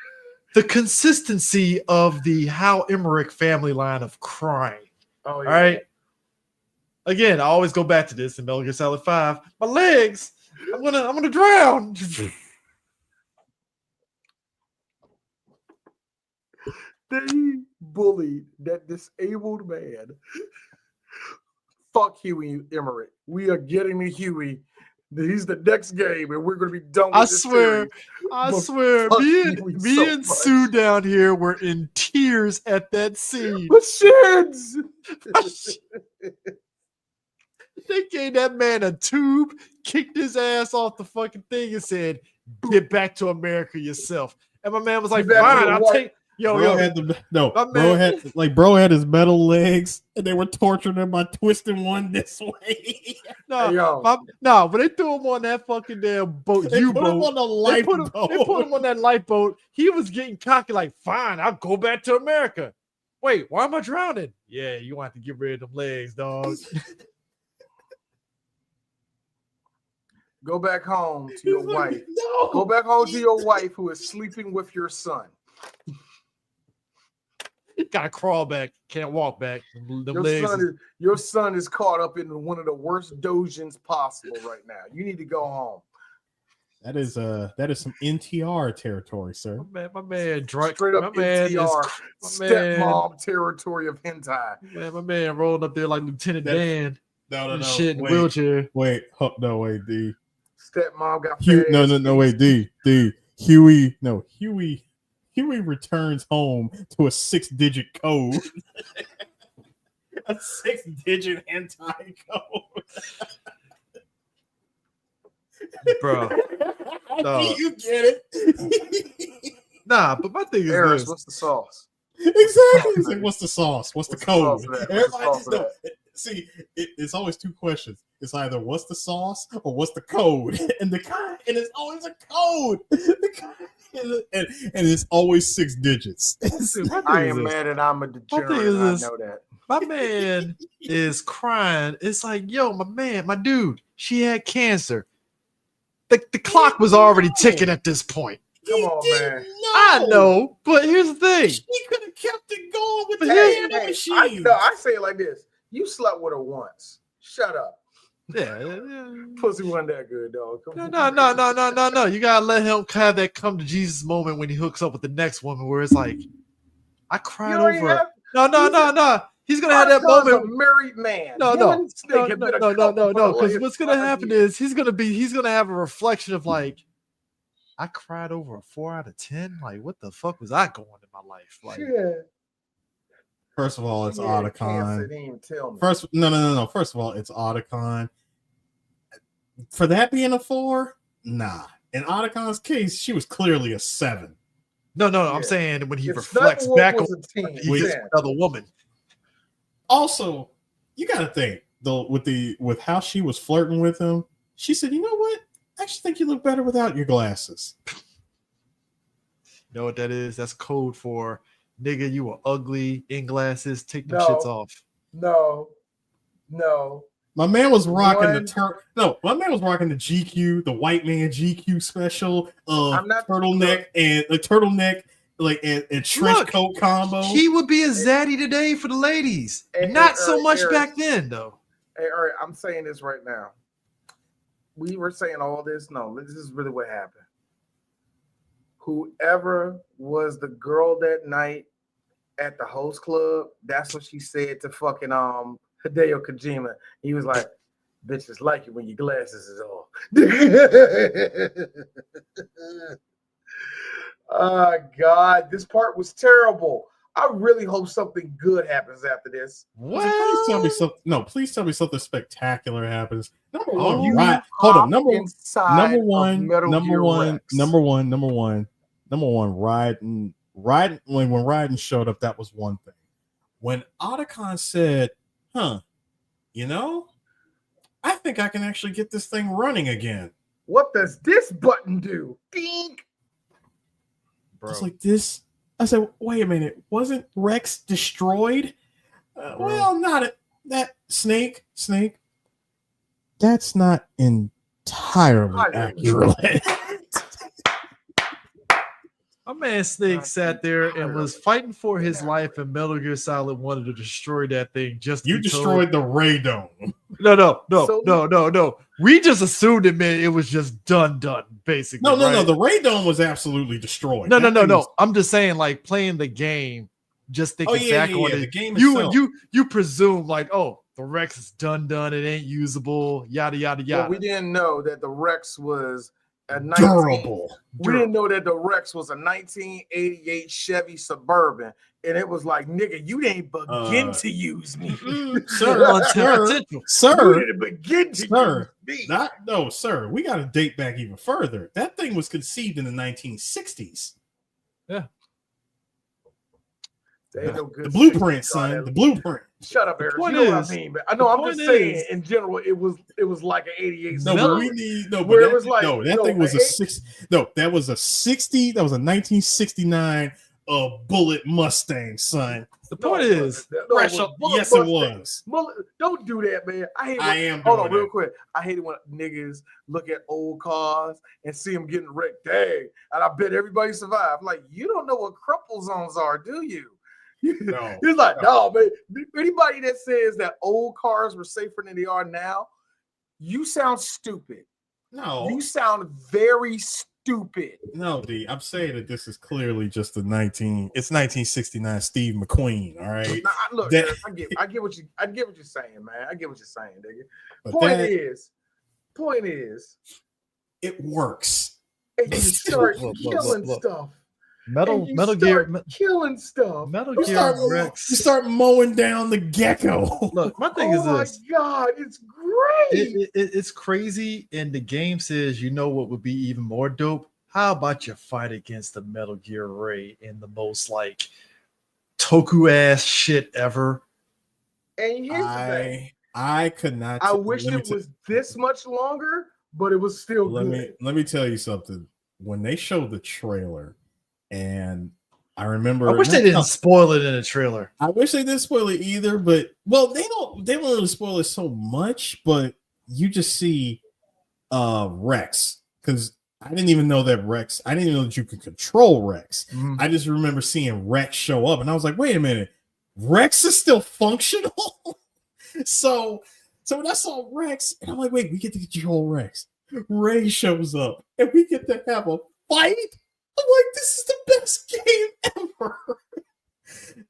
The consistency of the Hal Emmerich family line of crime.
Oh, yeah.
All right. Again, I always go back to this in Metal Gear Solid 5. My legs, I'm gonna drown.
They bullied that disabled man. Fuck Huey Emmerich. We are getting to Huey. He's the next game, and we're going to be done with this series.
I swear, me and Sue down here were in tears at that scene.
The shins!
They gave that man a tube, kicked his ass off the fucking thing, and said, "Get back to America yourself." And my man was like, "Fine, I'll take." Bro
had his metal legs, and they were torturing him by twisting one this way.
But they threw him on that fucking damn boat.
They put him on the lifeboat.
They put him on that lifeboat. He was getting cocky, like, "Fine, I'll go back to America." Wait, why am I drowning? Yeah, you want to get rid of them legs, dog.
Go back home to your wife. No. Go back home to your wife who is sleeping with your son.
Gotta crawl back, can't walk back.
Your son is caught up in one of the worst dojins possible right now. You need to go home.
That is some NTR territory, sir.
My man,
straight up NTR, stepmom territory of hentai.
Man, my man rolled up there like Lieutenant Dan.
No.
Shit in the wheelchair.
Wait, D.
Stepmom got
D. Huey returns home to a 6-digit code. A 6-digit hentai code.
Bro.
Do you get it?
Nah, but my thing is
Harris, what's the sauce?
Exactly. It's like, what's the sauce? What's the code? See, it's always two questions. It's either what's the sauce or what's the code, and it's always a code. And it's always 6 digits.
I am mad and I'm a degenerate. I know that.
My man is crying. It's like, yo, my dude, she had cancer. The clock was already ticking at this point.
Come on, man.
I know, but here's the thing.
She could have kept it going with the machine.
I say it like this. You slept with her once. Shut up.
Yeah.
Pussy wasn't that good, dog.
No. You gotta let him have that come to Jesus moment when he hooks up with the next woman, where it's like, I cried over. No. He's gonna have that moment.
A married man.
No. Because what's gonna happen is he's gonna have a reflection of like, I cried over a 4 out of 10. Like, what the fuck was I going in my life? Like,
yeah.
First of all, it's Otacon. No. First of all, it's Otacon. For that being a 4, nah. In Otacon's case, she was clearly a 7.
No. I'm saying when he reflects back on another woman.
Also, you got to think though with how she was flirting with him. She said, "You know what? I actually think you look better without your glasses."
You know what that is? That's code for nigga. You were ugly in glasses. Take them shits off.
No.
My man was rocking My man was rocking the GQ, the white man GQ special of turtleneck and a turtleneck. Like and trench coat combo.
He would be a zaddy today for the ladies. Not so much back then, though.
Hey, all right, I'm saying this right now. We were saying all this. No, this is really what happened. Whoever was the girl that night at the host club, that's what she said to fucking Hideo Kojima. He was like, "Bitches like it when your glasses is off." Oh, God, this part was terrible. I really hope something good happens after this.
What? Please tell me something. No, please tell me something spectacular happens. Number one, hold on. Number one, riding Raiden, when Raiden showed up, that was one thing. When Otacon said, you know, I think I can actually get this thing running again.
What does this button do? Dink.
Bro. It's like this. I said, wait a minute. Wasn't Rex destroyed? Well, not that Snake. That's not entirely accurate.
My man Snake sat there and was fighting for his life, and Metal Gear Solid wanted to destroy that thing. You
destroyed the Ray Dome.
No. We just assumed it was just done, basically.
No. The Ray Dome was absolutely destroyed.
No. I'm just saying, like, playing the game, just thinking back on it.
The game
you presume, like, oh, the Rex is done. It ain't usable. Yada yada yada.
But we didn't know that the Rex was
durable.
We didn't know that the Rex was a 1988 Chevy Suburban, and it was like, nigga, you didn't begin to use me,
sir.
You didn't begin to use me.
Sir. We got to date back even further. That thing was conceived in the 1960s.
Yeah.
The blueprint, son. The blueprint.
Shut up, Eric. You know what I mean, but I know I'm just saying in general, it was like an 88.
That was a 1969 bullet Mustang, son.
The point is,
yes, it was.
Don't do that, man. Hold on, real quick. I hate it when niggas look at old cars and see them getting wrecked. Dang, and I bet everybody survived. Like, you don't know what crumple zones are, do you?
No.
He's like, no, man. Anybody that says that old cars were safer than they are now, you sound stupid.
No,
you sound very stupid.
No, D, I'm saying that this is clearly just it's 1969 Steve McQueen. All right.
Nah, look, I get what you're saying, man. I get what you're saying, nigga. Point is,
it works.
And you start killing stuff.
Metal Gear
killing stuff.
Metal Gear Rex.
You start mowing down the gecko.
Look, my thing is this.
Oh my god, it's great.
It's crazy, and the game says, you know what would be even more dope? How about you fight against the Metal Gear Ray in the most like toku ass shit ever?
And here's the thing.
I could not.
I wish it was this much longer, but it was still good.
Let me tell you something. When they showed the trailer. And I remember.
I wish they didn't spoil it in a trailer.
I wish they didn't spoil it either. But they don't really spoil it so much. But you just see Rex, because I didn't even know that Rex. I didn't even know that you could control Rex. Mm-hmm. I just remember seeing Rex show up, and I was like, "Wait a minute, Rex is still functional." so when I saw Rex, and I'm like, "Wait, we get to control Rex." Ray shows up, and we get to have a fight. I'm like, this is the best game ever.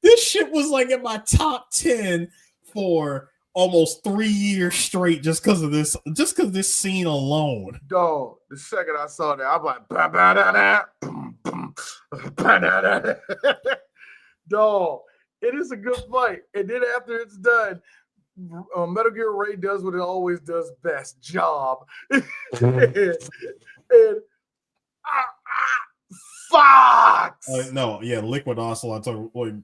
This shit was like in my top 10 for almost 3 years straight just because of this scene alone.
Dog, the second I saw that, I'm like, dog, it is a good fight. And then after it's done, Metal Gear Ray does what it always does best, job. and Fox.
Liquid Ocelot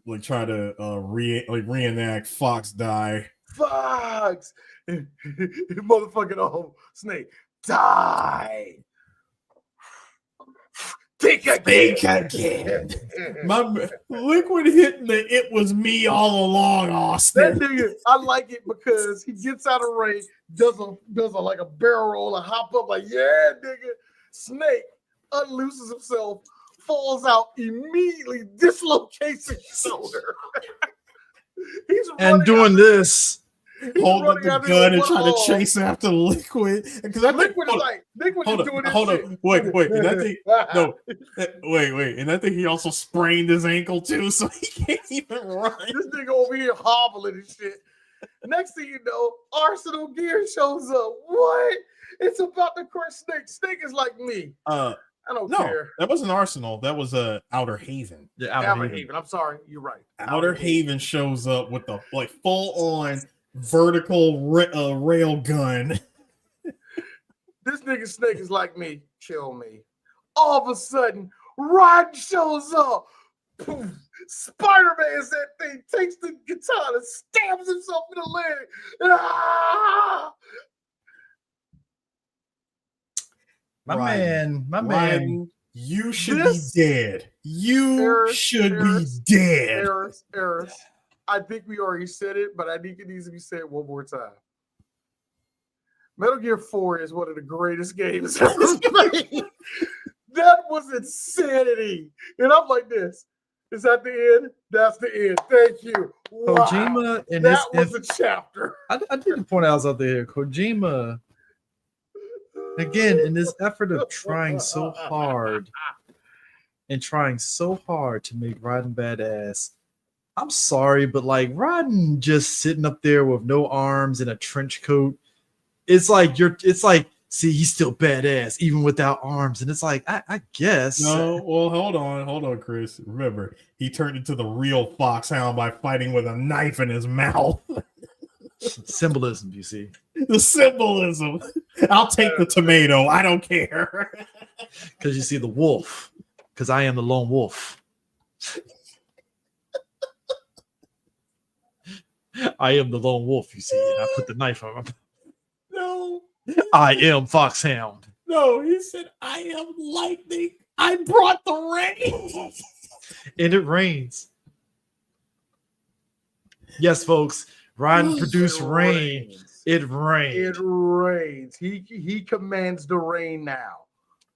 like try to reenact Fox die.
Fox, motherfucking Snake die. Think again.
My Liquid hitting the "it was me all along" Austin.
That nigga, I like it because he gets out of Ray, does a like a barrel roll and hop up like, yeah, nigga. Snake unlooses himself, falls out, immediately dislocates his shoulder.
And doing this,
holding up the gun and trying to chase after Liquid. Because
Liquid is doing this shit.
Wait. And I think he also sprained his ankle too, so he can't even run.
This nigga over here hobbling and shit. Next thing you know, Arsenal Gear shows up. What? It's about to crush Snake. Snake is like me. I don't care.
That wasn't Arsenal. That was Outer Haven.
Yeah, Outer Haven.
I'm sorry. You're right.
Outer Haven shows up with the full-on vertical rail gun.
This nigga Snake is like me. Kill me. All of a sudden, Rod shows up. Poof. Spider-Man is that thing, takes the katana, stabs himself in the leg. Ah!
My man.
You should be dead. You should be dead.
Eris. I think we already said it, but I think it needs to be said one more time. Metal Gear 4 is one of the greatest games ever made. That was insanity. And I'm like this. Is that the end? That's the end. Thank you. Wow.
Kojima and
that was a chapter.
I need to point out something here. Kojima, again, in this effort of trying so hard to make Raiden badass. I'm sorry, but like Raiden just sitting up there with no arms and a trench coat. It's like see, he's still badass even without arms, and it's like I guess.
No, well, hold on, Chris. Remember, he turned into the real Foxhound by fighting with a knife in his mouth.
Symbolism, you see.
The symbolism. I'll take the tomato. I don't care.
Because you see the wolf. Because I am the lone wolf. I am the lone wolf, you see, and I put the knife on him.
No.
I am Foxhound.
No, he said, I am lightning. I brought the rain.
And it rains. Yes, folks. Raiden produced rain. It rained.
It rains. He commands the rain now.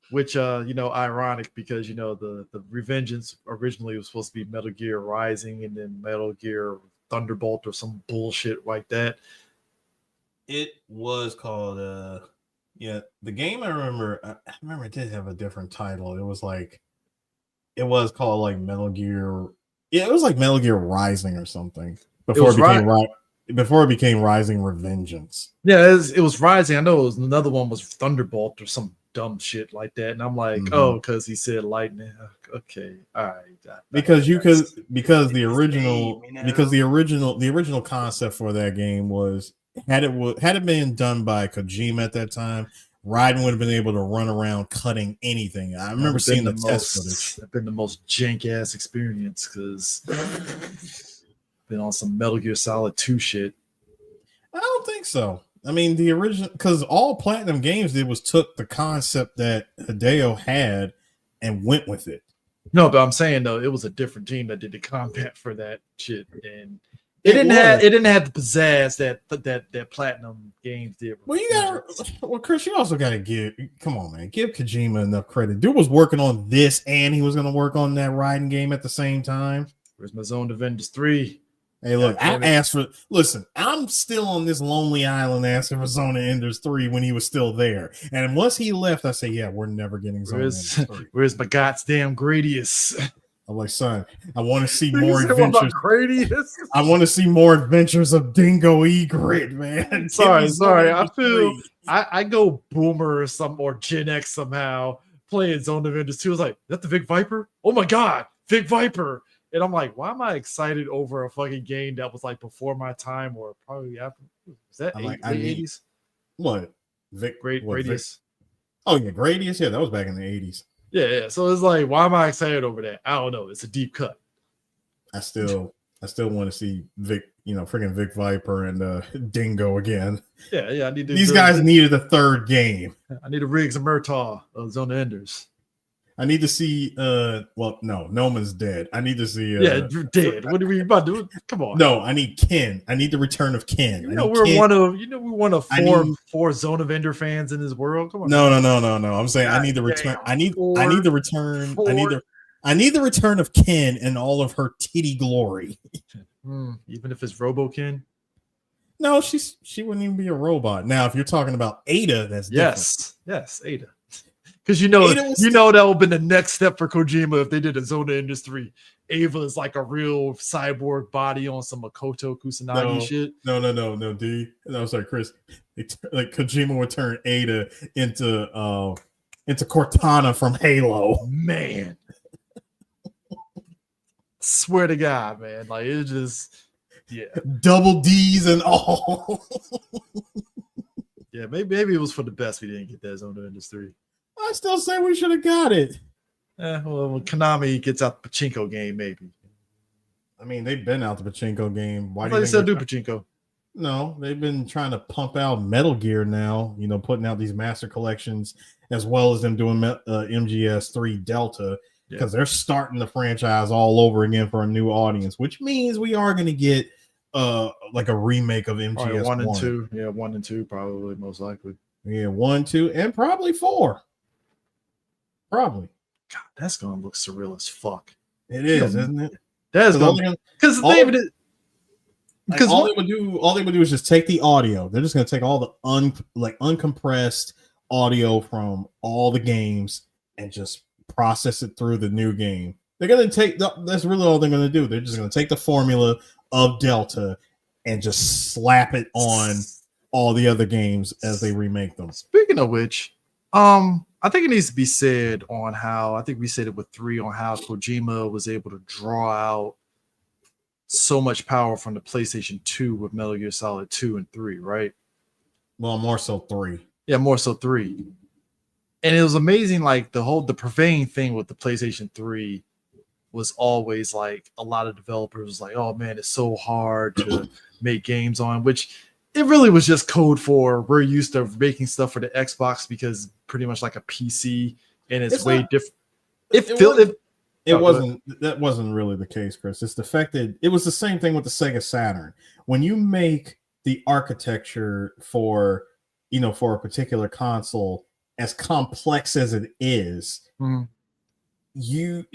Which ironic because the Revengeance originally was supposed to be Metal Gear Rising and then Metal Gear Thunderbolt or some bullshit like that.
It was called the game I remember it did have a different title. It was called like Metal Gear. Yeah, it was like Metal Gear Rising or something before it became Rising Revengeance.
Yeah, it was Rising. I know it was another one was Thunderbolt or some dumb shit like that, and I'm like, oh, because he said lightning. Okay, all right.
Because the original concept for that game was had it been done by Kojima at that time, Raiden would have been able to run around cutting anything. I remember seeing the test footage.
It's been the most jank ass experience because been on some Metal Gear Solid 2 shit.
I don't think so. I mean, the original, because all Platinum Games did was took the concept that Hideo had and went with it.
No, but I'm saying though, it was a different team that did the combat for that shit, and it didn't have the pizzazz that Platinum Games did.
Well, Chris, you also gotta give Kojima enough credit. Dude was working on this, and he was gonna work on that Raiden game at the same time.
Where's my Zone Avengers 3?
Hey, look, I'm still on this lonely island asking for Zone of Enders 3 when he was still there. And once he left, I say, yeah, we're never getting Zone of Enders 3.
Where's my goddamn Gradius?
I'm like, son, I want to see more adventures.
Gradius?
I want to see more adventures of Dingo Egrid, man.
Sorry. I go Boomer or Gen X somehow playing Zone of Enders 2. I was like, is that the Vic Viper? Oh my God, Vic Viper. And I'm like, why am I excited over a fucking game that was like before my time or probably after? Is that late 80s?
What?
Gradius?
Vic? Oh, yeah, Gradius? Yeah, that was back in the 80s.
Yeah. So it's like, why am I excited over that? I don't know. It's a deep cut.
I still want to see Vic, freaking Vic Viper and Dingo again.
Yeah. I need to.
These guys needed a third game.
I need a Riggs and Murtaugh of Zone of Enders.
I need to see Noman's dead. I need to see
you're dead. What are we about to do? Come on.
No, I need Ken. I need the return of Ken.
We're one of four Zone of Ender fans in this world. Come on.
No. I'm saying I need the return. I need the return. I need the return of Ken in all of her titty glory.
Even if it's Robo Ken?
No, she wouldn't even be a robot. Now, if you're talking about Ada, that's different.
Yes, Ada. Because that would have been the next step for Kojima if they did a Zone of Enders 3. Ava is like a real cyborg body on some Makoto Kusanagi shit.
No, D. No, sorry, Chris. Like Kojima would turn Ada into Cortana from Halo.
Man. Swear to God, man. Like it just
double D's and all.
Yeah, maybe it was for the best we didn't get that Zone of Enders 3.
I still say we should have got it.
Well, when Konami gets out the pachinko game, maybe.
I mean, they've been out the pachinko game. Why
I
do
thought
you
they still do pachinko?
No, they've been trying to pump out Metal Gear now, putting out these master collections as well as them doing MGS3 Delta because they're starting the franchise all over again for a new audience, which means we are going to get like a remake of MGS
1 and 2. Yeah, 1 and 2 probably, most likely.
Yeah, 1, 2, and probably 4. Probably.
God, that's going to look surreal as fuck.
It is, isn't it?
That's going to because David is.
Because all they would do is just take the audio. They're just going to take all the uncompressed audio from all the games and just process it through the new game. They're going to take that's really all they're going to do. They're just going to take the formula of Delta and just slap it on all the other games as they remake them.
Speaking of which, I think it needs to be said on how I think we said it with 3 on how Kojima was able to draw out so much power from the PlayStation 2 with Metal Gear Solid 2 and 3, right?
Well, more so 3.
Yeah, more so 3. And it was amazing, like the pervading thing with the PlayStation 3 was always like a lot of developers was like, oh man, it's so hard to make games on, which it really was just code for we're used to making stuff for the Xbox because pretty much like a PC and it's way different.
That wasn't really the case, Chris. It's the fact that it was the same thing with the Sega Saturn. When you make the architecture for a particular console as complex as it is, you're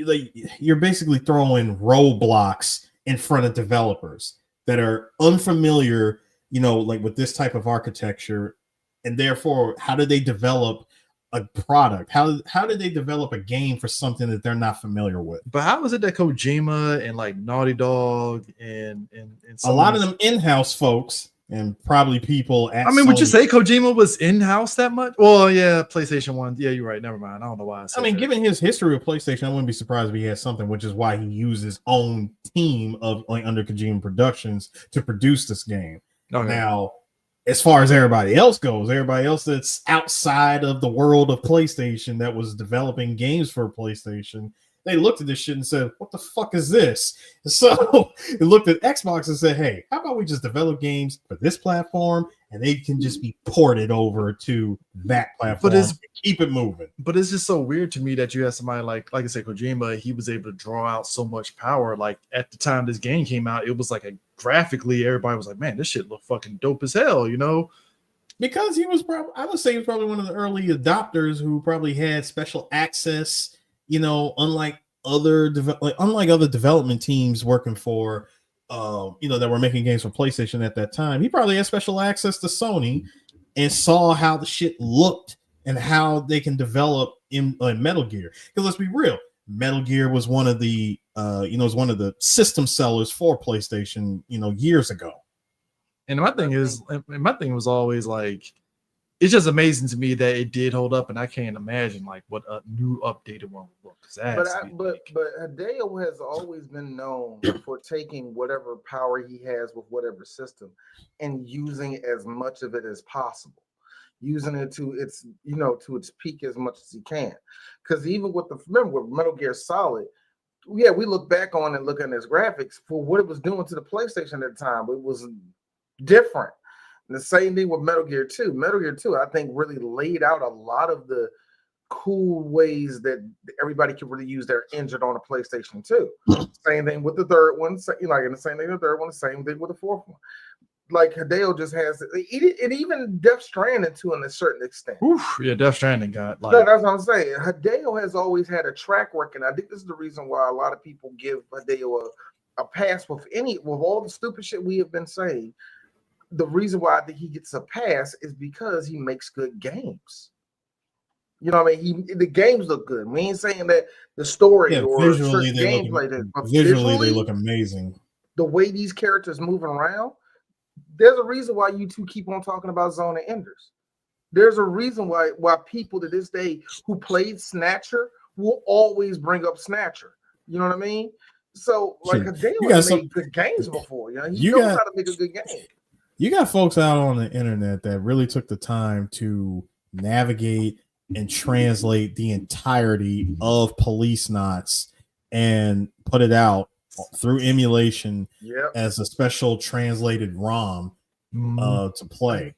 basically throwing roadblocks in front of developers that are unfamiliar, with this type of architecture, and therefore, how do they develop a product? How did they develop a game for something that they're not familiar with?
But how is it that Kojima and like Naughty Dog and
a lot of them in-house folks and probably people at
Sony. Would you say Kojima was in-house that much? Well, yeah, PlayStation 1. Yeah, you're right. Never mind. I don't know why I said that.
Given his history with PlayStation, I wouldn't be surprised if he had something, which is why he used his own team of under Kojima Productions to produce this game. Okay. Now, as far as everybody else goes, everybody else that's outside of the world of PlayStation that was developing games for PlayStation, they looked at this shit and said, what the fuck is this? So they looked at Xbox and said, hey, how about we just develop games for this platform and they can just be ported over to that platform and keep it moving.
But it's just so weird to me that you have somebody like I said, Kojima, he was able to draw out so much power. Like at the time this game came out, it was like graphically, everybody was like, man, this shit look fucking dope as hell,
Because he was I would say he was probably one of the early adopters who probably had special access, unlike other development teams working for that were making games for PlayStation at that time. He probably had special access to Sony and saw how the shit looked and how they can develop in Metal Gear. Because let's be real, Metal Gear was one of the system sellers for PlayStation, years ago.
And my thing was always like, it's just amazing to me that it did hold up, and I can't imagine like what a new updated one would look.
But Hideo has always been known for taking whatever power he has with whatever system and using as much of it as possible, using it to its peak as much as he can. Because even with Metal Gear Solid, we look back on and look at his graphics for what it was doing to the PlayStation at the time. It was different. And the same thing with Metal Gear 2. Metal Gear 2, I think, really laid out a lot of the cool ways that everybody can really use their engine on a PlayStation 2. Same thing with the third one, and the same thing with the third one, the same thing with the fourth one. Like Hideo just has it, and even Death Stranding to a certain extent.
Oof, yeah, Death Stranding got like.
That's what I'm saying. Hideo has always had a track record, and I think this is the reason why a lot of people give Hideo a pass with all the stupid shit we have been saying. The reason why I think he gets a pass is because he makes good games. The games look good. We ain't saying that the story or
visually
gameplay.
Visually, they look amazing.
The way these characters moving around, there's a reason why you two keep on talking about Zone of Enders. There's a reason why people to this day who played Snatcher will always bring up Snatcher. You know what I mean? So, Hideo has made good games before. He knows how to make a good game.
You got folks out on the internet that really took the time to navigate and translate the entirety of Police Knots and put it out through emulation as a special translated ROM to play.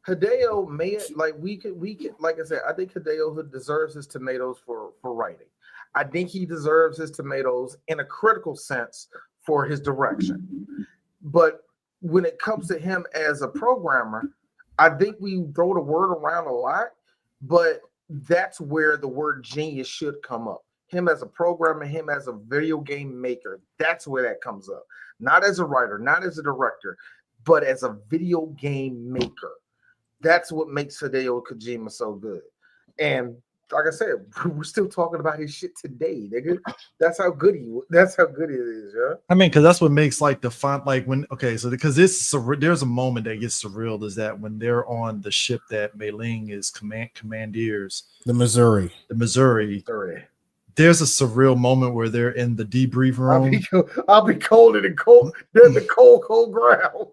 Hideo made like we could like I said, I think Hideo deserves his tomatoes for writing. I think he deserves his tomatoes in a critical sense for his direction. But when it comes to him as a programmer, I think we throw the word around a lot, but that's where the word genius should come up. Him as a programmer, him as a video game maker, that's where that comes up. Not as a writer, not as a director, but as a video game maker. That's what makes Hideo Kojima so good. And like I said, we're still talking about his shit today, nigga. That's how good that's how good it is, yeah.
I mean, because that's what makes like the fun, like when so because there's a moment that gets surreal is that when they're on the ship that Mei Ling is commandeers,
the Missouri.
There's a surreal moment where they're in the debrief room.
I'll be cold in the cold. There's the cold ground.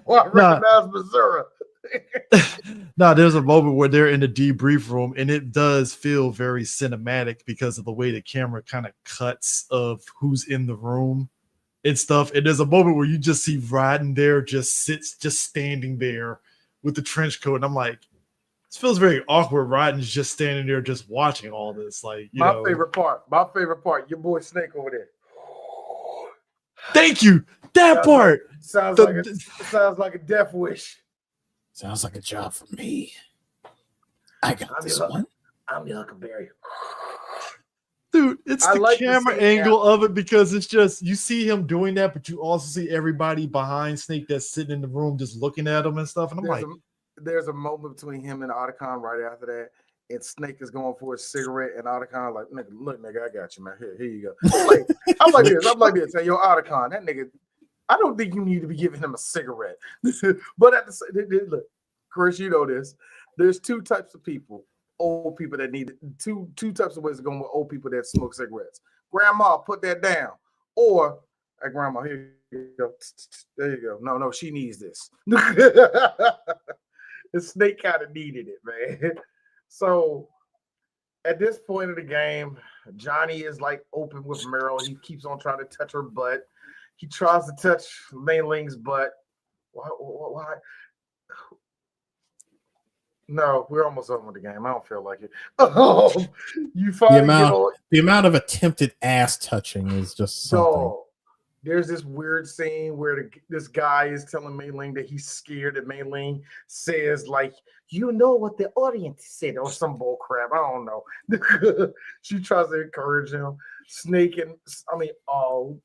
I recognize Missouri.
No, there's a moment where they're in the debrief room, and it does feel very cinematic because of the way the camera kind of cuts of who's in the room and stuff. And there's a moment where you just see Rodden there, just standing there with the trench coat, and I'm like, this feels very awkward. Rodden's just standing there, just watching all this. Like,
my favorite part, your boy Snake over there.
Thank you. That part
sounds like a death wish.
Sounds like a job for me. I got this one.
I'm your Huckleberry.
Dude, it's the camera angle of it because it's just you see him doing that, but you also see everybody behind Snake that's sitting in the room just looking at him and stuff. And I'm
there's a moment between him and Otacon right after that, and Snake is going for a cigarette, and Otacon like, nigga, I got you, man. Here you go. I'm like this. Hey, yo, Otacon, that nigga. I don't think you need to be giving him a cigarette. But at the same, look, Chris, you know this. There's two types of people. Old people that need two types of ways of going with old people that smoke cigarettes. Grandma, put that down. Or, hey, grandma, here you go. There you go. No, she needs this. The Snake kind of needed it, man. So at this point of the game, Johnny is like open with Meryl. He keeps on trying to touch her butt. He tries to touch Mei Ling's butt. Why? No, we're almost over the game. I don't feel like it. You finally
the amount of attempted ass touching is just something.
There's this weird scene where this guy is telling Mei Ling that he's scared, and Mei Ling says, like, you know what the audience said, or some bull crap. I don't know. She tries to encourage him.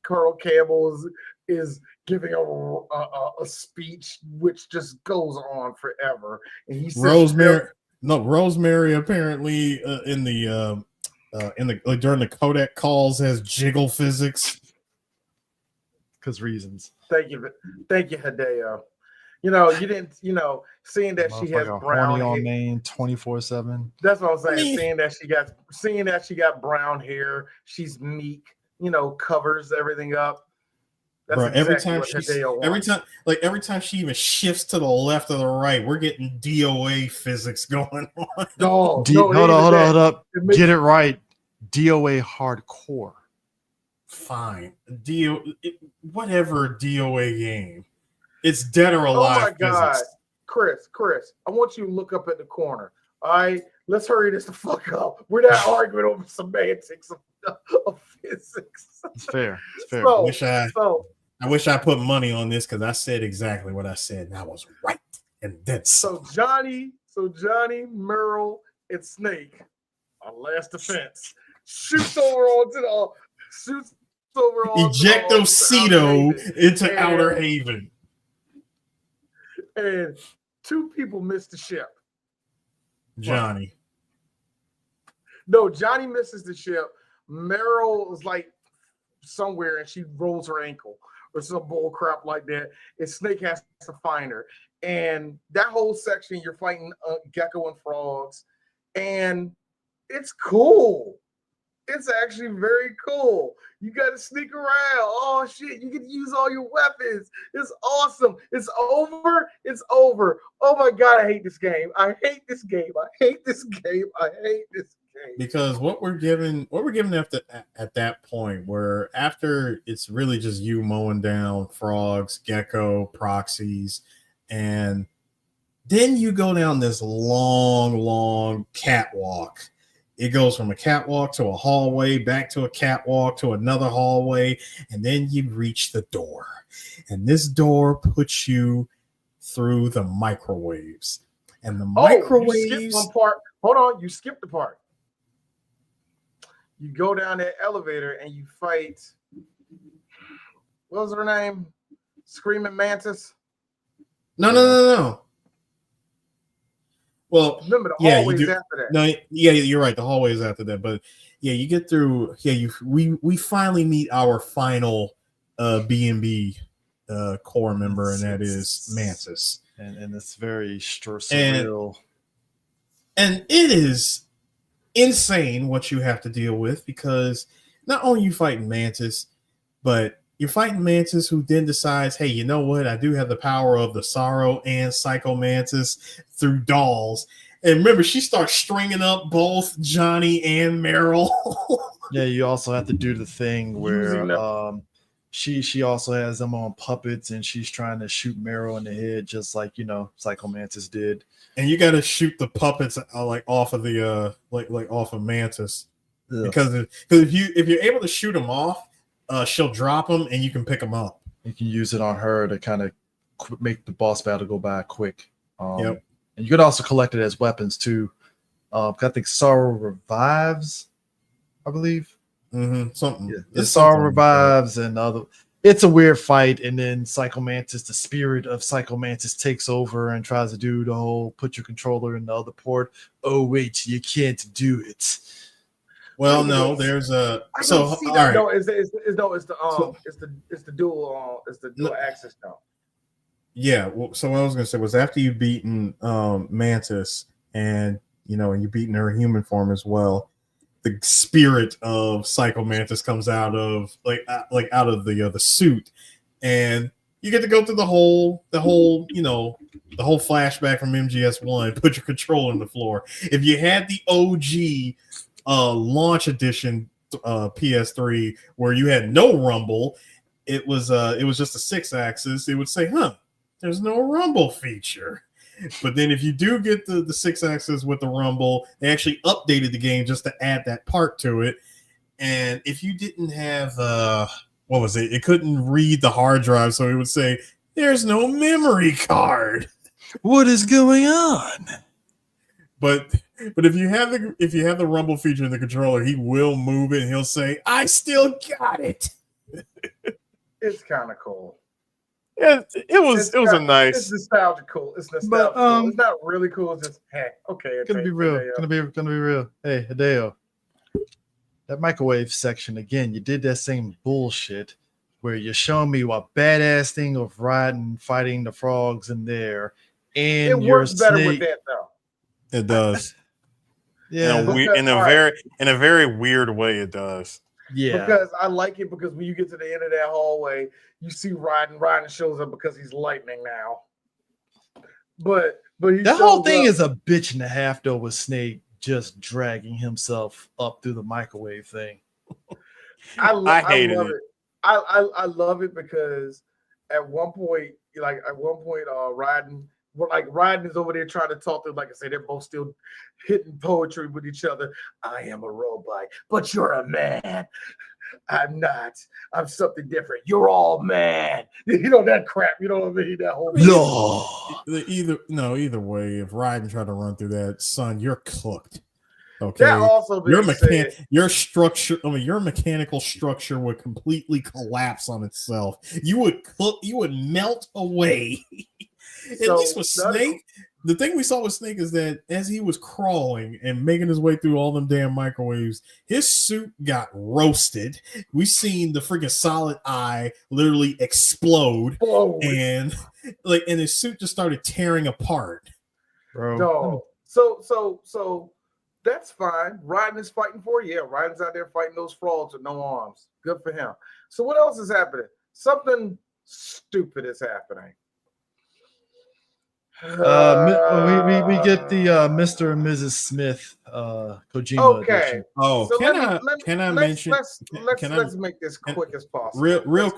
Carl Campbell is giving a speech which just goes on forever. And he says,
Rosemary apparently in the during the codec calls has jiggle physics.
Because reasons.
Thank you, Hideo. You didn't, seeing that she has brown hair.
Main 24/7.
That's what I'm saying. Seeing that she got brown hair, she's meek, covers everything up. That's
Bro, every time she even shifts to the left or the right, we're getting DOA physics going on.
Hold up. Get it right. DOA hardcore.
Fine. Whatever DOA game. It's dead or alive.
Oh my God.
Physics.
Chris, I want you to look up at the corner. All right, let's hurry this the fuck up. We're not arguing over semantics of physics.
It's fair.
I wish I put money on this because I said exactly what I said, and I was right. And then
so Johnny, Merle, and Snake on last defense shoots over
Ejectocito into Outer Haven.
And two people missed the ship.
Johnny.
No, Johnny misses the ship. Meryl is like somewhere and she rolls her ankle or some bull crap like that. And Snake has to find her. And that whole section, you're fighting Gecko and frogs. And it's cool. It's actually very cool. You got to sneak around. Oh shit! You get to use all your weapons. It's awesome. It's over. It's over. Oh my god! I hate this game. I hate this game. I hate this game. I hate this game.
Because what we're given after at that point, where after it's really just you mowing down frogs, gecko, proxies, and then you go down this long catwalk. It goes from a catwalk to a hallway, back to a catwalk to another hallway, and then you reach the door. And this door puts you through the microwaves. And the microwaves.
You skipped one part. Hold on, you skipped the part. You go down that elevator and you fight. What was her name? Screaming Mantis?
No. Well,
remember the hallways after that.
No, yeah, you're right. The hallways after that, but yeah, you get through. Yeah, we finally meet our final B&B core member, and that is Mantis,
and it's very surreal,
and it is insane what you have to deal with, because not only you fighting Mantis, but you're fighting Mantis, who then decides, hey, you know what? I do have the power of the Sorrow and Psycho Mantis through dolls. And remember, she starts stringing up both Johnny and Meryl.
Yeah, you also have to do the thing where she also has them on puppets, and she's trying to shoot Meryl in the head, just like Psycho Mantis did.
And you got to shoot the puppets like off of the like off of Mantis, because if you're able to shoot them off, she'll drop them and you can pick them up.
You can use it on her to kind of make the boss battle go by quick.
Yep.
And you could also collect it as weapons too. I think Sorrow revives, I believe.
Something.
Yeah. The Sorrow revives and other. It's a weird fight, and then Psycho Mantis, the spirit of Psycho Mantis, takes over and tries to do the whole put your controller in the other port. Oh wait, you can't do it.
Well, no, there's a so all right.
No, it's the dual access now.
Yeah, well, so what I was gonna say was, after you've beaten Mantis, and you've beaten her human form as well, the spirit of Psycho Mantis comes out of out of the suit, and you get to go through the whole flashback from MGS1. Put your controller on the floor. If you had the OG launch edition PS3, where you had no rumble, it was just a 6-axis. It would say, there's no rumble feature. But then if you do get the 6-axis with the rumble, they actually updated the game just to add that part to it. And if you didn't have what was it couldn't read the hard drive, so it would say there's no memory card.
What is going on?
But if you have the rumble feature in the controller, he will move it and he'll say, I still got it.
It's kind of cool.
Yeah, it was a nice.
It's nostalgic cool. It's nostalgic cool. It's not really cool. It's just okay.
It's gonna be real. Gonna be real. Hey, Hideo, that microwave section again. You did that same bullshit where you're showing me a badass thing of fighting the frogs in there, and
it works better with that though.
It does.
Yeah,
in a very weird way. It does.
Yeah,
because I like it, because when you get to the end of that hallway, you see Raiden shows up because he's lightning now. But
that whole thing is a bitch and a half though, with Snake just dragging himself up through the microwave thing.
I hated it.
I love it because at one point, Raiden is over there trying to talk to him. Like I said, they're both still hitting poetry with each other. I am a robot, but you're a man. I'm not. I'm something different. You're all man. That crap. You know what I mean? That whole
either way, if Raiden tried to run through that, son, you're cooked. Okay.
That also
your structure. Your mechanical structure would completely collapse on itself. You would melt away. At least with Snake, the thing we saw with Snake is that as he was crawling and making his way through all them damn microwaves, his suit got roasted. We seen the freaking solid eye literally explode, and his suit just started tearing apart.
Bro.
No. So That's fine. Ryden is fighting for it. Yeah, Ryden's out there fighting those frogs with no arms. Good for him. So what else is happening? Something stupid is happening.
We get the Mr. and Mrs. Smith Kojima edition.
Oh,
so
can I mention?
Let's make this quick as possible.
Real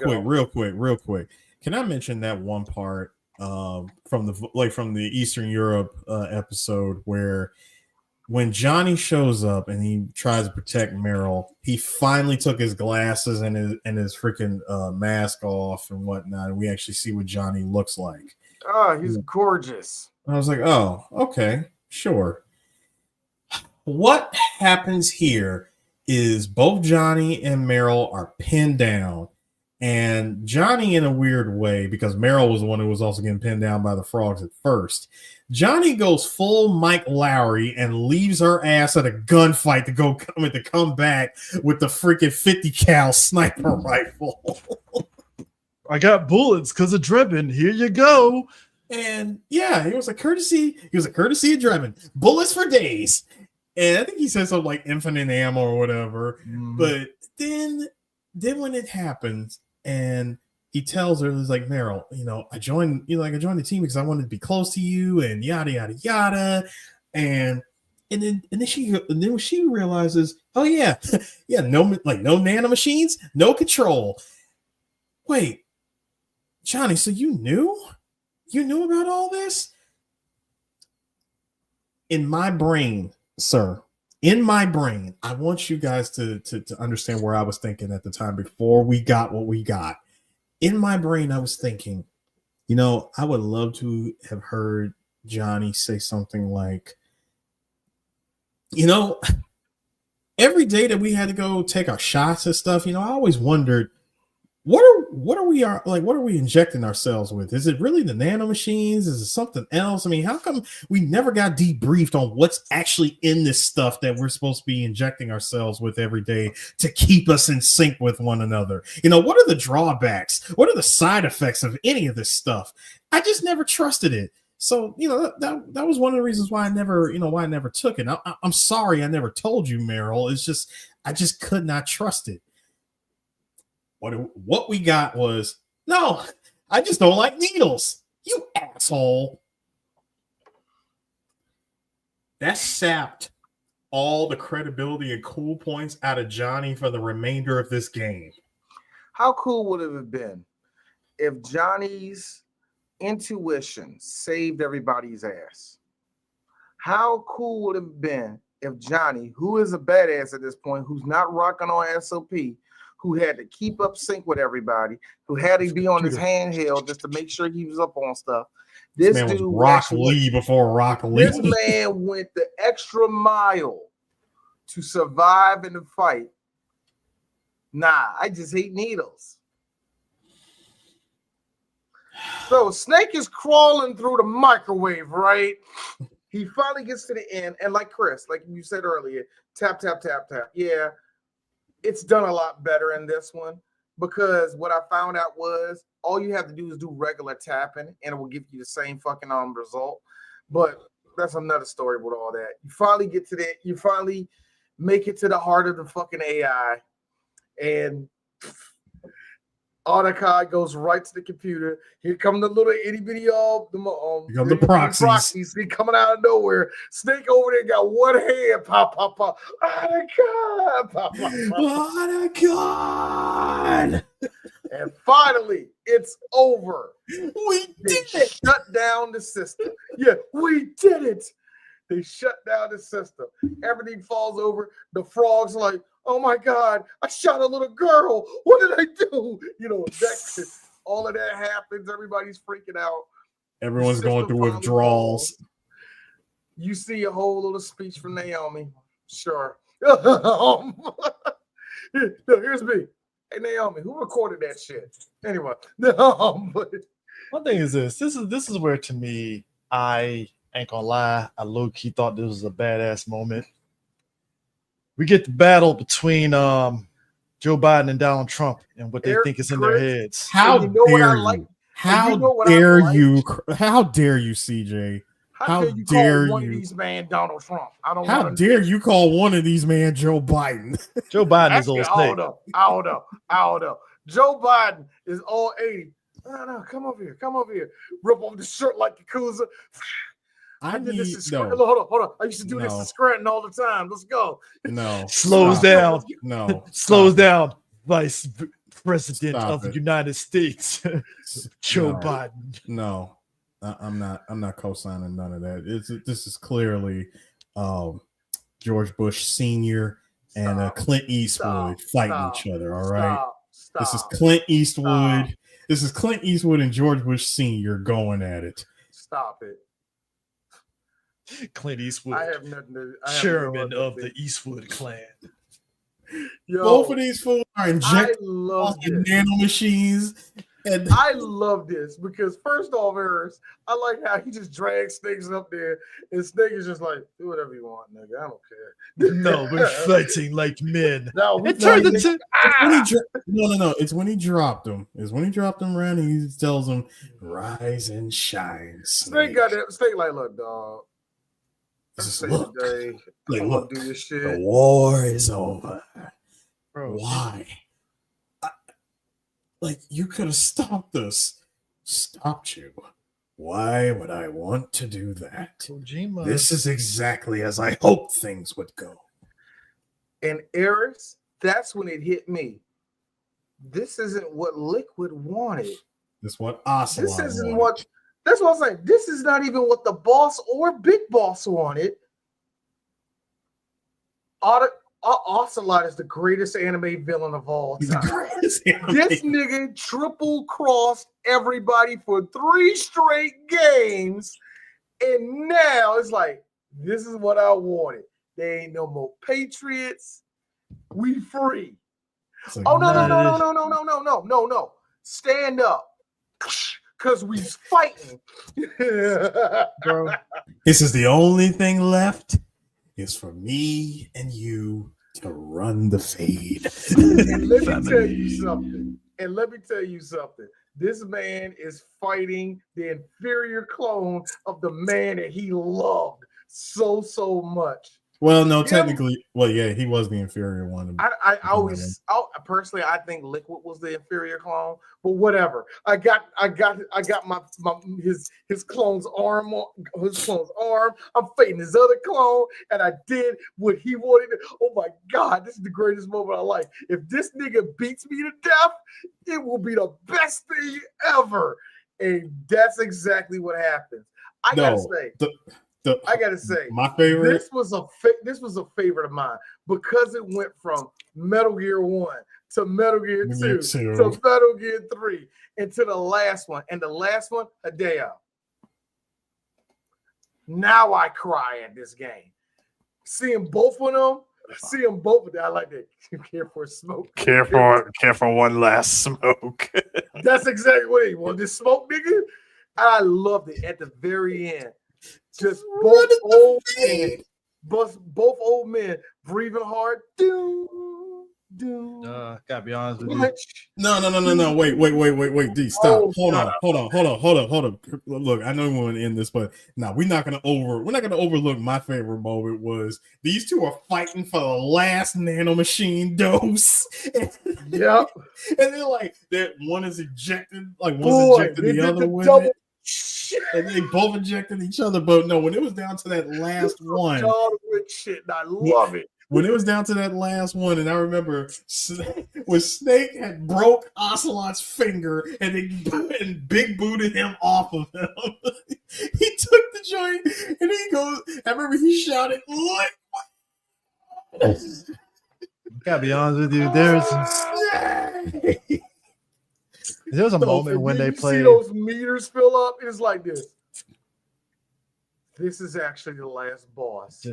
quick. Can I mention that one part from the Eastern Europe episode where when Johnny shows up and he tries to protect Meryl, he finally took his glasses and his freaking mask off and whatnot, and we actually see what Johnny looks like.
Oh, he's gorgeous.
I was like, oh, okay, sure. What happens here is both Johnny and Meryl are pinned down, and Johnny in a weird way, because Meryl was the one who was also getting pinned down by the frogs at first. Johnny goes full Mike Lowry and leaves her ass at a gunfight to come back with the freaking 50 cal sniper rifle.
I got bullets because of Drebin. Here you go.
And yeah, it was a courtesy. He was a courtesy of Drebin. Bullets for days. And I think he said something like infinite ammo or whatever. But then when it happens, and he tells her, "It's like, Meryl, I joined the team because I wanted to be close to you, and yada yada yada." And then she realizes, oh yeah, no nanomachines, no control. Wait, Johnny, so you knew about all this? In my brain, sir, I want you guys to understand where I was thinking at the time before we got what we got. In my brain, I was thinking, I would love to have heard Johnny say something like, every day that we had to go take our shots and stuff, I always wondered, what are we injecting ourselves with? Is it really the nanomachines? Is it something else? I mean, how come we never got debriefed on what's actually in this stuff that we're supposed to be injecting ourselves with every day to keep us in sync with one another? What are the drawbacks? What are the side effects of any of this stuff? I just never trusted it. So, that was one of the reasons why I never took it. I'm sorry I never told you, Meryl. It's just, I just could not trust it. What we got was, no, I just don't like needles. You asshole. That sapped all the credibility and cool points out of Johnny for the remainder of this game.
How cool would it have been if Johnny's intuition saved everybody's ass? How cool would it have been if Johnny, who is a badass at this point, who's not rocking on SOP, who had to keep up sync with everybody, who had to be on his handheld just to make sure he was up on stuff. This
man
dude
was Rock Lee before Rock Lee.
This man went the extra mile to survive in the fight. Nah, I just hate needles. So Snake is crawling through the microwave, right? He finally gets to the end, and like Chris, like you said earlier, tap, tap, tap, tap. Yeah, it's done a lot better in this one, because what I found out was all you have to do is do regular tapping and it will give you the same fucking result. But that's another story with all that. You finally get to that. You finally make it to the heart of the fucking AI, and AutoCAD goes right to the computer. Here come the little itty bitty
the proxies.
They coming out of nowhere. Snake over there got one hand. Pop, pop, pop. AutoCAD. Pop, pop, pop.
AutoCAD.
And finally, it's over.
We did it.
Shut down the system. Yeah, we did it. They shut down the system. Everything falls over. The frogs are like, oh my God, I shot a little girl. What did I do? All of that happens. Everybody's freaking out.
Everyone's going through withdrawals.
You see a whole little speech from Naomi. Sure. Here's me. Hey, Naomi, who recorded that shit? Anyway.
One thing is this is where, to me, I ain't gonna lie, I low-key thought this was a badass moment. We get the battle between Joe Biden and Donald Trump and what they think is in their heads.
How dare you? How dare you, CJ? How
dare you
dare
call one of
you?
these man Donald Trump? I don't
How
want
dare you call one of these man Joe Biden?
Joe Biden is
Actually,
old snake.
I don't know. Joe Biden is all 80. No, come over here. Rip off the shirt like Yakuza.
I
did this in
no.
Hold on. I used to do this in Scranton all the time. Let's go.
No.
Slows down.
No.
Slows down. Vice President
Stop
of the
it.
United States, Joe Biden.
No, I'm not co-signing none of that. This is clearly George Bush Sr. and Clint Eastwood fighting each other. All right. This is Clint Eastwood. This is Clint Eastwood and George Bush Sr. going at it.
Stop it.
Clint Eastwood,
I have nothing to.
chairman of the Eastwood clan.
Yo,
both of these fools are injected in nanomachines. And
I love this because first off, Harris, I like how he just drags Snakes up there, and Snake is just like, do whatever you want, nigga. I don't care.
No, we're fighting like men.
No,
it turned into
no. It's when he dropped him. It's when he dropped him around and he tells him, "Rise and shine."
Snake got that. Snake like, look, dog.
Look,
look, do this shit.
The war is over.
Bro,
why? Like, you could have stopped us. Stopped you. Why would I want to do that?
Kojima.
This is exactly as I hoped things would go.
And Eris, that's when it hit me. This isn't what Liquid wanted.
This is what Ocelot
This isn't
wanted.
what. That's what I'm saying. This is not even what the boss or Big Boss wanted. Ocelot is the greatest anime villain of all time. This nigga triple crossed everybody for 3 straight games, and now it's like, this is what I wanted. There ain't no more Patriots. We free.
Like,
oh no. Stand up. Because we fighting.
Bro.
This is the only thing left is for me and you to run the fade.
And let me tell you something. This man is fighting the inferior clone of the man that he loved so much.
Well, no, technically, well, yeah, he was the inferior one.
I personally, I think Liquid was the inferior clone, but whatever. I got my his clone's arm. I'm fighting his other clone, and I did what he wanted. Oh my God, this is the greatest moment of my life. If this nigga beats me to death, it will be the best thing ever. And that's exactly what happens. I gotta say,
my favorite.
This was a favorite of mine because it went from Metal Gear 1 to Metal Gear 2 to Metal Gear 3 and to the last one. And the last one, Hideo. Now I cry at this game. Seeing both of them, I like that. Care for smoke.
Care for one last smoke.
That's exactly what he wanted. This smoke, nigga. I loved it at the very end. Just both old men breathing hard.
Gotta be honest with you.
No. Wait. D, stop. Hold on. Look, I know we want to end this, but no, we're not gonna overlook my favorite moment was these two are fighting for the last nanomachine dose.
Yep.
And they're like, one is ejected, the other way. And they both injected each other, but no, when it was down to that last one,
shit, I love it.
When it was down to that last one, and I remember when Snake had broke Ocelot's finger and big booted him off of him, he took the joint and he goes. I remember he shouted, "Look!"
Gotta be honest with you. There was a moment when they played.
See those meters fill up. It's like this. This is actually the last boss.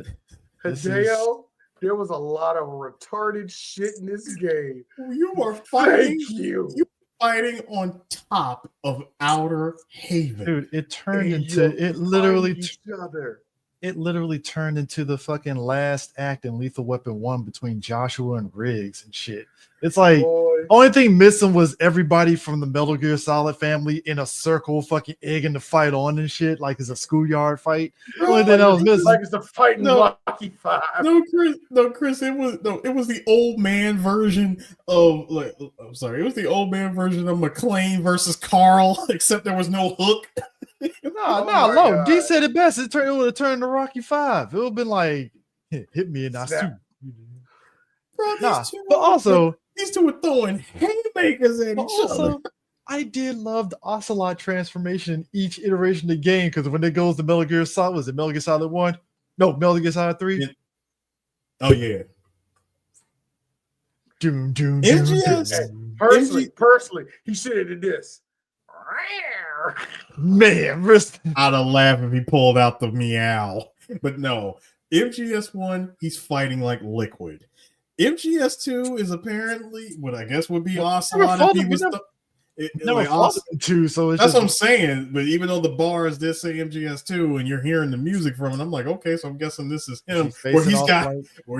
Hideo, there was a lot of retarded shit in this game.
You are fighting.
Thank you.
You are fighting on top of Outer Haven,
dude. It turned into it literally turned into the fucking last act in Lethal Weapon 1 between Joshua and Riggs and shit. It's like
Boy.
only thing missing was everybody from the Metal Gear Solid family in a circle, fucking egging the fight on and shit, like it's a schoolyard fight. Only thing that was missing.
Like it's a fight in Rocky 5.
No, Chris, it was the old man version of I'm sorry, it was the old man version of McClane versus Carl, except there was no hook.
No. D said it best. It would have turned to Rocky 5. It would have been like hit me and I shoot.
Bro,
but also
these two were throwing haymakers at each other.
I did love the Ocelot transformation in each iteration of the game because when it goes to Metal Gear Solid, was it Metal Gear Solid 1? No, Metal Gear Solid 3.
Oh yeah.
MGS. Personally, he should have did this.
Man,
I'd have laughed if he pulled out the meow. But no, MGS1, he's fighting like Liquid. MGS2 is apparently what I guess would be Ocelot if he was
two, so
that's what I'm saying. But even though the bars did say MGS2 and you're hearing the music from it, I'm like, okay, so I'm guessing this is him where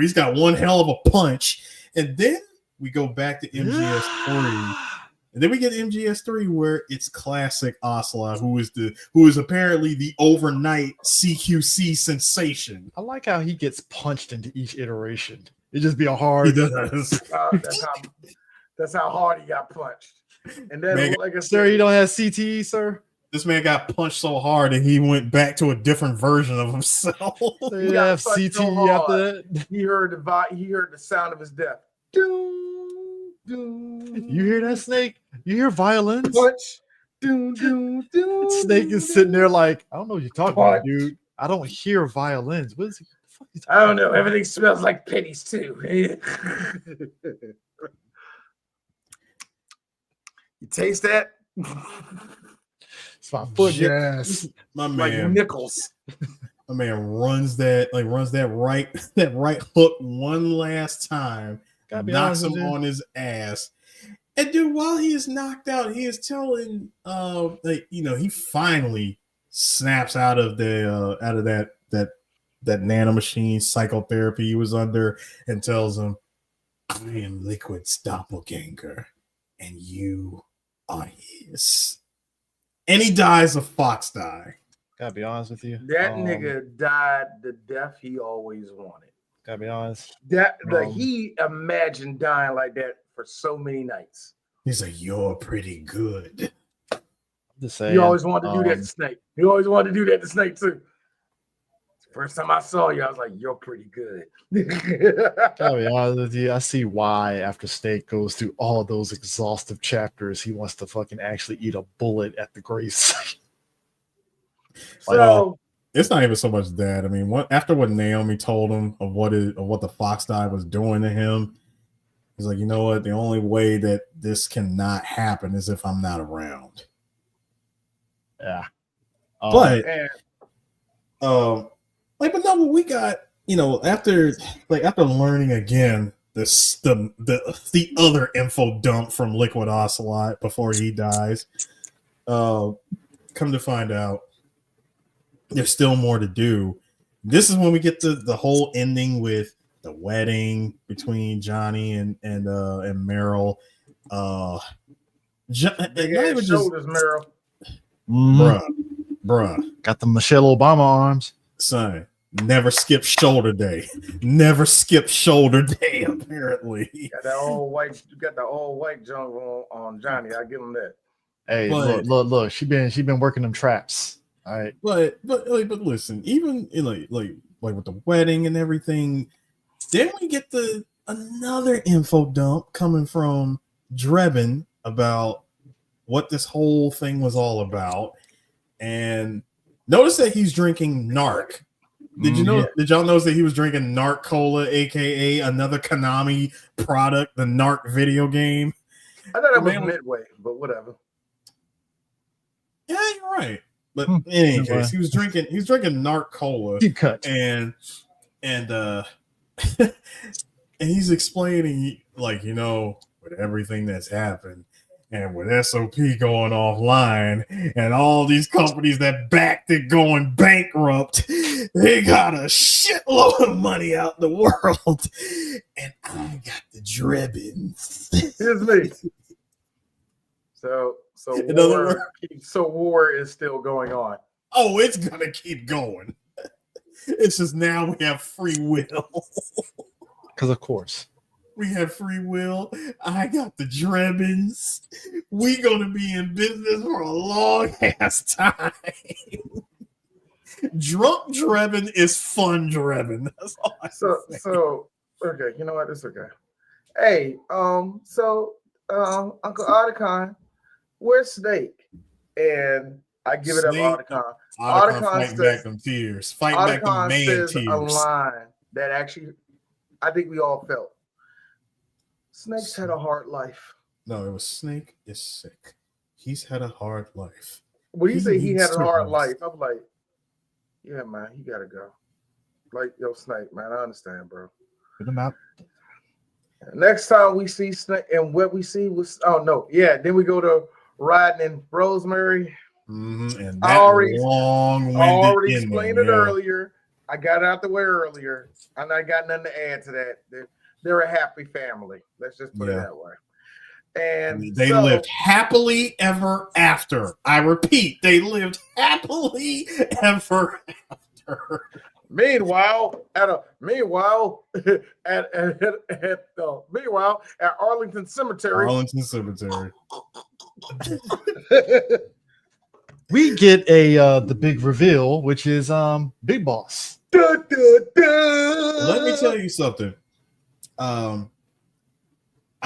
he's got one hell of a punch. And then we go back to MGS3. And then we get MGS3 where it's classic Ocelot, who is apparently the overnight CQC sensation.
I like how he gets punched into each iteration. It just be a hard.
He does.
That's how hard he got punched. And then,
man, like I said, sir, you don't have CTE, sir.
This man got punched so hard that he went back to a different version of himself.
So you have CTE so after that.
He heard the sound of his death.
You hear that, Snake? You hear violins?
Punch.
Snake is sitting there like, I don't know what you're talking about, dude. I don't hear violins. What is he?
I don't know. Everything smells like pennies too. You taste that?
It's my foot.
Yes,
my man.
Like nickels.
My man runs that right hook one last time, knocks him on his ass. And dude, while he is knocked out, he is telling he finally snaps out of that nanomachine psychotherapy he was under and tells him, I am Liquid's doppelganger and you are his. And he dies a fox die.
Gotta be honest with you.
That nigga died the death he always wanted.
Gotta be honest.
He imagined dying like that for so many nights.
He's like, you're pretty good.
I'm just saying.
He always wanted to do that to Snake. He always wanted to do that to Snake too. First time I saw you, I was like, you're pretty good.
I'll be honest with you. I see why after Snake goes through all of those exhaustive chapters, he wants to fucking actually eat a bullet at the gravesite.
So
it's not even so much that. I mean, after what Naomi told him of what the fox die was doing to him, he's like, you know what? The only way that this cannot happen is if I'm not around.
Yeah.
But we got, after learning again the other info dump from Liquid Ocelot before he dies, come to find out there's still more to do. This is when we get the whole ending with the wedding between Johnny and Meryl.
Shoulders, Meryl.
Bruh.
Got the Michelle Obama arms.
Son, never skip shoulder day. Never skip shoulder day, apparently.
You got the all white junk on Johnny. I give him that.
Hey, look. She been working them traps. All right.
But listen, even like with the wedding and everything, then we get another info dump coming from Drebin about what this whole thing was all about. And notice that he's drinking Narc. Did y'all notice that he was drinking Narc Cola, aka another Konami product, the Narc video game?
I thought it was Midway, but whatever.
Yeah, you're right. But in any case, he was drinking Narc Cola.
Deep cut.
And and he's explaining with everything that's happened. And with SOP going offline and all these companies that backed it going bankrupt, they got a shitload of money out in the world. And I got the dribbins.
Here's me. So war is still going on.
Oh, it's gonna keep going. It's just now we have free will.
Because of course.
We have free will. I got the Drebbins. We gonna be in business for a long ass time. Drunk Drebin is fun Drebin. That's all I
So okay, you know what? It's okay. Hey, Uncle Otacon, where's Snake? And I give it up Otacon.
Otacon fighting back them tears. Fighting back them man tears.
A line that actually I think we all felt. Snake's had a hard life.
No, it was Snake is sick. He's had a hard life.
When you say he had a hard life, I'm like, yeah, man, he gotta go. Like, yo, Snake, man, I understand, bro.
Put him out.
Next time we see Snake, and what we see was, then we go to riding in Rosemary.
Mm-hmm. And
I already
long-winded
explained it earlier. I got it out the way earlier, and I got nothing to add to that. They're a happy family. Let's just put it that way. And
they lived happily ever after. I repeat, they lived happily ever after.
Meanwhile, at Arlington Cemetery.
We get the big reveal, which is Big Boss.
Let
me tell you something.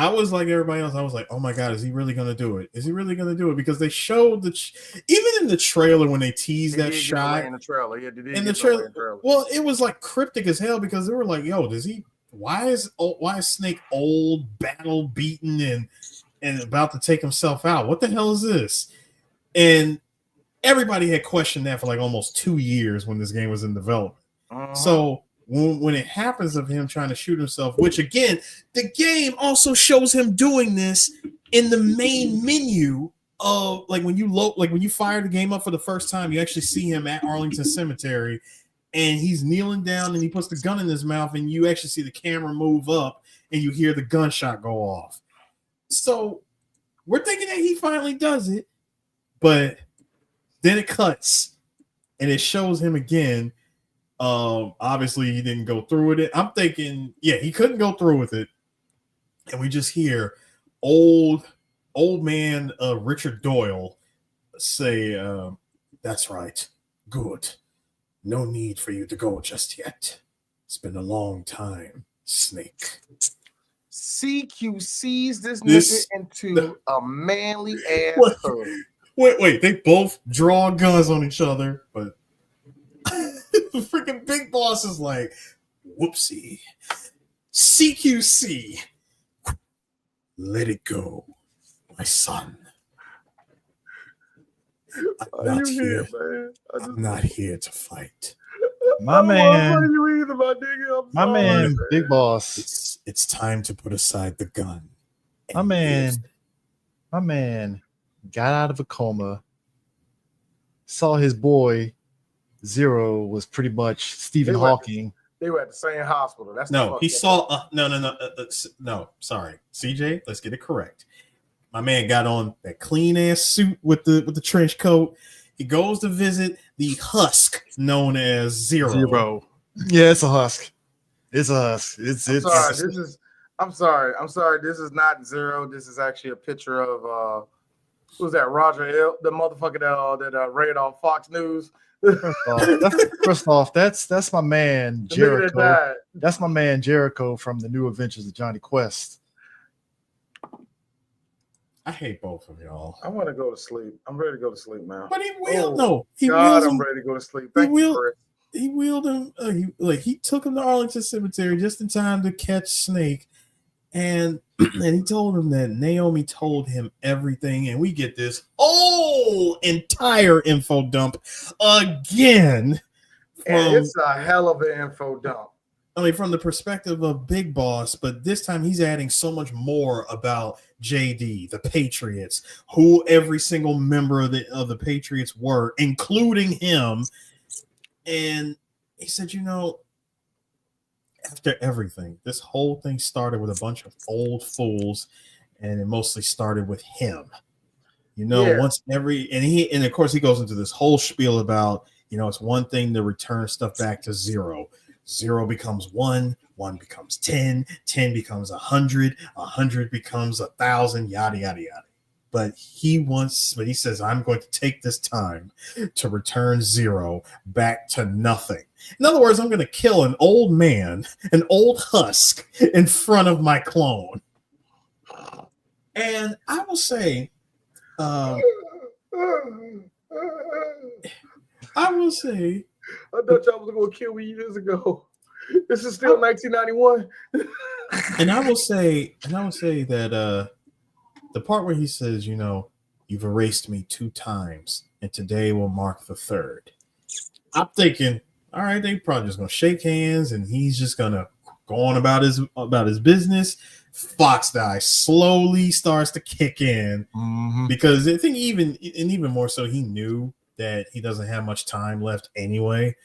I was like everybody else. I was like, "Oh my god, is he really going to do it? Is he really going to do it?" Because they showed even in the trailer when they teased that shot
in the trailer.
Well, it was like cryptic as hell because they were like, "Yo, does he? Why is Snake old, battle beaten, and about to take himself out? What the hell is this?" And everybody had questioned that for like almost 2 years when this game was in development. So when it happens of him trying to shoot himself, which again, the game also shows him doing this in the main menu of like when you fire the game up for the first time, you actually see him at Arlington Cemetery and he's kneeling down and he puts the gun in his mouth and you actually see the camera move up and you hear the gunshot go off. So we're thinking that he finally does it, but then it cuts and it shows him again. Obviously he didn't go through with it. I'm thinking, he couldn't go through with it. And we just hear old man Richard Doyle say, "That's right. Good. No need for you to go just yet. It's been a long time, Snake."
CQC's this nigga into a manly ass hug.
Wait, they both draw guns on each other, but the freaking Big Boss is like, "Whoopsie. CQC. Let it go, my son. I'm not here to fight."
My man,
man,
Big Boss.
It's time to put aside the gun.
My man got out of a coma, saw his boy Zero was pretty much Stephen Hawking.
They were at the same hospital.
No, sorry, CJ. Let's get it correct. My man got on that clean ass suit with the trench coat. He goes to visit the husk known as Zero.
Yeah, it's a husk. It's a husk.
I'm sorry. This is not Zero. This is actually a picture of who's that? Roger L, the motherfucker that read on Fox News.
First off, that's my man Jericho. That's my man Jericho from the New Adventures of Johnny Quest.
I hate both of y'all.
I want to go to sleep. I'm ready to go to sleep now.
But he will. I'm
ready to go to sleep. Thank you, Chris.
He wheeled him. He took him to Arlington Cemetery just in time to catch Snake, and he told him that Naomi told him everything, and we get this whole entire info dump again.
And it's a hell of an info dump.
I mean, from the perspective of Big Boss, but this time he's adding so much more about JD, the Patriots, who every single member of the Patriots were, including him. And he said, after everything, this whole thing started with a bunch of old fools, and it mostly started with him. Once and of course he goes into this whole spiel about, it's one thing to return stuff back to zero. 0 becomes 1, 1 becomes 10, 10 becomes 100, 100 becomes 1,000, yada, yada, yada. But he says, I'm going to take this time to return 0 back to nothing. In other words, I'm going to kill an old man, an old husk in front of my clone. And I will say, I
thought y'all was going to kill me years ago. This is still 1991.
And I will say that the part where he says, you've erased me 2 times, and today will mark the 3rd. I'm thinking, all right, they probably just gonna shake hands, and he's just gonna go on about his business. Fox die slowly starts to kick in, because I think even more so, he knew that he doesn't have much time left anyway.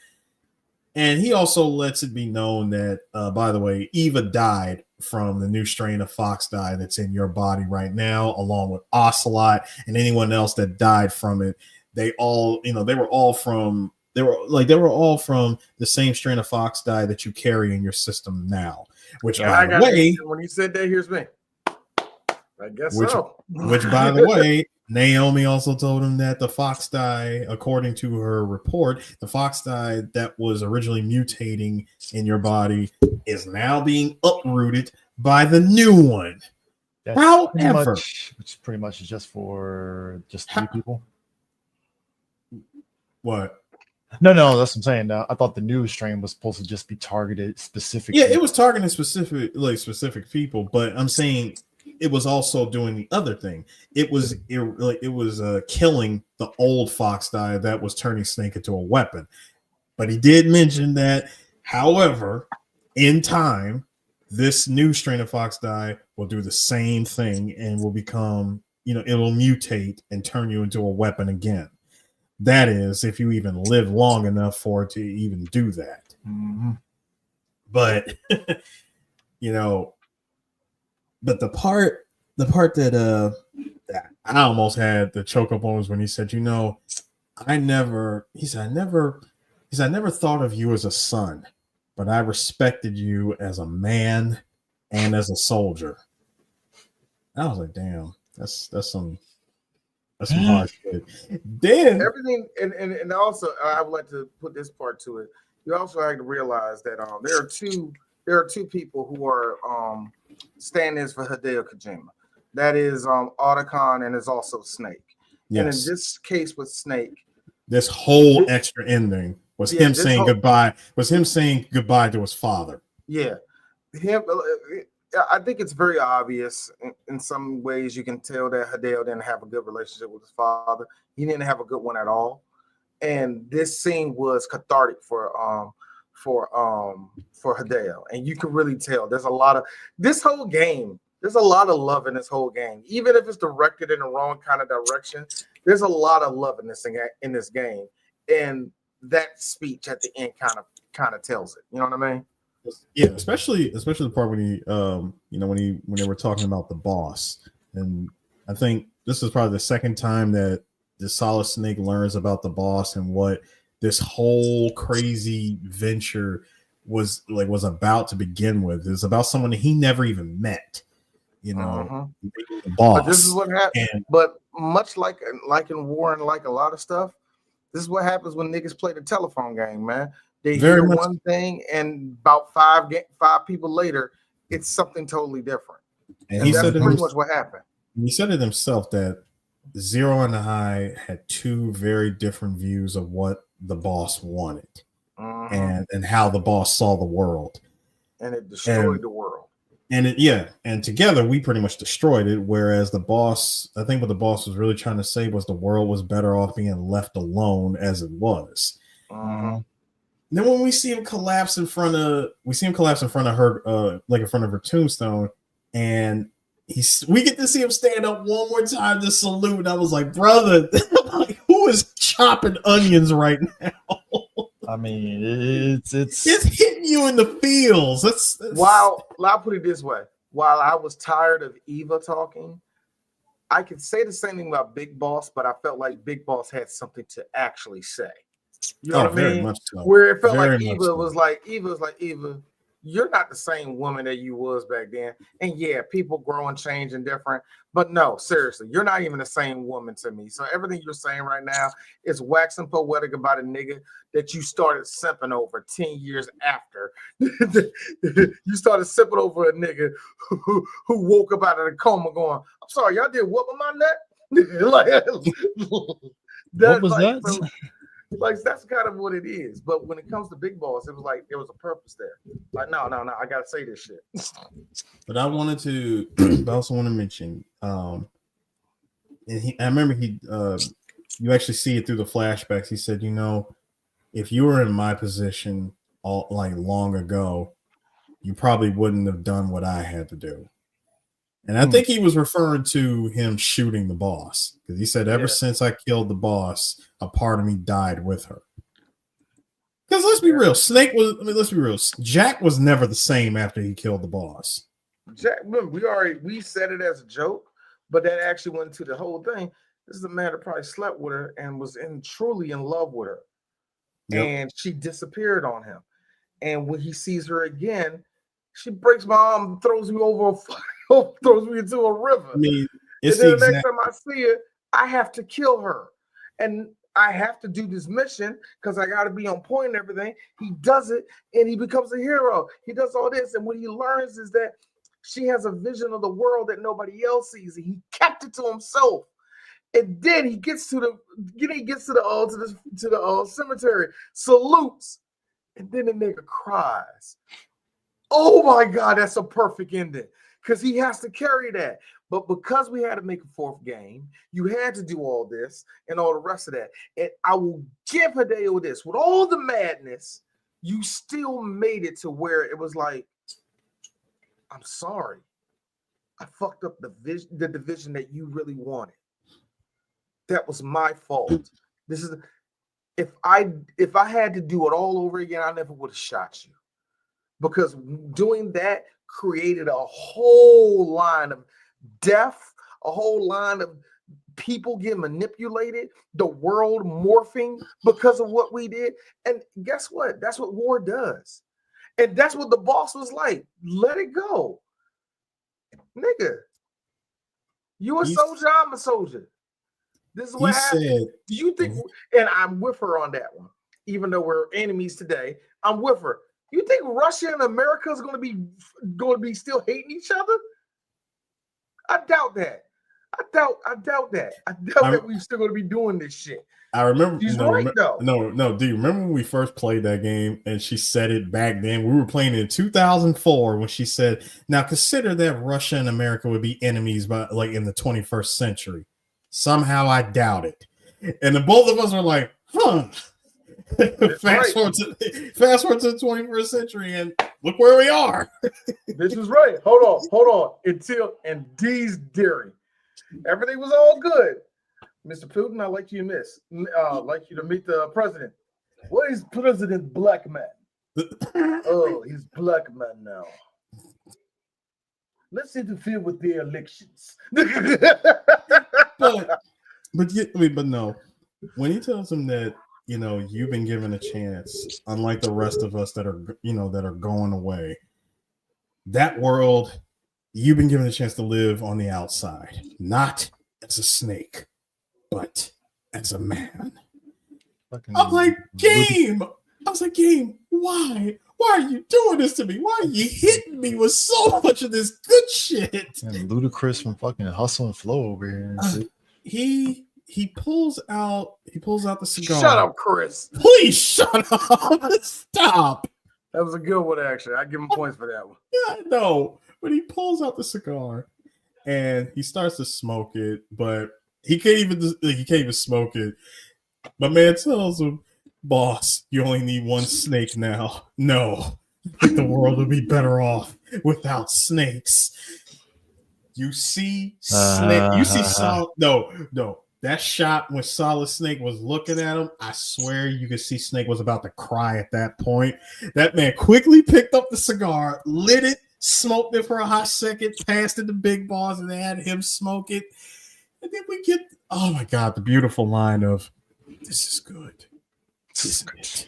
And he also lets it be known that, by the way, Eva died from the new strain of fox dye that's in your body right now, along with Ocelot and anyone else that died from it. They all, they were all from the same strain of fox dye that you carry in your system now. Which, by the way,
when he said that, here's me. I guess so.
Which, by the way, Naomi also told him that the fox dye, according to her report, the fox dye that was originally mutating in your body is now being uprooted by the new one. However,
which pretty much is just for 3 people.
What?
No, that's what I'm saying. I thought the new strain was supposed to just be targeted specifically.
Yeah, it was targeting specific people, but I'm saying it was also doing the other thing. It was killing the old fox dye that was turning Snake into a weapon. But he did mention that, however, in time, this new strain of fox dye will do the same thing and will become, it will mutate and turn you into a weapon again. That is, if you even live long enough for it to even do that. But, but the part that I almost had the choke up on was when he said, I never thought of you as a son, but I respected you as a man and as a soldier. I was like, damn, that's some hard shit. Then
everything, and also I would like to put this part to it. You also have to realize that there are two people who are stand-ins for Hideo Kojima. That is Otacon, and is also Snake. Yes. And in this case with Snake,
this whole extra ending was him saying goodbye. Was him saying goodbye to his father.
Yeah, I think it's very obvious. In some ways, you can tell that Hideo didn't have a good relationship with his father. He didn't have a good one at all. And this scene was cathartic for Hideo, and you can really tell. There's a lot of this whole game. There's a lot of love in this whole game, even if it's directed in the wrong kind of direction. There's a lot of love in this game, and that speech at the end kind of tells it. You know what I mean?
Yeah, especially the part when he, when they were talking about the boss, and I think this is probably the second time that the Solid Snake learns about the boss and what this whole crazy venture was about to begin with. It's about someone that he never even met. The boss.
But this is what happened. But much like in war and like a lot of stuff, this is what happens when niggas play the telephone game, man. They hear one thing, and about five people later, it's something totally different. And that's pretty much what happened.
He said it himself that Zero and the High had 2 very different views of what the boss wanted, and how the boss saw the world,
and it destroyed the world.
And together we pretty much destroyed it. Whereas the boss, I think what the boss was really trying to say was the world was better off being left alone as it was. Then when we see him collapse in front of her, like in front of her tombstone, and we get to see him stand up one more time to salute. And I was like, brother, like, who is chopping onions right now?
I mean, it's
hitting you in the feels. That's
While I'll put it this way, while I was tired of Eva talking, I could say the same thing about Big Boss, but I felt like Big Boss had something to actually say. You know what I
very
mean?
much so.
Where it felt
Very
like
much
Eva
so.
was like, Eva, you're not the same woman that you was back then. And yeah, people grow and change and different. But no, seriously, you're not even the same woman to me. So everything you're saying right now is waxing poetic about a nigga that you started simping over 10 years after. You started simping over a nigga who woke up out of the coma going, I'm sorry, y'all did what with my nut? Like,
what was
like,
that?
so, like, that's kind of what it is. But when it comes to Big Boss, it was like there was a purpose there. Like, no, I gotta say this shit.
But I wanted to I also want to mention, and I remember you actually see it through the flashbacks. He said, if you were in my position long ago, you probably wouldn't have done what I had to do. And I think he was referring to him shooting the boss, because he said, ever since I killed the boss, a part of me died with her. Because let's be real, Jack was never the same after he killed the boss.
Jack, remember, we said it as a joke, but that actually went to the whole thing. This is a man that probably slept with her and was truly in love with her. Yep. And she disappeared on him. And when he sees her again, she breaks my arm, throws me over a fire. Throws me into a river.
I mean,
and then the next time I see her, I have to kill her. And I have to do this mission because I got to be on point and everything. He does it and he becomes a hero. He does all this. And what he learns is that she has a vision of the world that nobody else sees. And he kept it to himself. And then he gets to the cemetery, salutes, and then the nigga cries. Oh my God, that's a perfect ending. Because he has to carry that. But because we had to make a fourth game, you had to do all this and all the rest of that. And I will give Hideo this. With all the madness, you still made it to where it was like, I'm sorry. I fucked up the division that you really wanted. That was my fault. If I had to do it all over again, I never would have shot you. Because doing that created a whole line of death, a whole line of people getting manipulated, the world morphing because of what we did. And guess what? That's what war does. And that's what the boss was like. Let it go. Nigga, you a soldier, I'm a soldier. This is what happened. Do you think, and I'm with her on that one, even though we're enemies today, I'm with her. You think Russia and America is going to be still hating each other? I doubt that. I doubt that. I doubt that we're still going to be doing this shit.
I remember.
She's right, though.
No. Do you remember when we first played that game and she said it back then? We were playing in 2004 when she said, "Now consider that Russia and America would be enemies, by in the 21st century." Somehow I doubt it. And the both of us were like, "Huh." Fast forward to the 21st century, and look where we are.
This is right. Hold on. And D's Dairy. Everything was all good. Mr. Putin, I'd like you to meet the president. What is President Black Man? Oh, he's Black Man now. Let's interfere with their elections.
but no. When he tells him that, you've been given a chance, unlike the rest of us that are going away. That world, you've been given a chance to live on the outside, not as a snake, but as a man. I'm like, game. Why? Why are you doing this to me? Why are you hitting me with so much of this good shit?
And Ludacris from fucking Hustle and Flow over here.
He pulls out the cigar.
Shut up, Chris.
Please shut up. Stop.
That was a good one, actually. I give him points for that one.
Yeah, I know. But he pulls out the cigar and he starts to smoke it, but he can't even smoke it. My man tells him, "Boss, you only need one snake now." No, the world would be better off without snakes. You see Snake. You see Solid. No. That shot when Solid Snake was looking at him, I swear you could see Snake was about to cry at that point. That man quickly picked up the cigar, lit it, smoked it for a hot second, passed it to Big Boss, and they had him smoke it. And then we get, oh my God, the beautiful line of, "This is good, isn't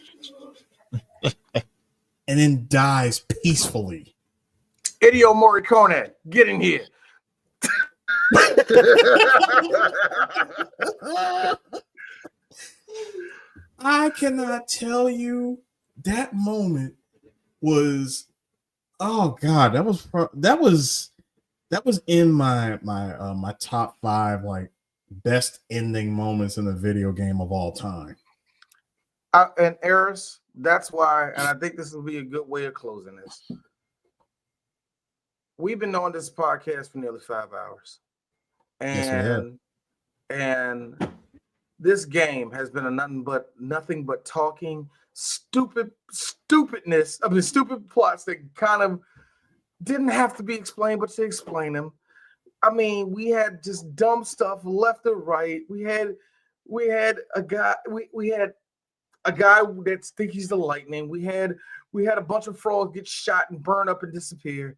it?" And then dies peacefully.
Idio Morricone, get in here.
I cannot tell you, that moment was, oh God, that was in my top 5 like best ending moments in a video game of all time.
And Eris, that's why, and I think this will be a good way of closing this. We've been on this podcast for nearly 5 hours. And this game has been nothing but talking, stupid plots that kind of didn't have to be explained, but to explain them. I mean, we had just dumb stuff left or right. We had a guy that thinks he's the lightning. We had a bunch of frogs get shot and burn up and disappear.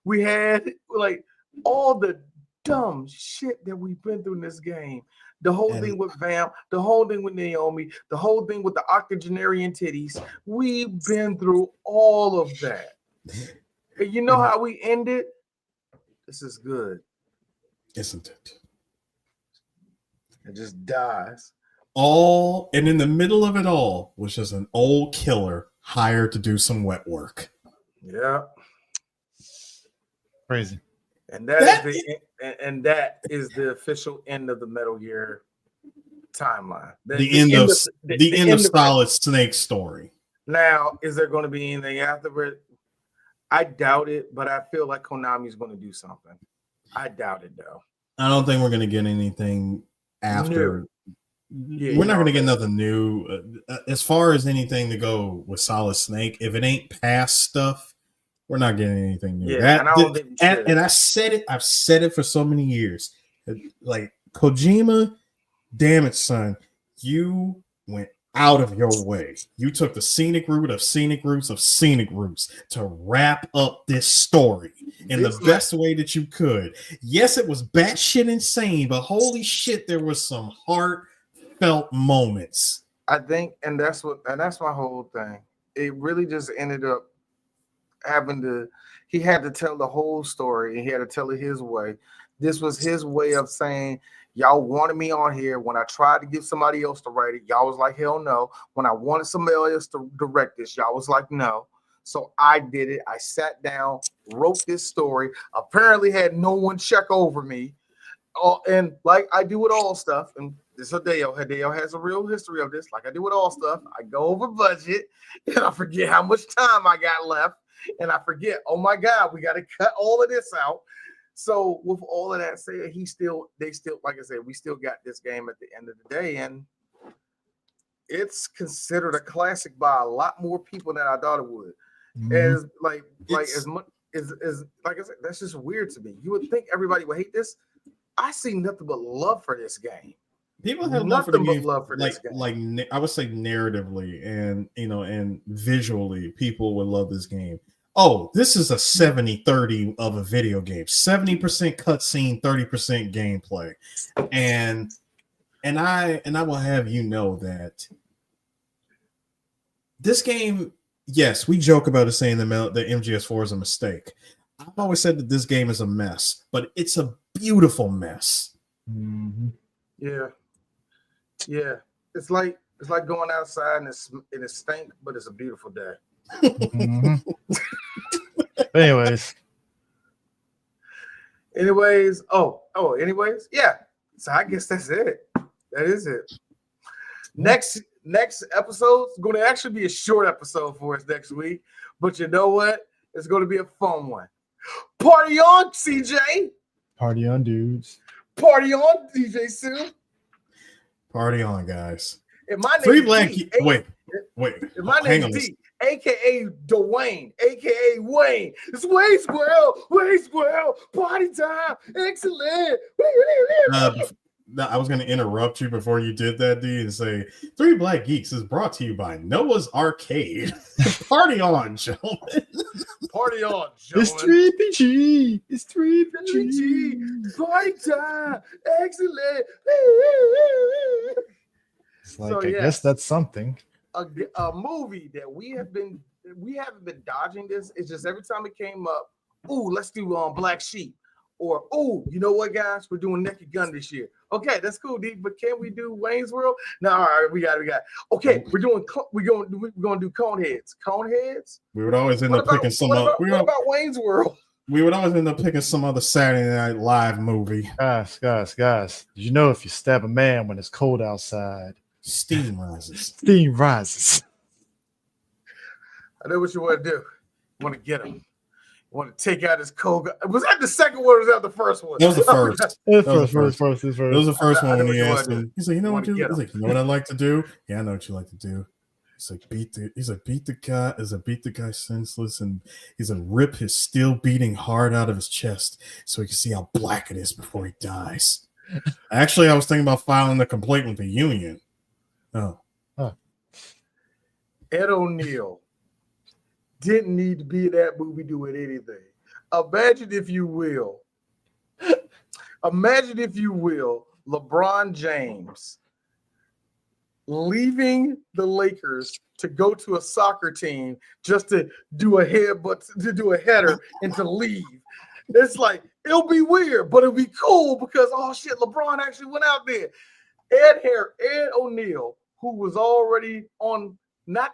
We had like all the dumb shit that we've been through in this game. The whole thing with Vamp, the whole thing with Naomi, the whole thing with the octogenarian titties. We've been through all of that. And you know how we end it? This is good.
Isn't it?
It just dies.
And in the middle of it all was just an old killer hired to do some wet work.
Yeah.
Crazy.
And that is the official end of the Metal Gear timeline.
The end of Solid Snake's story.
Now, is there going to be anything afterward? I doubt it, but I feel like Konami's going to do something. I doubt it, though.
I don't think we're going to get anything after.
Yeah,
we're not going to get nothing new. As far as anything to go with Solid Snake, if it ain't past stuff, we're not getting anything new.
Yeah,
and I said it. I've said it for so many years. Like Kojima, damn it, son, you went out of your way. You took the scenic route of scenic routes of scenic routes to wrap up this story in the best way that you could. Yes, it was batshit insane, but holy shit, there was some heartfelt moments.
I think, and that's my whole thing. It really just ended up he had to tell the whole story, and he had to tell it his way. This was his way of saying, y'all wanted me on here. When I tried to get somebody else to write it, y'all was like, hell no. When I wanted somebody else to direct this, y'all was like, no. So I did it. I sat down, wrote this story, apparently had no one check over me. And like I do with all stuff, and this Hideo has a real history of this. Like I do with all stuff, I go over budget, and I forget how much time I got left. And I forget, oh my God, we got to cut all of this out. So with all of that said, they still, like I said, we still got this game at the end of the day, and it's considered a classic by a lot more people than I thought it would. As like as much as like I said, that's just weird to me. You would think everybody would hate this. I see nothing but love for this game.
People have nothing but love for this game. Like I would say narratively and visually, people would love this game. Oh, this is a 70-30 of a video game. 70% cutscene, 30% gameplay. And I will have you know that this game, yes, we joke about it saying the MGS4 is a mistake. I've always said that this game is a mess, but it's a beautiful mess.
Mm-hmm.
Yeah. It's like going outside and it stink, but it's a beautiful day. Mm-hmm.
Anyways,
yeah. So I guess that's it. That is it. Next episode is going to actually be a short episode for us next week, but you know what? It's going to be a fun one. Party on, CJ.
Party on, dudes.
Party on, DJ Sue.
Party on, guys.
If my name
Free
is
Black.
D,
wait.
If my name is D, aka Dwayne, aka Wayne. It's Wayne Squirrel, party time, excellent.
I was going to interrupt you before you did that, D, and say 3 Black Geeks is brought to you by Noah's Arcade. Party on, gentlemen.
Party on,
It's
gentlemen.
3BG. It's 3BG.
Party time, excellent.
It's like, I guess that's something.
A movie that we haven't been dodging this. It's just every time it came up, ooh, let's do Black Sheep. Or, oh, you know what, guys? We're doing Naked Gun this year. Okay, that's cool, D. But can we do Wayne's World? No, all right, we got. Okay, we're going to do Coneheads. Coneheads.
We would always end up picking some
what about Wayne's World?
We would always end up picking some other Saturday Night Live movie.
Guys. Did you know if you stab a man when it's cold outside,
steam rises?
Steam rises.
I know what you want to do. You want to get him. Want to take out his cold. Was that the second one or was that the first one?
That was the first.
That was the first.
It was the first one when he asked him. He's like, you know what
you
know what I'd like to do? Yeah, I know what you like to do. He's like, beat the guy senseless, and he's like, rip his still beating heart out of his chest so he can see how black it is before he dies. Actually, I was thinking about filing a complaint with the union. Oh.
Huh.
Ed O'Neill didn't need to be in that movie doing anything. Imagine if you will, LeBron James leaving the Lakers to go to a soccer team just to do a header and to leave. It's like, it'll be weird, but it'll be cool because, oh shit, LeBron actually went out there. Ed O'Neill, who was already on not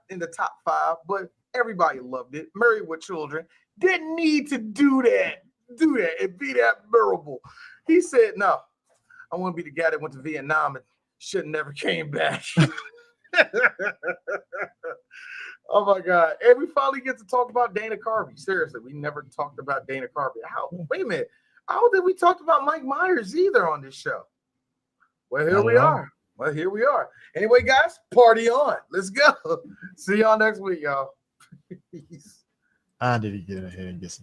in the top 5, but everybody loved it. Married with Children. Didn't need to do that and be that memorable. He said, no, I want to be the guy that went to Vietnam and should never came back. Oh my God. And we finally get to talk about Dana Carvey. Seriously, we never talked about Dana Carvey. Wait a minute. I don't think we talked about Mike Myers either on this show. Well, here we are. Anyway, guys, party on. Let's go. See y'all next week, y'all. Peace.
I need to get ahead and get some